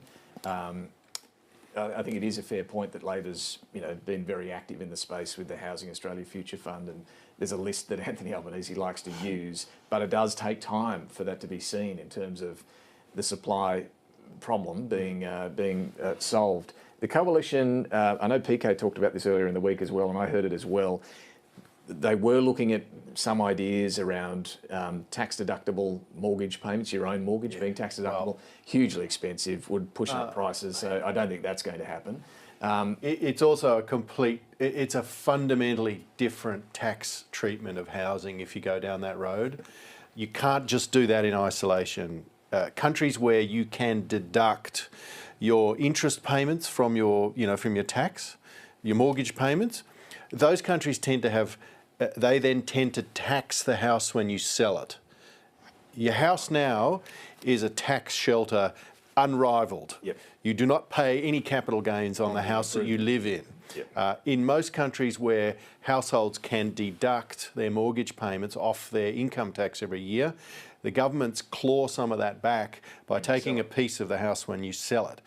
I think it is a fair point that Labor's, been very active in the space with the Housing Australia Future Fund, and there's a list that Anthony Albanese likes to use, but it does take time for that to be seen in terms of the supply problem being solved. The coalition, I know PK talked about this earlier in the week as well, and I heard it as well. They were looking at some ideas around tax-deductible mortgage payments, your own mortgage being tax-deductible, hugely expensive, would push up prices, so I don't think that's going to happen. It's also it's a fundamentally different tax treatment of housing if you go down that road. You can't just do that in isolation. Countries where you can deduct your interest payments from your tax, your mortgage payments, those countries tend to have, they then tend to tax the house when you sell it. Your house now is a tax shelter unrivaled. Yep. You do not pay any capital gains on the house that you live in. Yep. In most countries where households can deduct their mortgage payments off their income tax every year, the governments claw some of that back by taking a piece of the house when you sell it.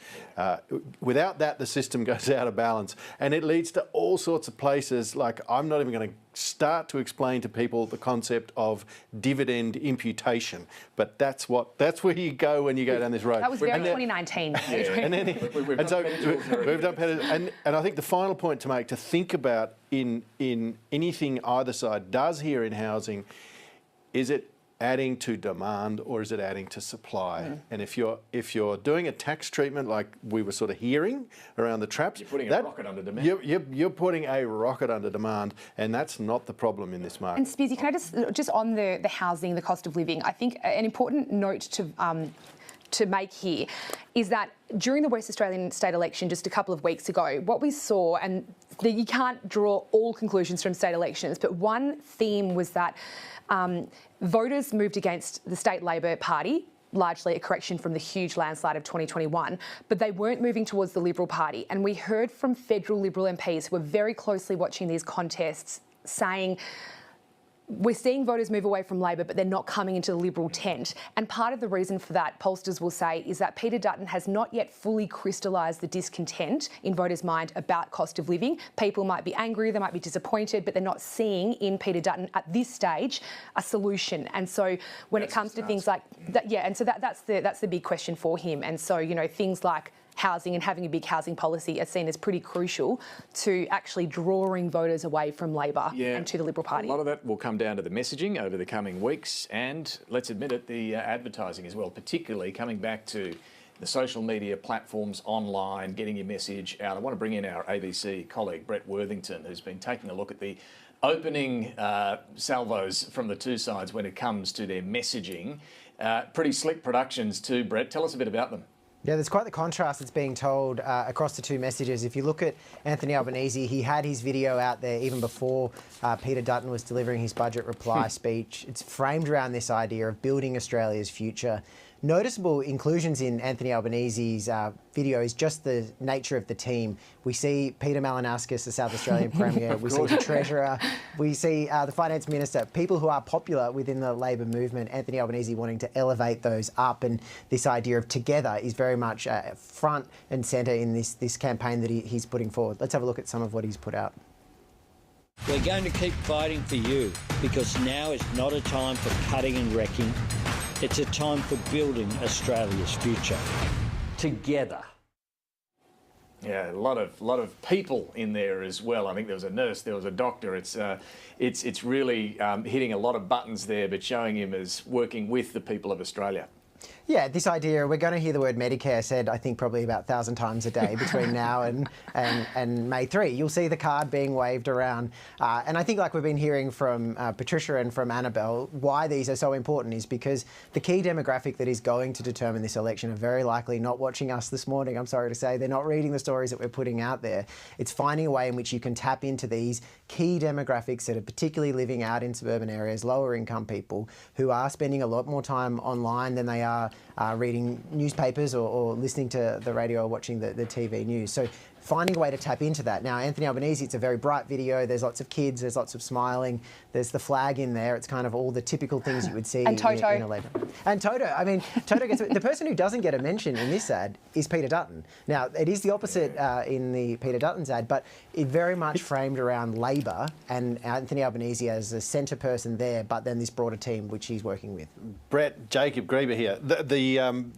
Without that, the system goes out of balance, and it leads to all sorts of places. Like, I'm not even going to start to explain to people the concept of dividend imputation, but that's where you go when you go down this road. That was very 2019. And so we've done, and I think the final point to make, to think about in anything either side does here in housing, is it adding to demand or is it adding to supply? And if you're doing a tax treatment like we were sort of hearing around the traps, you're putting a rocket under demand. You're putting a rocket under demand, and that's not the problem in this market. And Spizzy, can I just on the housing, the cost of living, I think an important note to make here is that during the West Australian state election just a couple of weeks ago, what we saw, and you can't draw all conclusions from state elections, but one theme was that voters moved against the state Labor Party, largely a correction from the huge landslide of 2021, but they weren't moving towards the Liberal Party. And we heard from federal Liberal MPs who were very closely watching these contests saying, we're seeing voters move away from Labor, but they're not coming into the Liberal tent. And part of the reason for that, pollsters will say, is that Peter Dutton has not yet fully crystallised the discontent in voters' mind about cost of living. People might be angry, they might be disappointed, but they're not seeing in Peter Dutton at this stage a solution. And so when it comes to things like that, and so that's the big question for him. And so, things like housing and having a big housing policy are seen as pretty crucial to actually drawing voters away from Labor and to the Liberal Party. A lot of that will come down to the messaging over the coming weeks and, let's admit it, the advertising as well, particularly coming back to the social media platforms online, getting your message out. I want to bring in our ABC colleague, Brett Worthington, who's been taking a look at the opening salvos from the two sides when it comes to their messaging. Pretty slick productions too, Brett. Tell us a bit about them. Yeah, there's quite the contrast that's being told across the two messages. If you look at Anthony Albanese, he had his video out there even before Peter Dutton was delivering his budget reply speech. It's framed around this idea of building Australia's future. Noticeable inclusions in Anthony Albanese's video is just the nature of the team. We see Peter Malinauskas, the South Australian Premier, we see the Treasurer, we see the Finance Minister, people who are popular within the Labor movement. Anthony Albanese wanting to elevate those up, and this idea of together is very much front and centre in this campaign that he's putting forward. Let's have a look at some of what he's put out. We're going to keep fighting for you, because now is not a time for cutting and wrecking. It's a time for building Australia's future. Together. Yeah, a lot of people in there as well. I think there was a nurse, there was a doctor. It's really hitting a lot of buttons there, but showing him as working with the people of Australia. Yeah, this idea, we're going to hear the word Medicare said, I think, probably about 1,000 times a day between now and May 3. You'll see the card being waved around. And I think, like we've been hearing from Patricia and from Annabelle, why these are so important is because the key demographic that is going to determine this election are very likely not watching us this morning, I'm sorry to say. They're not reading the stories that we're putting out there. It's finding a way in which you can tap into these key demographics that are particularly living out in suburban areas, lower income people who are spending a lot more time online than they are reading newspapers or listening to the radio or watching the TV news. So finding a way to tap into that. Now, Anthony Albanese, it's a very bright video. There's lots of kids, there's lots of smiling, there's the flag in there. It's kind of all the typical things you would see And Toto. in a Labor. And Toto. I mean, Toto gets the person who doesn't get a mention in this ad is Peter Dutton. Now, it is the opposite in the Peter Dutton's ad, but it very much framed around Labor and Anthony Albanese as a centre person there, but then this broader team which he's working with. Brett, Jacob Grieber here.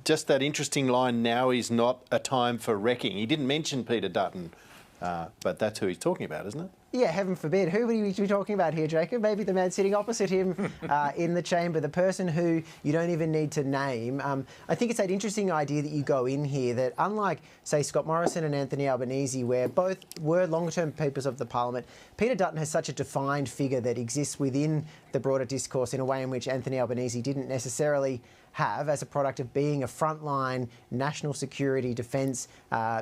Just that interesting line, now is not a time for wrecking. He didn't mention Peter Dutton, but that's who he's talking about, isn't it? Yeah, heaven forbid. Who would we be talking about here, Jacob? Maybe the man sitting opposite him in the chamber, the person who you don't even need to name. I think it's that interesting idea that you go in here that unlike, say, Scott Morrison and Anthony Albanese, where both were longer-term members of the Parliament, Peter Dutton has such a defined figure that exists within the broader discourse in a way in which Anthony Albanese didn't necessarily have as a product of being a frontline national security defence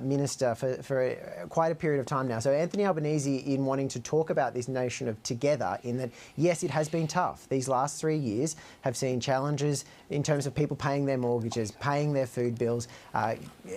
minister for quite a period of time now. So Anthony Albanese, in wanting to talk about this notion of together, in that, yes, it has been tough. These last 3 years have seen challenges in terms of people paying their mortgages, paying their food bills,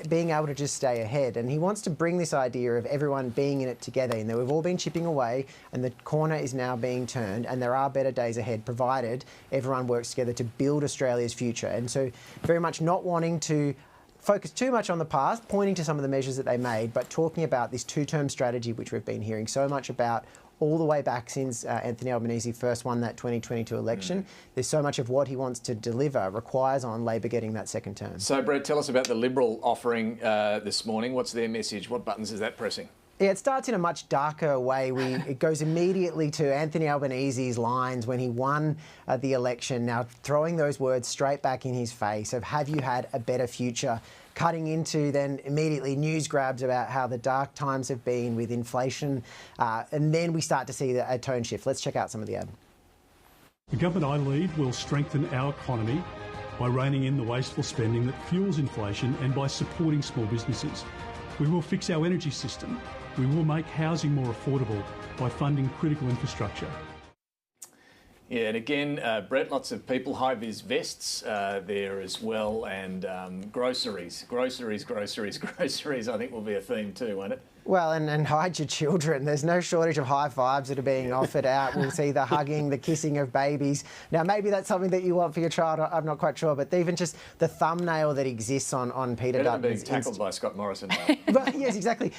being able to just stay ahead. And he wants to bring this idea of everyone being in it together, in that we've all been chipping away and the corner is now being turned and there are better days ahead, provided everyone works together to build Australia's future. And so very much not wanting to focus too much on the past, pointing to some of the measures that they made, but talking about this two-term strategy which we've been hearing so much about all the way back since Anthony Albanese first won that 2022 election. There's so much of what he wants to deliver requires on Labor getting that second term. So, Brett, tell us about the Liberal offering this morning. What's their message? What buttons is that pressing? Yeah, it starts in a much darker way. It goes immediately to Anthony Albanese's lines when he won the election, now throwing those words straight back in his face of, have you had a better future? Cutting into then immediately news grabs about how the dark times have been with inflation. And then we start to see a tone shift. Let's check out some of the ad. The government I lead will strengthen our economy by reining in the wasteful spending that fuels inflation and by supporting small businesses. We will fix our energy system. We will make housing more affordable by funding critical infrastructure. Yeah, and again, Brett, lots of people, high-vis vests there as well, and groceries, I think will be a theme too, won't it? Well, and hide your children. There's no shortage of high fives that are being offered out. We'll see the hugging, the kissing of babies. Now, maybe that's something that you want for your child. I'm not quite sure, but even just the thumbnail that exists on Peter Dutton. Being tackled by Scott Morrison. But yes, exactly.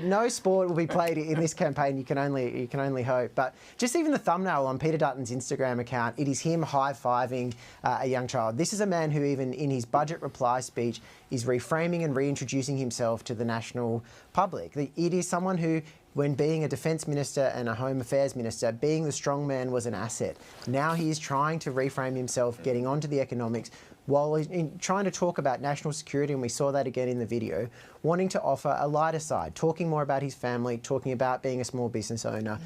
No sport will be played in this campaign. You can only hope. But just even the thumbnail on Peter Dutton's Instagram account, it is him high-fiving a young child. This is a man who, even in his budget reply speech, is reframing and reintroducing himself to the national public. It is someone who, when being a defence minister and a home affairs minister, being the strong man was an asset. Now he is trying to reframe himself, getting onto the economics, while he's trying to talk about national security, and we saw that again in the video, wanting to offer a lighter side, talking more about his family, talking about being a small business owner,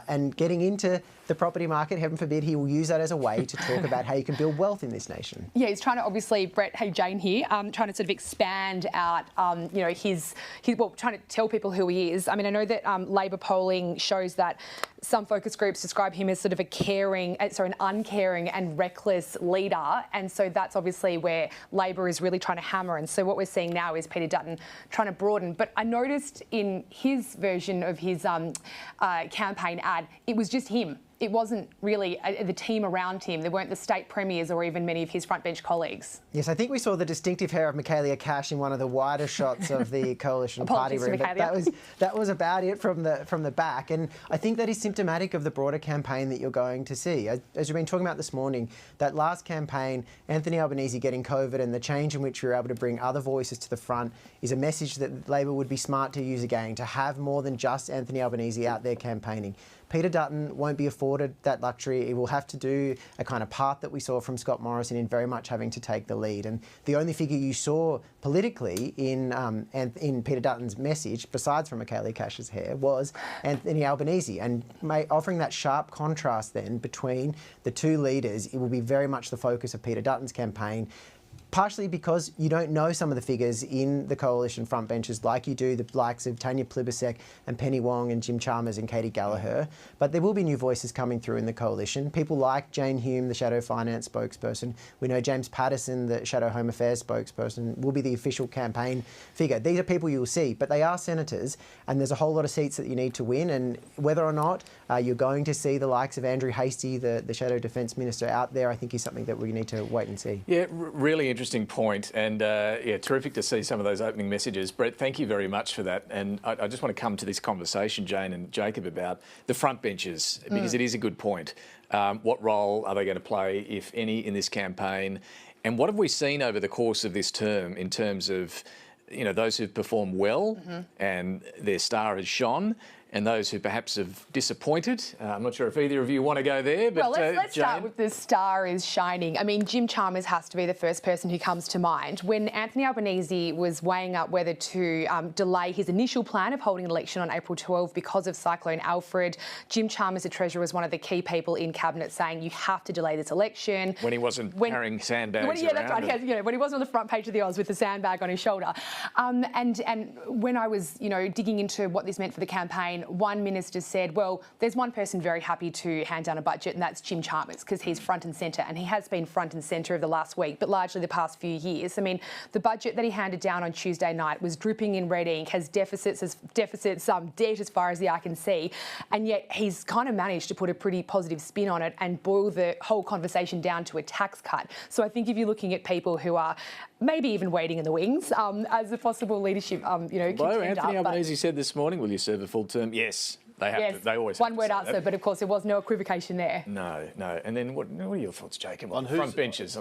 and getting into the property market. Heaven forbid he will use that as a way to talk about how you can build wealth in this nation. Yeah, he's trying to, obviously, Brett, hey, Jane here, trying to sort of expand out, his trying to tell people who he is. I mean, I know that Labor polling shows that some focus groups describe him as sort of an uncaring and reckless leader, and so that's obviously where Labor is really trying to hammer. And so what we're seeing now is Peter Dutton trying to broaden. But I noticed in his version of his campaign ad, it was just him. It wasn't really the team around him. There weren't the state premiers or even many of his frontbench colleagues. Yes, I think we saw the distinctive hair of Michaelia Cash in one of the wider shots of the coalition party room. But that was about it from the back, and I think that is symptomatic of the broader campaign that you're going to see. As we've been talking about this morning, that last campaign, Anthony Albanese getting COVID and the change in which we were able to bring other voices to the front is a message that Labor would be smart to use again, to have more than just Anthony Albanese out there campaigning. Peter Dutton won't be afforded that luxury. He will have to do a kind of path that we saw from Scott Morrison in very much having to take the lead. And the only figure you saw politically in Peter Dutton's message, besides from Michaelia Cash's hair, was Anthony Albanese. And offering that sharp contrast then between the two leaders, it will be very much the focus of Peter Dutton's campaign. partially because you don't know some of the figures in the coalition frontbenchers like you do the likes of Tanya Plibersek and Penny Wong and Jim Chalmers and Katie Gallagher. But there will be new voices coming through in the coalition. People like Jane Hume, the Shadow Finance spokesperson. We know James Patterson, the Shadow Home Affairs spokesperson, will be the official campaign figure. These are people you'll see, but they are senators, and there's a whole lot of seats that you need to win. And whether or not you're going to see the likes of Andrew Hastie, the Shadow Defence Minister, out there, I think is something that we need to wait and see. Yeah, really interesting point, and yeah, terrific to see some of those opening messages. Brett, thank you very much for that. And I just want to come to this conversation, Jane and Jacob, about the frontbenchers, because it is a good point. What role are they going to play, if any, in this campaign? And what have we seen over the course of this term in terms of, you know, those who've performed well and their star has shone, and those who perhaps have disappointed? I'm not sure if either of you want to go there, but well, let's Jane? start with the star is shining. I mean, Jim Chalmers has to be the first person who comes to mind. When Anthony Albanese was weighing up whether to delay his initial plan of holding an election on April 12 because of Cyclone Alfred, Jim Chalmers, the Treasurer, was one of the key people in Cabinet saying you have to delay this election. When he wasn't carrying sandbags Yeah, that's around. right. When he wasn't on the front page of the Oz with the sandbag on his shoulder. And when I was, digging into what this meant for the campaign, one minister said, well, there's one person very happy to hand down a budget, and that's Jim Chalmers, because he's front and centre, and he has been front and centre of the last week, but largely the past few years. I mean, the budget that he handed down on Tuesday night was dripping in red ink, has deficits, debt as far as the eye can see, and yet he's kind of managed to put a pretty positive spin on it and boil the whole conversation down to a tax cut. So I think if you're looking at people who are maybe even waiting in the wings as a possible leadership, contender. Anthony Albanese said this morning, will you serve a full term? Yes. They have to. They always have one word answer, that. but of course there was no equivocation there. No. And then what are your thoughts, Jacob, on front benches?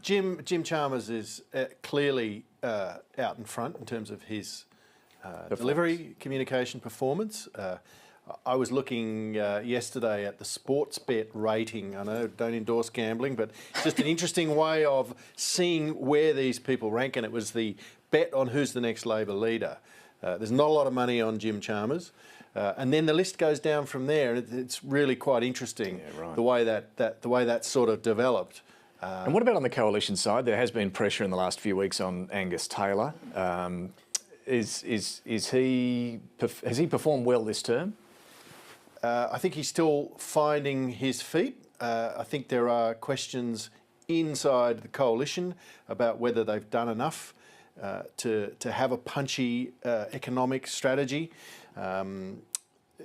Jim Chalmers is clearly out in front in terms of his delivery, communication, performance. I was looking yesterday at the sports bet rating. I know, don't endorse gambling, but it's just an interesting way of seeing where these people rank, and it was the bet on who's the next Labor leader. There's not a lot of money on Jim Chalmers. And then the list goes down from there. It's really quite interesting the way that sort of developed. And what about on the coalition side? There has been pressure in the last few weeks on Angus Taylor. Has he performed well this term? I think he's still finding his feet. I think there are questions inside the coalition about whether they've done enough to have a punchy economic strategy.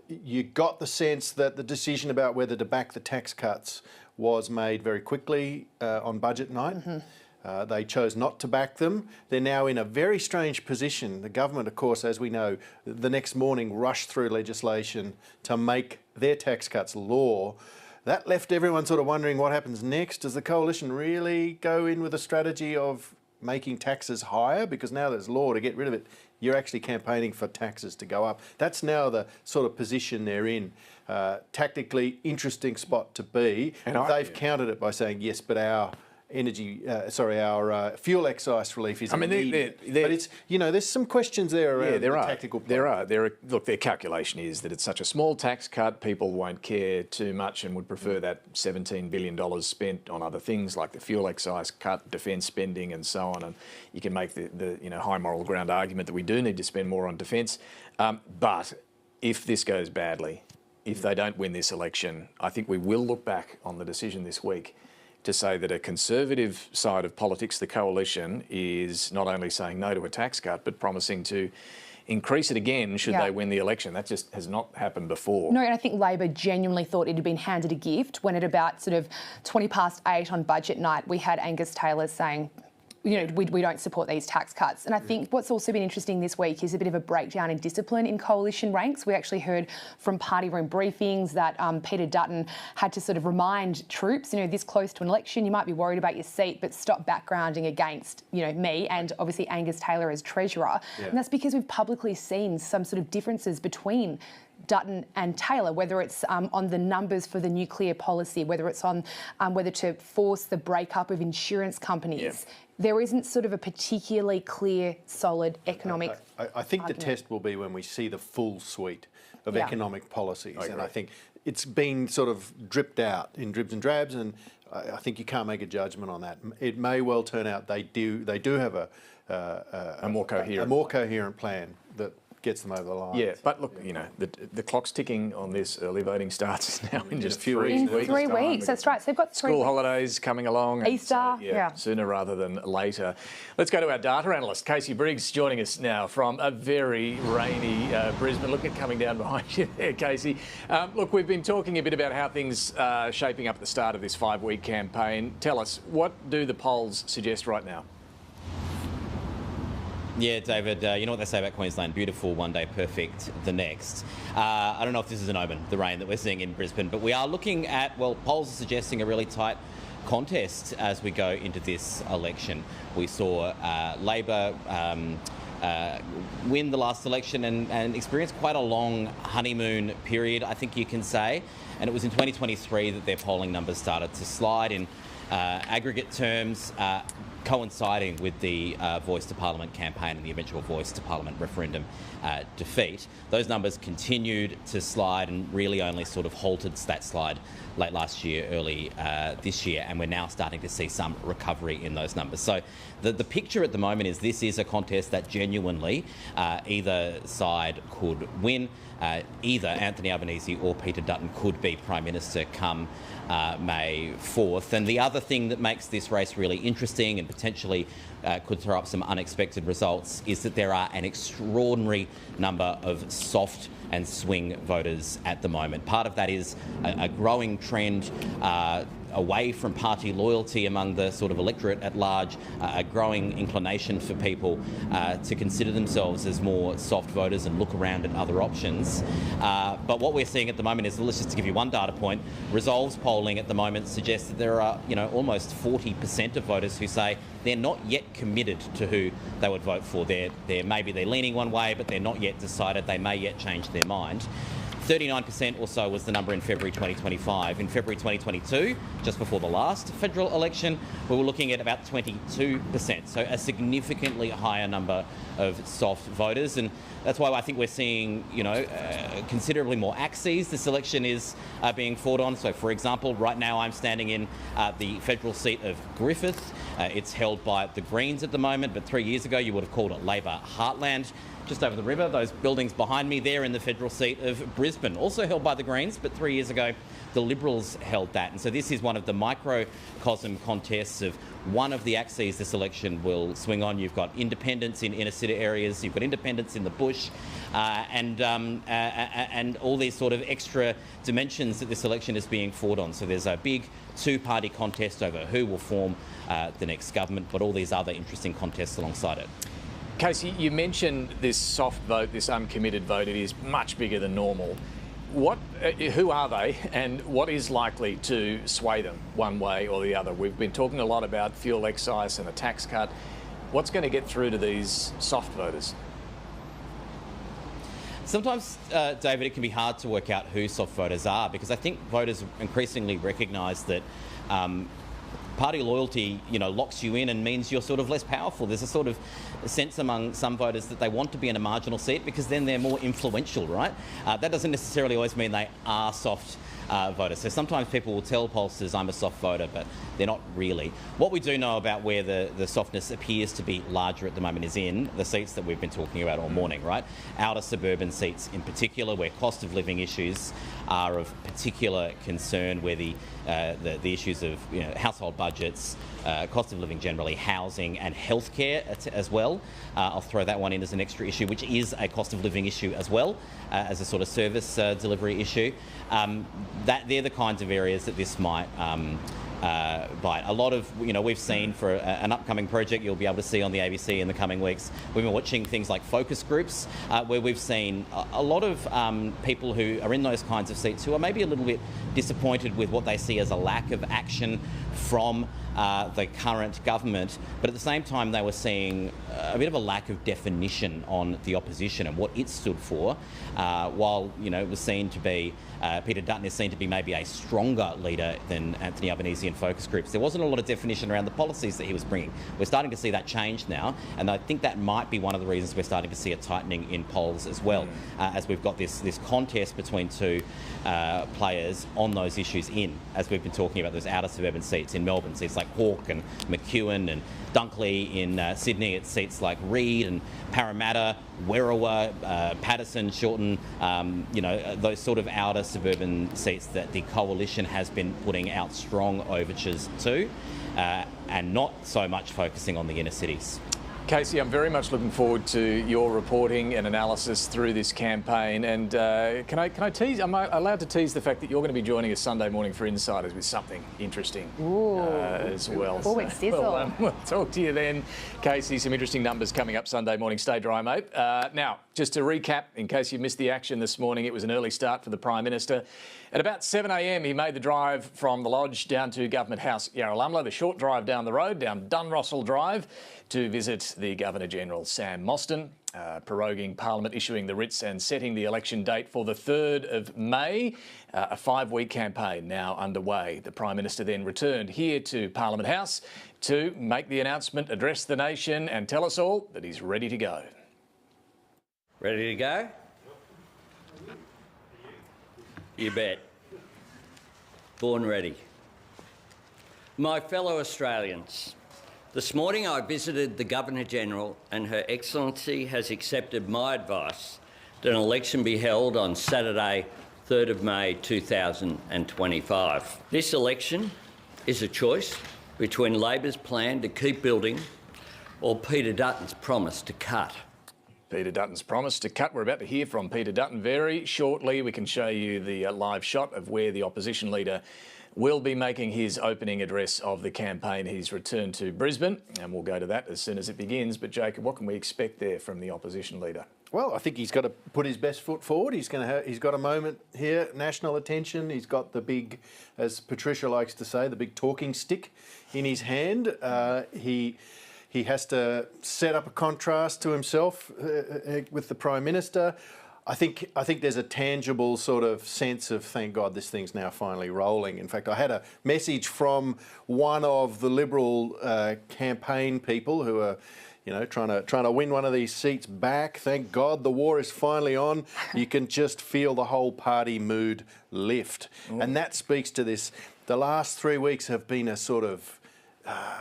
You got the sense that the decision about whether to back the tax cuts was made very quickly on budget night. They chose not to back them. They're now in a very strange position. The government, of course, as we know, the next morning rushed through legislation to make their tax cuts law. That left everyone sort of wondering what happens next. Does the coalition really go in with a strategy of making taxes higher? Because now there's law to get rid of it. You're actually campaigning for taxes to go up. That's now the sort of position they're in. Tactically, interesting spot to be. And they've countered it by saying, yes, but our our fuel excise relief is immediate. But it's, there's some questions there around the tactical plan. Look, their calculation is that it's such a small tax cut, people won't care too much and would prefer that $17 billion spent on other things like the fuel excise cut, defence spending and so on. And you can make the high moral ground argument that we do need to spend more on defence. But if this goes badly, if they don't win this election, I think we will look back on the decision this week to say that a Conservative side of politics, the coalition, is not only saying no to a tax cut, but promising to increase it again should they win the election. That just has not happened before. No, and I think Labor genuinely thought it had been handed a gift when at about sort of 8:20 on budget night, we had Angus Taylor saying, we don't support these tax cuts. And I think what's also been interesting this week is a bit of a breakdown in discipline in coalition ranks. We actually heard from party room briefings that Peter Dutton had to sort of remind troops, this close to an election, you might be worried about your seat, but stop backgrounding against, me and obviously Angus Taylor as Treasurer. Yeah. And that's because we've publicly seen some sort of differences between Dutton and Taylor, whether it's on the numbers for the nuclear policy, whether it's on whether to force the breakup of insurance companies. Yeah. There isn't sort of a particularly clear, solid economic I think argument. The test will be when we see the full suite of economic policies. And I think it's been sort of dripped out in dribs and drabs, and I think you can't make a judgment on that. It may well turn out they do have a more coherent plan that gets them over the line. Yeah, but look, you know, the clock's ticking on this. Early voting starts now in just a few in weeks. 3 weeks. That's right. So they've got 3 school weeks. holidays coming along. Easter, yeah. Sooner rather than later. Let's go to our data analyst, Casey Briggs, joining us now from a very rainy Brisbane. Look at coming down behind you there, Casey. Look, we've been talking a bit about how things are shaping up at the start of this 5-week campaign. Tell us, what do the polls suggest right now? Yeah, David, you know what they say about Queensland, beautiful one day, perfect the next. I don't know if this is an omen, the rain that we're seeing in Brisbane, but we are looking at, well, polls are suggesting a really tight contest as we go into this election. We saw Labor win the last election and experience quite a long honeymoon period, I think you can say. And it was in 2023 that their polling numbers started to slide in aggregate terms, coinciding with the Voice to Parliament campaign and the eventual Voice to Parliament referendum defeat. Those numbers continued to slide and really only sort of halted that slide late last year, early this year, and we're now starting to see some recovery in those numbers. So the picture at the moment is this is a contest that genuinely either side could win. Either Anthony Albanese or Peter Dutton could be Prime Minister come May 4th. And the other thing that makes this race really interesting and potentially could throw up some unexpected results is that there are an extraordinary number of soft and swing voters at the moment. Part of that is a growing trend away from party loyalty among the sort of electorate at large, a growing inclination for people to consider themselves as more soft voters and look around at other options. But what we're seeing at the moment is, let's just give you one data point, Resolve's polling at the moment suggests that there are, you know, almost 40% of voters who say they're not yet committed to who they would vote for. Maybe they're leaning one way, but they're not yet decided. They may yet change their mind. 39% or so was the number in February 2025. In February 2022, just before the last federal election, we were looking at about 22%. So a significantly higher number of soft voters. And that's why I think we're seeing, you know, considerably more axes this election is being fought on. So, for example, right now I'm standing in the federal seat of Griffith. It's held by the Greens at the moment, but 3 years ago you would have called it Labor Heartland. Just over the river, those buildings behind me there in the federal seat of Brisbane, also held by the Greens, but 3 years ago the Liberals held that. And so this is one of the microcosm contests of one of the axes this election will swing on. You've got independents in inner city areas, you've got independents in the bush, and all these sort of extra dimensions that this election is being fought on. So there's a big two-party contest over who will form the next government, but all these other interesting contests alongside it. Casey, you mentioned this soft vote, this uncommitted vote. It is much bigger than normal. Who are they, and what is likely to sway them one way or the other? We've been talking a lot about fuel excise and a tax cut. What's going to get through to these soft voters? Sometimes, David, it can be hard to work out who soft voters are, because I think voters increasingly recognise that party loyalty, you know, locks you in and means you're sort of less powerful. There's a sort of sense among some voters that they want to be in a marginal seat because then they're more influential, right? That doesn't necessarily always mean they are soft voters. So sometimes people will tell pollsters, I'm a soft voter, but they're not really. What we do know about where the softness appears to be larger at the moment is in the seats that we've been talking about all morning, right? Outer suburban seats in particular, where cost of living issues are of particular concern, where the issues of, you know, household budgets, cost of living generally, housing and healthcare as well. I'll throw that one in as an extra issue, which is a cost of living issue as well, as a sort of service delivery issue. They're the kinds of areas that this might bite. A lot of, you know, we've seen for an upcoming project you'll be able to see on the ABC in the coming weeks, we've been watching things like focus groups, where we've seen a lot of people who are in those kinds of seats who are maybe a little bit disappointed with what they see as a lack of action from the current government, but at the same time they were seeing a bit of a lack of definition on the opposition and what it stood for, while, you know, it was seen to be Peter Dutton is seen to be maybe a stronger leader than Anthony Albanese in focus groups. There wasn't a lot of definition around the policies that he was bringing. We're starting to see that change now, and I think that might be one of the reasons we're starting to see a tightening in polls as well, as we've got this contest between two players on those issues as we've been talking about those outer suburban seats in Melbourne, seats like Hawke and McEwen, and Dunkley in Sydney, it's seats like Reid and Parramatta, Werriwa, Patterson, Shorten, those sort of outer suburban seats that the coalition has been putting out strong overtures to, and not so much focusing on the inner cities. Casey, I'm very much looking forward to your reporting and analysis through this campaign. And can I tease? Am I allowed to tease the fact that you're going to be joining us Sunday morning for Insiders with something interesting as well? We'll talk to you then, Casey. Some interesting numbers coming up Sunday morning. Stay dry, mate. Now, just to recap, in case you missed the action this morning, it was an early start for the Prime Minister. At about 7 a.m, he made the drive from the Lodge down to Government House Yarralumla, the short drive down the road, down Dunrossell Drive, to visit the Governor-General, Sam Mostyn, proroguing Parliament, issuing the writs and setting the election date for the 3rd of May. A 5-week campaign now underway. The Prime Minister then returned here to Parliament House to make the announcement, address the nation and tell us all that he's ready to go. Ready to go? You bet. Born ready. My fellow Australians, this morning I visited the Governor-General and Her Excellency has accepted my advice that an election be held on Saturday, 3rd of May 2025. This election is a choice between Labor's plan to keep building or Peter Dutton's promise to cut. Peter Dutton's promise to cut. We're about to hear from Peter Dutton very shortly. We can show you the live shot of where the opposition leader will be making his opening address of the campaign. He's returned to Brisbane, and we'll go to that as soon as it begins. But Jacob, what can we expect there from the opposition leader? Well, I think he's got to put his best foot forward. He's got a moment here, national attention. He's got the big, as Patricia likes to say, the big talking stick in his hand. He has to set up a contrast to himself with the Prime Minister. I think there's a tangible sort of sense of, thank God this thing's now finally rolling. In fact, I had a message from one of the Liberal campaign people who are, trying to win one of these seats back. Thank God the war is finally on. You can just feel the whole party mood lift. And that speaks to this. The last 3 weeks have been a sort of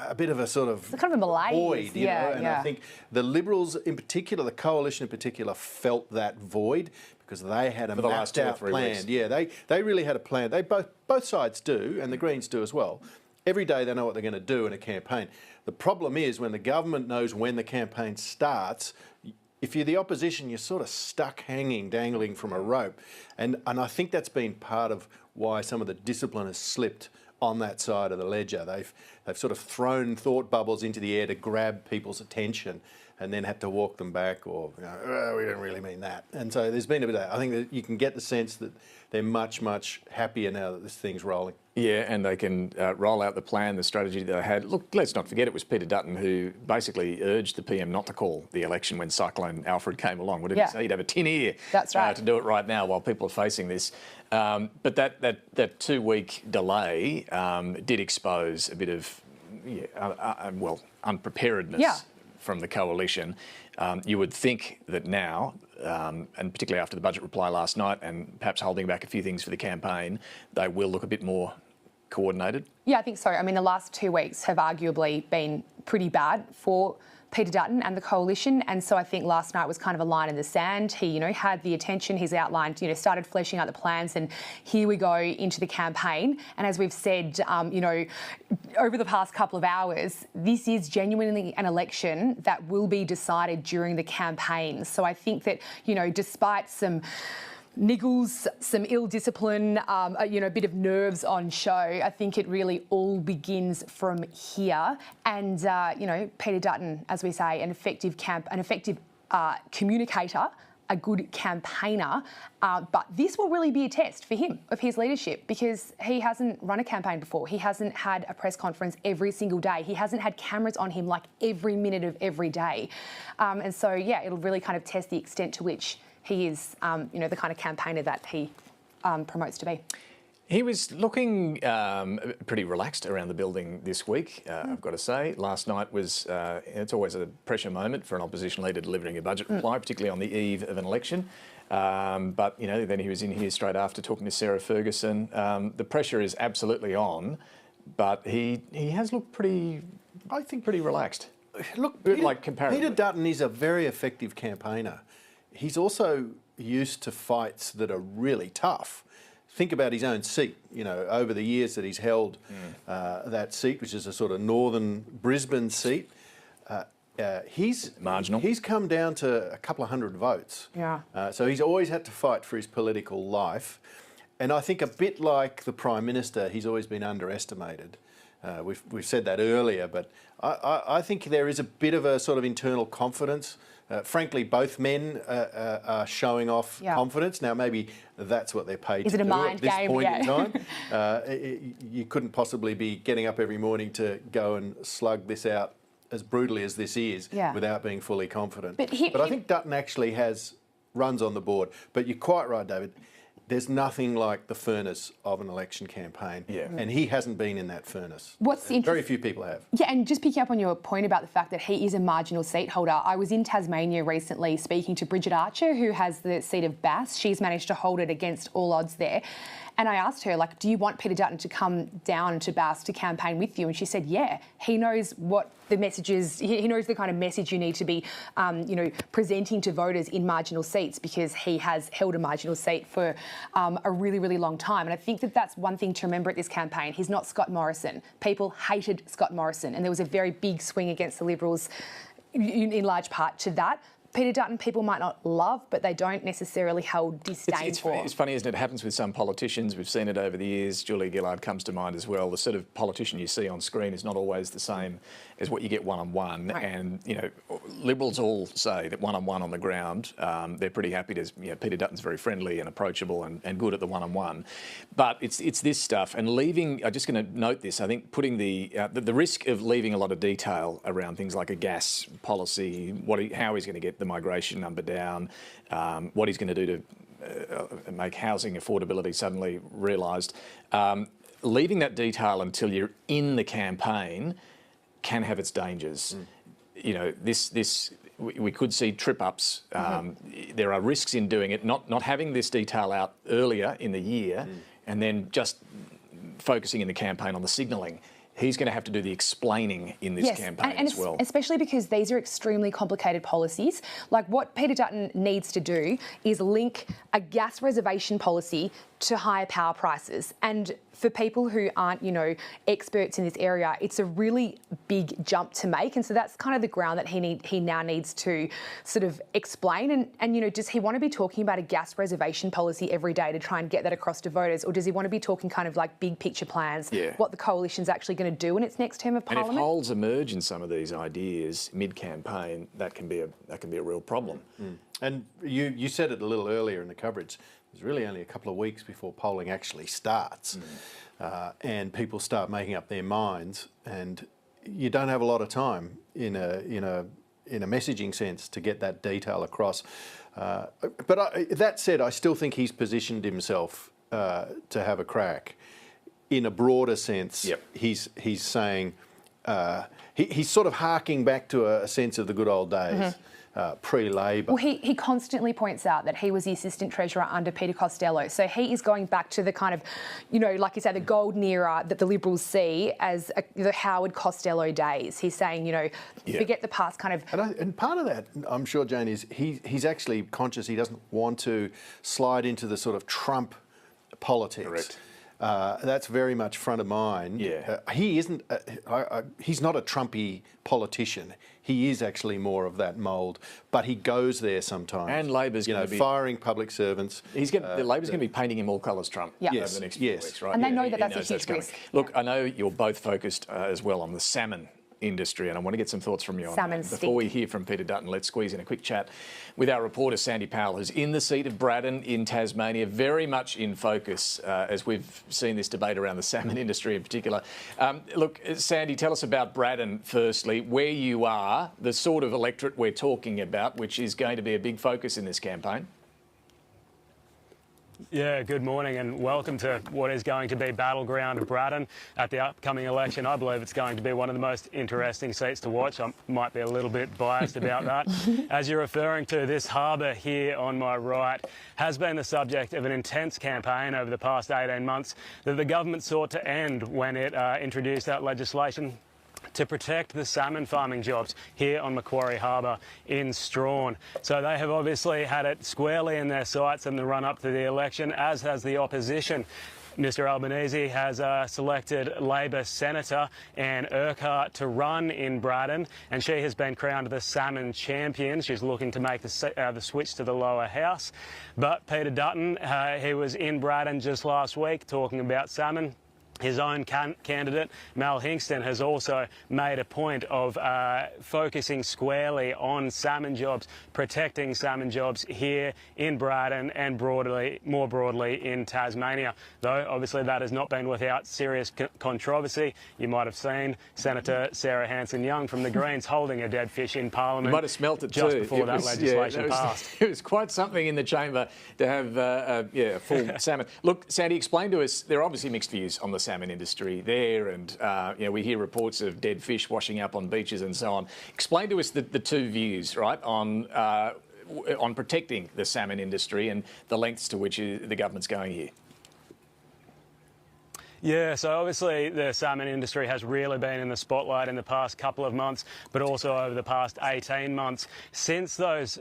a bit of a sort of kind of a malaise void, you know, and I think the Liberals in particular, the coalition in particular, felt that void because they had a mapped out plan. Weeks. Yeah, they really had a plan. They both sides do, and the Greens do as well. Every day they know what they're going to do in a campaign. The problem is when the government knows when the campaign starts, if you're the opposition, you're sort of stuck hanging, dangling from a rope. And I think that's been part of why some of the discipline has slipped on that side of the ledger. They've sort of thrown thought bubbles into the air to grab people's attention and then had to walk them back or, we don't really mean that. And so there's been a bit of that. I think that you can get the sense that they're much, much happier now that this thing's rolling. Yeah, and they can roll out the plan, the strategy that they had. Look, let's not forget it was Peter Dutton who basically urged the PM not to call the election when Cyclone Alfred came along. What did he say? He'd have a tin ear to do it right now while people are facing this. But that 2-week delay did expose a bit of, unpreparedness from the coalition. You would think that now, and particularly after the budget reply last night and perhaps holding back a few things for the campaign, they will look a bit more coordinated? Yeah, I think so. I mean, the last 2 weeks have arguably been pretty bad for Peter Dutton and the coalition, and so I think last night was kind of a line in the sand. He, had the attention, he's outlined, started fleshing out the plans, and here we go into the campaign. And as we've said, over the past couple of hours, this is genuinely an election that will be decided during the campaign. So I think that, despite some niggles, some ill discipline, a bit of nerves on show, I think it really all begins from here. And, Peter Dutton, as we say, an effective communicator, a good campaigner, but this will really be a test for him of his leadership because he hasn't run a campaign before. He hasn't had a press conference every single day. He hasn't had cameras on him like every minute of every day. And so, it'll really kind of test the extent to which he is, the kind of campaigner that he promotes to be. He was looking pretty relaxed around the building this week, I've got to say. Last night was, it's always a pressure moment for an opposition leader delivering a budget reply, particularly on the eve of an election. But, you know, then he was in here straight after talking to Sarah Ferguson. The pressure is absolutely on, but he has looked pretty, I think, pretty relaxed. Look, like comparatively. Peter Dutton is a very effective campaigner. He's also used to fights that are really tough. Think about his own seat, you know, over the years that he's held that seat, which is a sort of northern Brisbane seat. He's marginal. He's come down to a couple of hundred votes. Yeah. So he's always had to fight for his political life. And I think a bit like the Prime Minister, he's always been underestimated. We've said that earlier, but I think there is a bit of a sort of internal confidence. Frankly, both men are showing off confidence. Now, maybe that's what they're paid to do at this point in time. You couldn't possibly be getting up every morning to go and slug this out as brutally as this is without being fully confident. But I think Dutton actually runs on the board. But you're quite right, David. There's nothing like the furnace of an election campaign, and he hasn't been in that furnace. Very few people have. Yeah, and just picking up on your point about the fact that he is a marginal seat holder, I was in Tasmania recently speaking to Bridget Archer, who has the seat of Bass. She's managed to hold it against all odds there. And I asked her, like, do you want Peter Dutton to come down to Bass to campaign with you? And she said, yeah, he knows what the message is. He knows the kind of message you need to be, you know, presenting to voters in marginal seats, because he has held a marginal seat for a really, really long time. And I think that that's one thing to remember at this campaign. He's not Scott Morrison. People hated Scott Morrison, and there was a very big swing against the Liberals in large part to that. Peter Dutton people might not love, but they don't necessarily hold disdain for. It's funny, isn't it? It happens with some politicians. We've seen it over the years. Julia Gillard comes to mind as well. The sort of politician you see on screen is not always the same as what you get one-on-one. Right. And, you know, Liberals all say that one-on-one on the ground, they're pretty happy to, you know, Peter Dutton's very friendly and approachable and good at the one-on-one. But it's this stuff. And leaving, I'm just going to note this, I think putting the risk of leaving a lot of detail around things like a gas policy, how he's going to get the migration number down, what he's going to do to make housing affordability suddenly realised. Leaving that detail until you're in the campaign can have its dangers. You know, we could see trip-ups. There are risks in doing it, not having this detail out earlier in the year and then just focusing in the campaign on the signalling. He's going to have to do the explaining in this campaign as well. Especially because these are extremely complicated policies. Like, what Peter Dutton needs to do is link a gas reservation policy to higher power prices. And for people who aren't, you know, experts in this area, it's a really big jump to make. And so that's kind of the ground that he now needs to sort of explain. And you know, does he want to be talking about a gas reservation policy every day to try and get that across to voters? Or does he want to be talking kind of like big picture plans, what the coalition's actually going to do in its next term of Parliament? And if holes emerge in some of these ideas mid-campaign, that can be a real problem. And you said it a little earlier in the coverage. There's really only a couple of weeks before polling actually starts, and people start making up their minds, and you don't have a lot of time in a messaging sense to get that detail across. But that said, I still think he's positioned himself to have a crack. In a broader sense, he's saying he's sort of harking back to a sense of the good old days. Pre-Labor. Well, he constantly points out that he was the Assistant Treasurer under Peter Costello. So he is going back to the kind of, you know, like you say, the golden era that the Liberals see as the Howard Costello days. He's saying, you know, forget the past kind of... And part of that, I'm sure, Jane, is he's actually conscious he doesn't want to slide into the sort of Trump politics. Correct. That's very much front of mind. He isn't. He's not a Trumpy politician. He is actually more of that mould, but he goes there sometimes. And Labor's going to be firing public servants. Labor's going to be painting him all colours Trump over the next few weeks, right? And they know that that's a huge risk. Look, I know you're both focused as well on the salmon industry, and I want to get some thoughts from you on that. Before we hear from Peter Dutton, let's squeeze in a quick chat with our reporter Sandy Powell, who's in the seat of Braddon in Tasmania, very much in focus as we've seen this debate around the salmon industry in particular. Look, Sandy, tell us about Braddon firstly, where you are, the sort of electorate we're talking about, which is going to be a big focus in this campaign. Yeah, good morning and welcome to what is going to be battleground of Braddon at the upcoming election. I believe it's going to be one of the most interesting seats to watch. I might be a little bit biased about that. As you're referring to, this harbour here on my right has been the subject of an intense campaign over the past 18 months that the government sought to end when it introduced that legislation to protect the salmon farming jobs here on Macquarie Harbour in Strawn. So they have obviously had it squarely in their sights in the run-up to the election, as has the opposition. Mr Albanese has selected Labor Senator Anne Urquhart to run in Braddon, and she has been crowned the salmon champion. She's looking to make the switch to the lower house. But Peter Dutton, he was in Braddon just last week talking about salmon. His own candidate, Mal Hingston, has also made a point of focusing squarely on salmon jobs, protecting salmon jobs here in Braddon and more broadly in Tasmania. Though obviously that has not been without serious controversy. You might have seen Senator Sarah Hanson-Young from the Greens holding a dead fish in Parliament. You might have smelt it just too. before that legislation passed. It was quite something in the chamber to have full salmon. Look, Sandy, explain to us, there are obviously mixed views on the salmon industry there, and we hear reports of dead fish washing up on beaches and so on. Explain to us the two views, right, on protecting the salmon industry and the lengths to which the government's going here. Yeah, so obviously the salmon industry has really been in the spotlight in the past couple of months, but also over the past 18 months since those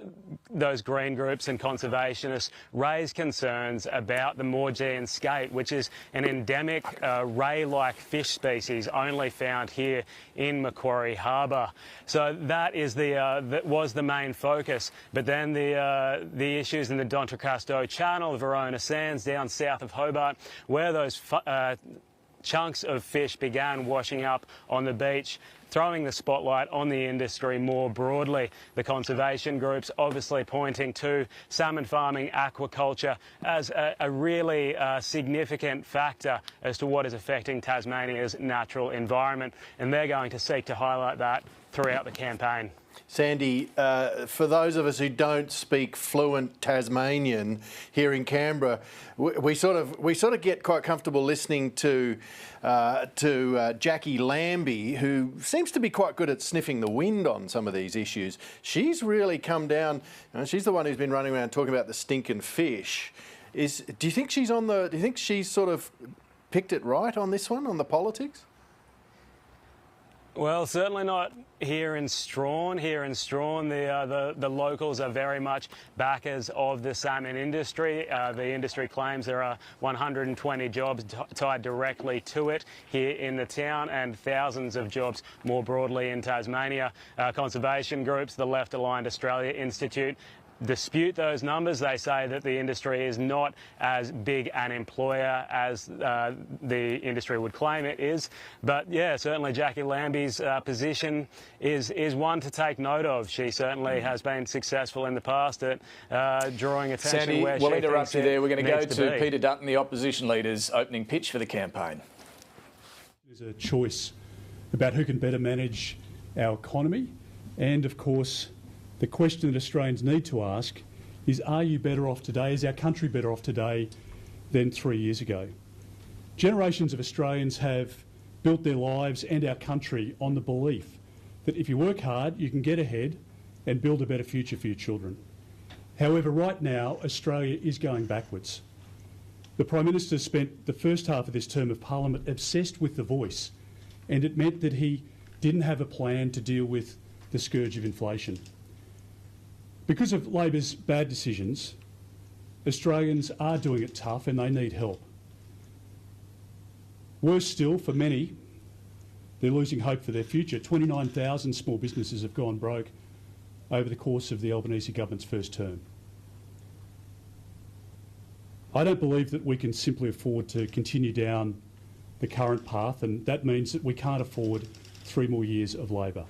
green groups and conservationists raised concerns about the Maugean skate, which is an endemic ray-like fish species only found here in Macquarie Harbour. So that is that was the main focus. But then the issues in the D'Entrecasteaux Channel, the Verona Sands down south of Hobart, where those chunks of fish began washing up on the beach, throwing the spotlight on the industry more broadly. The conservation groups obviously pointing to salmon farming, aquaculture as a really significant factor as to what is affecting Tasmania's natural environment, and they're going to seek to highlight that throughout the campaign. Sandy, for those of us who don't speak fluent Tasmanian here in Canberra, we sort of get quite comfortable listening to Jackie Lambie, who seems to be quite good at sniffing the wind on some of these issues. She's really come down. She's the one who's been running around talking about the stinking fish. Do you think she's do you think she's sort of picked it right on this one, on the politics? Well, certainly not here in Strawn. Here in Strawn, the locals are very much backers of the salmon industry. The industry claims there are 120 jobs tied directly to it here in the town, and thousands of jobs more broadly in Tasmania. Conservation groups, the Left Aligned Australia Institute, dispute those numbers. They say that the industry is not as big an employer as the industry would claim it is. But yeah, certainly Jackie Lambie's position is one to take note of. She certainly has been successful in the past at drawing attention. Sandy, where we'll she interrupt you there. We're going to go to be. Peter Dutton, the opposition leader's opening pitch for the campaign. There's a choice about who can better manage our economy, and of course the question that Australians need to ask is, are you better off today, is our country better off today than 3 years ago? Generations of Australians have built their lives and our country on the belief that if you work hard, you can get ahead and build a better future for your children. However, right now, Australia is going backwards. The Prime Minister spent the first half of this term of Parliament obsessed with the voice, and it meant that he didn't have a plan to deal with the scourge of inflation. Because of Labor's bad decisions, Australians are doing it tough and they need help. Worse still, for many, they're losing hope for their future. 29,000 small businesses have gone broke over the course of the Albanese government's first term. I don't believe that we can simply afford to continue down the current path, and that means that we can't afford 3 more years of Labor.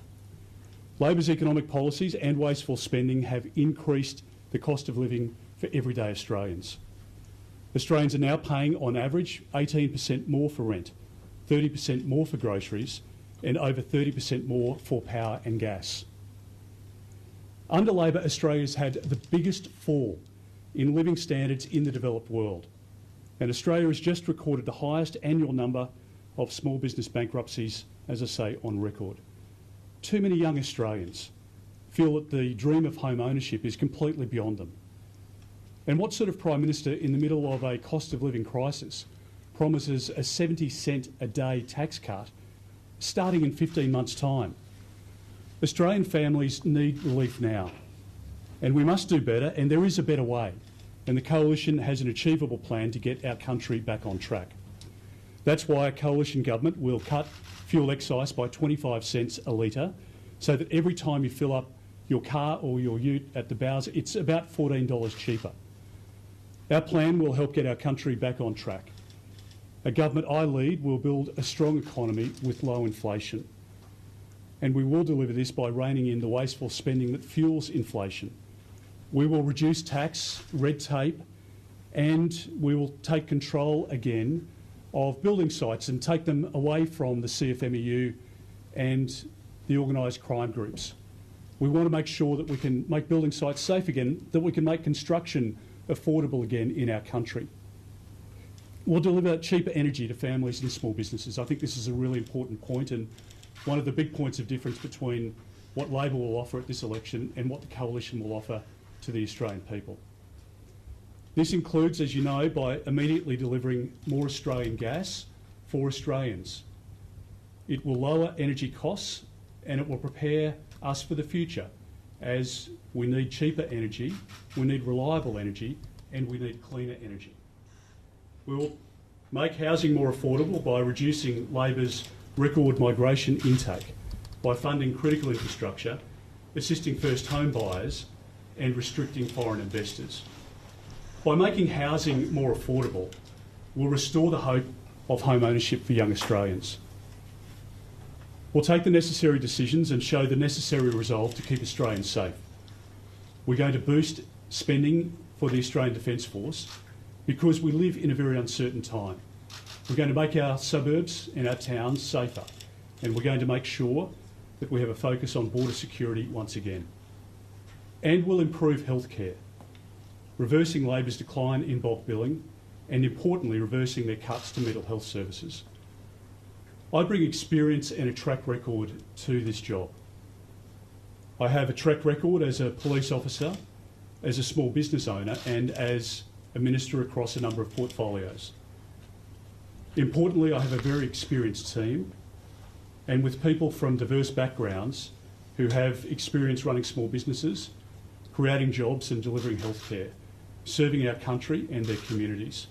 Labor's economic policies and wasteful spending have increased the cost of living for everyday Australians. Australians are now paying, on average, 18% more for rent, 30% more for groceries, and over 30% more for power and gas. Under Labor, Australia's had the biggest fall in living standards in the developed world. And Australia has just recorded the highest annual number of small business bankruptcies, as I say, on record. Too many young Australians feel that the dream of home ownership is completely beyond them. And what sort of Prime Minister in the middle of a cost of living crisis promises a 70-cent a day tax cut starting in 15 months' time? Australian families need relief now, and we must do better, and there is a better way, and the Coalition has an achievable plan to get our country back on track. That's why a Coalition government will cut fuel excise by 25 cents a litre, so that every time you fill up your car or your ute at the Bowser, it's about $14 cheaper. Our plan will help get our country back on track. A government I lead will build a strong economy with low inflation. And we will deliver this by reining in the wasteful spending that fuels inflation. We will reduce tax, red tape, and we will take control again of building sites and take them away from the CFMEU and the organised crime groups. We want to make sure that we can make building sites safe again, that we can make construction affordable again in our country. We'll deliver cheaper energy to families and small businesses. I think this is a really important point, and one of the big points of difference between what Labor will offer at this election and what the Coalition will offer to the Australian people. This includes, as you know, by immediately delivering more Australian gas for Australians. It will lower energy costs and it will prepare us for the future, as we need cheaper energy, we need reliable energy, and we need cleaner energy. We will make housing more affordable by reducing Labor's record migration intake, by funding critical infrastructure, assisting first home buyers, and restricting foreign investors. By making housing more affordable, we'll restore the hope of home ownership for young Australians. We'll take the necessary decisions and show the necessary resolve to keep Australians safe. We're going to boost spending for the Australian Defence Force because we live in a very uncertain time. We're going to make our suburbs and our towns safer, and we're going to make sure that we have a focus on border security once again. And we'll improve healthcare, reversing Labor's decline in bulk billing and, importantly, reversing their cuts to mental health services. I bring experience and a track record to this job. I have a track record as a police officer, as a small business owner, and as a minister across a number of portfolios. Importantly, I have a very experienced team, and with people from diverse backgrounds who have experience running small businesses, creating jobs and delivering healthcare, serving our country and their communities.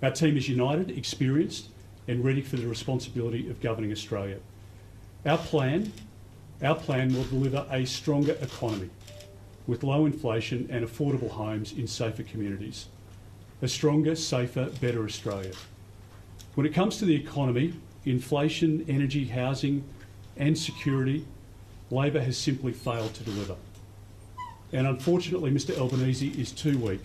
Our team is united, experienced, and ready for the responsibility of governing Australia. Our plan will deliver a stronger economy with low inflation and affordable homes in safer communities. A stronger, safer, better Australia. When it comes to the economy, inflation, energy, housing and security, Labor has simply failed to deliver. And unfortunately, Mr Albanese is too weak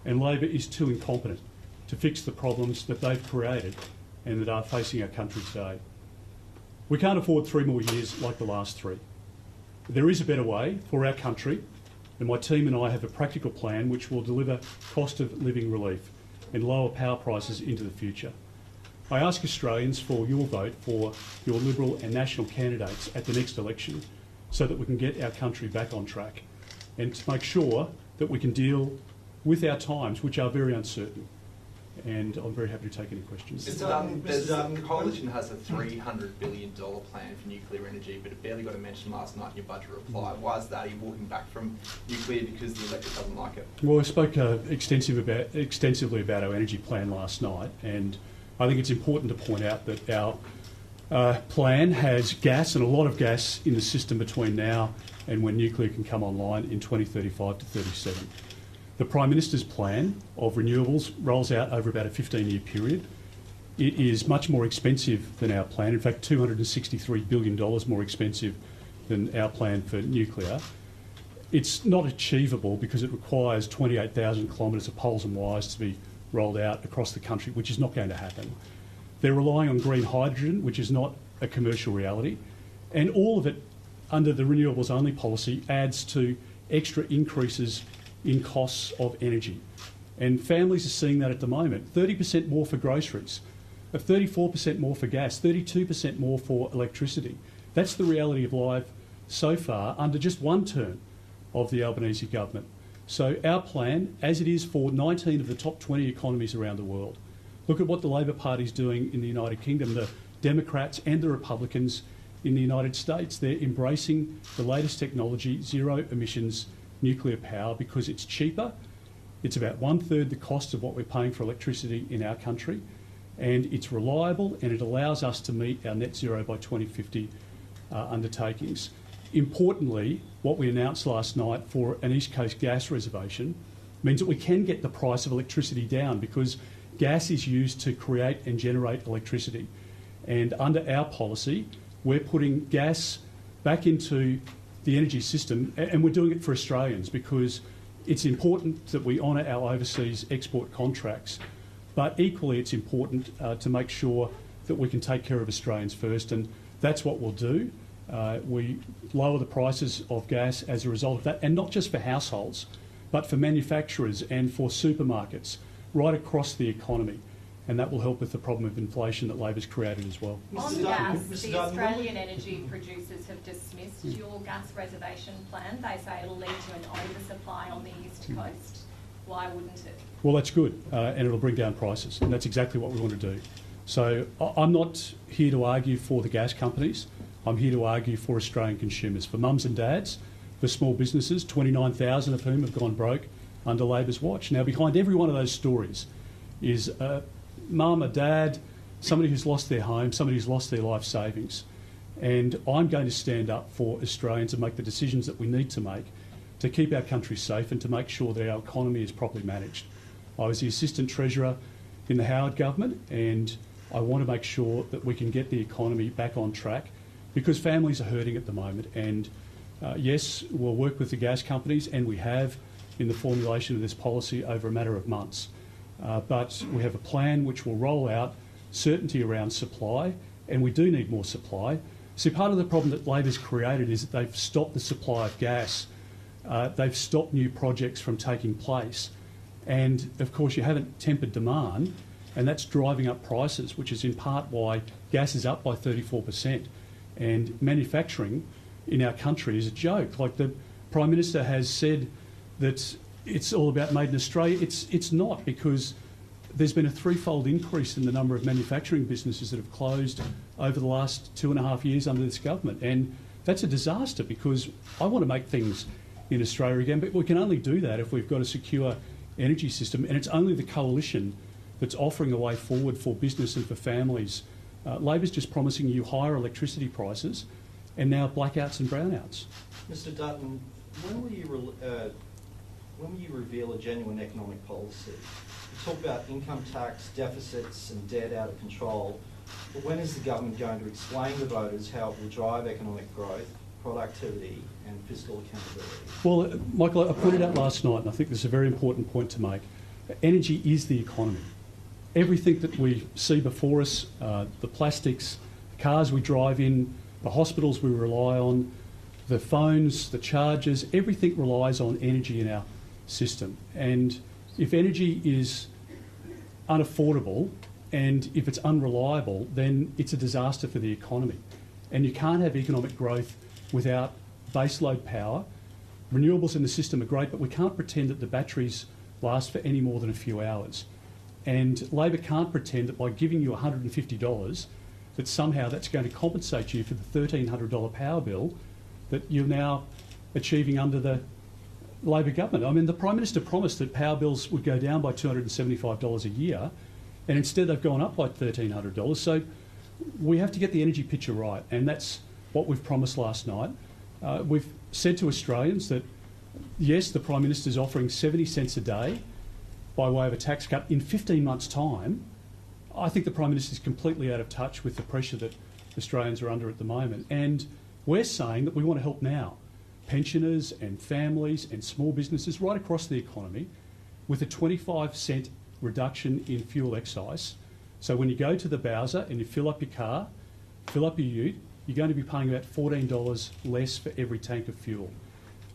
and Labor is too incompetent to fix the problems that they've created and that are facing our country today. We can't afford 3 more years like the last 3. There is a better way for our country, and my team and I have a practical plan which will deliver cost of living relief and lower power prices into the future. I ask Australians for your vote for your Liberal and National candidates at the next election so that we can get our country back on track and to make sure that we can deal with our times, which are very uncertain. And I'm very happy to take any questions. The Coalition has a $300 billion plan for nuclear energy, but it barely got a mention last night in your budget reply. Why is that? Are you walking back from nuclear because the electorate doesn't like it? Well, I spoke extensively about our energy plan last night, and I think it's important to point out that our plan has gas, and a lot of gas, in the system between now and when nuclear can come online in 2035 to 37. The Prime Minister's plan of renewables rolls out over about a 15-year period. It is much more expensive than our plan, in fact $263 billion more expensive than our plan for nuclear. It's not achievable because it requires 28,000 kilometres of poles and wires to be rolled out across the country, which is not going to happen. They're relying on green hydrogen, which is not a commercial reality, and all of it under the renewables only policy adds to extra increases in costs of energy. And families are seeing that at the moment. 30% more for groceries, 34% more for gas, 32% more for electricity. That's the reality of life so far under just one term of the Albanese government. So our plan, as it is for 19 of the top 20 economies around the world, look at what the Labor Party is doing in the United Kingdom, the Democrats and the Republicans in the United States. They're embracing the latest technology, zero emissions nuclear power, because it's cheaper. It's about 1/3 the cost of what we're paying for electricity in our country, and it's reliable, and it allows us to meet our net zero by 2050 undertakings. Importantly, what we announced last night for an East Coast gas reservation means that we can get the price of electricity down, because gas is used to create and generate electricity. And under our policy, we're putting gas back into the energy system, and we're doing it for Australians because it's important that we honour our overseas export contracts, but equally it's important to make sure that we can take care of Australians first, and that's what we'll do. We lower the prices of gas as a result of that, and not just for households, but for manufacturers and for supermarkets right across the economy. And that will help with the problem of inflation that Labor's created as well. On gas, the Australian energy producers have dismissed your gas reservation plan. They say it'll lead to an oversupply on the East Coast. Why wouldn't it? Well, that's good, and it'll bring down prices, and that's exactly what we want to do. So I'm not here to argue for the gas companies. I'm here to argue for Australian consumers, for mums and dads, for small businesses, 29,000 of whom have gone broke under Labor's watch. Now, behind every one of those stories is mum, a dad, somebody who's lost their home, somebody who's lost their life savings. And I'm going to stand up for Australians and make the decisions that we need to make to keep our country safe and to make sure that our economy is properly managed. I was the Assistant Treasurer in the Howard government, and I want to make sure that we can get the economy back on track, because families are hurting at the moment. And yes, we'll work with the gas companies, and we have in the formulation of this policy over a matter of months. But we have a plan which will roll out certainty around supply, and we do need more supply. See, part of the problem that Labor's created is that they've stopped the supply of gas. They've stopped new projects from taking place. And, of course, you haven't tempered demand, and that's driving up prices, which is in part why gas is up by 34%. And manufacturing in our country is a joke. Like, the Prime Minister has said that it's all about made in Australia. It's not, because there's been a threefold increase in the number of manufacturing businesses that have closed over the last 2.5 years under this government. And that's a disaster, because I want to make things in Australia again, but we can only do that if we've got a secure energy system, and it's only the coalition that's offering a way forward for business and for families. Labor's just promising you higher electricity prices and now blackouts and brownouts. Mr Dutton, when will you reveal a genuine economic policy? You talk about income tax, deficits and debt out of control, but when is the government going to explain to voters how it will drive economic growth, productivity and fiscal accountability? Well, Michael, I pointed out last night, and I think this is a very important point to make, energy is the economy. Everything that we see before us, the plastics, the cars we drive in, the hospitals we rely on, the phones, the chargers, everything relies on energy in our system. And if energy is unaffordable and if it's unreliable, then it's a disaster for the economy. And you can't have economic growth without baseload power. Renewables in the system are great, but we can't pretend that the batteries last for any more than a few hours. And Labor can't pretend that by giving you $150 that somehow that's going to compensate you for the $1,300 power bill that you're now achieving under the Labor government. I mean, the Prime Minister promised that power bills would go down by $275 a year, and instead they've gone up by $1,300. So we have to get the energy picture right, and that's what we've promised last night. We've said to Australians that, yes, the Prime Minister is offering 70 cents a day by way of a tax cut in 15 months' time. I think the Prime Minister is completely out of touch with the pressure that Australians are under at the moment. And we're saying that we want to help now pensioners and families and small businesses right across the economy with a 25-cent reduction in fuel excise. So when you go to the Bowser and you fill up your car, fill up your ute, you're going to be paying about $14 less for every tank of fuel.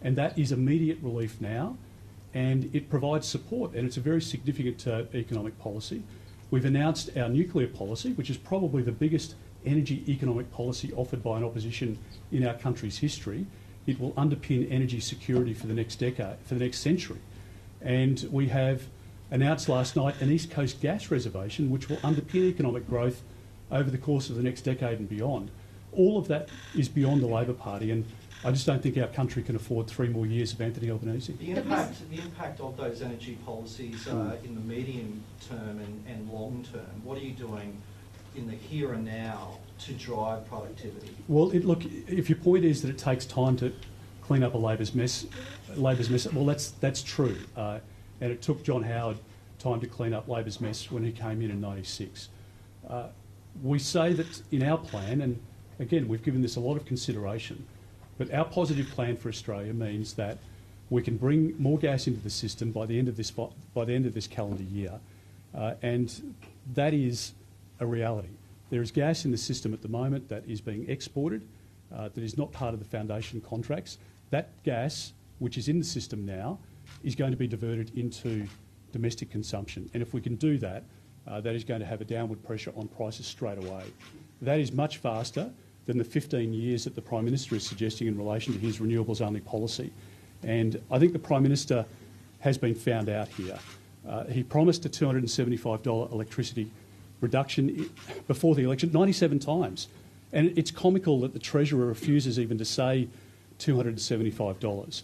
And that is immediate relief now. and it provides support, and it's a very significant economic policy. We've announced our nuclear policy, which is probably the biggest energy economic policy offered by an opposition in our country's history. It will underpin energy security for the next decade, for the next century. And we have announced last night an East Coast gas reservation, which will underpin economic growth over the course of the next decade and beyond. All of that is beyond the Labor Party, and I just don't think our country can afford 3 more years of Anthony Albanese. The impact of those energy policies in the medium term and long term, what are you doing in the here and now to drive productivity? Well, look, if your point is that it takes time to clean up a Labor's mess, well, that's true. And it took John Howard time to clean up Labor's mess when he came in 96. We say that in our plan, and again, we've given this a lot of consideration, but our positive plan for Australia means that we can bring more gas into the system by the end of this calendar year, and that is a reality. There is gas in the system at the moment that is being exported, that is not part of the foundation contracts. That gas, which is in the system now, is going to be diverted into domestic consumption, and if we can do that, that is going to have a downward pressure on prices straight away. That is much faster than the 15 years that the Prime Minister is suggesting in relation to his renewables-only policy. And I think the Prime Minister has been found out here. He promised a $275 electricity reduction before the election 97 times. And it's comical that the Treasurer refuses even to say $275.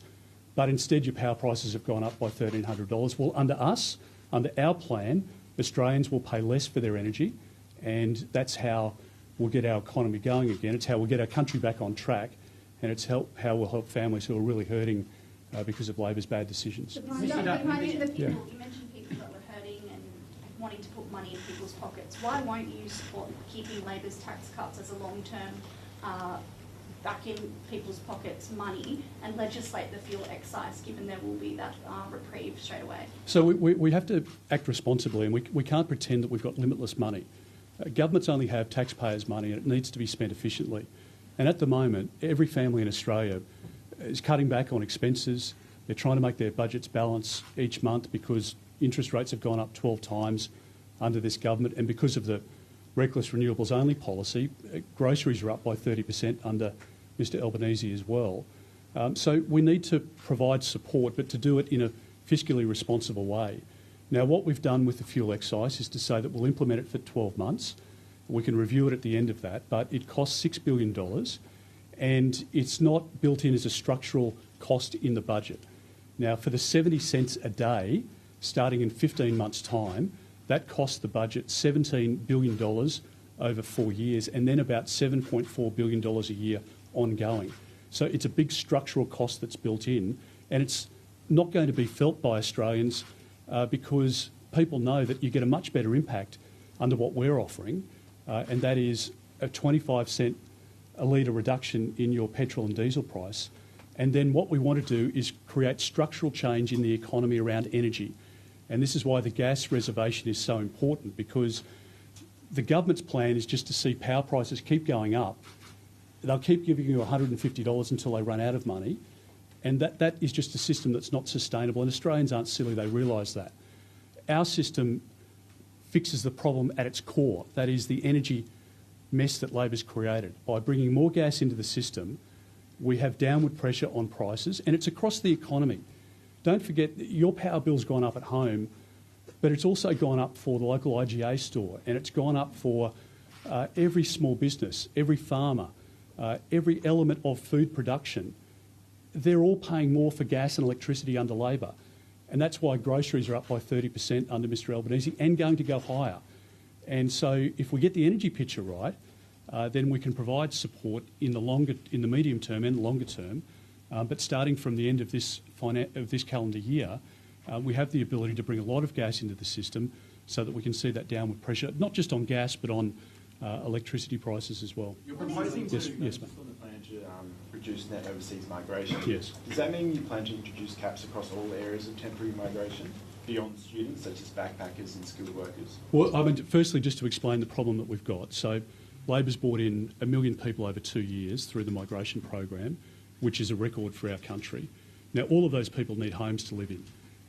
But instead your power prices have gone up by $1,300. Well, under our plan, Australians will pay less for their energy, and that's how we'll get our economy going again. It's how we'll get our country back on track, and it's how we'll help families who are really hurting because of Labor's bad decisions. You mentioned people that were hurting and wanting to put money in people's pockets. Why won't you support keeping Labor's tax cuts as a long-term back in people's pockets money and legislate the fuel excise, given there will be that reprieve straight away? So we have to act responsibly, and we can't pretend that we've got limitless money. Governments only have taxpayers' money, and it needs to be spent efficiently. And at the moment, every family in Australia is cutting back on expenses. They're trying to make their budgets balance each month because interest rates have gone up 12 times under this government, and because of the reckless renewables-only policy, groceries are up by 30% under Mr Albanese as well. So we need to provide support, but to do it in a fiscally responsible way. Now, what we've done with the fuel excise is to say that we'll implement it for 12 months. We can review it at the end of that, but it costs $6 billion, and it's not built in as a structural cost in the budget. Now, for the 70 cents a day, starting in 15 months' time, that costs the budget $17 billion over 4 years, and then about $7.4 billion a year ongoing. So it's a big structural cost that's built in, and it's not going to be felt by Australians because people know that you get a much better impact under what we're offering, and that is a 25 cent a litre reduction in your petrol and diesel price. And then what we want to do is create structural change in the economy around energy. And this is why the gas reservation is so important, because the government's plan is just to see power prices keep going up. They'll keep giving you $150 until they run out of money. And that is just a system that's not sustainable, and Australians aren't silly, they realise that. Our system fixes the problem at its core, that is the energy mess that Labor's created. By bringing more gas into the system, we have downward pressure on prices, and it's across the economy. Don't forget, your power bill's gone up at home, but it's also gone up for the local IGA store, and it's gone up for every small business, every farmer, every element of food production. They're all paying more for gas and electricity under Labor. And that's why groceries are up by 30% under Mr Albanese and going to go higher. And so if we get the energy picture right, then we can provide support in the medium term and longer term. But starting from the end of this calendar year, we have the ability to bring a lot of gas into the system so that we can see that downward pressure, not just on gas, but on electricity prices as well. You're proposing yes, to, yes, ma'am. on the plan to reduce net overseas migration. Yes. Does that mean you plan to introduce caps across all areas of temporary migration, beyond students, such as backpackers and skilled workers? Well, I mean, firstly, just to explain the problem that we've got. So Labor's brought in 1 million people over 2 years through the migration program, which is a record for our country. Now, all of those people need homes to live in.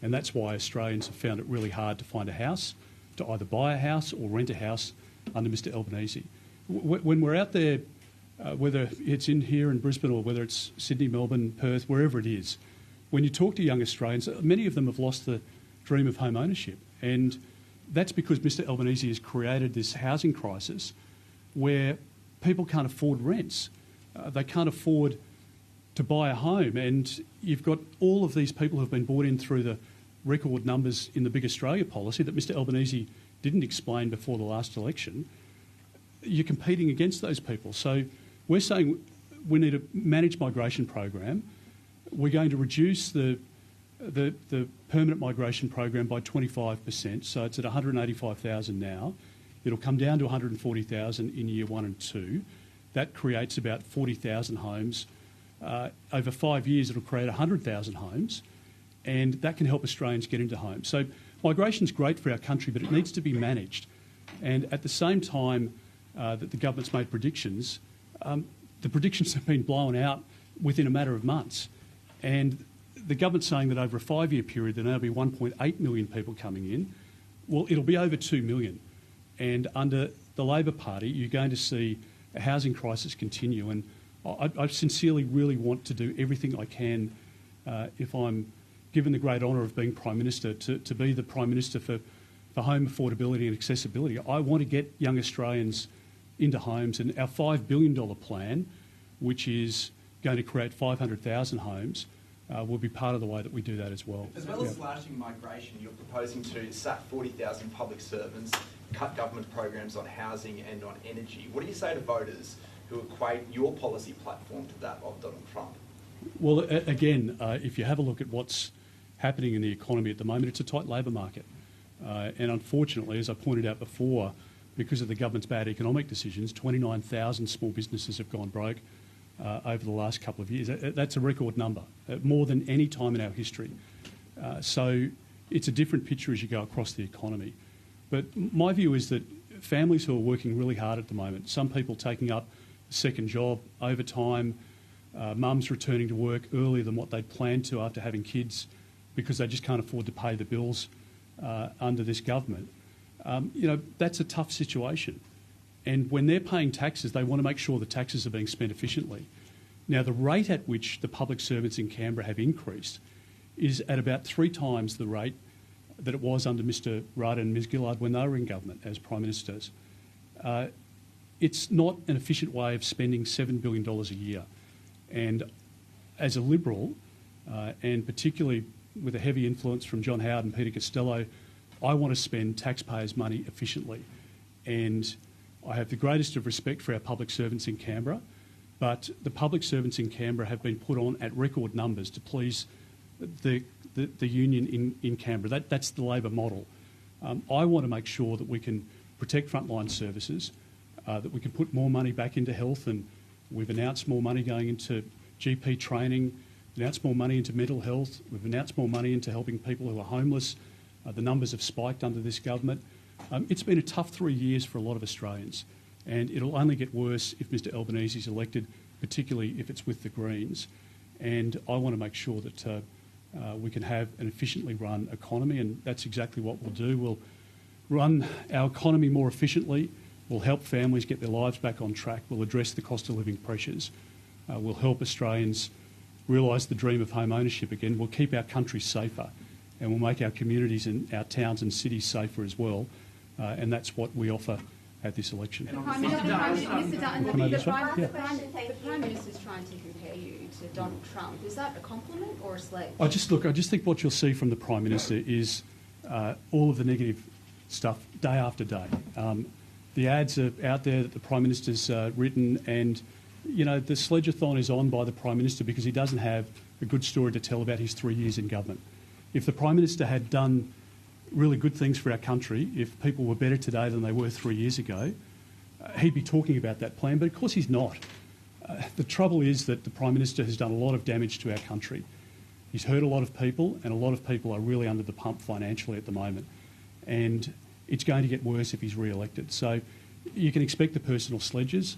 And that's why Australians have found it really hard to find a house, to either buy a house or rent a house under Mr Albanese. When we're out there, whether it's in here in Brisbane or whether it's Sydney, Melbourne, Perth, wherever it is, when you talk to young Australians, many of them have lost the dream of home ownership. And that's because Mr Albanese has created this housing crisis where people can't afford rents. They can't afford to buy a home. And you've got all of these people who have been brought in through the record numbers in the Big Australia policy that Mr Albanese didn't explain before the last election. You're competing against those people. So we're saying we need a managed migration program. We're going to reduce the permanent migration program by 25%, so it's at 185,000 now. It'll come down to 140,000 in year 1 and 2. That creates about 40,000 homes. Over 5 years, it'll create 100,000 homes, and that can help Australians get into homes. So migration's great for our country, but it needs to be managed. And at the same time that the government's made predictions, the predictions have been blown out within a matter of months. And the government's saying that over a 5-year period there'll now be 1.8 million people coming in. Well, it'll be over 2 million. And under the Labor Party, you're going to see a housing crisis continue. And I sincerely really want to do everything I can, if I'm given the great honour of being Prime Minister, to be the Prime Minister for home affordability and accessibility. I want to get young Australians into homes, and our $5 billion plan, which is going to create 500,000 homes, will be part of the way that we do that as well. As well as slashing migration, you're proposing to sack 40,000 public servants, cut government programs on housing and on energy. What do you say to voters who equate your policy platform to that of Donald Trump? Well, again, if you have a look at what's happening in the economy at the moment, it's a tight labour market. And unfortunately, as I pointed out before, because of the government's bad economic decisions, 29,000 small businesses have gone broke over the last couple of years. That's a record number, more than any time in our history. So it's a different picture as you go across the economy. But my view is that families who are working really hard at the moment, some people taking up a second job, overtime, mums returning to work earlier than what they'd planned to after having kids because they just can't afford to pay the bills under this government. That's a tough situation. And when they're paying taxes, they want to make sure the taxes are being spent efficiently. Now, the rate at which the public servants in Canberra have increased is at about 3 times the rate that it was under Mr Rudd and Ms Gillard when they were in government as Prime Ministers. It's not an efficient way of spending $7 billion a year. And as a Liberal, and particularly with a heavy influence from John Howard and Peter Costello, I want to spend taxpayers' money efficiently. And I have the greatest of respect for our public servants in Canberra, but the public servants in Canberra have been put on at record numbers to please the union in Canberra. That's the Labor model. I want to make sure that we can protect frontline services, that we can put more money back into health, and we've announced more money going into GP training, announced more money into mental health, we've announced more money into helping people who are homeless. The numbers have spiked under this government. It's been a tough 3 years for a lot of Australians, and it'll only get worse if Mr Albanese is elected, particularly if it's with the Greens. And I want to make sure that we can have an efficiently run economy, and that's exactly what we'll do. We'll run our economy more efficiently, we'll help families get their lives back on track, we'll address the cost of living pressures, we'll help Australians realise the dream of home ownership again, we'll keep our country safer, and we'll make our communities and our towns and cities safer as well. And that's what we offer at this election. The Prime Minister's trying to compare you to Donald Trump. Is that a compliment or a sledge? I just think what you'll see from the Prime Minister is all of the negative stuff day after day. The ads are out there that the Prime Minister's written, and the sledge-a-thon is on by the Prime Minister because he doesn't have a good story to tell about his 3 years in government. If the Prime Minister had done really good things for our country, if people were better today than they were 3 years ago, he'd be talking about that plan, but of course he's not. The trouble is that the Prime Minister has done a lot of damage to our country. He's hurt a lot of people, and a lot of people are really under the pump financially at the moment. And it's going to get worse if he's re-elected. So you can expect the personal sledges.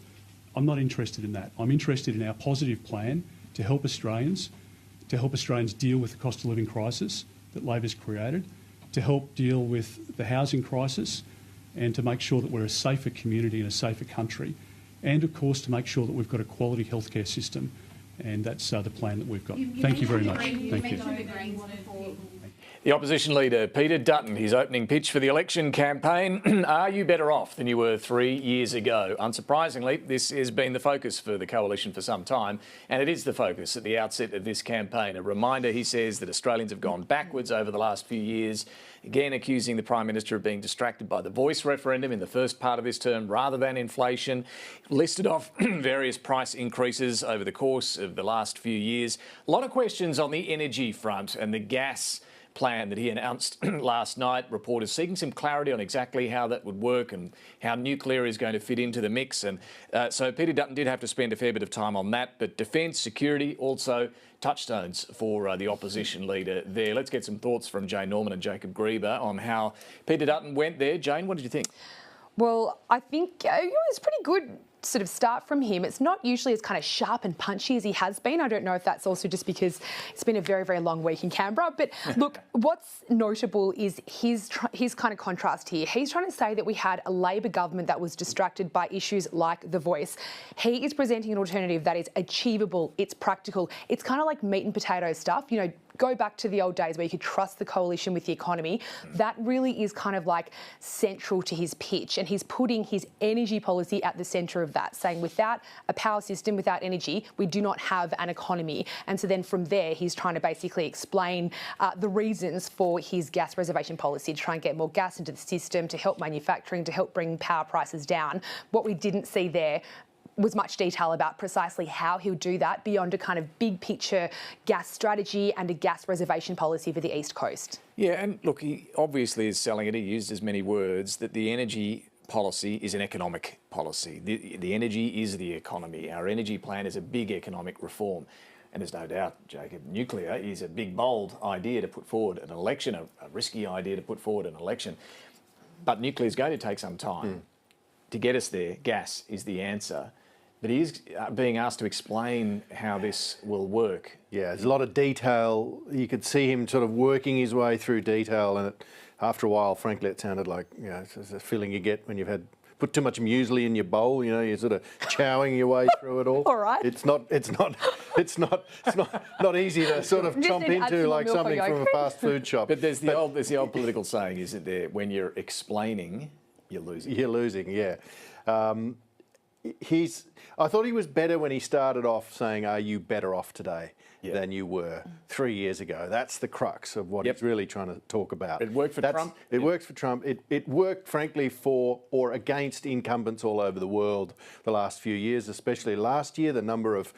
I'm not interested in that. I'm interested in our positive plan to help Australians deal with the cost of living crisis, that Labor's created to help deal with the housing crisis and to make sure that we're a safer community and a safer country, and of course to make sure that we've got a quality healthcare system, and that's the plan that we've got. Thank you very much. Thank you. The opposition leader, Peter Dutton, his opening pitch for the election campaign. Are you better off than you were 3 years ago? Unsurprisingly, this has been the focus for the coalition for some time, and it is the focus at the outset of this campaign. A reminder, he says, that Australians have gone backwards over the last few years, again accusing the Prime Minister of being distracted by the voice referendum in the first part of his term rather than inflation. Listed off various price increases over the course of the last few years. A lot of questions on the energy front and the gas plan that he announced last night. Reporters seeking some clarity on exactly how that would work and how nuclear is going to fit into the mix. And so Peter Dutton did have to spend a fair bit of time on that. But defence, security, also touchstones for the opposition leader there. Let's get some thoughts from Jane Norman and Jacob Grieber on how Peter Dutton went there. Jane, what did you think? Well, I think it was pretty good sort of start from him. It's not usually as kind of sharp and punchy as he has been. I don't know if that's also just because it's been a very, very long week in Canberra. But look, what's notable is his kind of contrast here. He's trying to say that we had a Labor government that was distracted by issues like the voice. He is presenting an alternative that is achievable, it's practical. It's kind of like meat and potato stuff, you know. Go back to the old days where you could trust the coalition with the economy. That really is kind of like central to his pitch, and he's putting his energy policy at the centre of that, saying without a power system, without energy, we do not have an economy. And so then from there, he's trying to basically explain the reasons for his gas reservation policy, to try and get more gas into the system, to help manufacturing, to help bring power prices down. What we didn't see there was much detail about precisely how he'll do that beyond a kind of big picture gas strategy and a gas reservation policy for the East Coast. Yeah, and look, he obviously is selling it. He used as many words that the energy policy is an economic policy. The energy is the economy. Our energy plan is a big economic reform. And there's no doubt, Jacob, nuclear is a big, bold idea to put forward an election, a risky idea to put forward an election. But nuclear is going to take some time. To get us there, gas is the answer. But he is being asked to explain how this will work. Yeah, there's a lot of detail. You could see him sort of working his way through detail, and after a while, frankly, it sounded like, you know, it's a feeling you get when you've had put too much muesli in your bowl. You know, you're sort of chowing your way through it all. All right. It's not easy to sort of chomp into like something from a fast food shop. But there's the old political saying, isn't there? When you're explaining, you're losing. You're losing, yeah. I thought he was better when he started off saying, "Are you better off today than you were 3 years ago?" That's the crux of what he's really trying to talk about. It worked for Trump. It works for Trump. It worked, frankly, for or against incumbents all over the world the last few years, especially last year. The number of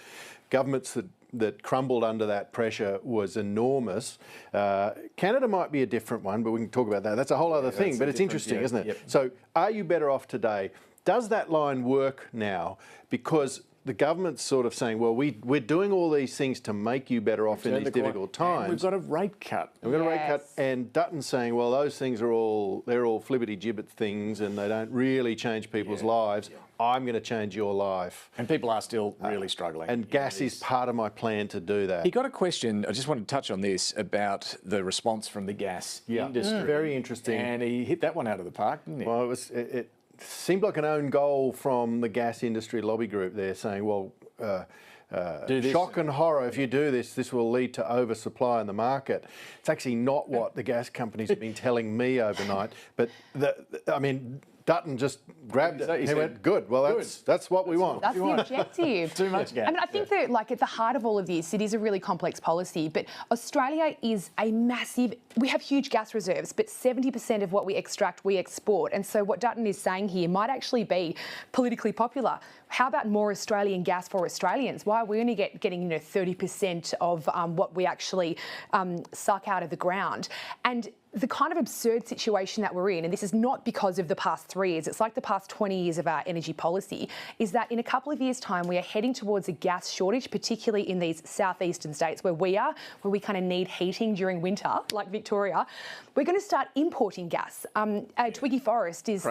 governments that crumbled under that pressure was enormous. Canada might be a different one, but we can talk about that. That's a whole other thing, but it's interesting, isn't it? Yep. So, are you better off today? Does that line work now? Because the government's sort of saying, well, we're doing all these things to make you better off in these difficult times. And we've got a rate cut. And we've got a rate cut. And Dutton's saying, well, those things they're all flibbity-gibbet things and they don't really change people's lives. I'm going to change your life. And people are still really struggling. And gas is part of my plan to do that. He got a question, I just want to touch on this, about the response from the gas industry. Very interesting. And he hit that one out of the park, didn't he? Well, it seemed like an own goal from the gas industry lobby group there, saying, well, shock and horror, if you do this, this will lead to oversupply in the market. It's actually not what the gas companies have been telling me overnight. But, Dutton just grabbed it. He went, good, well, that's what we want. That's the objective. Too much gas. I mean, I think that, like, at the heart of all of this, it is a really complex policy, but Australia is a massive, we have huge gas reserves, but 70% of what we extract, we export. And so what Dutton is saying here might actually be politically popular. How about more Australian gas for Australians? Why are we only getting 30% of what we actually suck out of the ground? And the kind of absurd situation that we're in, and this is not because of the past 3 years, it's like the past 20 years of our energy policy, is that in a couple of years' time, we are heading towards a gas shortage, particularly in these southeastern states where we kind of need heating during winter, like Victoria. We're going to start importing gas. Twiggy Forrest is...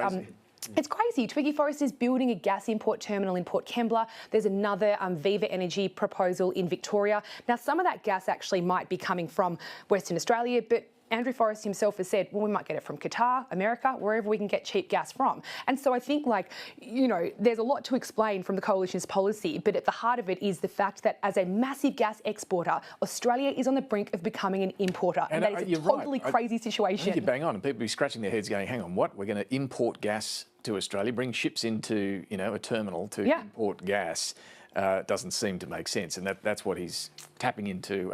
It's crazy. Twiggy Forrest is building a gas import terminal in Port Kembla. There's another Viva Energy proposal in Victoria. Now, some of that gas actually might be coming from Western Australia, but Andrew Forrest himself has said, well, we might get it from Qatar, America, wherever we can get cheap gas from. And so I think, like, you know, there's a lot to explain from the coalition's policy, but at the heart of it is the fact that as a massive gas exporter, Australia is on the brink of becoming an importer. And that is a totally crazy situation. I think you bang on, and people be scratching their heads going, hang on, what? We're going to import gas to Australia, bring ships into, you know, a terminal to import gas. Doesn't seem to make sense, and that's what he's tapping into,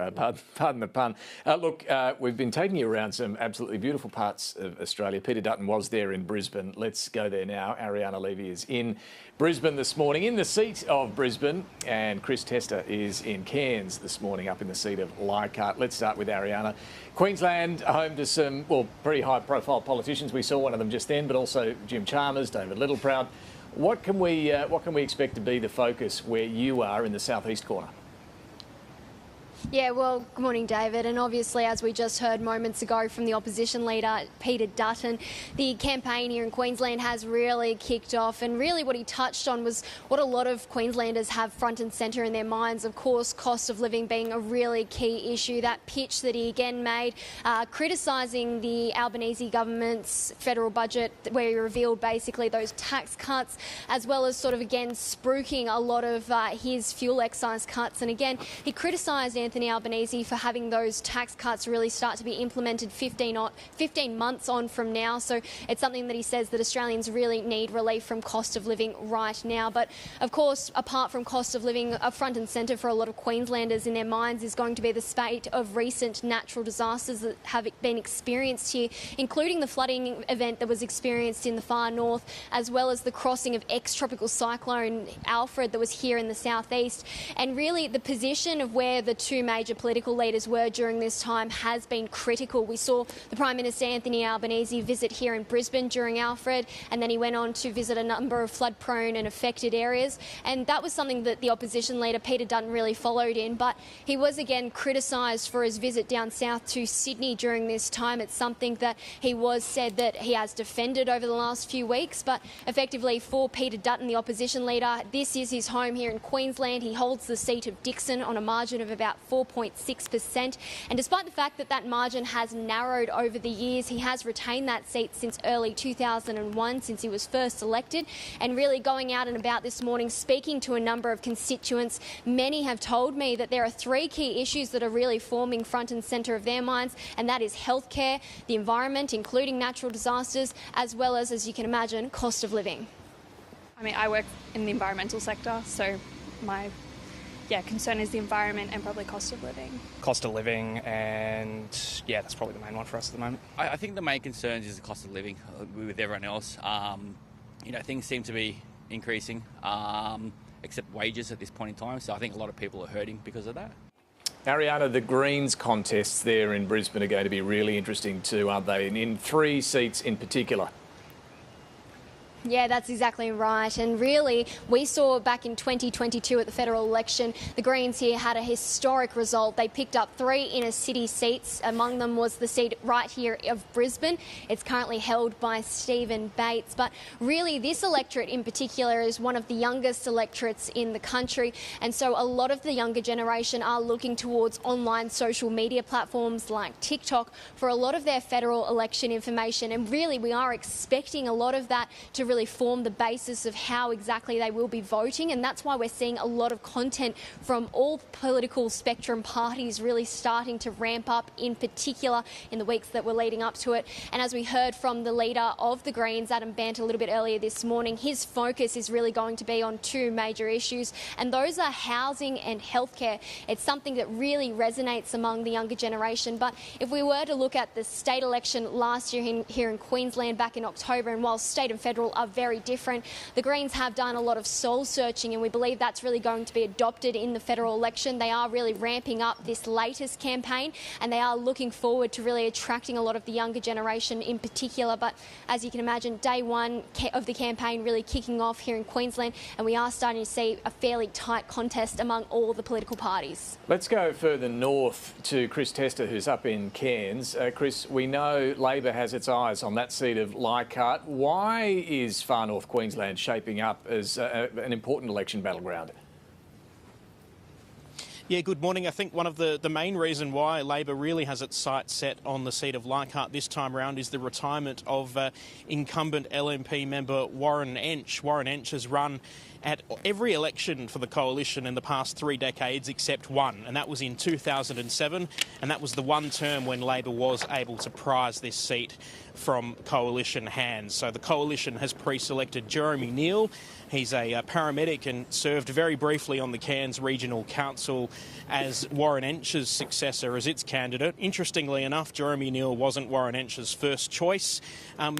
pardon the pun. Look, we've been taking you around some absolutely beautiful parts of Australia. Peter Dutton was there in Brisbane. Let's go there now. Ariana Levy is in Brisbane this morning, in the seat of Brisbane, and Chris Tester is in Cairns this morning, up in the seat of Leichhardt. Let's start with Ariana. Queensland, home to some, well, pretty high-profile politicians. We saw one of them just then, but also Jim Chalmers, David Littleproud. What can we expect to be the focus where you are in the southeast corner? Yeah, well, good morning, David. And obviously, as we just heard moments ago from the opposition leader, Peter Dutton, the campaign here in Queensland has really kicked off. And really what he touched on was what a lot of Queenslanders have front and centre in their minds. Of course, cost of living being a really key issue. That pitch that he again made, criticising the Albanese government's federal budget, where he revealed basically those tax cuts, as well as sort of again spruiking a lot of his fuel excise cuts. And again, he criticised Anthony Albanese for having those tax cuts really start to be implemented 15 months on from now. So it's something that he says that Australians really need relief from cost of living right now. But of course, apart from cost of living, up front and centre for a lot of Queenslanders in their minds is going to be the spate of recent natural disasters that have been experienced here, including the flooding event that was experienced in the far north, as well as the crossing of ex-tropical cyclone Alfred that was here in the southeast. And really the position of where the two major political leaders were during this time has been critical. We saw the Prime Minister Anthony Albanese visit here in Brisbane during Alfred, and then he went on to visit a number of flood-prone and affected areas. And that was something that the opposition leader, Peter Dutton, really followed in. But he was again criticised for his visit down south to Sydney during this time. It's something that he was said that he has defended over the last few weeks. But effectively for Peter Dutton, the opposition leader, this is his home here in Queensland. He holds the seat of Dixon on a margin of about 4.6%. And despite the fact that that margin has narrowed over the years, he has retained that seat since early 2001, since he was first elected. And really going out and about this morning, speaking to a number of constituents, many have told me that there are three key issues that are really forming front and centre of their minds, and that is healthcare, the environment, including natural disasters, as well as you can imagine, cost of living. I mean, I work in the environmental sector, so my concern is the environment and probably cost of living. Cost of living, and that's probably the main one for us at the moment. I think the main concern is the cost of living with everyone else. Things seem to be increasing, except wages at this point in time. So I think a lot of people are hurting because of that. Ariana, the Greens contests there in Brisbane are going to be really interesting too, aren't they? And in 3 seats in particular. Yeah, that's exactly right. And really, we saw back in 2022 at the federal election, the Greens here had a historic result. They picked up 3 inner city seats. Among them was the seat right here of Brisbane. It's currently held by Stephen Bates. But really, this electorate in particular is one of the youngest electorates in the country. And so a lot of the younger generation are looking towards online social media platforms like TikTok for a lot of their federal election information. And really, we are expecting a lot of that to really form the basis of how exactly they will be voting, and that's why we're seeing a lot of content from all political spectrum parties really starting to ramp up, in particular in the weeks that were leading up to it. And as we heard from the leader of the Greens, Adam Bant, a little bit earlier this morning, his focus is really going to be on 2 major issues, and those are housing and healthcare. It's something that really resonates among the younger generation. But if we were to look at the state election last year here in Queensland back in October, and while state and federal are very different, the Greens have done a lot of soul searching, and we believe that's really going to be adopted in the federal election. They are really ramping up this latest campaign, and they are looking forward to really attracting a lot of the younger generation in particular. But as you can imagine, day one of the campaign really kicking off here in Queensland, and we are starting to see a fairly tight contest among all the political parties. Let's go further north to Chris Tester, who's up in Cairns. Chris, we know Labor has its eyes on that seat of Leichhardt. Why is far north Queensland shaping up as an important election battleground? Yeah, good morning. I think one of the main reason why Labor really has its sights set on the seat of Leichhardt this time around is the retirement of incumbent LNP member Warren Entsch. Warren Entsch has run at every election for the Coalition in the past 3 decades except one, and that was in 2007, and that was the one term when Labor was able to prize this seat from Coalition hands. So the Coalition has pre-selected Jeremy Neal. He's a paramedic and served very briefly on the Cairns Regional Council as Warren Entsch's successor as its candidate. Interestingly enough, Jeremy Neal wasn't Warren Entsch's first choice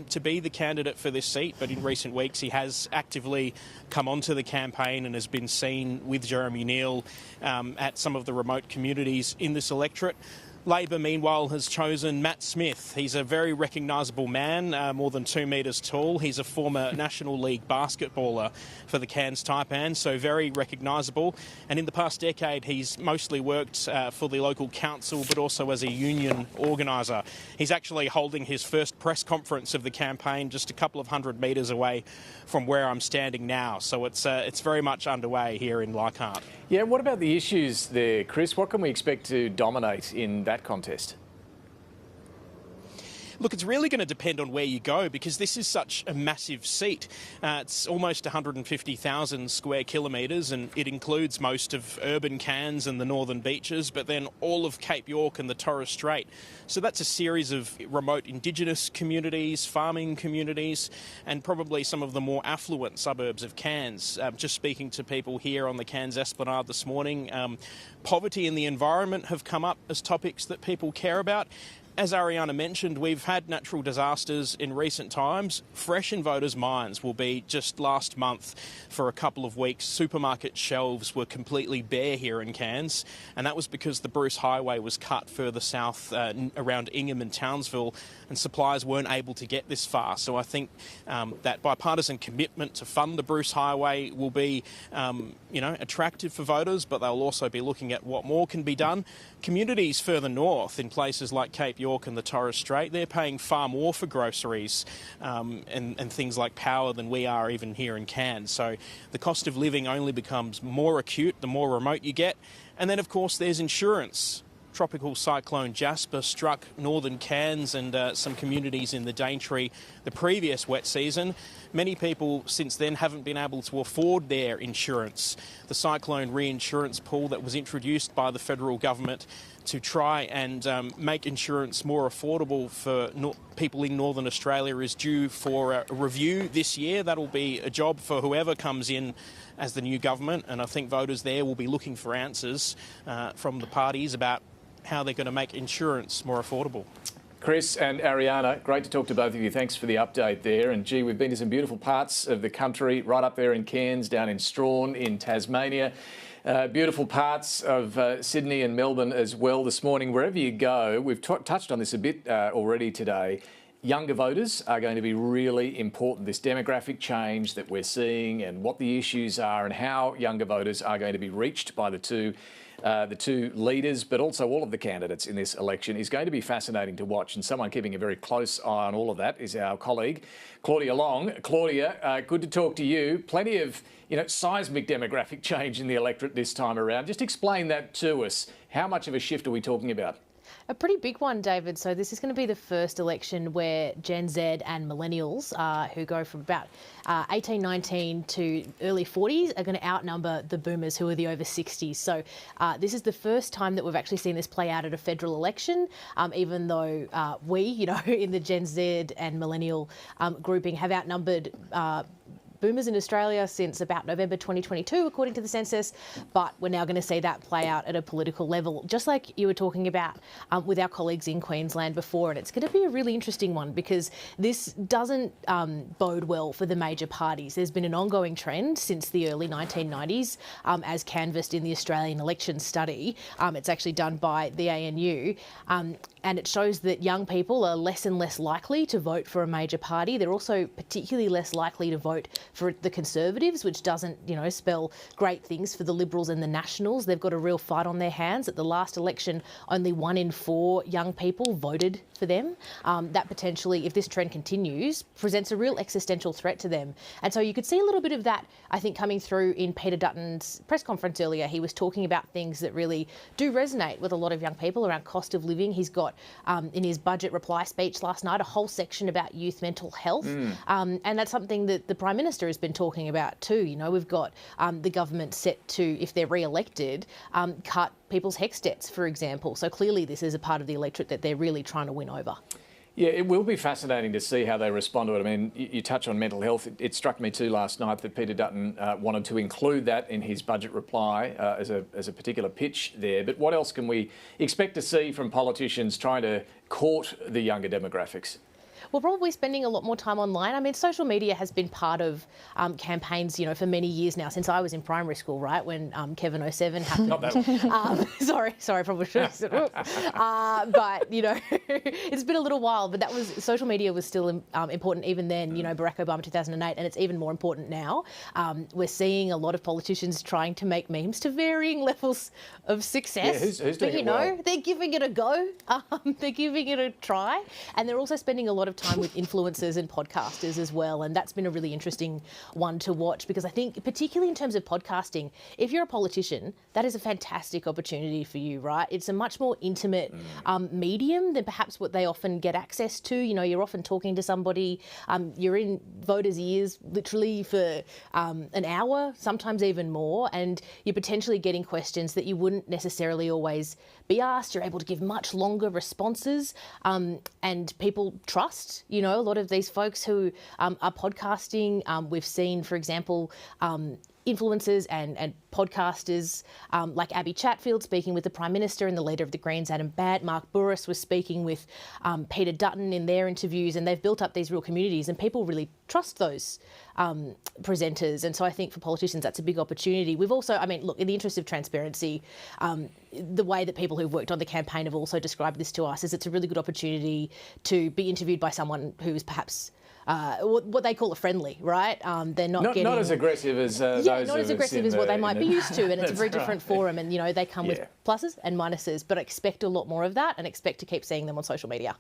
to be the candidate for this seat, but in recent weeks he has actively come onto the campaign and has been seen with Jeremy Neal at some of the remote communities in this electorate. Labor, meanwhile, has chosen Matt Smith. He's a very recognisable man, more than 2 metres tall. He's a former National League basketballer for the Cairns Taipans, so very recognisable. And in the past decade, he's mostly worked for the local council, but also as a union organiser. He's actually holding his first press conference of the campaign just a couple of 100 metres away from where I'm standing now. So it's very much underway here in Leichhardt. Yeah, what about the issues there, Chris? What can we expect to dominate in that contest? Look, it's really going to depend on where you go because this is such a massive seat. It's almost 150,000 square kilometres and it includes most of urban Cairns and the northern beaches, but then all of Cape York and the Torres Strait. So that's a series of remote Indigenous communities, farming communities, and probably some of the more affluent suburbs of Cairns. Just speaking to people here on the Cairns Esplanade this morning, poverty and the environment have come up as topics that people care about. As Ariana mentioned, we've had natural disasters in recent times. Fresh in voters' minds will be just last month for a couple of weeks. Supermarket shelves were completely bare here in Cairns, and that was because the Bruce Highway was cut further south around Ingham and Townsville, and suppliers weren't able to get this far. So I think that bipartisan commitment to fund the Bruce Highway will be, attractive for voters, but they'll also be looking at what more can be done. Communities further north, in places like Cape York and the Torres Strait, they're paying far more for groceries and things like power than we are even here in Cairns. So the cost of living only becomes more acute the more remote you get. And then, of course, there's insurance. Tropical cyclone Jasper struck northern Cairns and some communities in the Daintree the previous wet season. Many people since then haven't been able to afford their insurance. The cyclone reinsurance pool that was introduced by the federal government to try and make insurance more affordable for people in Northern Australia is due for a review this year. That'll be a job for whoever comes in as the new government, and I think voters there will be looking for answers from the parties about how they're going to make insurance more affordable. Chris and Ariana, great to talk to both of you. Thanks for the update there. And gee, we've been to some beautiful parts of the country, right up there in Cairns, down in Strawn, in Tasmania. Beautiful parts of Sydney and Melbourne as well this morning. Wherever you go, we've touched on this a bit already today. Younger voters are going to be really important. This demographic change that we're seeing and what the issues are and how younger voters are going to be reached by the two leaders, but also all of the candidates in this election is going to be fascinating to watch. And someone keeping a very close eye on all of that is our colleague, Claudia Long. Claudia, good to talk to you. Plenty of, seismic demographic change in the electorate this time around. Just explain that to us. How much of a shift are we talking about? A pretty big one, David. So this is going to be the first election where Gen Z and millennials, who go from about 18, 19 to early 40s, are going to outnumber the boomers who are the over 60s. So this is the first time that we've actually seen this play out at a federal election, even though we, in the Gen Z and millennial grouping have outnumbered boomers in Australia since about November 2022, according to the census, but we're now going to see that play out at a political level, just like you were talking about with our colleagues in Queensland before. And it's going to be a really interesting one because this doesn't bode well for the major parties. There's been an ongoing trend since the early 1990s, as canvassed in the Australian Election Study. It's actually done by the ANU. And it shows that young people are less and less likely to vote for a major party. They're also particularly less likely to vote for the Conservatives, which doesn't, spell great things for the Liberals and the Nationals. They've got a real fight on their hands. At the last election, only 1 in 4 young people voted for them. That potentially, if this trend continues, presents a real existential threat to them. And so you could see a little bit of that, I think, coming through in Peter Dutton's press conference earlier. He was talking about things that really do resonate with a lot of young people around cost of living. He's got, in his budget reply speech last night, a whole section about youth mental health. And that's something that the Prime Minister has been talking about too. We've got the government set to, if they're re-elected, cut people's HECS debts, for example. So clearly this is a part of the electorate that they're really trying to win over. Yeah, it will be fascinating to see how they respond to it. I mean, you touch on mental health. It struck me too last night that Peter Dutton wanted to include that in his budget reply as a particular pitch there. But what else can we expect to see from politicians trying to court the younger demographics? We're probably spending a lot more time online. I mean, social media has been part of campaigns, for many years now, since I was in primary school, right, when Kevin 07 happened. Not that one. Sorry, probably should have said but, it's been a little while. But social media was still important even then, Barack Obama 2008, and it's even more important now. We're seeing a lot of politicians trying to make memes to varying levels of success. Yeah, who's doing it well? They're giving it a go. They're giving it a try. And they're also spending a lot of time with influencers and podcasters as well, and that's been a really interesting one to watch, because I think particularly in terms of podcasting, if you're a politician, that is a fantastic opportunity for you, right? It's a much more intimate medium than perhaps what they often get access to. You're often talking to somebody, you're in voters' ears literally for an hour, sometimes even more, and you're potentially getting questions that you wouldn't necessarily always be asked. You're able to give much longer responses, and people trust, a lot of these folks who are podcasting. We've seen, for example, influencers and podcasters like Abby Chatfield speaking with the Prime Minister and the leader of the Greens, Adam Bant. Mark Burris was speaking with Peter Dutton in their interviews, and they've built up these real communities, and people really trust those presenters. And so I think for politicians, that's a big opportunity. We've also, look, in the interest of transparency, the way that people who've worked on the campaign have also described this to us is it's a really good opportunity to be interviewed by someone who is perhaps what they call a friendly, right? They're not as aggressive as those not as aggressive as what they might be used to, and it's a very different forum. And they come with pluses and minuses, but expect a lot more of that, and expect to keep seeing them on social media.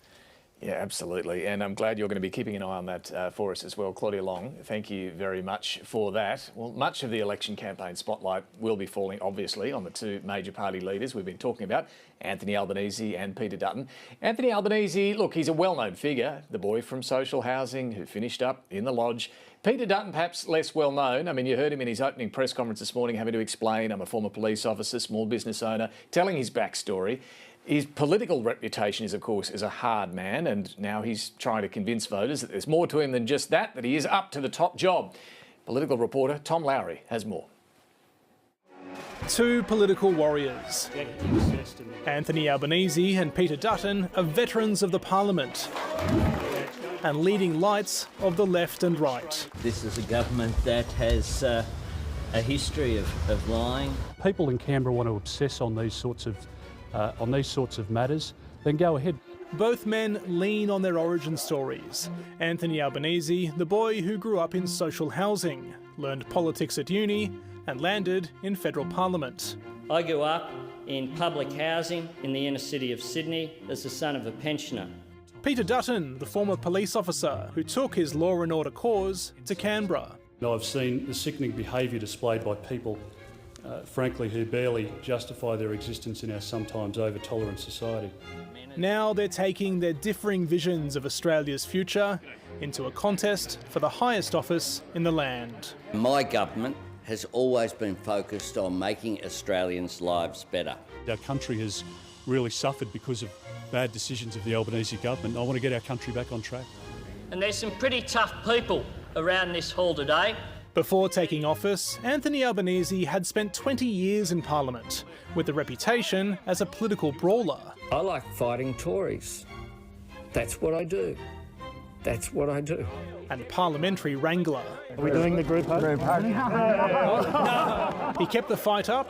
Yeah, absolutely. And I'm glad you're going to be keeping an eye on that for us as well. Claudia Long, thank you very much for that. Well, much of the election campaign spotlight will be falling, obviously, on the two major party leaders we've been talking about, Anthony Albanese and Peter Dutton. Anthony Albanese, look, he's a well-known figure, the boy from social housing who finished up in the lodge. Peter Dutton, perhaps less well-known. You heard him in his opening press conference this morning having to explain, I'm a former police officer, small business owner, telling his backstory. His political reputation is, of course, as a hard man, and now he's trying to convince voters that there's more to him than just that he is up to the top job. Political reporter Tom Lowry has more. Two political warriors. Anthony Albanese and Peter Dutton are veterans of the Parliament and leading lights of the left and right. This is a government that has a history of lying. People in Canberra want to obsess on these sorts of matters, then go ahead. Both men lean on their origin stories. Anthony Albanese, the boy who grew up in social housing, learned politics at uni and landed in federal parliament. I grew up in public housing in the inner city of Sydney as the son of a pensioner. Peter Dutton, the former police officer who took his law and order cause to Canberra. I've seen the sickening behaviour displayed by people frankly, who barely justify their existence in our sometimes over-tolerant society. Now they're taking their differing visions of Australia's future into a contest for the highest office in the land. My government has always been focused on making Australians' lives better. Our country has really suffered because of bad decisions of the Albanese government. I want to get our country back on track. And there's some pretty tough people around this hall today. Before taking office, Anthony Albanese had spent 20 years in Parliament, with a reputation as a political brawler. I like fighting Tories. That's what I do. That's what I do. And parliamentary wrangler. Are we doing the group hug? He kept the fight up.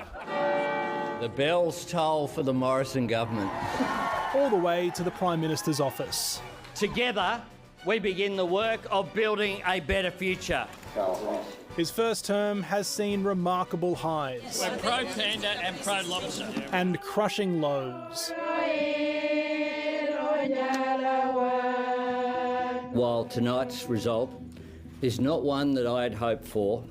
The bells toll for the Morrison government. All the way to the Prime Minister's office. Together, we begin the work of building a better future. His first term has seen remarkable highs. We're pro-panda and pro-lobster. And crushing lows. While tonight's result is not one that I had hoped for,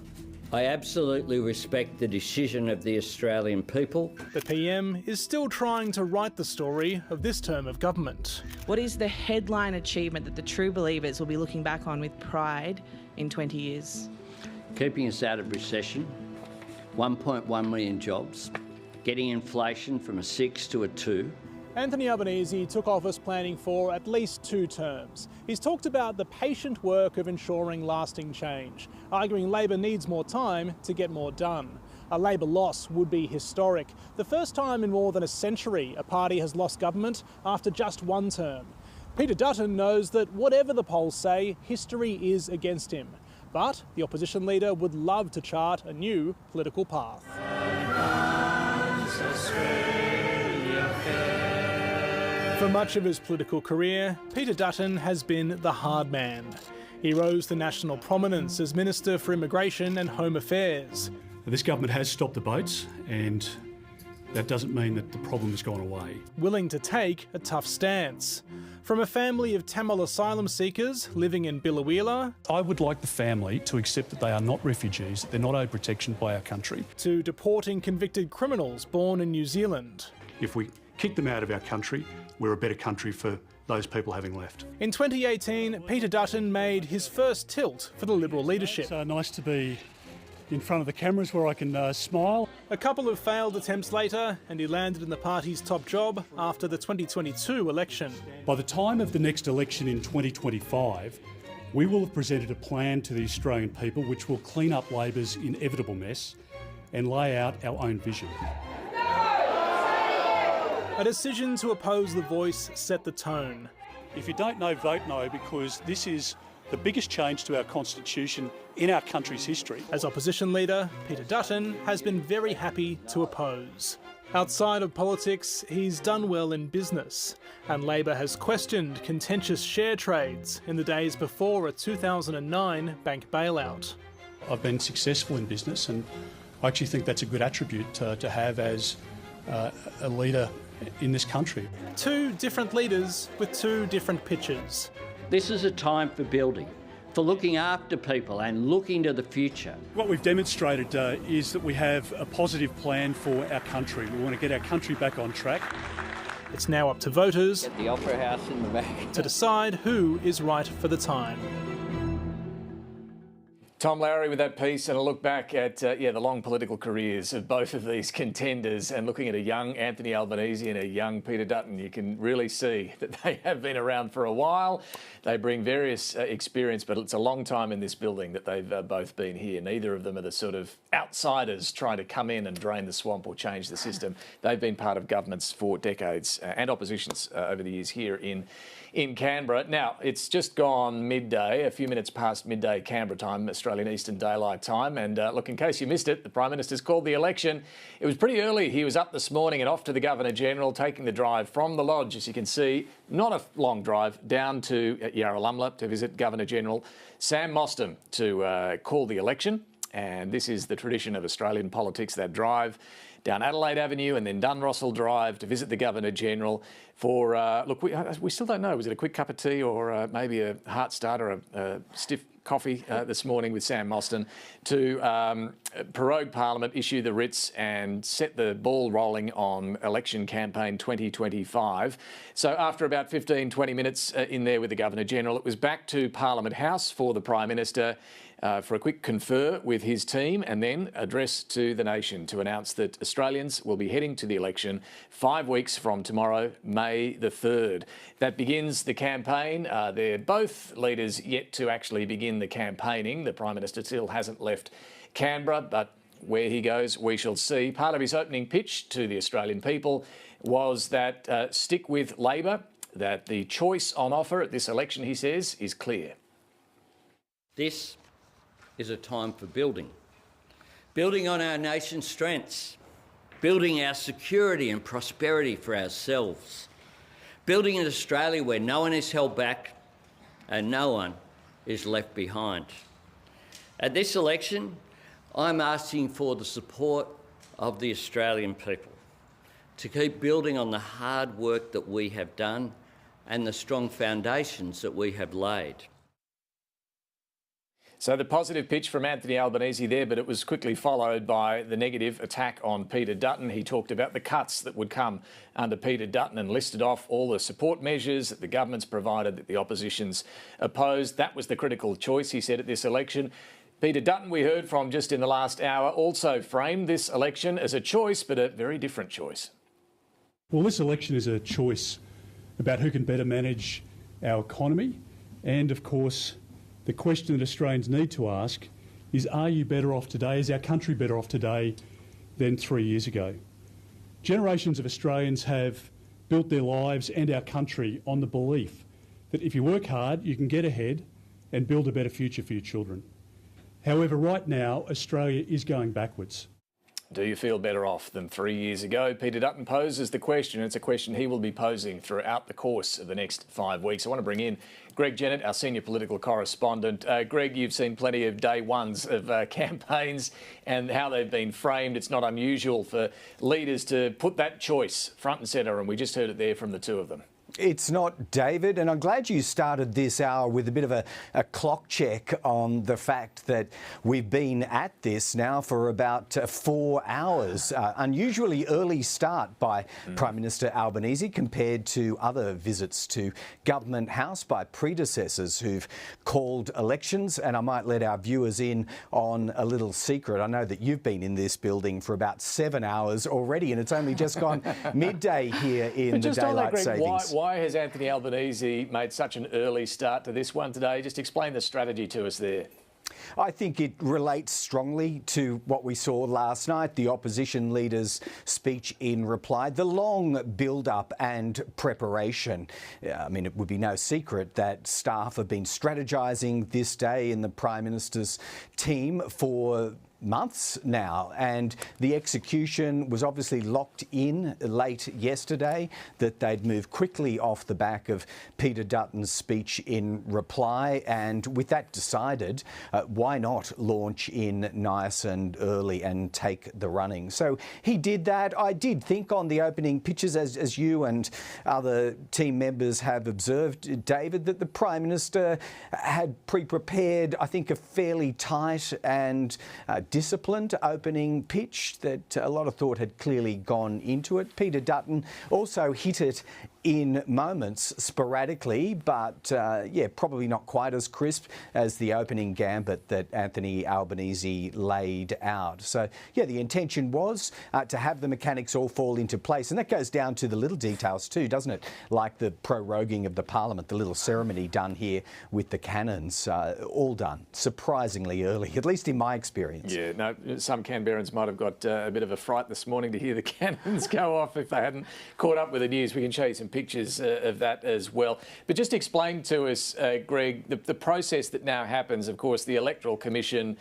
I absolutely respect the decision of the Australian people. The PM is still trying to write the story of this term of government. What is the headline achievement that the true believers will be looking back on with pride in 20 years? Keeping us out of recession, 1.1 million jobs, getting inflation from a 6 to a 2. Anthony Albanese took office planning for at least 2 terms. He's talked about the patient work of ensuring lasting change, arguing Labor needs more time to get more done. A Labor loss would be historic. The first time in more than a century a party has lost government after just 1 term. Peter Dutton knows that whatever the polls say, history is against him. But the opposition leader would love to chart a new political path. For much of his political career, Peter Dutton has been the hard man. He rose to national prominence as Minister for Immigration and Home Affairs. This government has stopped the boats, and that doesn't mean that the problem has gone away. Willing to take a tough stance. From a family of Tamil asylum seekers living in Biloela, I would like the family to accept that they are not refugees, that they're not owed protection by our country. To deporting convicted criminals born in New Zealand. If we kick them out of our country, we're a better country for those people having left. In 2018, Peter Dutton made his first tilt for the Liberal leadership. It's nice to be in front of the cameras where I can smile. A couple of failed attempts later, and he landed in the party's top job after the 2022 election. By the time of the next election in 2025, we will have presented a plan to the Australian people which will clean up Labor's inevitable mess and lay out our own vision. A decision to oppose the Voice set the tone. If you don't know, vote no, because this is the biggest change to our constitution in our country's history. As opposition leader, Peter Dutton has been very happy to oppose. Outside of politics, he's done well in business, and Labor has questioned contentious share trades in the days before a 2009 bank bailout. I've been successful in business, and I actually think that's a good attribute to have as a leader in this country. 2 different leaders with 2 different pitches. This is a time for building, for looking after people and looking to the future. What we've demonstrated is that we have a positive plan for our country. We want to get our country back on track. It's now up to voters Get the Opera House in the back. to decide who is right for the time. Tom Lowry with that piece and a look back at the long political careers of both of these contenders, and looking at a young Anthony Albanese and a young Peter Dutton, you can really see that they have been around for a while. They bring various experience, but it's a long time in this building that they've both been here. Neither of them are the sort of outsiders trying to come in and drain the swamp or change the system. They've been part of governments for decades and oppositions over the years here in Canberra. Now, it's just gone midday, a few minutes past midday Canberra time, Australian Eastern Daylight Time. And look, in case you missed it, the Prime Minister's called the election. It was pretty early. He was up this morning and off to the Governor-General, taking the drive from the Lodge, as you can see, not a long drive, down to Yarralumla to visit Governor-General Sam Mostyn to call the election. And this is the tradition of Australian politics, that drive down Adelaide Avenue and then Dunrossell Drive to visit the Governor-General for, look, we still don't know, was it a quick cup of tea or maybe a heart starter, a stiff coffee this morning with Sam Mostyn to prorogue Parliament, issue the writs and set the ball rolling on election campaign 2025. So after about 15, 20 minutes in there with the Governor-General, it was back to Parliament House for the Prime Minister for a quick confer with his team and then address to the nation to announce that Australians will be heading to the election 5 weeks from tomorrow, May the 3rd. That begins the campaign. They're both leaders yet to actually begin the campaigning. The Prime Minister still hasn't left Canberra, but where he goes, we shall see. Part of his opening pitch to the Australian people was that stick with Labor, that the choice on offer at this election, he says, is clear. This is a time for building. Building on our nation's strengths. Building our security and prosperity for ourselves. Building an Australia where no one is held back and no one is left behind. At this election, I'm asking for the support of the Australian people to keep building on the hard work that we have done and the strong foundations that we have laid. So the positive pitch from Anthony Albanese there, but it was quickly followed by the negative attack on Peter Dutton. He talked about the cuts that would come under Peter Dutton and listed off all the support measures that the government's provided that the opposition's opposed. That was the critical choice, he said, at this election. Peter Dutton, we heard from just in the last hour, also framed this election as a choice, but a very different choice. Well, this election is a choice about who can better manage our economy, and of course the question that Australians need to ask is, are you better off today, is our country better off today than 3 years ago? Generations of Australians have built their lives and our country on the belief that if you work hard you can get ahead and build a better future for your children. However, right now Australia is going backwards. Do you feel better off than 3 years ago? Peter Dutton poses the question. It's a question he will be posing throughout the course of the next 5 weeks. I want to bring in Greg Jennett, our senior political correspondent. Greg, you've seen plenty of day ones of campaigns and how they've been framed. It's not unusual for leaders to put that choice front and centre, and we just heard it there from the two of them. It's not, David, and I'm glad you started this hour with a bit of a clock check on the fact that we've been at this now for about 4 hours. Unusually early start by Prime Minister Albanese compared to other visits to Government House by predecessors who've called elections. And I might let our viewers in on a little secret. I know that you've been in this building for about 7 hours already, and it's only just gone midday here in the daylight savings. Why has Anthony Albanese made such an early start to this one today? Just explain the strategy to us there. I think it relates strongly to what we saw last night, the opposition leader's speech in reply, the long build-up and preparation. I mean, it would be no secret that staff have been strategising this day in the Prime Minister's team for months now, and the execution was obviously locked in late yesterday, that they'd move quickly off the back of Peter Dutton's speech in reply, and with that decided, why not launch in nice and early and take the running? So he did that. I did think on the opening pitches, as you and other team members have observed, David, that the Prime Minister had pre-prepared, I think, a fairly tight and disciplined opening pitch that a lot of thought had clearly gone into it. Peter Dutton also hit it in moments sporadically, but yeah, probably not quite as crisp as the opening gambit that Anthony Albanese laid out. So yeah, the intention was to have the mechanics all fall into place, and that goes down to the little details too, doesn't it? Like the proroguing of the Parliament, the little ceremony done here with the cannons, all done surprisingly early, at least in my experience. Yeah, no, some Canberrans might have got a bit of a fright this morning to hear the cannons go off if they hadn't caught up with the news. We can show you some pictures of that as well. But just explain to us, Greg, the process that now happens. Of course, the Electoral Commission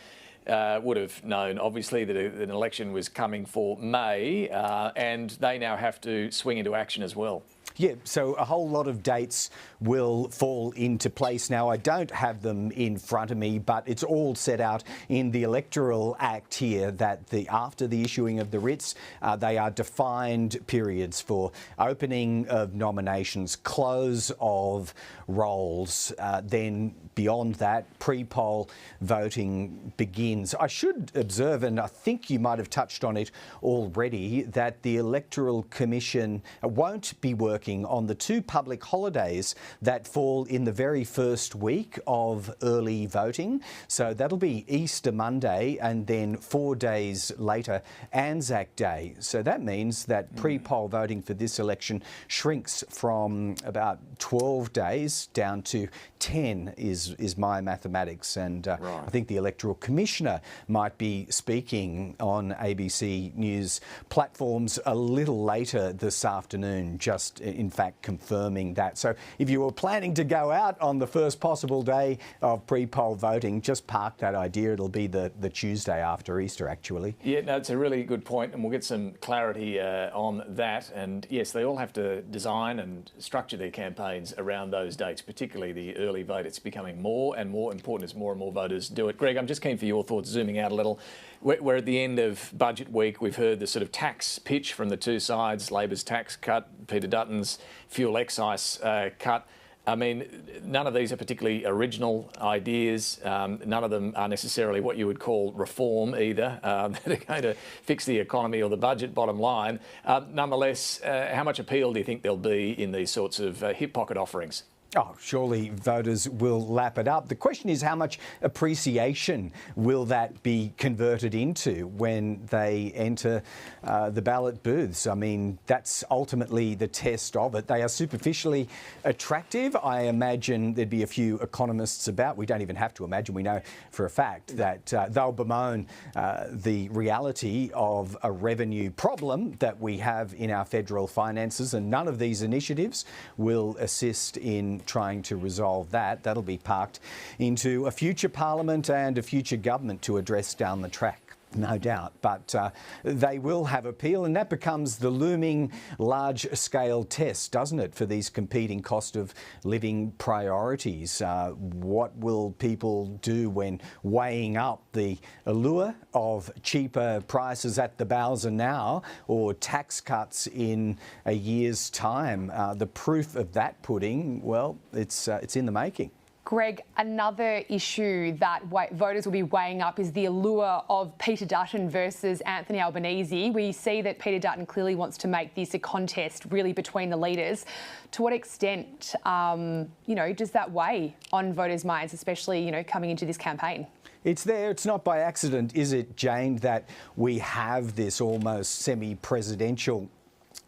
would have known, obviously, that an election was coming for May, and they now have to swing into action as well. Yeah, so a whole lot of dates will fall into place now. I don't have them in front of me, but it's all set out in the Electoral Act here that after the issuing of the writs, they are defined periods for opening of nominations, close of rolls. Then beyond that, pre-poll voting begins. I should observe, and I think you might have touched on it already, that the Electoral Commission won't be working on the two public holidays that fall in the very first week of early voting. So that'll be Easter Monday and then 4 days later, Anzac Day. So that means that pre-poll voting for this election shrinks from about 12 days down to 10 is my mathematics. And right. I think the Electoral Commissioner might be speaking on ABC News platforms a little later this afternoon, just in fact confirming that. So if you were planning to go out on the first possible day of pre-poll voting, just park that idea. It'll be the Tuesday after Easter, actually. Yeah, no, it's a really good point, and we'll get some clarity on that. And yes, they all have to design and structure their campaigns around those dates, particularly the early vote. It's becoming more and more important as more and more voters do it. Greg, I'm just keen for your thoughts, zooming out a little. We're at the end of budget week. We've heard the sort of tax pitch from the two sides, Labor's tax cut, Peter Dutton's fuel excise cut. I mean, none of these are particularly original ideas. None of them are necessarily what you would call reform either, that are going to fix the economy or the budget, bottom line. Nonetheless, how much appeal do you think there'll be in these sorts of hip pocket offerings? Oh, surely voters will lap it up. The question is, how much appreciation will that be converted into when they enter the ballot booths? I mean, that's ultimately the test of it. They are superficially attractive. I imagine there'd be a few economists about. We don't even have to imagine. We know for a fact that they'll bemoan the reality of a revenue problem that we have in our federal finances, and none of these initiatives will assist in trying to resolve that. That'll be parked into a future parliament and a future government to address down the track. No doubt, but they will have appeal, and that becomes the looming large-scale test, doesn't it, for these competing cost of living priorities? What will people do when weighing up the allure of cheaper prices at the Bowser now or tax cuts in a year's time? The proof of that pudding, well, it's in the making. Greg, another issue that voters will be weighing up is the allure of Peter Dutton versus Anthony Albanese. We see that Peter Dutton clearly wants to make this a contest really between the leaders. To what extent, does that weigh on voters' minds, especially, coming into this campaign? It's there. It's not by accident, is it, Jane, that we have this almost semi-presidential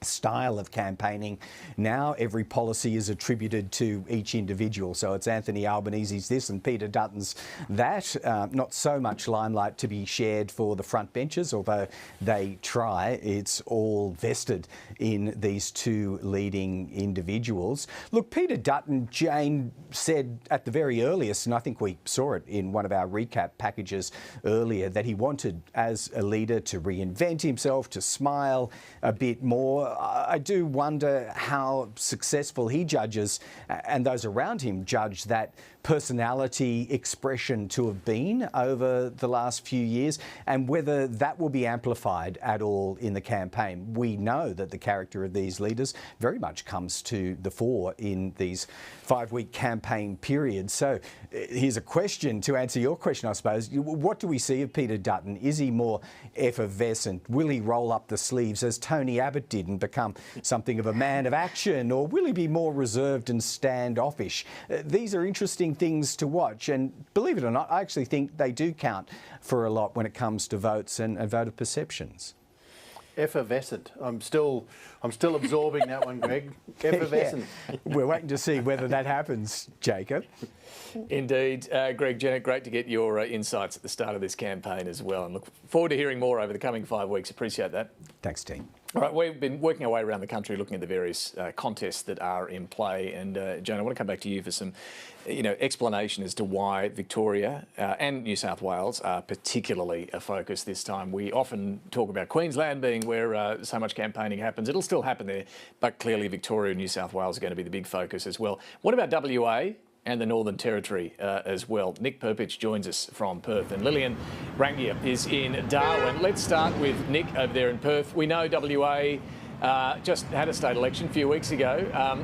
style of campaigning. Now every policy is attributed to each individual. So it's Anthony Albanese's this and Peter Dutton's that. Not so much limelight to be shared for the front benches, although they try. It's all vested in these two leading individuals. Look, Peter Dutton, Jane said at the very earliest, and I think we saw it in one of our recap packages earlier, that he wanted as a leader to reinvent himself, to smile a bit more. I do wonder how successful he judges, and those around him judge, that personality expression to have been over the last few years, and whether that will be amplified at all in the campaign. We know that the character of these leaders very much comes to the fore in these 5-week campaign periods. So here's a question to answer your question, I suppose. What do we see of Peter Dutton? Is he more effervescent? Will he roll up the sleeves as Tony Abbott did and become something of a man of action, or will he be more reserved and standoffish? These are interesting things to watch, and believe it or not, I actually think they do count for a lot when it comes to votes and voter perceptions. Effervescent. I'm still absorbing that one, Greg. Effervescent. Yeah. We're waiting to see whether that happens, Jacob. Indeed. Greg, Janet, great to get your insights at the start of this campaign as well, and look forward to hearing more over the coming 5 weeks. Appreciate that. Thanks, team. All right, we've been working our way around the country looking at the various contests that are in play, and Joan, I want to come back to you for some explanation as to why Victoria and New South Wales are particularly a focus this time. We often talk about Queensland being where so much campaigning happens. It'll still happen there, but clearly Victoria and New South Wales are going to be the big focus as well. What about WA and the Northern Territory as well? Nick Perpich joins us from Perth, and Lillian Rangier is in Darwin. Let's start with Nick over there in Perth. We know WA just had a state election a few weeks ago.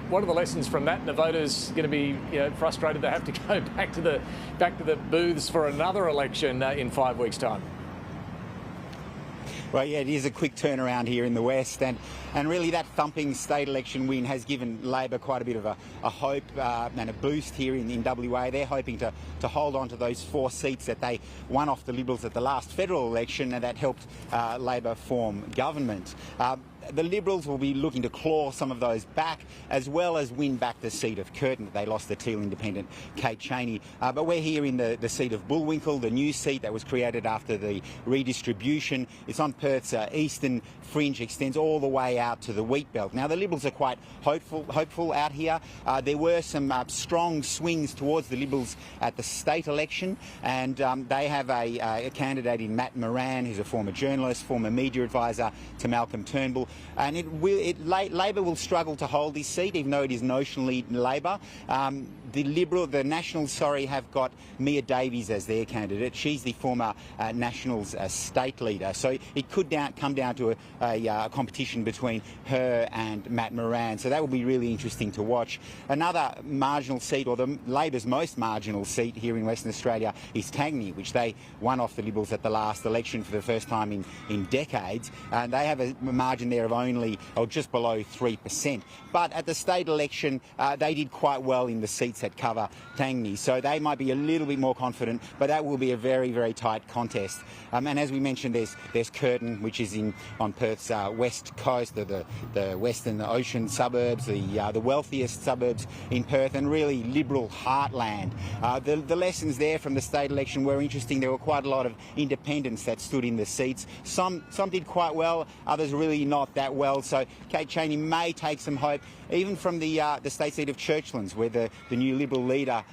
What are the lessons from that? And the voters going to be frustrated they have to go back to the booths for another election in 5 weeks' time? Well, yeah, it is a quick turnaround here in the West, and really that thumping state election win has given Labor quite a bit of a hope and a boost here in WA. They're hoping to hold on to those 4 seats that they won off the Liberals at the last federal election, and that helped Labor form government. the Liberals will be looking to claw some of those back, as well as win back the seat of Curtin. They lost the Teal independent Kate Chaney. But we're here in the seat of Bullwinkle, the new seat that was created after the redistribution. It's on Perth's eastern fringe, extends all the way out to the wheat belt. Now, the Liberals are quite hopeful out here. There were some strong swings towards the Liberals at the state election, and they have a candidate in Matt Moran, who's a former journalist, former media advisor to Malcolm Turnbull. And Labor will struggle to hold this seat, even though it is notionally Labor. The Nationals, have got Mia Davies as their candidate. She's the former Nationals state leader. So it could come down to a competition between her and Matt Moran. So that will be really interesting to watch. Another marginal seat, or the Labor's most marginal seat here in Western Australia, is Tangney, which they won off the Liberals at the last election for the first time in decades. They have a margin there of only, or just below 3%. But at the state election, they did quite well in the seats that cover Tangney. So they might be a little bit more confident, but that will be a very, very tight contest. And as we mentioned, there's Curtin, which is on Perth's west coast, the western ocean suburbs, the wealthiest suburbs in Perth, and really Liberal heartland. The lessons there from the state election were interesting. There were quite a lot of independents that stood in the seats. Some did quite well, others really not that well. So Kate Chaney may take some hope, even from the state seat of Churchlands, where the new Liberal leader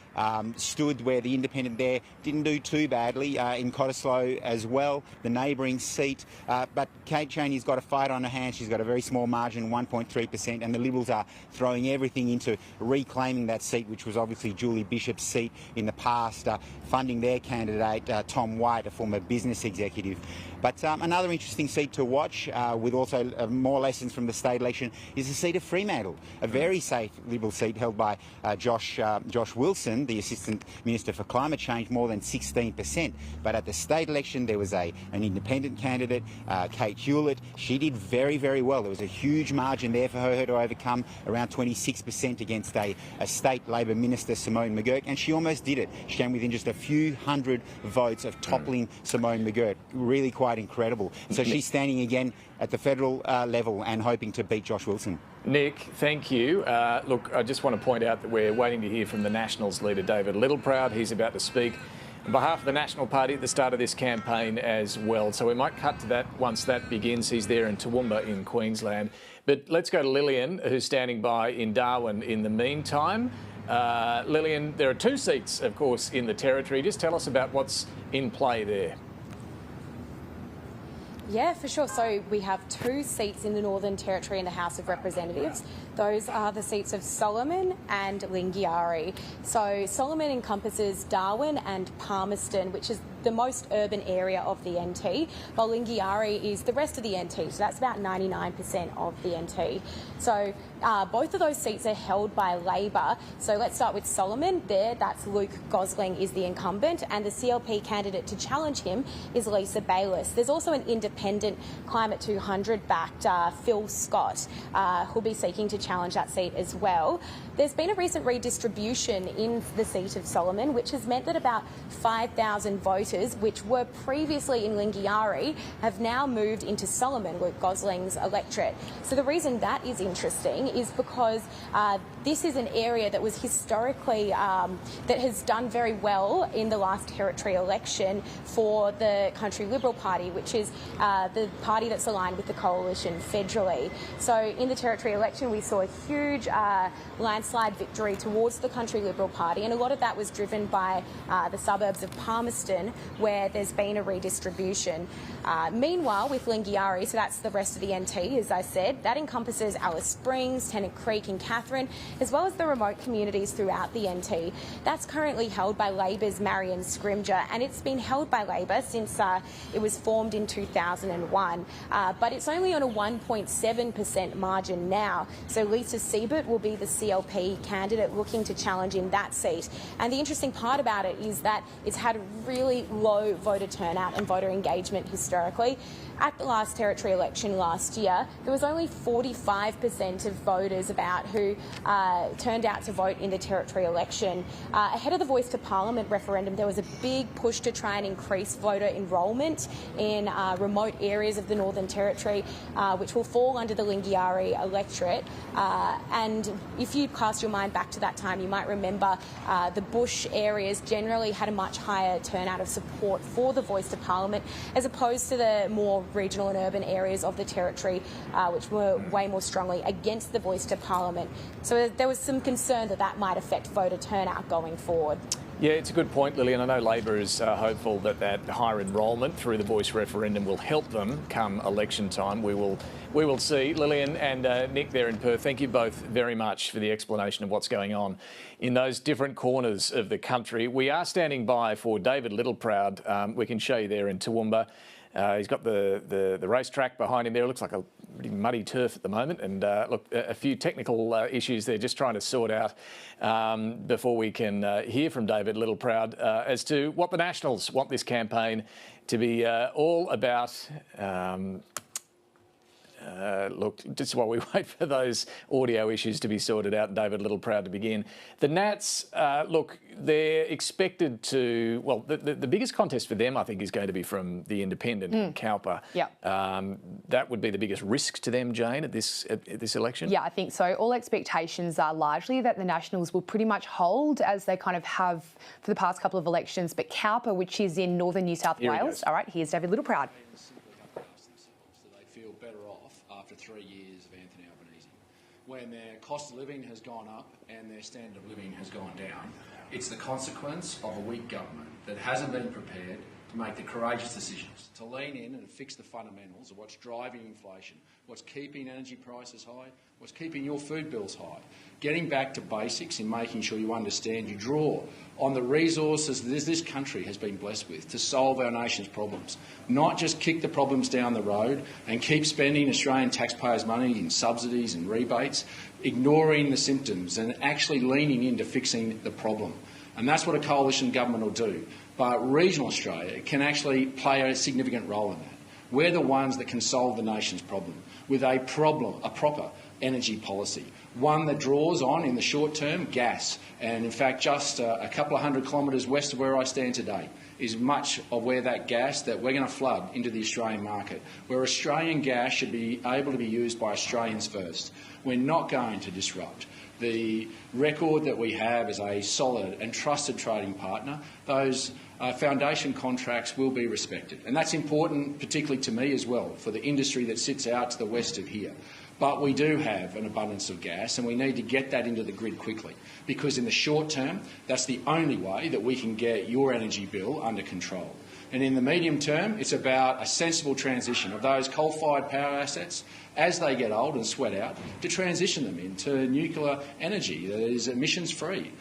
stood, where the independent there didn't do too badly, in Cottesloe as well, the neighbouring seat. But Kate Chaney's got a fight on her hands. She's got a very small margin, 1.3%, and the Liberals are throwing everything into reclaiming that seat, which was obviously Julie Bishop's seat in the past, funding their candidate, Tom White, a former business executive. But another interesting seat to watch, with also more lessons from the state election, is the seat of Fremantle, a very safe Liberal seat held by Josh Wilson, the Assistant Minister for Climate Change, more than 16%. But at the state election, there was an independent candidate, Kate Hewlett. She did very, very well. There was a huge margin there for her to overcome, around 26% against a state Labor Minister, Simone McGurk, and she almost did it. She came within just a few hundred votes of toppling Simone McGurk. Really quite incredible. So she's standing again at the federal level and hoping to beat Josh Wilson. Nick, thank you. Look, I just want to point out that we're waiting to hear from the Nationals leader, David Littleproud. He's about to speak on behalf of the National Party at the start of this campaign as well. So we might cut to that once that begins. He's there in Toowoomba in Queensland. But let's go to Lillian, who's standing by in Darwin in the meantime. Lillian, there are two seats, of course, in the Territory. Just tell us about what's in play there. Yeah, for sure. So we have two seats in the Northern Territory in the House of Representatives. Those are the seats of Solomon and Lingiari. So Solomon encompasses Darwin and Palmerston, which is the most urban area of the NT, while Lingiari is the rest of the NT, so that's about 99% of the NT. So both of those seats are held by Labor. So let's start with Solomon there. That's Luke Gosling is the incumbent, and the CLP candidate to challenge him is Lisa Bayliss. There's also an independent Climate 200-backed Phil Scott, who'll be seeking to challenge that seat as well. There's been a recent redistribution in the seat of Solomon, which has meant that about 5,000 voters, which were previously in Lingiari, have now moved into Solomon, Luke Gosling's electorate. So the reason that is interesting is because this is an area that was historically, that has done very well in the last Territory election for the Country Liberal Party, which is the party that's aligned with the Coalition federally. So in the Territory election, we saw a huge landslide victory towards the Country Liberal Party, and a lot of that was driven by the suburbs of Palmerston, where there's been a redistribution. Meanwhile, with Lingiari, so that's the rest of the NT, as I said, that encompasses Alice Springs, Tennant Creek and Katherine, as well as the remote communities throughout the NT. That's currently held by Labor's Marion Scrimger, and it's been held by Labor since it was formed in 2001, but it's only on a 1.7% margin now. So Lisa Siebert will be the CLP candidate looking to challenge in that seat. And the interesting part about it is that it's had really low voter turnout and voter engagement historically. At the last Territory election last year, there was only 45% of voters about who turned out to vote in the Territory election. Ahead of the Voice to Parliament referendum, there was a big push to try and increase voter enrolment in remote areas of the Northern Territory, which will fall under the Lingiari electorate. And if you cast your mind back to that time, you might remember the bush areas generally had a much higher turnout of support for the Voice to Parliament, as opposed to the more regional and urban areas of the Territory, which were way more strongly against the Voice to Parliament. So there was some concern that that might affect voter turnout going forward. Yeah, it's a good point, Lily, and I know Labor is hopeful that higher enrolment through the Voice referendum will help them come election time. We will see. Lillian and Nick there in Perth, thank you both very much for the explanation of what's going on in those different corners of the country. We are standing by for David Littleproud. We can show you there in Toowoomba. He's got the racetrack behind him there. It looks like a pretty muddy turf at the moment. And look, a few technical issues they're just trying to sort out before we can hear from David Littleproud as to what the Nationals want this campaign to be all about. Look, just while we wait for those audio issues to be sorted out, David Littleproud to begin. The Nats, look, they're expected to, well, the biggest contest for them, I think, is going to be from the independent, Cowper. Yeah. That would be the biggest risk to them, Jane, at this election? Yeah, I think so. All expectations are largely that the Nationals will pretty much hold as they kind of have for the past couple of elections. But Cowper, which is in northern New South Wales. All right, here's David Littleproud. Feel better off after 3 years of Anthony Albanese. When their cost of living has gone up and their standard of living has gone down, it's the consequence of a weak government that hasn't been prepared to make the courageous decisions, to lean in and fix the fundamentals of what's driving inflation, what's keeping energy prices high, what's keeping your food bills high, getting back to basics in making sure you understand, you draw on the resources that this country has been blessed with to solve our nation's problems, not just kick the problems down the road and keep spending Australian taxpayers' money in subsidies and rebates, ignoring the symptoms and actually leaning into fixing the problem. And that's what a coalition government will do. But regional Australia can actually play a significant role in that. We're the ones that can solve the nation's problem with a proper energy policy, one that draws on, in the short term, gas. And in fact, just a couple of 100 kilometres west of where I stand today is much of where that gas that we're going to flood into the Australian market, where Australian gas should be able to be used by Australians first. We're not going to disrupt the record that we have as a solid and trusted trading partner. Those foundation contracts will be respected. And that's important, particularly to me as well, for the industry that sits out to the west of here. But we do have an abundance of gas and we need to get that into the grid quickly, because in the short term, that's the only way that we can get your energy bill under control. And in the medium term, it's about a sensible transition of those coal-fired power assets as they get old and sweat out, to transition them into nuclear energy that is emissions-free.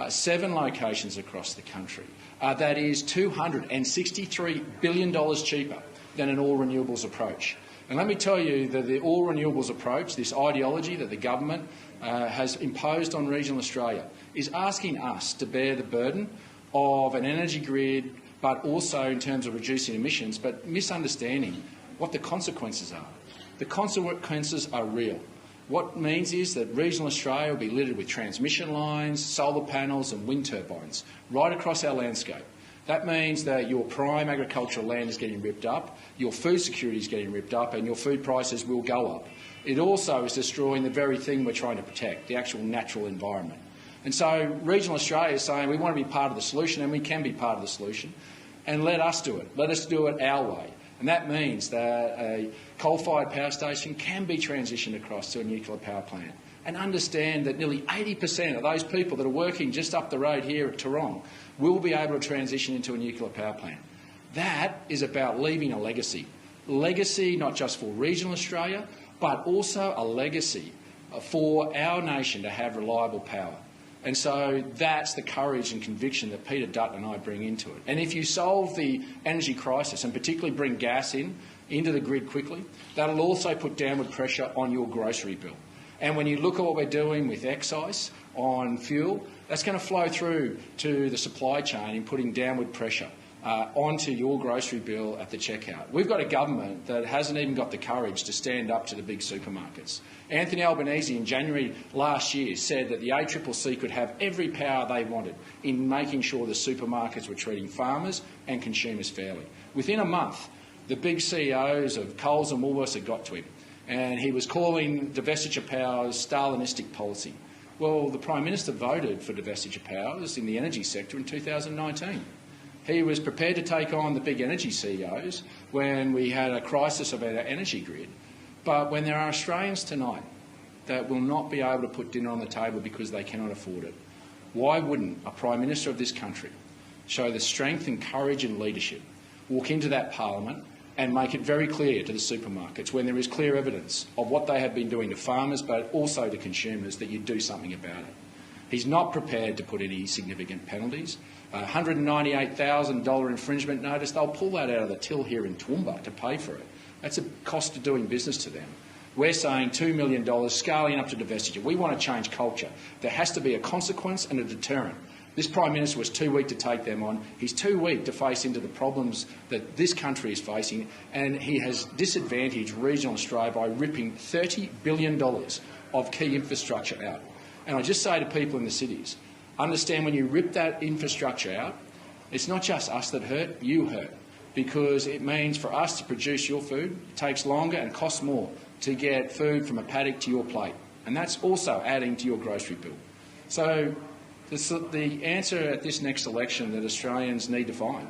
7 locations across the country. That is $263 billion cheaper than an all-renewables approach. And let me tell you that the all-renewables approach, this ideology that the government has imposed on regional Australia, is asking us to bear the burden of an energy grid, but also in terms of reducing emissions, but misunderstanding what the consequences are. The consequences are real. What it means is that regional Australia will be littered with transmission lines, solar panels and wind turbines right across our landscape. That means that your prime agricultural land is getting ripped up, your food security is getting ripped up and your food prices will go up. It also is destroying the very thing we're trying to protect, the actual natural environment. And so regional Australia is saying we want to be part of the solution, and we can be part of the solution, and let us do it. Let us do it our way. And that means that a coal-fired power station can be transitioned across to a nuclear power plant. And understand that nearly 80% of those people that are working just up the road here at Toorong will be able to transition into a nuclear power plant. That is about leaving a legacy. Legacy not just for regional Australia, but also a legacy for our nation to have reliable power. And so that's the courage and conviction that Peter Dutton and I bring into it. And if you solve the energy crisis, and particularly bring gas into the grid quickly, that'll also put downward pressure on your grocery bill. And when you look at what we're doing with excise on fuel, that's going to flow through to the supply chain in putting downward pressure onto your grocery bill at the checkout. We've got a government that hasn't even got the courage to stand up to the big supermarkets. Anthony Albanese in January last year said that the ACCC could have every power they wanted in making sure the supermarkets were treating farmers and consumers fairly. Within a month, the big CEOs of Coles and Woolworths had got to him, and he was calling divestiture powers Stalinistic policy. Well, the Prime Minister voted for divestiture powers in the energy sector in 2019. He was prepared to take on the big energy CEOs when we had a crisis about our energy grid. But when there are Australians tonight that will not be able to put dinner on the table because they cannot afford it, why wouldn't a Prime Minister of this country show the strength and courage and leadership, walk into that parliament and make it very clear to the supermarkets when there is clear evidence of what they have been doing to farmers but also to consumers that you do something about it? He's not prepared to put any significant penalties. $198,000 infringement notice, they'll pull that out of the till here in Toowoomba to pay for it. That's a cost of doing business to them. We're saying $2 million, scaling up to divestiture. We want to change culture. There has to be a consequence and a deterrent. This Prime Minister was too weak to take them on. He's too weak to face into the problems that this country is facing, and he has disadvantaged regional Australia by ripping $30 billion of key infrastructure out. And I just say to people in the cities, understand when you rip that infrastructure out, it's not just us that hurt, you hurt. Because it means for us to produce your food, it takes longer and costs more to get food from a paddock to your plate. And that's also adding to your grocery bill. So the answer at this next election that Australians need to find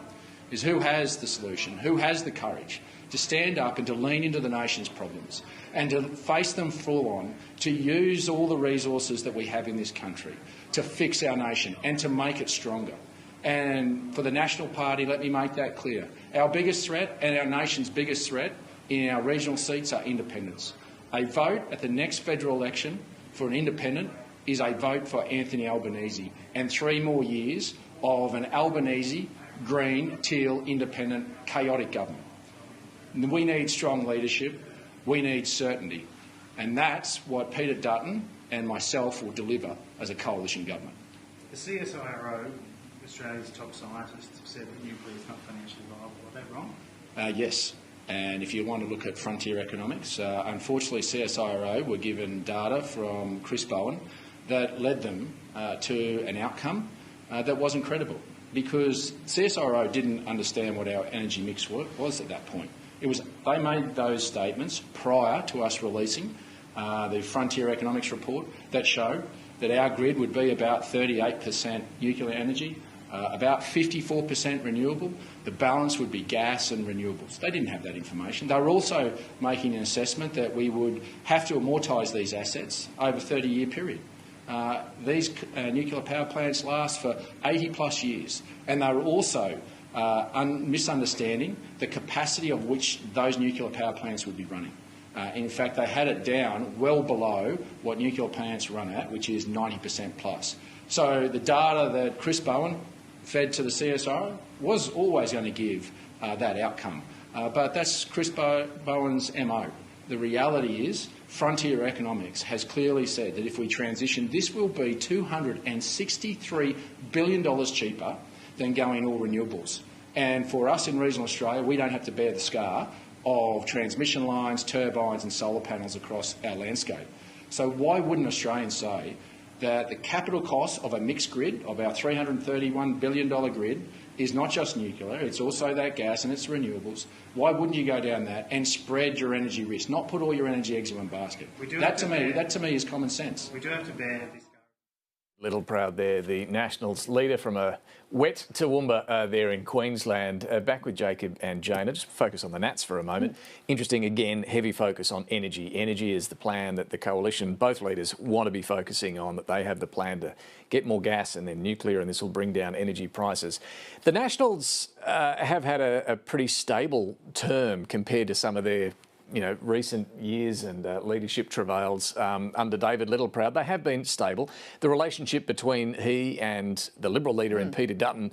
is who has the solution, who has the courage to stand up and to lean into the nation's problems and to face them full on, to use all the resources that we have in this country to fix our nation and to make it stronger. And for the National Party, let me make that clear. Our biggest threat and our nation's biggest threat in our regional seats are independents. A vote at the next federal election for an independent is a vote for Anthony Albanese and 3 more years of an Albanese, Green, Teal, independent, chaotic government. We need strong leadership. We need certainty. And that's what Peter Dutton and myself will deliver as a coalition government. The CSIRO, Australia's top scientists, have said that nuclear is not financially viable. Are they wrong? Yes. And if you want to look at frontier economics, unfortunately CSIRO were given data from Chris Bowen that led them to an outcome that wasn't credible, because CSIRO didn't understand what our energy mix was at that point. They made those statements prior to us releasing the Frontier Economics report that showed that our grid would be about 38% nuclear energy, about 54% renewable. The balance would be gas and renewables. They didn't have that information. They were also making an assessment that we would have to amortise these assets over a 30-year period. These nuclear power plants last for 80-plus years, and they were also misunderstanding the capacity of which those nuclear power plants would be running. In fact, they had it down well below what nuclear plants run at, which is 90% plus. So the data that Chris Bowen fed to the CSIRO was always going to give that outcome. But that's Chris Bowen's MO. The reality is Frontier Economics has clearly said that if we transition, this will be $263 billion cheaper than going all renewables. And for us in regional Australia, we don't have to bear the scar of transmission lines, turbines and solar panels across our landscape. So why wouldn't Australians say that the capital cost of a mixed grid, of our $331 billion grid, is not just nuclear, it's also that gas and it's renewables? Why wouldn't you go down that and spread your energy risk, not put all your energy eggs in one basket? That to me is common sense. We do have to bear this. Littleproud there, the Nationals leader from a wet Toowoomba there in Queensland. Back with Jacob and Jane. I'll just focus on the Nats for a moment. Interesting, again, heavy focus on energy. Energy is the plan that the coalition, both leaders, want to be focusing on, that they have the plan to get more gas and then nuclear, and this will bring down energy prices. The Nationals have had a pretty stable term compared to some of their recent years and leadership travails under David Littleproud. They have been stable. The relationship between he and the Liberal leader and Peter Dutton,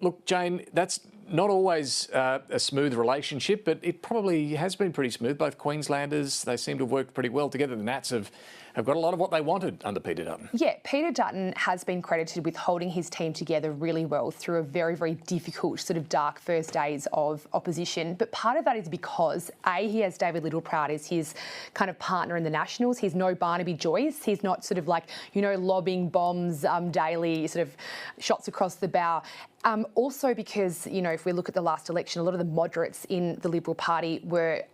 look, Jane, that's not always a smooth relationship, but it probably has been pretty smooth. Both Queenslanders, they seem to have worked pretty well together. The Nats have got a lot of what they wanted under Peter Dutton. Yeah, Peter Dutton has been credited with holding his team together really well through a very, very difficult, sort of dark first days of opposition. But part of that is because, A, he has David Littleproud as his kind of partner in the Nationals. He's no Barnaby Joyce. He's not sort of like, lobbing bombs daily, sort of shots across the bow. Also because, if we look at the last election, a lot of the moderates in the Liberal Party were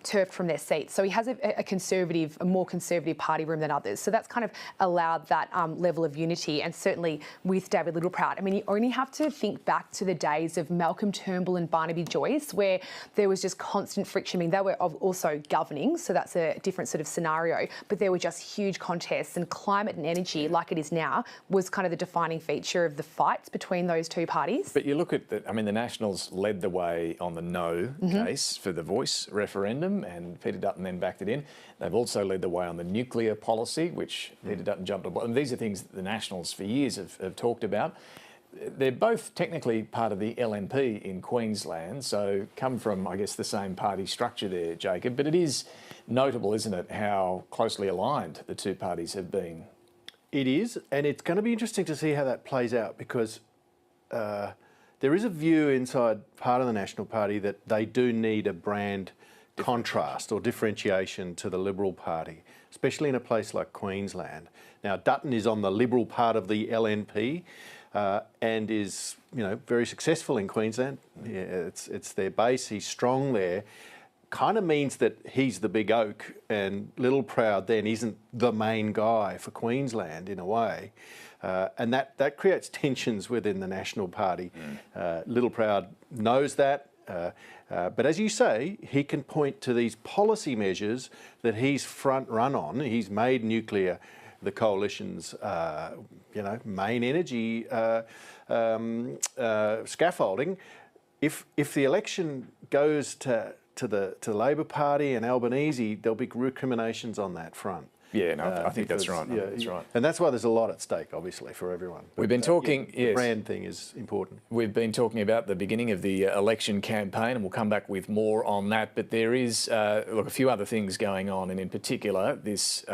turfed from their seats. So he has a more conservative party room than others. So that's kind of allowed that level of unity. And certainly with David Littleproud, I mean, you only have to think back to the days of Malcolm Turnbull and Barnaby Joyce, where there was just constant friction. I mean, they were also governing, so that's a different sort of scenario. But there were just huge contests, and climate and energy, like it is now, was kind of the defining feature of the fights between those two parties. But you look at the Nationals led the way on the no case for the voice referendum, and Peter Dutton then backed it in. They've also led the way on the nuclear policy, which Peter Dutton jumped on. And these are things that the Nationals for years have talked about. They're both technically part of the LNP in Queensland, so come from, I guess, the same party structure there, Jacob. But it is notable, isn't it, how closely aligned the two parties have been? It is, and it's going to be interesting to see how that plays out, because there is a view inside part of the National Party that they do need a brand contrast or differentiation to the Liberal Party, especially in a place like Queensland. Now, Dutton is on the Liberal part of the LNP and is, very successful in Queensland. Yeah, it's their base. He's strong there. Kind of means that he's the big oak, and Littleproud then isn't the main guy for Queensland in a way. And that creates tensions within the National Party. Littleproud knows that, but as you say, he can point to these policy measures that he's front run on. He's made nuclear the coalition's, main energy scaffolding. If the election goes to the Labor Party and Albanese, there'll be recriminations on that front. Yeah, no, I think that's right. Yeah, that's right. And that's why there's a lot at stake, obviously, for everyone. But, we've been talking, the brand thing is important. We've been talking about the beginning of the election campaign, and we'll come back with more on that. But there is, a few other things going on, and in particular, this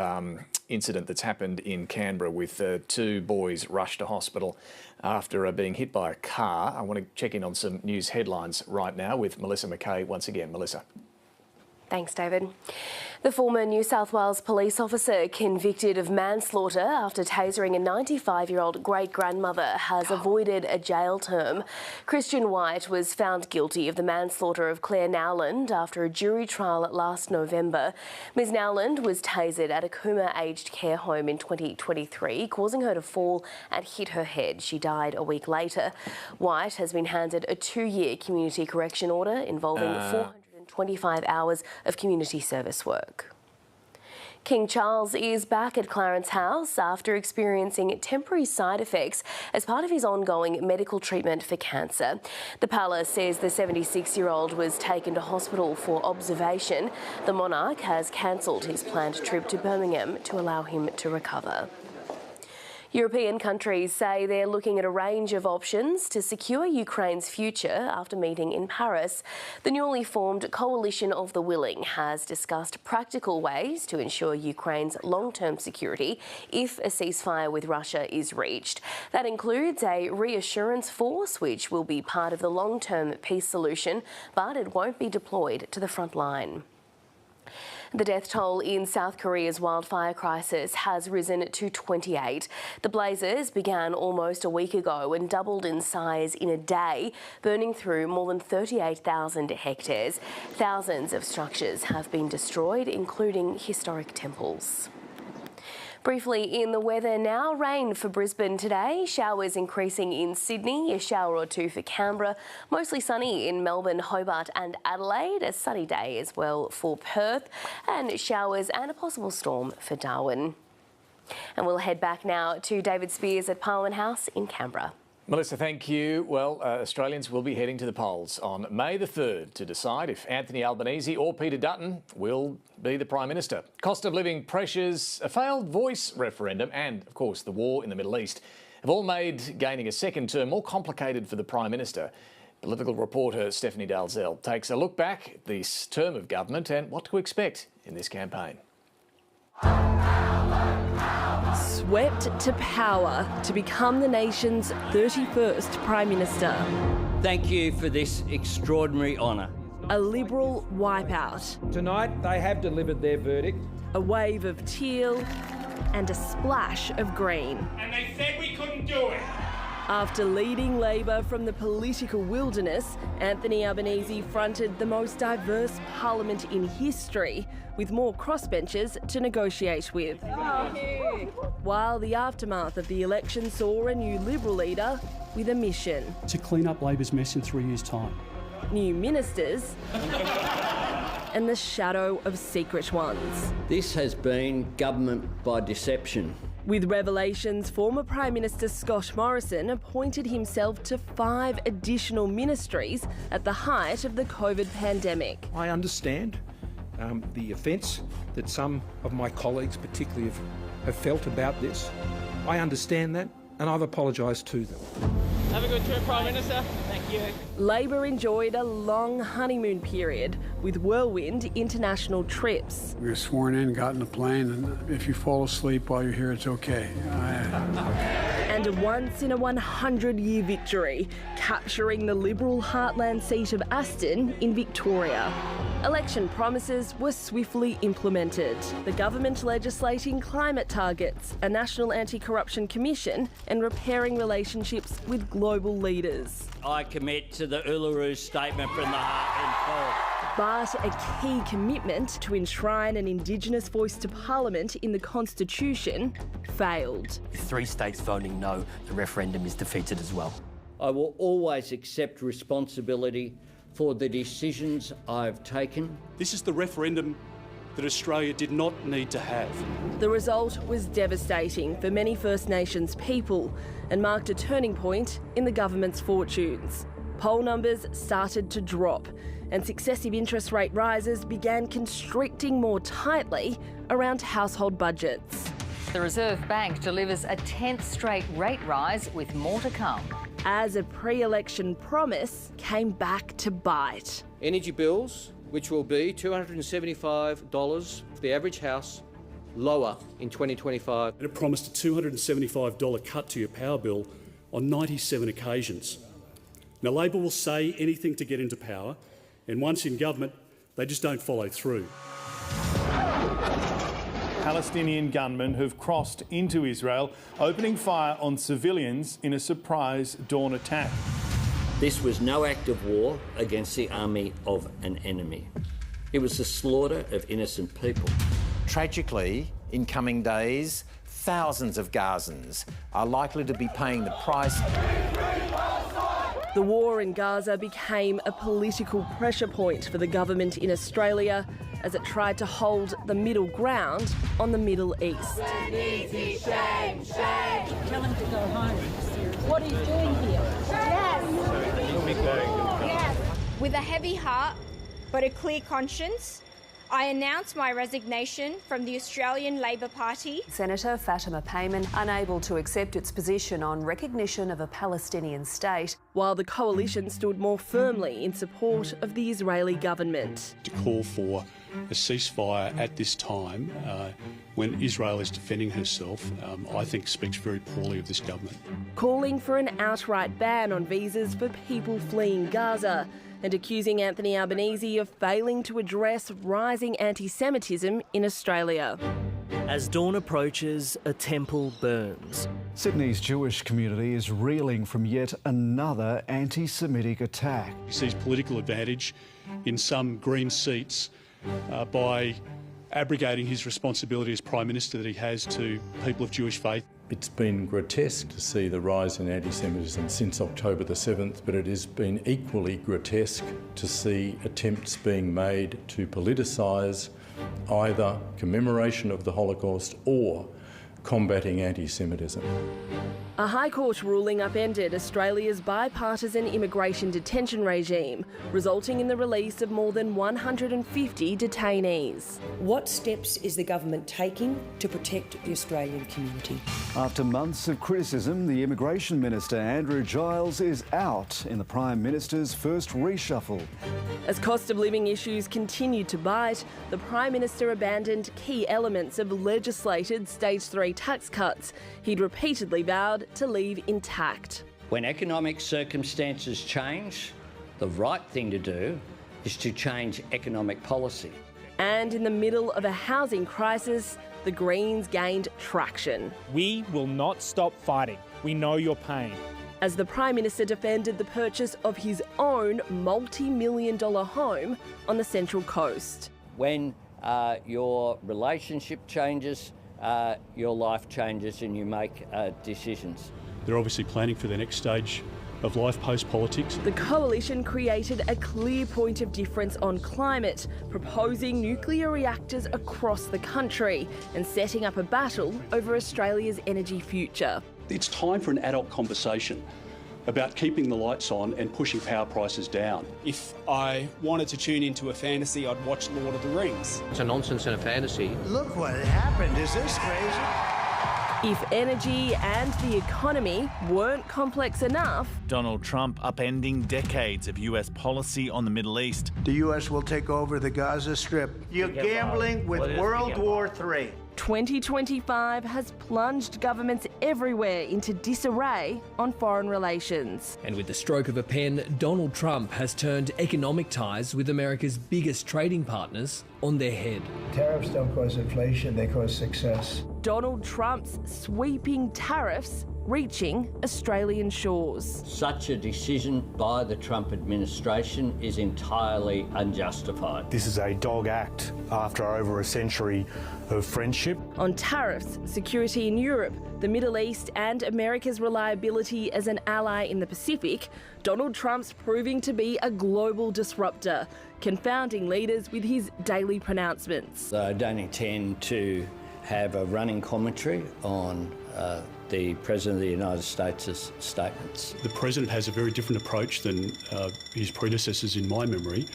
incident that's happened in Canberra with two boys rushed to hospital after being hit by a car. I want to check in on some news headlines right now with Melissa McKay once again. Melissa. Thanks, David. The former New South Wales police officer convicted of manslaughter after tasering a 95-year-old great-grandmother has avoided a jail term. Christian White was found guilty of the manslaughter of Claire Nowland after a jury trial last November. Ms Nowland was tasered at a Cooma-aged care home in 2023, causing her to fall and hit her head. She died a week later. White has been handed a 2-year community correction order involving 425 hours of community service work. King Charles is back at Clarence House after experiencing temporary side effects as part of his ongoing medical treatment for cancer. The palace says the 76-year-old was taken to hospital for observation. The monarch has cancelled his planned trip to Birmingham to allow him to recover. European countries say they're looking at a range of options to secure Ukraine's future after meeting in Paris. The newly formed Coalition of the Willing has discussed practical ways to ensure Ukraine's long-term security if a ceasefire with Russia is reached. That includes a reassurance force, which will be part of the long-term peace solution, but it won't be deployed to the front line. The death toll in South Korea's wildfire crisis has risen to 28. The blazes began almost a week ago and doubled in size in a day, burning through more than 38,000 hectares. Thousands of structures have been destroyed, including historic temples. Briefly in the weather now, rain for Brisbane today, showers increasing in Sydney, a shower or two for Canberra, mostly sunny in Melbourne, Hobart and Adelaide, a sunny day as well for Perth, and showers and a possible storm for Darwin. And we'll head back now to David Spears at Parliament House in Canberra. Melissa, thank you. Well, Australians will be heading to the polls on May the 3rd to decide if Anthony Albanese or Peter Dutton will be the Prime Minister. Cost of living pressures, a failed voice referendum and, of course, the war in the Middle East have all made gaining a second term more complicated for the Prime Minister. Political reporter Stephanie Dalzell takes a look back at this term of government and what to expect in this campaign. Swept to power to become the nation's 31st Prime Minister. Thank you for this extraordinary honour. A Liberal wipeout. Tonight they have delivered their verdict. A wave of teal and a splash of green. And they said we couldn't do it. After leading Labor from the political wilderness, Anthony Albanese fronted the most diverse parliament in history, with more crossbenchers to negotiate with. While the aftermath of the election saw a new Liberal leader with a mission. To clean up Labor's mess in 3 years' time. New ministers and the shadow of secret ones. This has been government by deception. With revelations, former Prime Minister Scott Morrison appointed himself to 5 additional ministries at the height of the COVID pandemic. I understand the offence that some of my colleagues particularly have felt about this. I understand that and I've apologised to them. Have a good trip, Prime Minister. Thank you. Labor enjoyed a long honeymoon period with whirlwind international trips. We were sworn in, got in the plane, and if you fall asleep while you're here, it's okay. And a once-in-a-100-year victory, capturing the Liberal heartland seat of Aston in Victoria. Election promises were swiftly implemented. The government legislating climate targets, a national anti-corruption commission, and repairing relationships with global leaders. I commit to the Uluru Statement from the Heart and But a key commitment to enshrine an Indigenous voice to Parliament in the Constitution failed. With 3 states voting no, the referendum is defeated as well. I will always accept responsibility for the decisions I've taken. This is the referendum that Australia did not need to have. The result was devastating for many First Nations people and marked a turning point in the government's fortunes. Poll numbers started to drop and successive interest rate rises began constricting more tightly around household budgets. The Reserve Bank delivers a 10th straight rate rise with more to come. As a pre-election promise came back to bite. Energy bills, which will be $275 for the average house, lower in 2025. It promised a $275 cut to your power bill on 97 occasions. Now, Labor will say anything to get into power, and once in government, they just don't follow through. Palestinian gunmen have crossed into Israel, opening fire on civilians in a surprise dawn attack. This was no act of war against the army of an enemy. It was the slaughter of innocent people. Tragically, in coming days, thousands of Gazans are likely to be paying the price. The war in Gaza became a political pressure point for the government in Australia as it tried to hold the middle ground on the Middle East. Shame, shame. Tell him to go home. What are you doing here? Yes. With a heavy heart, but a clear conscience, I announce my resignation from the Australian Labor Party. Senator Fatima Payman unable to accept its position on recognition of a Palestinian state. While the coalition stood more firmly in support of the Israeli government. To call for a ceasefire at this time, when Israel is defending herself, I think speaks very poorly of this government. Calling for an outright ban on visas for people fleeing Gaza and accusing Anthony Albanese of failing to address rising anti-Semitism in Australia. As dawn approaches, a temple burns. Sydney's Jewish community is reeling from yet another anti-Semitic attack. He sees political advantage in some Green seats by abrogating his responsibility as Prime Minister that he has to people of Jewish faith. It's been grotesque to see the rise in anti-Semitism since October the 7th, but it has been equally grotesque to see attempts being made to politicise either commemoration of the Holocaust or combating anti-Semitism. A High Court ruling upended Australia's bipartisan immigration detention regime, resulting in the release of more than 150 detainees. What steps is the government taking to protect the Australian community? After months of criticism, the Immigration Minister Andrew Giles is out in the Prime Minister's first reshuffle. As cost of living issues continued to bite, the Prime Minister abandoned key elements of legislated Stage 3 tax cuts he'd repeatedly vowed to leave intact. When economic circumstances change, the right thing to do is to change economic policy. And in the middle of a housing crisis, the Greens gained traction. We will not stop fighting. We know your pain. As the Prime Minister defended the purchase of his own multi-million-dollar home on the Central Coast. When your relationship changes, your life changes and you make decisions. They're obviously planning for the next stage of life post-politics. The coalition created a clear point of difference on climate, proposing nuclear reactors across the country and setting up a battle over Australia's energy future. It's time for an adult conversation about keeping the lights on and pushing power prices down. If I wanted to tune into a fantasy, I'd watch Lord of the Rings. It's a nonsense and a fantasy. Look what happened. Is this crazy? If energy and the economy weren't complex enough, Donald Trump upending decades of US policy on the Middle East. The US will take over the Gaza Strip. You're gambling with World War III. 2025 has plunged governments everywhere into disarray on foreign relations. And with the stroke of a pen, Donald Trump has turned economic ties with America's biggest trading partners on their head. Tariffs don't cause inflation, they cause success. Donald Trump's sweeping tariffs reaching Australian shores. Such a decision by the Trump administration is entirely unjustified. This is a dog act after over a century of friendship. On tariffs, security in Europe, the Middle East and America's reliability as an ally in the Pacific, Donald Trump's proving to be a global disruptor, confounding leaders with his daily pronouncements. I don't intend to have a running commentary on the President of the United States' statements. The President has a very different approach than his predecessors in my memory,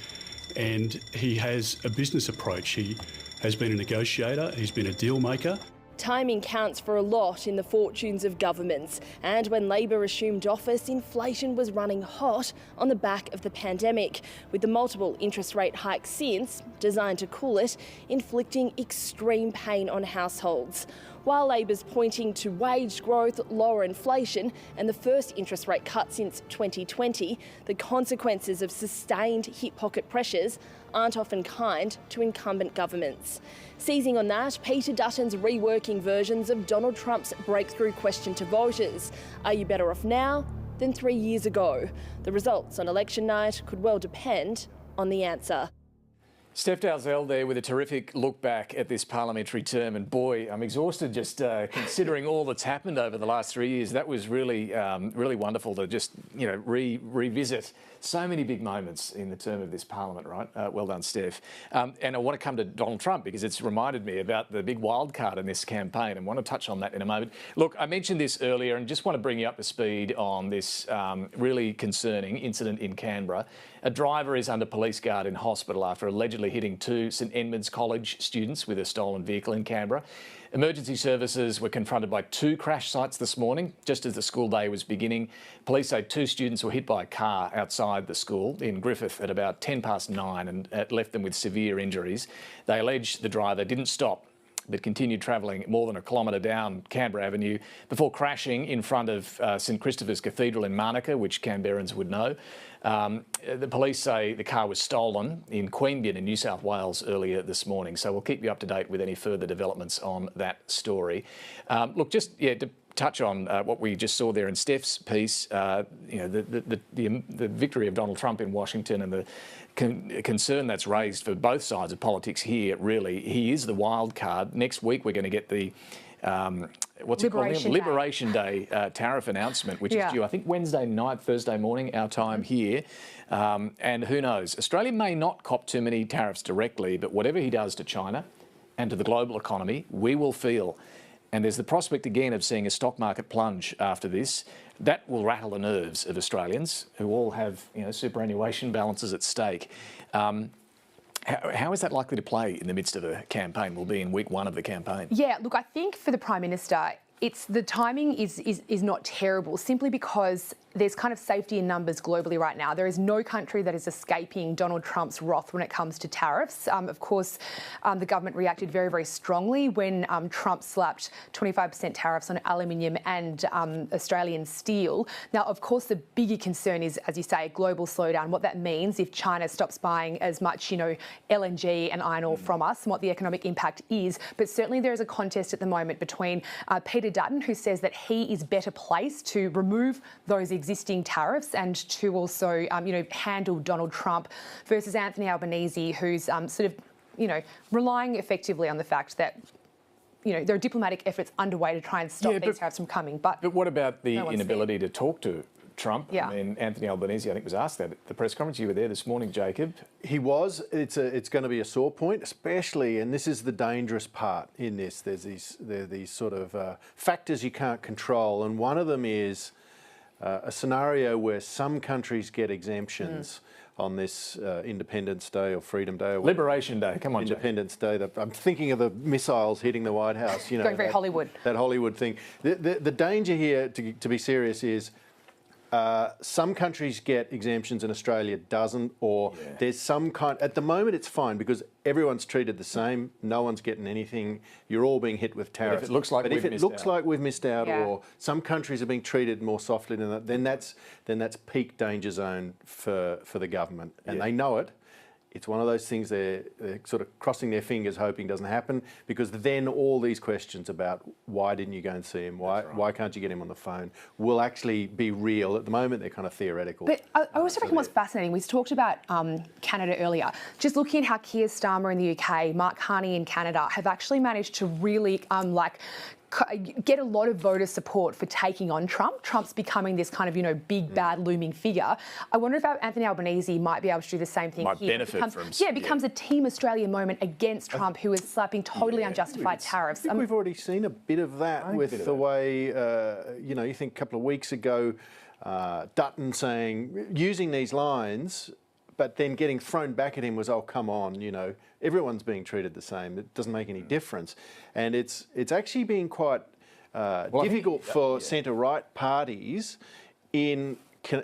and he has a business approach. He has been a negotiator, he's been a deal maker. Timing counts for a lot in the fortunes of governments, and when Labor assumed office, inflation was running hot on the back of the pandemic, with the multiple interest rate hikes since, designed to cool it, inflicting extreme pain on households. While Labor's pointing to wage growth, lower inflation and the first interest rate cut since 2020, the consequences of sustained hip pocket pressures aren't often kind to incumbent governments. Seizing on that, Peter Dutton's reworking versions of Donald Trump's breakthrough question to voters: are you better off now than 3 years ago? The results on election night could well depend on the answer. Steph Dalzell there with a terrific look back at this parliamentary term, and boy, I'm exhausted just considering all that's happened over the last 3 years. That was really, really wonderful to just, revisit so many big moments in the term of this parliament, right? Well done, Steph. And I want to come to Donald Trump because it's reminded me about the big wild card in this campaign, and want to touch on that in a moment. Look, I mentioned this earlier and just want to bring you up to speed on this really concerning incident in Canberra. A driver is under police guard in hospital after allegedly hitting two St Edmunds College students with a stolen vehicle in Canberra. Emergency services were confronted by two crash sites this morning, just as the school day was beginning. Police say two students were hit by a car outside the school in Griffith at about 9:10 and it left them with severe injuries. They allege the driver didn't stop but continued travelling more than a kilometre down Canberra Avenue before crashing in front of St Christopher's Cathedral in Manuka, which Canberrans would know. The police say the car was stolen in Queensland in New South Wales earlier this morning. So we'll keep you up to date with any further developments on that story. Look, to touch on what we just saw there in Steph's piece, the victory of Donald Trump in Washington and the concern that's raised for both sides of politics here, really. He is the wild card. Next week we're going to get the Liberation Day tariff announcement, which is due, I think, Wednesday night, Thursday morning, our time here. And who knows? Australia may not cop too many tariffs directly, but whatever he does to China and to the global economy, we will feel. and there's the prospect again of seeing a stock market plunge after this. That will rattle the nerves of Australians who all have, superannuation balances at stake. How is that likely to play in the midst of a campaign? We'll be in week 1 of the campaign. Yeah, look, I think for the Prime Minister, the timing is not terrible, simply because there's kind of safety in numbers globally right now. There is no country that is escaping Donald Trump's wrath when it comes to tariffs. Of course, the government reacted very, very strongly when Trump slapped 25% tariffs on aluminium and Australian steel. Now, of course, the bigger concern is, as you say, a global slowdown. What that means if China stops buying as much, LNG and iron ore from us, and what the economic impact is. But certainly there is a contest at the moment between Peter Dutton, who says that he is better placed to remove those existing tariffs and to also, handle Donald Trump, versus Anthony Albanese, who's relying effectively on the fact that, there are diplomatic efforts underway to try and stop these tariffs from coming. But what about the inability to talk to Trump? Yeah. I mean, Anthony Albanese, I think, was asked that at the press conference. You were there this morning, Jacob. He was. It's going to be a sore point, especially, and this is the dangerous part in this. There are these sort of factors you can't control, and one of them is a scenario where some countries get exemptions on this Independence Day or Freedom Day or Liberation Day. Come on, Independence Day. I'm thinking of the missiles hitting the White House. Going very Hollywood. That Hollywood thing. The danger here, to be serious, is some countries get exemptions and Australia doesn't, or there's some kind. At the moment, it's fine because everyone's treated the same. No one's getting anything. You're all being hit with tariffs. But if it looks like we've missed out, or some countries are being treated more softly than that, then that's peak danger zone for the government, and they know it. It's one of those things they're sort of crossing their fingers hoping doesn't happen, because then all these questions about why didn't you go and see him, why can't you get him on the phone, will actually be real. At the moment, they're kind of theoretical. But I also reckon what's fascinating, we talked about Canada earlier, just looking at how Keir Starmer in the UK, Mark Carney in Canada have actually managed to really get a lot of voter support for taking on Trump. Trump's becoming this kind of, big, bad, looming figure. I wonder if Anthony Albanese might be able to do the same thing here. It becomes a Team Australia moment against Trump, who is slapping totally unjustified tariffs. I think we've already seen a bit of that with the way, you think a couple of weeks ago, Dutton using these lines, but then getting thrown back at him was, oh, come on, everyone's being treated the same. It doesn't make any difference. And it's actually been quite difficult for centre-right parties in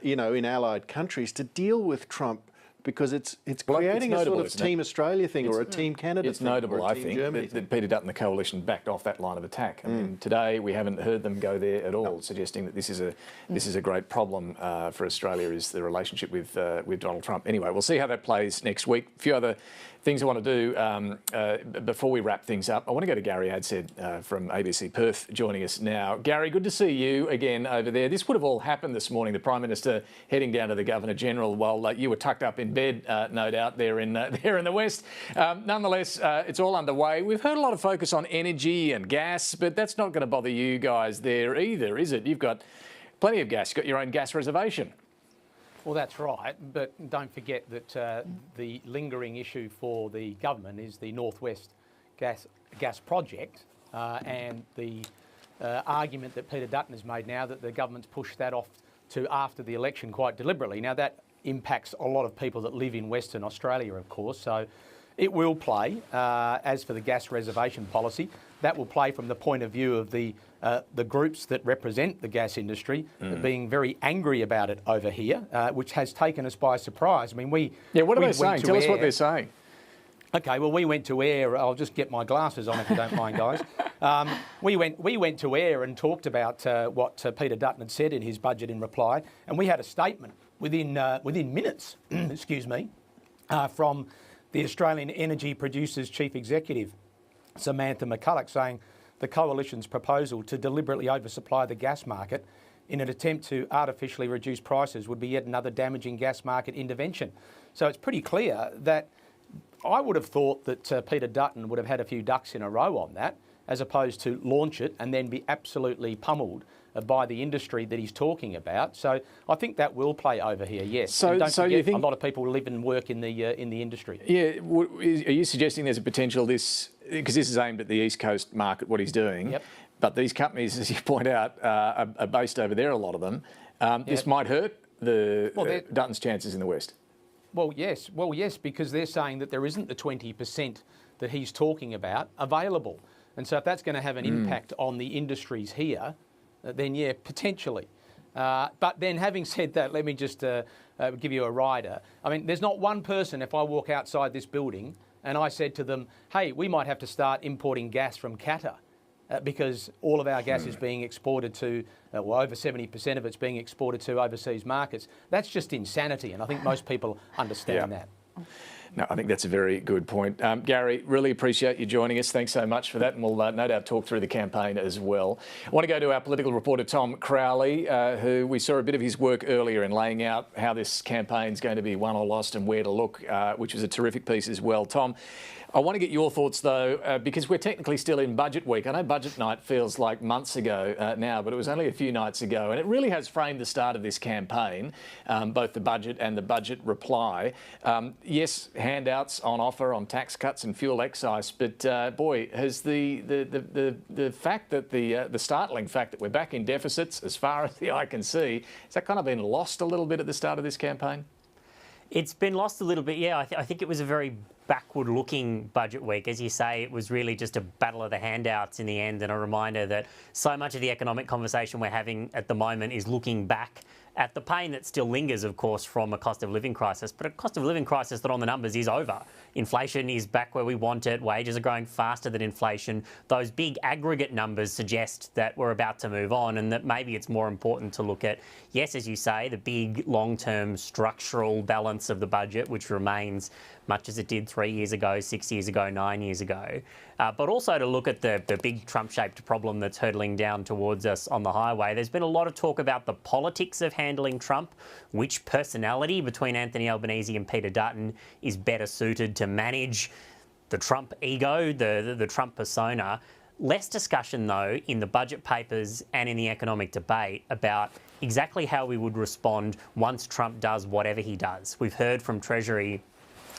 allied countries to deal with Trump, because it's creating a sort of Team Australia thing or a Team Canada thing. It's notable, I think, that Peter Dutton and the coalition backed off that line of attack. I mean, today we haven't heard them go there at all, suggesting that this is a great problem for Australia, is the relationship with Donald Trump. Anyway, we'll see how that plays next week. A few other things I want to do before we wrap things up. I want to go to Gary Adshead from ABC Perth joining us now. Gary, good to see you again over there. This would have all happened this morning, the Prime Minister heading down to the Governor-General while you were tucked up in bed, no doubt, there in the West. Nonetheless, it's all underway. We've heard a lot of focus on energy and gas, but that's not going to bother you guys there either, is it? You've got plenty of gas. You've got your own gas reservation. Well, that's right, but don't forget that the lingering issue for the government is the Northwest gas project, and the argument that Peter Dutton has made now that the government's pushed that off to after the election quite deliberately. Now, that impacts a lot of people that live in Western Australia, of course, so it will play. As for the gas reservation policy, that will play from the point of view of the groups that represent the gas industry being very angry about it over here, which has taken us by surprise. I mean, what are they saying? Tell us what they're saying. Okay, well, we went to air. I'll just get my glasses on if you don't mind, guys. We went to air and talked about what Peter Dutton had said in his budget in reply, and we had a statement within minutes, excuse me, from the Australian Energy Producers Chief Executive, Samantha McCulloch, saying the Coalition's proposal to deliberately oversupply the gas market in an attempt to artificially reduce prices would be yet another damaging gas market intervention. So it's pretty clear that I would have thought that Peter Dutton would have had a few ducks in a row on that, as opposed to launch it and then be absolutely pummeled by the industry that he's talking about. So I think that will play over here, yes. So don't forget, you think a lot of people live and work in the industry. Yeah, are you suggesting there's a potential because this is aimed at the East Coast market, what he's doing, But these companies, as you point out, are based over there, a lot of them. This might hurt Dutton's chances in the West. Well, yes, because they're saying that there isn't the 20% that he's talking about available. And so if that's going to have an impact on the industries here, then yeah, potentially. But then having said that, let me just give you a rider. I mean, there's not one person, if I walk outside this building and I said to them, hey, we might have to start importing gas from Qatar because all of our gas is being exported to, well, over 70% of it's being exported to overseas markets. That's just insanity, and I think most people understand that. No, I think that's a very good point. Gary, really appreciate you joining us. Thanks so much for that, and we'll no doubt talk through the campaign as well. I want to go to our political reporter, Tom Crowley, who we saw a bit of his work earlier in laying out how this campaign's going to be won or lost and where to look, which was a terrific piece as well. Tom, I want to get your thoughts, though, because we're technically still in budget week. I know budget night feels like months ago now, but it was only a few nights ago, and it really has framed the start of this campaign, both the budget and the budget reply. Yes, handouts on offer on tax cuts and fuel excise, but boy, has the fact that the startling fact that we're back in deficits as far as the eye can see, has that kind of been lost a little bit at the start of this campaign? It's been lost a little bit, yeah. I think it was a very backward-looking budget week. As you say, it was really just a battle of the handouts in the end, and a reminder that so much of the economic conversation we're having at the moment is looking back at the pain that still lingers, of course, from a cost of living crisis, but a cost of living crisis that on the numbers is over. Inflation is back where we want it. Wages are growing faster than inflation. Those big aggregate numbers suggest that we're about to move on, and that maybe it's more important to look at, yes, as you say, the big long-term structural balance of the budget, which remains much as it did 3 years ago, 6 years ago, 9 years ago, but also to look at the big Trump-shaped problem that's hurtling down towards us on the highway. There's been a lot of talk about the politics of handling Trump, which personality between Anthony Albanese and Peter Dutton is better suited to manage the Trump ego, the Trump persona. Less discussion, though, in the budget papers and in the economic debate about exactly how we would respond once Trump does whatever he does. We've heard from Treasury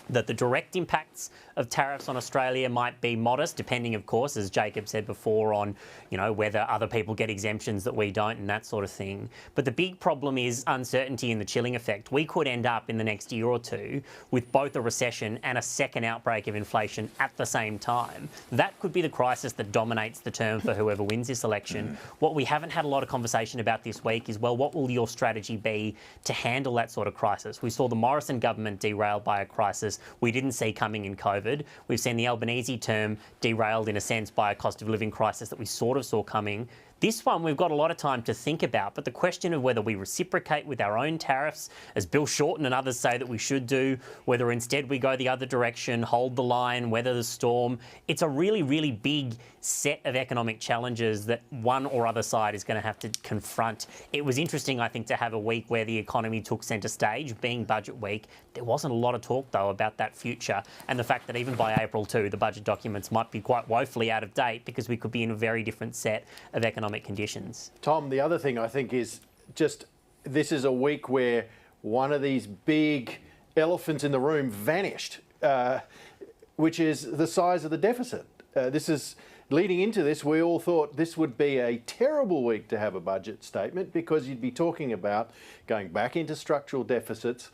that the direct impacts of tariffs on Australia might be modest, depending, of course, as Jacob said before, on, you know, whether other people get exemptions that we don't and that sort of thing. But the big problem is uncertainty and the chilling effect. We could end up in the next year or two with both a recession and a second outbreak of inflation at the same time. That could be the crisis that dominates the term for whoever wins this election. What we haven't had a lot of conversation about this week is, well, what will your strategy be to handle that sort of crisis? We saw the Morrison government derailed by a crisis we didn't see coming in COVID. We've seen the Albanese term derailed, in a sense, by a cost of living crisis that we sort of saw coming. This one we've got a lot of time to think about, but the question of whether we reciprocate with our own tariffs, as Bill Shorten and others say that we should do, whether instead we go the other direction, hold the line, weather the storm, it's a really, really big set of economic challenges that one or other side is going to have to confront. It was interesting, I think, to have a week where the economy took centre stage, being budget week. There wasn't a lot of talk, though, about that future, and the fact that even by April 2, the budget documents might be quite woefully out of date because we could be in a very different set of economic conditions. Tom, the other thing I think is just this is a week where one of these big elephants in the room vanished, which is the size of the deficit. This is leading into this, we all thought this would be a terrible week to have a budget statement because you'd be talking about going back into structural deficits,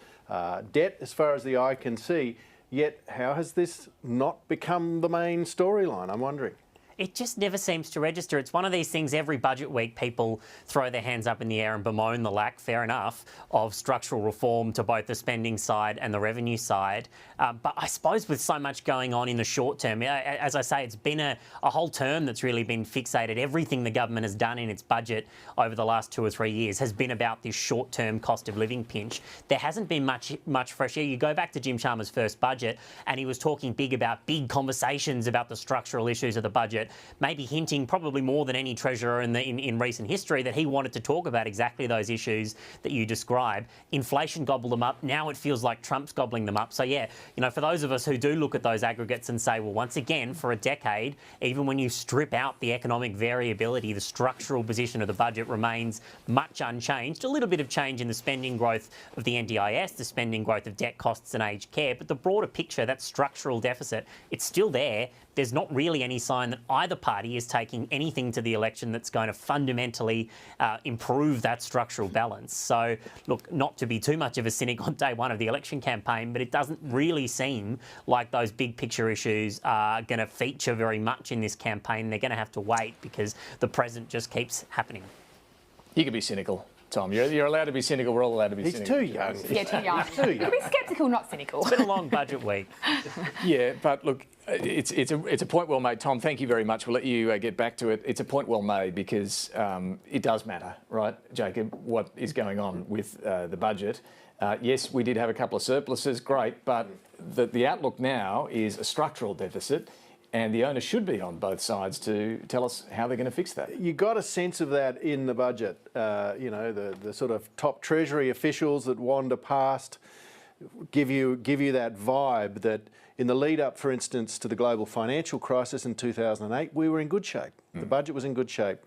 debt as far as the eye can see. Yet how has this not become the main storyline, I'm wondering? It just never seems to register. It's one of these things, every budget week people throw their hands up in the air and bemoan the lack, fair enough, of structural reform to both the spending side and the revenue side. But I suppose with so much going on in the short term, as I say, it's been a whole term that's really been fixated. Everything the government has done in its budget over the last 2 or 3 years has been about this short-term cost of living pinch. There hasn't been much fresh air. You go back to Jim Chalmers' first budget and he was talking big about big conversations about the structural issues of the budget, maybe hinting probably more than any treasurer in recent history that he wanted to talk about exactly those issues that you describe. Inflation gobbled them up. Now it feels like Trump's gobbling them up. So yeah, you know, for those of us who do look at those aggregates and say, well, once again, for a decade, even when you strip out the economic variability, the structural position of the budget remains much unchanged. A little bit of change in the spending growth of the NDIS, the spending growth of debt costs and aged care, but the broader picture, that structural deficit, it's still there. There's not really any sign that either party is taking anything to the election that's going to fundamentally improve that structural balance. So, look, not to be too much of a cynic on day one of the election campaign, but it doesn't really seem like those big picture issues are going to feature very much in this campaign. They're going to have to wait because the present just keeps happening. You can be cynical, Tom. You're allowed to be cynical. We're all allowed to be cynical. He's too young. Yeah, too young. He's too young. Be sceptical, not cynical. It's been a long budget week. Yeah, but look, it's a point well made, Tom. Thank you very much. We'll let you get back to it. It's a point well made because it does matter, right, Jacob, what is going on with the budget. Yes, we did have a couple of surpluses, great, but the outlook now is a structural deficit. And the onus should be on both sides to tell us how they're going to fix that. You got a sense of that in the budget. You know, the sort of top Treasury officials that wander past give you that vibe that in the lead up, for instance, to the global financial crisis in 2008, we were in good shape. The budget was in good shape.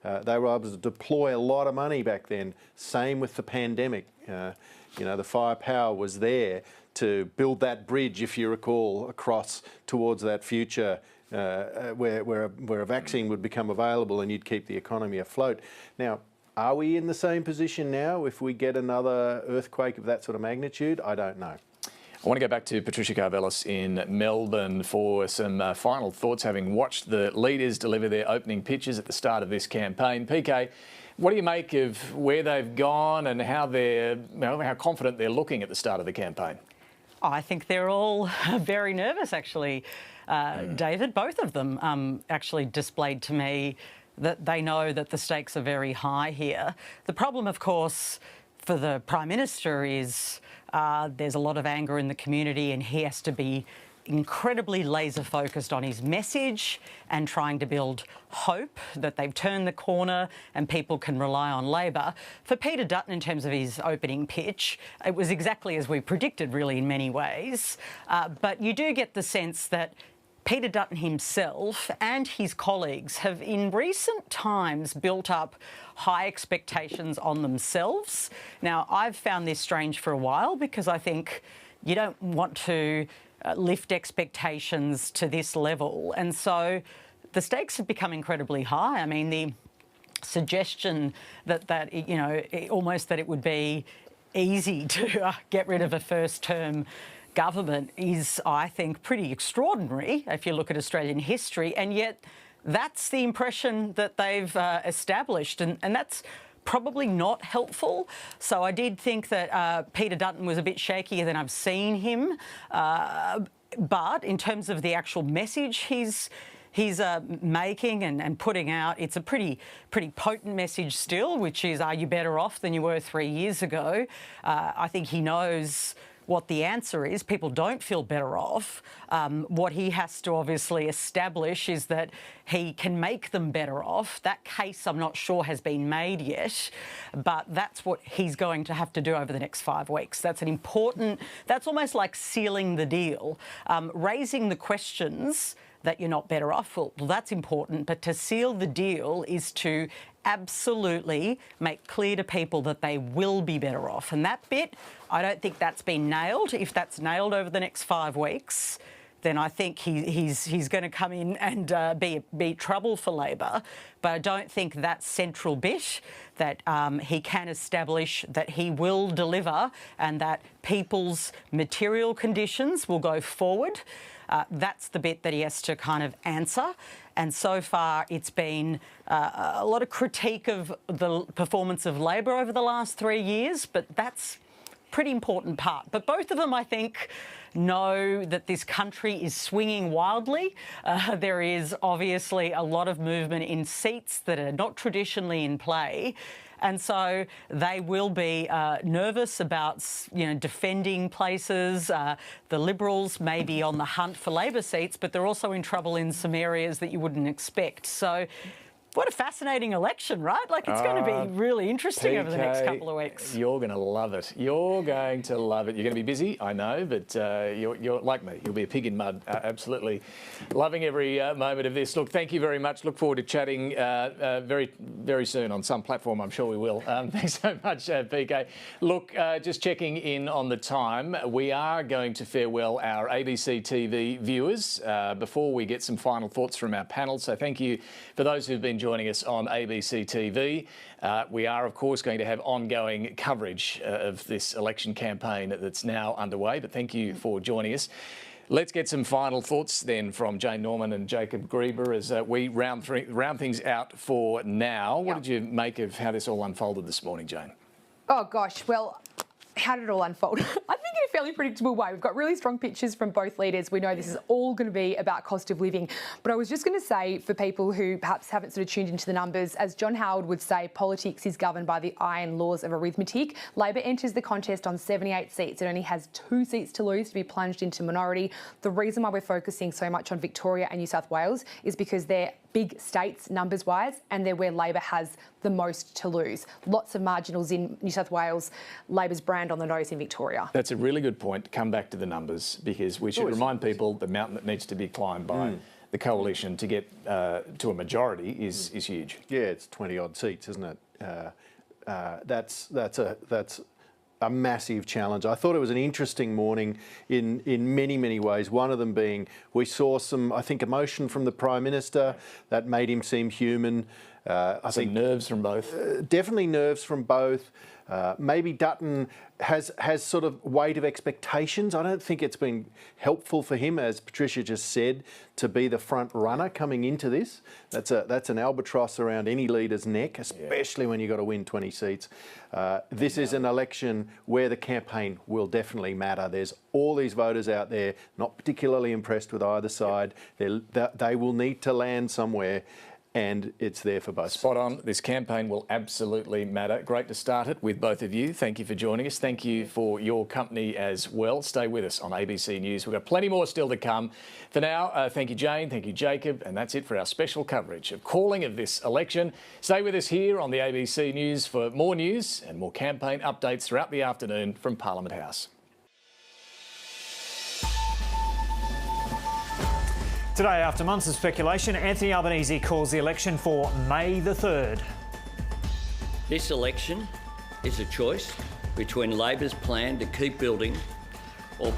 They were able to deploy a lot of money back then. Same with the pandemic. You know, the firepower was there to build that bridge, if you recall, across towards that future where a vaccine would become available and you'd keep the economy afloat. Now, are we in the same position now if we get another earthquake of that sort of magnitude? I don't know. I want to go back to Patricia Karvelas in Melbourne for some final thoughts, having watched the leaders deliver their opening pitches at the start of this campaign. PK, what do you make of where they've gone and how how confident they're looking at the start of the campaign? I think they're all very nervous, actually, David. Both of them actually displayed to me that they know that the stakes are very high here. The problem, of course, for the Prime Minister is there's a lot of anger in the community and he has to be incredibly laser focused on his message and trying to build hope that they've turned the corner and people can rely on Labor. For Peter Dutton, in terms of his opening pitch, it was exactly as we predicted, really, in many ways. But you do get the sense that Peter Dutton himself and his colleagues have in recent times built up high expectations on themselves. Now, I've found this strange for a while because I think you don't want to lift expectations to this level. And so the stakes have become incredibly high. I mean, the suggestion that you know, almost that it would be easy to get rid of a first-term government is, I think, pretty extraordinary if you look at Australian history. And yet that's the impression that they've established. And that's probably not helpful. So I did think that Peter Dutton was a bit shakier than I've seen him. But in terms of the actual message he's making and putting out, it's a pretty potent message still, which is, are you better off than you were 3 years ago? I think he knows what the answer is. People don't feel better off. What he has to obviously establish is that he can make them better off. That case, I'm not sure, has been made yet, but that's what he's going to have to do over the next 5 weeks. That's almost like sealing the deal. Raising the questions that you're not better off, well, that's important, but to seal the deal is to absolutely make clear to people that they will be better off. And that bit, I don't think that's been nailed. If that's nailed over the next 5 weeks, then I think he's going to come in and be trouble for Labor. But I don't think that central bit that he can establish that he will deliver and that people's material conditions will go forward. That's the bit that he has to kind of answer. And so far, it's been a lot of critique of the performance of Labor over the last 3 years, but that's a pretty important part. But both of them, I think, know that this country is swinging wildly. There is obviously a lot of movement in seats that are not traditionally in play. And so they will be nervous about, defending places. The Liberals may be on the hunt for Labor seats, but they're also in trouble in some areas that you wouldn't expect. So What a fascinating election, right? Like, it's going to be really interesting over the next couple of weeks. You're going to love it. You're going to love it. You're going to be busy, I know, but you're like me. You'll be a pig in mud. Absolutely loving every moment of this. Look, thank you very much. Look forward to chatting very, very soon on some platform. I'm sure we will. Thanks so much, PK. Look, just checking in on the time. We are going to farewell our ABC TV viewers before we get some final thoughts from our panel. So thank you for those who've been joining us on ABC TV. We are, of course, going to have ongoing coverage of this election campaign that's now underway, but thank you for joining us. Let's get some final thoughts then from Jane Norman and Jacob Grieber as we round things out for now. What did you make of how this all unfolded this morning, Jane? Oh, gosh. Well, how did it all unfold? I think in a fairly predictable way. We've got really strong pictures from both leaders. We know this is all going to be about cost of living. But I was just going to say, for people who perhaps haven't sort of tuned into the numbers, as John Howard would say, politics is governed by the iron laws of arithmetic. Labor enters the contest on 78 seats. It only has 2 seats to lose to be plunged into minority. The reason why we're focusing so much on Victoria and New South Wales is because they're big states numbers-wise, and they're where Labor has the most to lose. Lots of marginals in New South Wales, Labor's brand on the nose in Victoria. That's a really good point. Come back to the numbers, because we should remind people the mountain that needs to be climbed by the coalition to get to a majority is huge. Yeah, it's 20-odd seats, isn't it? That's a massive challenge. I thought it was an interesting morning in many, many ways. One of them being we saw some, I think, emotion from the Prime Minister that made him seem human. I think nerves from both. Definitely nerves from both. Maybe Dutton has sort of weight of expectations. I don't think it's been helpful for him, as Patricia just said, to be the front runner coming into this. That's an albatross around any leader's neck, especially when you've got to win 20 seats. This is an election where the campaign will definitely matter. There's all these voters out there not particularly impressed with either side. They will need to land somewhere, and it's there for both. Spot on. This campaign will absolutely matter. Great to start it with both of you. Thank you for joining us. Thank you for your company as well. Stay with us on ABC News. We've got plenty more still to come. For now, thank you, Jane. Thank you, Jacob. And that's it for our special coverage of calling of this election. Stay with us here on the ABC News for more news and more campaign updates throughout the afternoon from Parliament House. Today, after months of speculation, Anthony Albanese calls the election for May the 3rd. This election is a choice between Labor's plan to keep building or